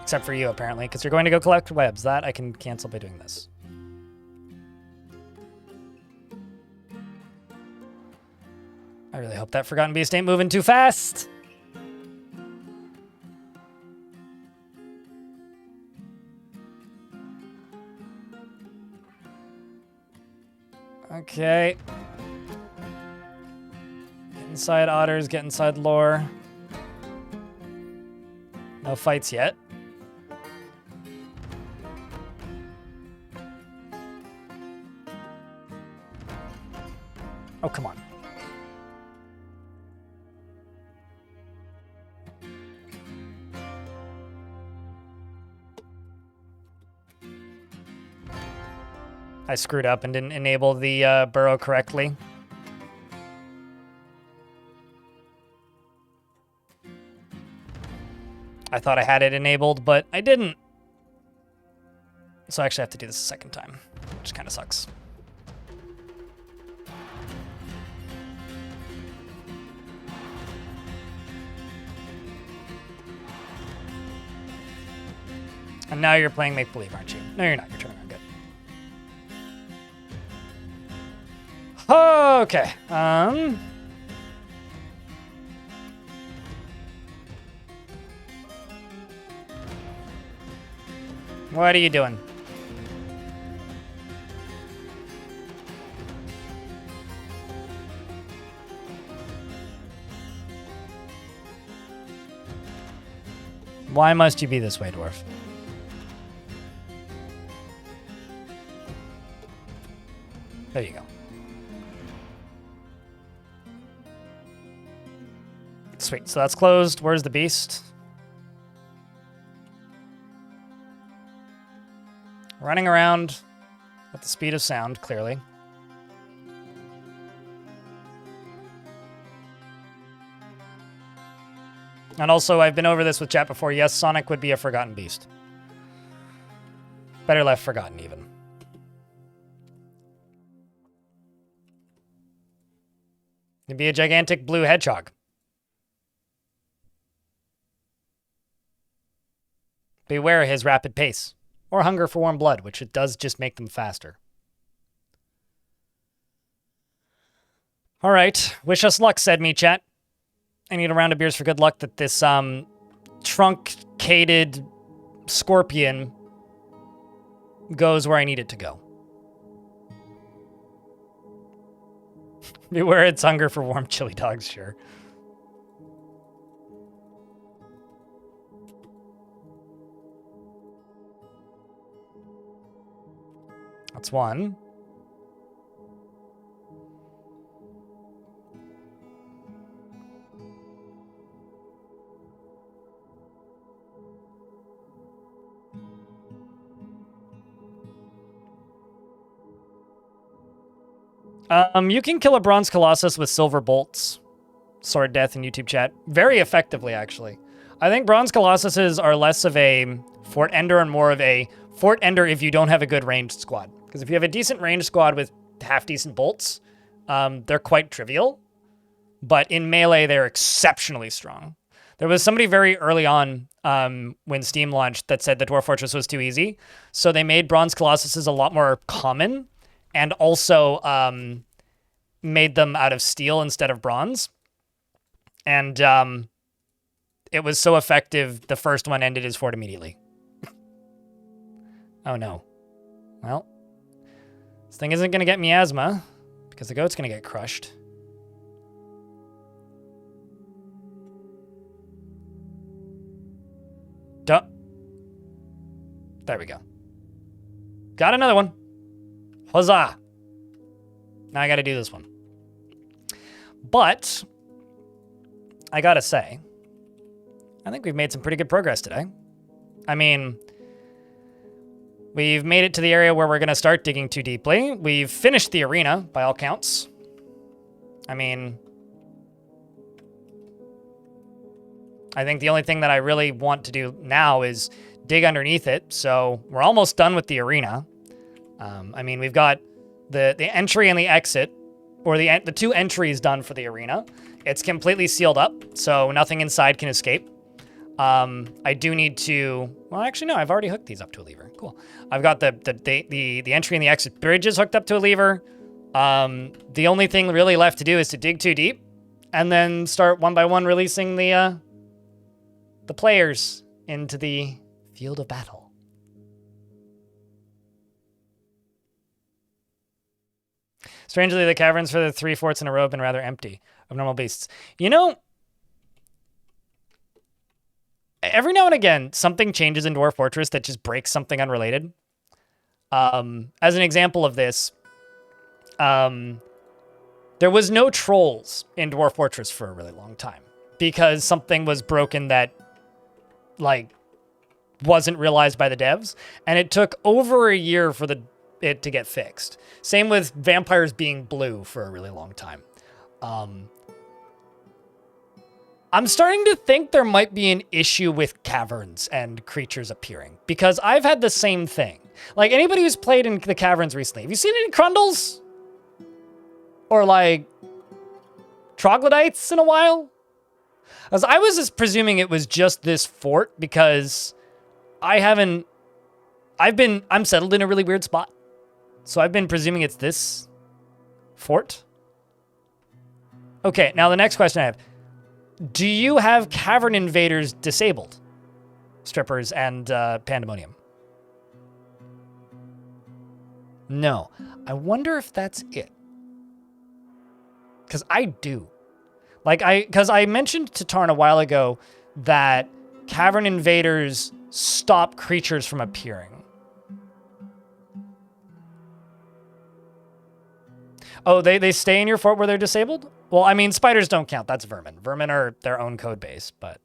Except for you, apparently, because you're going to go collect webs. That I can cancel by doing this. I really hope that Forgotten Beast ain't moving too fast. Okay. Get inside otters, get inside lore. No fights yet. Oh, come on. I screwed up and didn't enable the burrow correctly. I thought I had it enabled, but I didn't. So I actually have to do this a second time, which kind of sucks. And now you're playing make-believe, aren't you? No, you're not. You're turning around good. Okay. What are you doing? Why must you be this way, Dwarf? There you go. Sweet, so that's closed. Where's the beast? Running around at the speed of sound, clearly. And also, I've been over this with chat before. Yes, Sonic would be a forgotten beast. Better left forgotten, even. He'd be a gigantic blue hedgehog. Beware his rapid pace. Or hunger for warm blood, which it does just make them faster. All right. Wish us luck, said me, chat. I need a round of beers for good luck that this truncated scorpion goes where I need it to go. Beware its hunger for warm chili dogs, sure. That's one. You can kill a bronze colossus with silver bolts. Sword Death in YouTube chat. Very effectively, actually. I think bronze colossuses are less of a fort ender and more of a fort ender if you don't have a good ranged squad. Because if you have a decent ranged squad with half-decent bolts, they're quite trivial. But in melee, they're exceptionally strong. There was somebody very early on when Steam launched that said the Dwarf Fortress was too easy. So they made bronze colossuses a lot more common and also made them out of steel instead of bronze. And it was so effective, the first one ended his fort immediately. Oh no. Well, this thing isn't going to get miasma because the goat's going to get crushed. Duh. There we go. Got another one. Huzzah. Now I got to do this one. But I got to say, I think we've made some pretty good progress today. I mean, we've made it to the area where we're going to start digging too deeply. We've finished the arena, by all counts. I mean, I think the only thing that I really want to do now is dig underneath it. So we're almost done with the arena. I mean, we've got the entry and the exit, or the two entries done for the arena. It's completely sealed up, so nothing inside can escape. I do need to, well, actually, no, I've already hooked these up to a lever. Cool. I've got the entry and the exit bridges hooked up to a lever. The only thing really left to do is to dig too deep and then start one by one releasing the players into the field of battle. Strangely, the caverns for the 3 forts in a row have been rather empty of normal beasts. You know, every now and again, something changes in Dwarf Fortress that just breaks something unrelated. As an example of this, there was no trolls in Dwarf Fortress for a really long time because something was broken that, like, wasn't realized by the devs, and it took over a year for it to get fixed. Same with vampires being blue for a really long time. I'm starting to think there might be an issue with caverns and creatures appearing, because I've had the same thing. Like, anybody who's played in the caverns recently, have you seen any Crundles? Or, like, troglodytes in a while? As I was just presuming it was just this fort, because I'm settled in a really weird spot. So I've been presuming it's this fort. Okay, now the next question I have. Do you have Cavern Invaders disabled? Strippers and Pandemonium? No. I wonder if that's it. Because I do. Because I mentioned to Tarn a while ago that Cavern Invaders stop creatures from appearing. Oh, they stay in your fort where they're disabled? Well, I mean, spiders don't count. That's vermin. Vermin are their own code base, but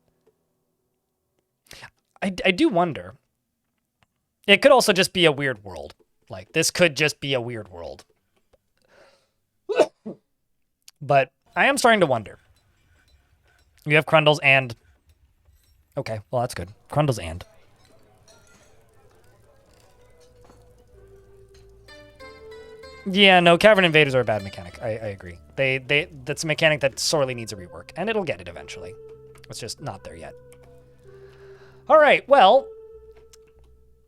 I do wonder. It could also just be a weird world. Like, this could just be a weird world. But I am starting to wonder. You have Crundles and... Okay, well, that's good. Crundles and... Yeah, no, Cavern Invaders are a bad mechanic. I agree. That's a mechanic that sorely needs a rework, and it'll get it eventually. It's just not there yet. All right, well,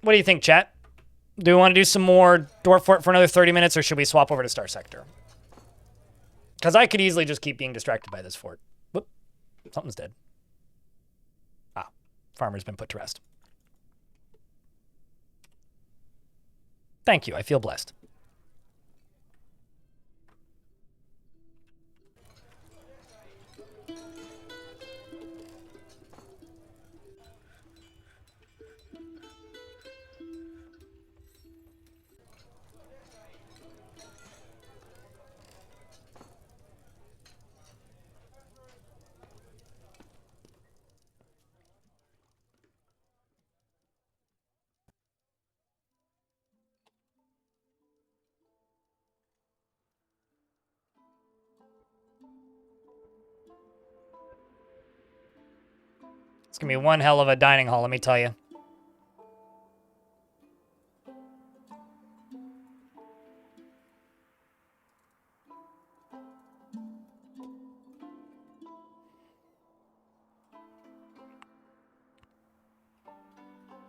what do you think, chat? Do we want to do some more Dwarf Fort for another 30 minutes, or should we swap over to Star Sector? Because I could easily just keep being distracted by this fort. Whoop, something's dead. Ah, Farmer's been put to rest. Thank you, I feel blessed. It's going to be one hell of a dining hall, let me tell you.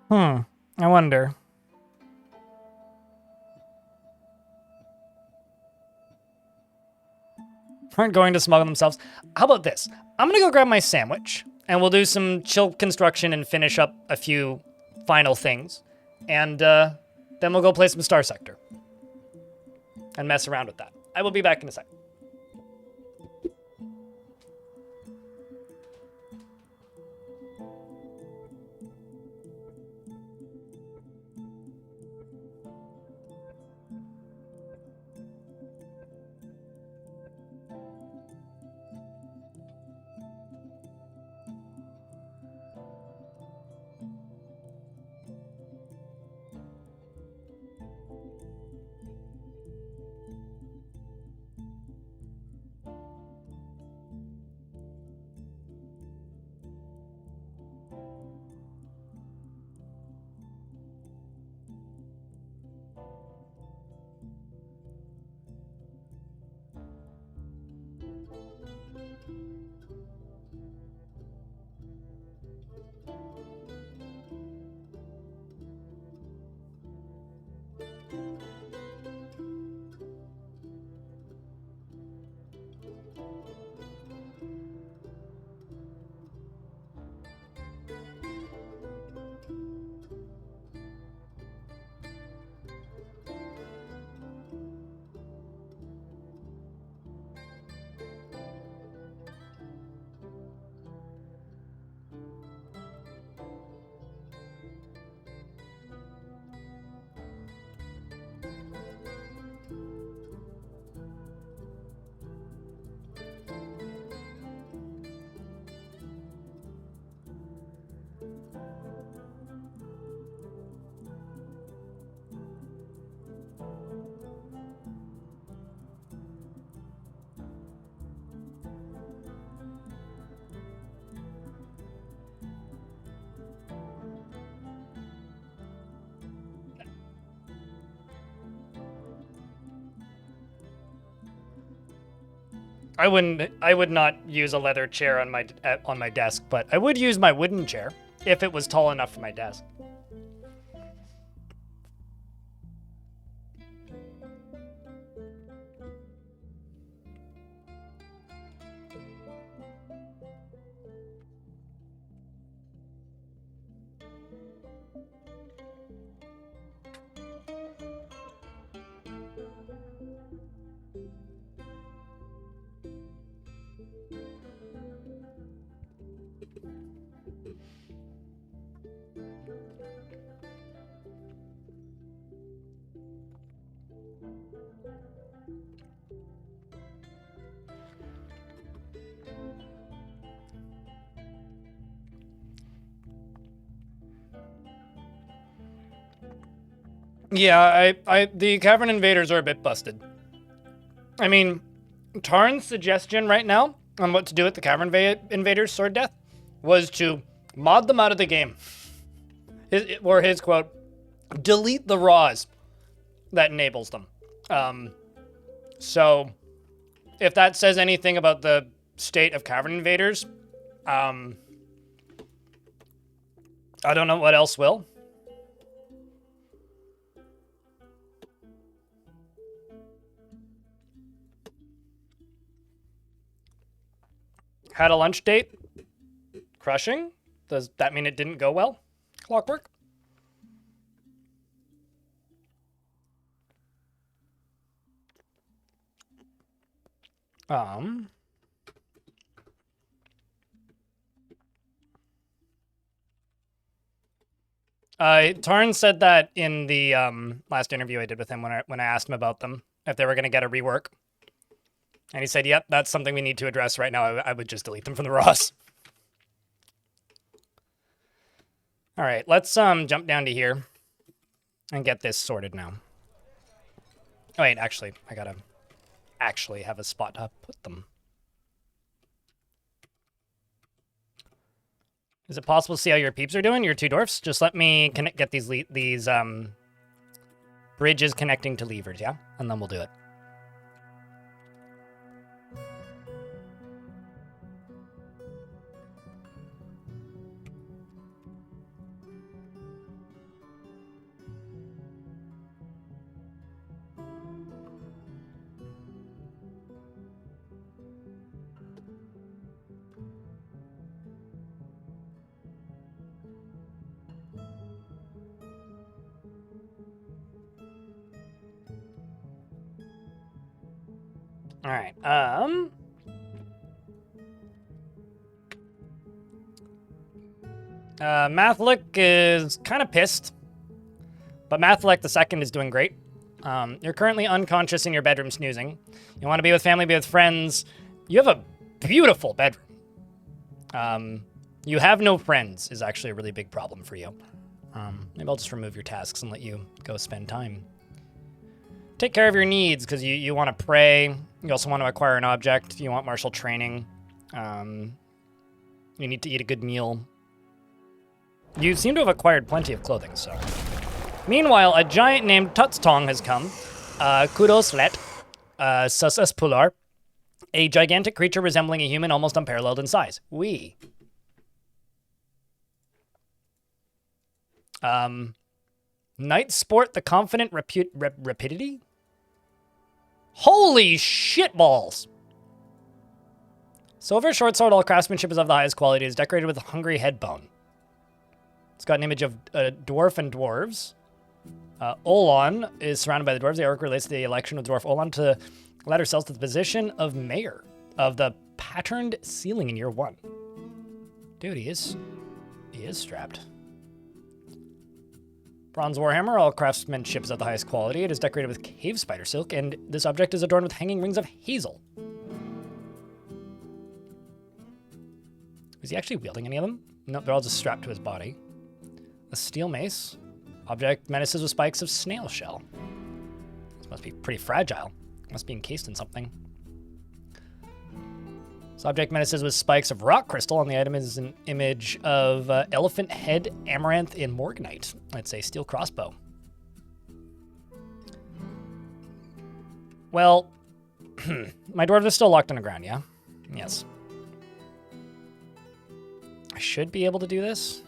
I wonder. Aren't going to smuggle themselves. How about this? I'm going to go grab my sandwich, and we'll do some chill construction and finish up a few final things. And then we'll go play some Star Sector. And mess around with that. I will be back in a sec. I would not use a leather chair on my desk, but I would use my wooden chair if it was tall enough for my desk. Yeah, the Cavern Invaders are a bit busted. I mean, Tarn's suggestion right now on what to do with the Cavern Invaders Sword Death was to mod them out of the game. His quote, delete the RAWs that enables them. So, if that says anything about the state of Cavern Invaders, I don't know what else will. Had a lunch date? Crushing? Does that mean it didn't go well? Clockwork? Tarn said that in the last interview I did with him when I asked him about them, if they were going to get a rework. And he said, yep, that's something we need to address right now. I would just delete them from the RAWs. All right, let's jump down to here and get this sorted now. Oh, wait, actually, I gotta actually have a spot to put them. Is it possible to see how your peeps are doing, your two dwarfs? Just let me get these bridges connecting to levers, yeah? And then we'll do it. All right. Mathlick is kind of pissed, but Mathlick the second is doing great. You're currently unconscious in your bedroom snoozing. You want to be with family, be with friends. You have a beautiful bedroom. You have no friends is actually a really big problem for you. Maybe I'll just remove your tasks and let you go spend time. Take care of your needs, because you want to pray. You also want to acquire an object. You want martial training. You need to eat a good meal. You seem to have acquired plenty of clothing, so. Meanwhile, a giant named Tutstong has come. Kudos let. Susas Pular. A gigantic creature resembling a human, almost unparalleled in size. Night Sport, the confident rapidity? Holy shitballs! Silver short sword, all craftsmanship is of the highest quality. It is decorated with a hungry head bone. It's got an image of a dwarf and dwarves. Olon is surrounded by the dwarves. The artwork relates to the election of dwarf Olon to let ourselves to the position of mayor of the patterned ceiling in year 1. Dude, he is strapped. Bronze Warhammer, all craftsmanship is of the highest quality. It is decorated with cave spider silk, and this object is adorned with hanging rings of hazel. Is he actually wielding any of them? No, they're all just strapped to his body. A steel mace. Object menaces with spikes of snail shell. This must be pretty fragile. Must be encased in something. This object menaces with spikes of rock crystal. On the item is an image of elephant head, amaranth, and morganite. Let's say steel crossbow. Well, My dwarf is still locked on the ground, yeah? Yes. I should be able to do this.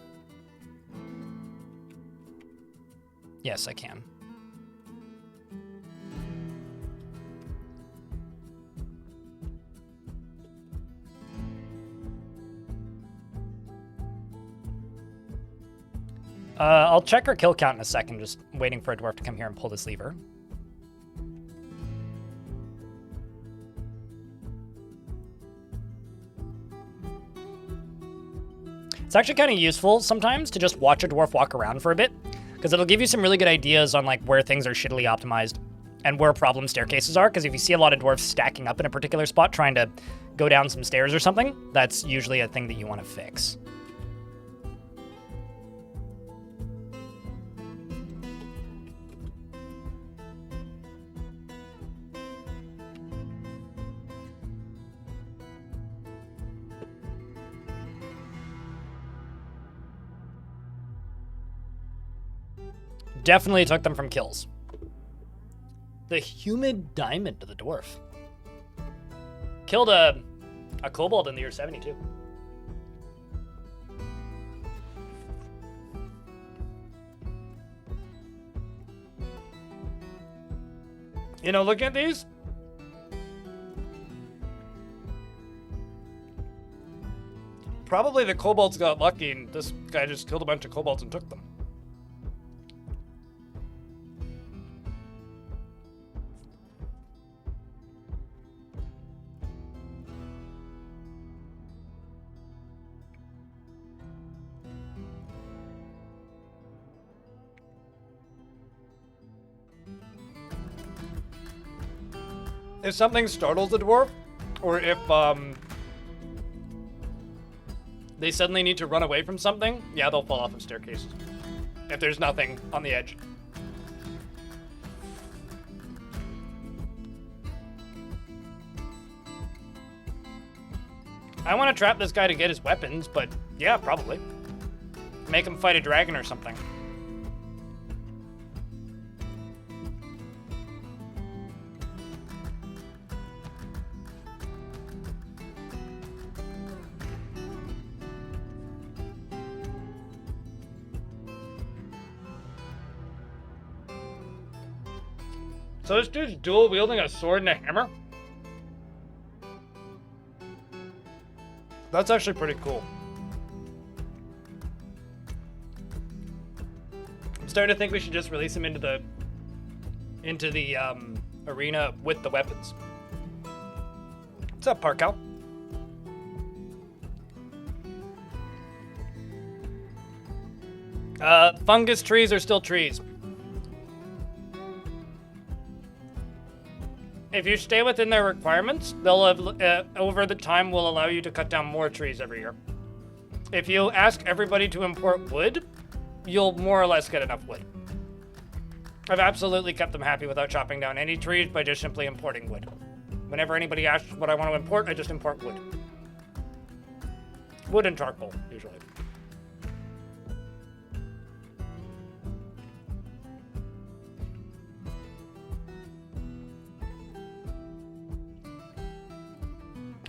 Yes, I can. I'll check our kill count in a second, just waiting for a dwarf to come here and pull this lever. It's actually kind of useful sometimes to just watch a dwarf walk around for a bit, because it'll give you some really good ideas on like where things are shittily optimized and where problem staircases are, because if you see a lot of dwarfs stacking up in a particular spot trying to go down some stairs or something, that's usually a thing that you want to fix. Definitely took them from kills. The humid diamond to the dwarf. Killed a kobold in the year 72. You know, looking at these, probably the kobolds got lucky and this guy just killed a bunch of kobolds and took them. If something startles the dwarf, or if they suddenly need to run away from something, yeah, they'll fall off of staircases. If there's nothing on the edge. I want to trap this guy to get his weapons, but yeah, probably. Make him fight a dragon or something. So this dude's dual wielding a sword and a hammer? That's actually pretty cool. I'm starting to think we should just release him into the arena with the weapons. What's up, Parkow? Fungus trees are still trees. If you stay within their requirements, they'll have, over the time will allow you to cut down more trees every year. If you ask everybody to import wood, you'll more or less get enough wood. I've absolutely kept them happy without chopping down any trees by just simply importing wood. Whenever anybody asks what I want to import, I just import wood. Wood and charcoal, usually.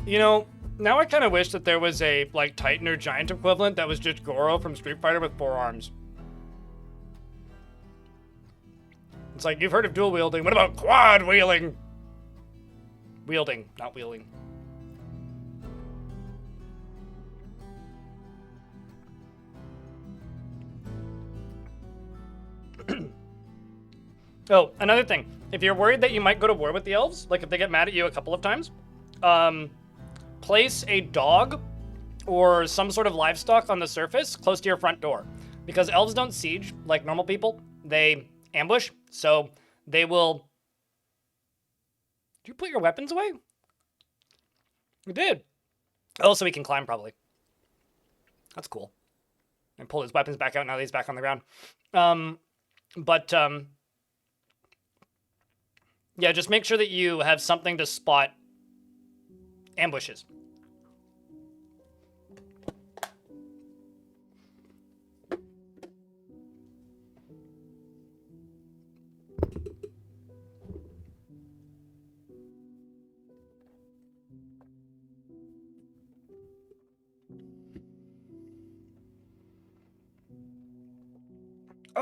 You know, now I kind of wish that there was a, like, Titan or Giant equivalent that was just Goro from Street Fighter with 4 arms. It's like, you've heard of dual wielding, what about quad wielding? Wielding, not wheeling. Oh, another thing. If you're worried that you might go to war with the elves, like if they get mad at you a couple of times, place a dog or some sort of livestock on the surface close to your front door. Because elves don't siege like normal people. They ambush, so they will... Did you put your weapons away? You did. Oh, so he can climb, probably. That's cool. And pull his weapons back out now that he's back on the ground. Yeah, just make sure that you have something to spot ambushes.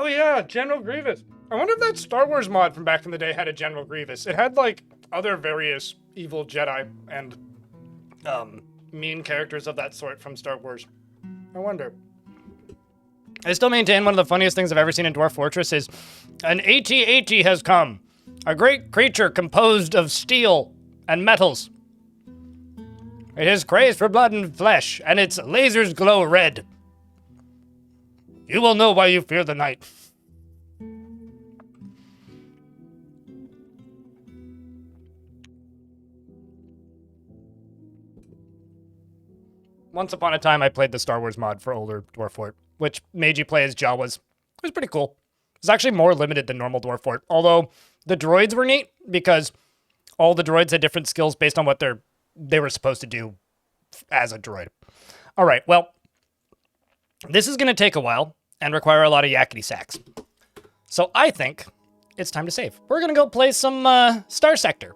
Oh yeah, General Grievous. I wonder if that Star Wars mod from back in the day had a General Grievous. It had, like, other various evil Jedi and, mean characters of that sort from Star Wars. I wonder. I still maintain one of the funniest things I've ever seen in Dwarf Fortress is an AT-AT has come. A great creature composed of steel and metals. It is crazed for blood and flesh, and its lasers glow red. You will know why you fear the night. Once upon a time, I played the Star Wars mod for older Dwarf Fort, which made you play as Jawas. It was pretty cool. It was actually more limited than normal Dwarf Fort, although the droids were neat because all the droids had different skills based on what they were supposed to do as a droid. All right, well, this is going to take a while and require a lot of yakety sacks. So I think it's time to save. We're going to go play some Star Sector,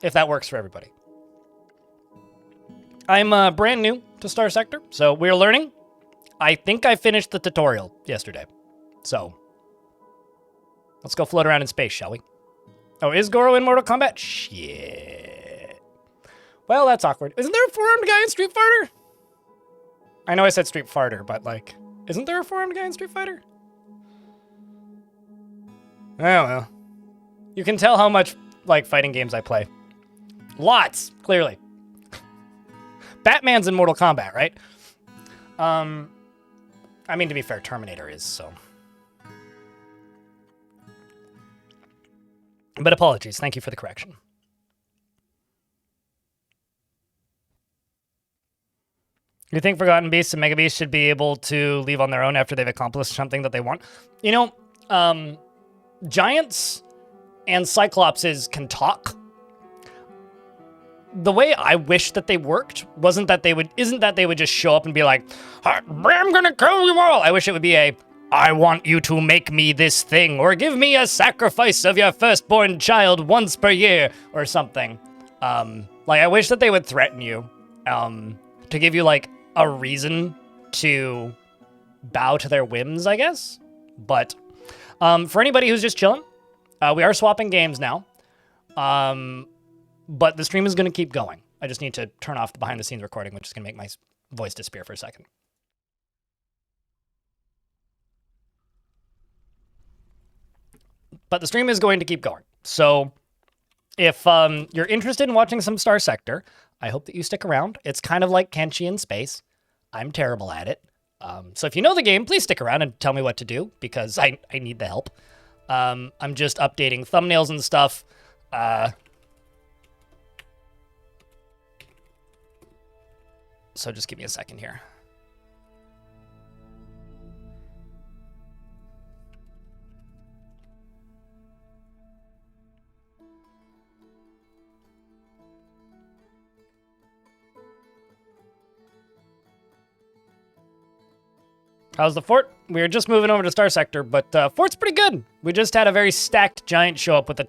if that works for everybody. I'm brand new to Star Sector, so we're learning. I think I finished the tutorial yesterday. So, let's go float around in space, shall we? Oh, is Goro in Mortal Kombat? Shit. Well, that's awkward. Isn't there a four-armed guy in Street Fighter? I know I said Street Fighter, but, like, isn't there a four-armed guy in Street Fighter? Oh, well. You can tell how much, like, fighting games I play. Lots, clearly. Batman's in Mortal Kombat, right? I mean, to be fair, Terminator is, so. But apologies. Thank you for the correction. You think Forgotten Beasts and Mega Beasts should be able to leave on their own after they've accomplished something that they want? You know, Giants and Cyclopses can talk. The way I wish that they worked isn't that they would just show up and be like, I'm gonna kill you all. I wish it would be I want you to make me this thing, or give me a sacrifice of your firstborn child once per year, or something. Like, I wish that they would threaten you, to give you, like, a reason to bow to their whims, I guess. But, for anybody who's just chilling, we are swapping games now. But the stream is going to keep going. I just need to turn off the behind-the-scenes recording, which is going to make my voice disappear for a second. But the stream is going to keep going. So if you're interested in watching some Star Sector, I hope that you stick around. It's kind of like Kenshi in space. I'm terrible at it. So if you know the game, please stick around and tell me what to do, because I need the help. I'm just updating thumbnails and stuff. So just give me a second here. How's the fort? We were just moving over to Star Sector, but Fort's pretty good. We just had a very stacked giant show up with a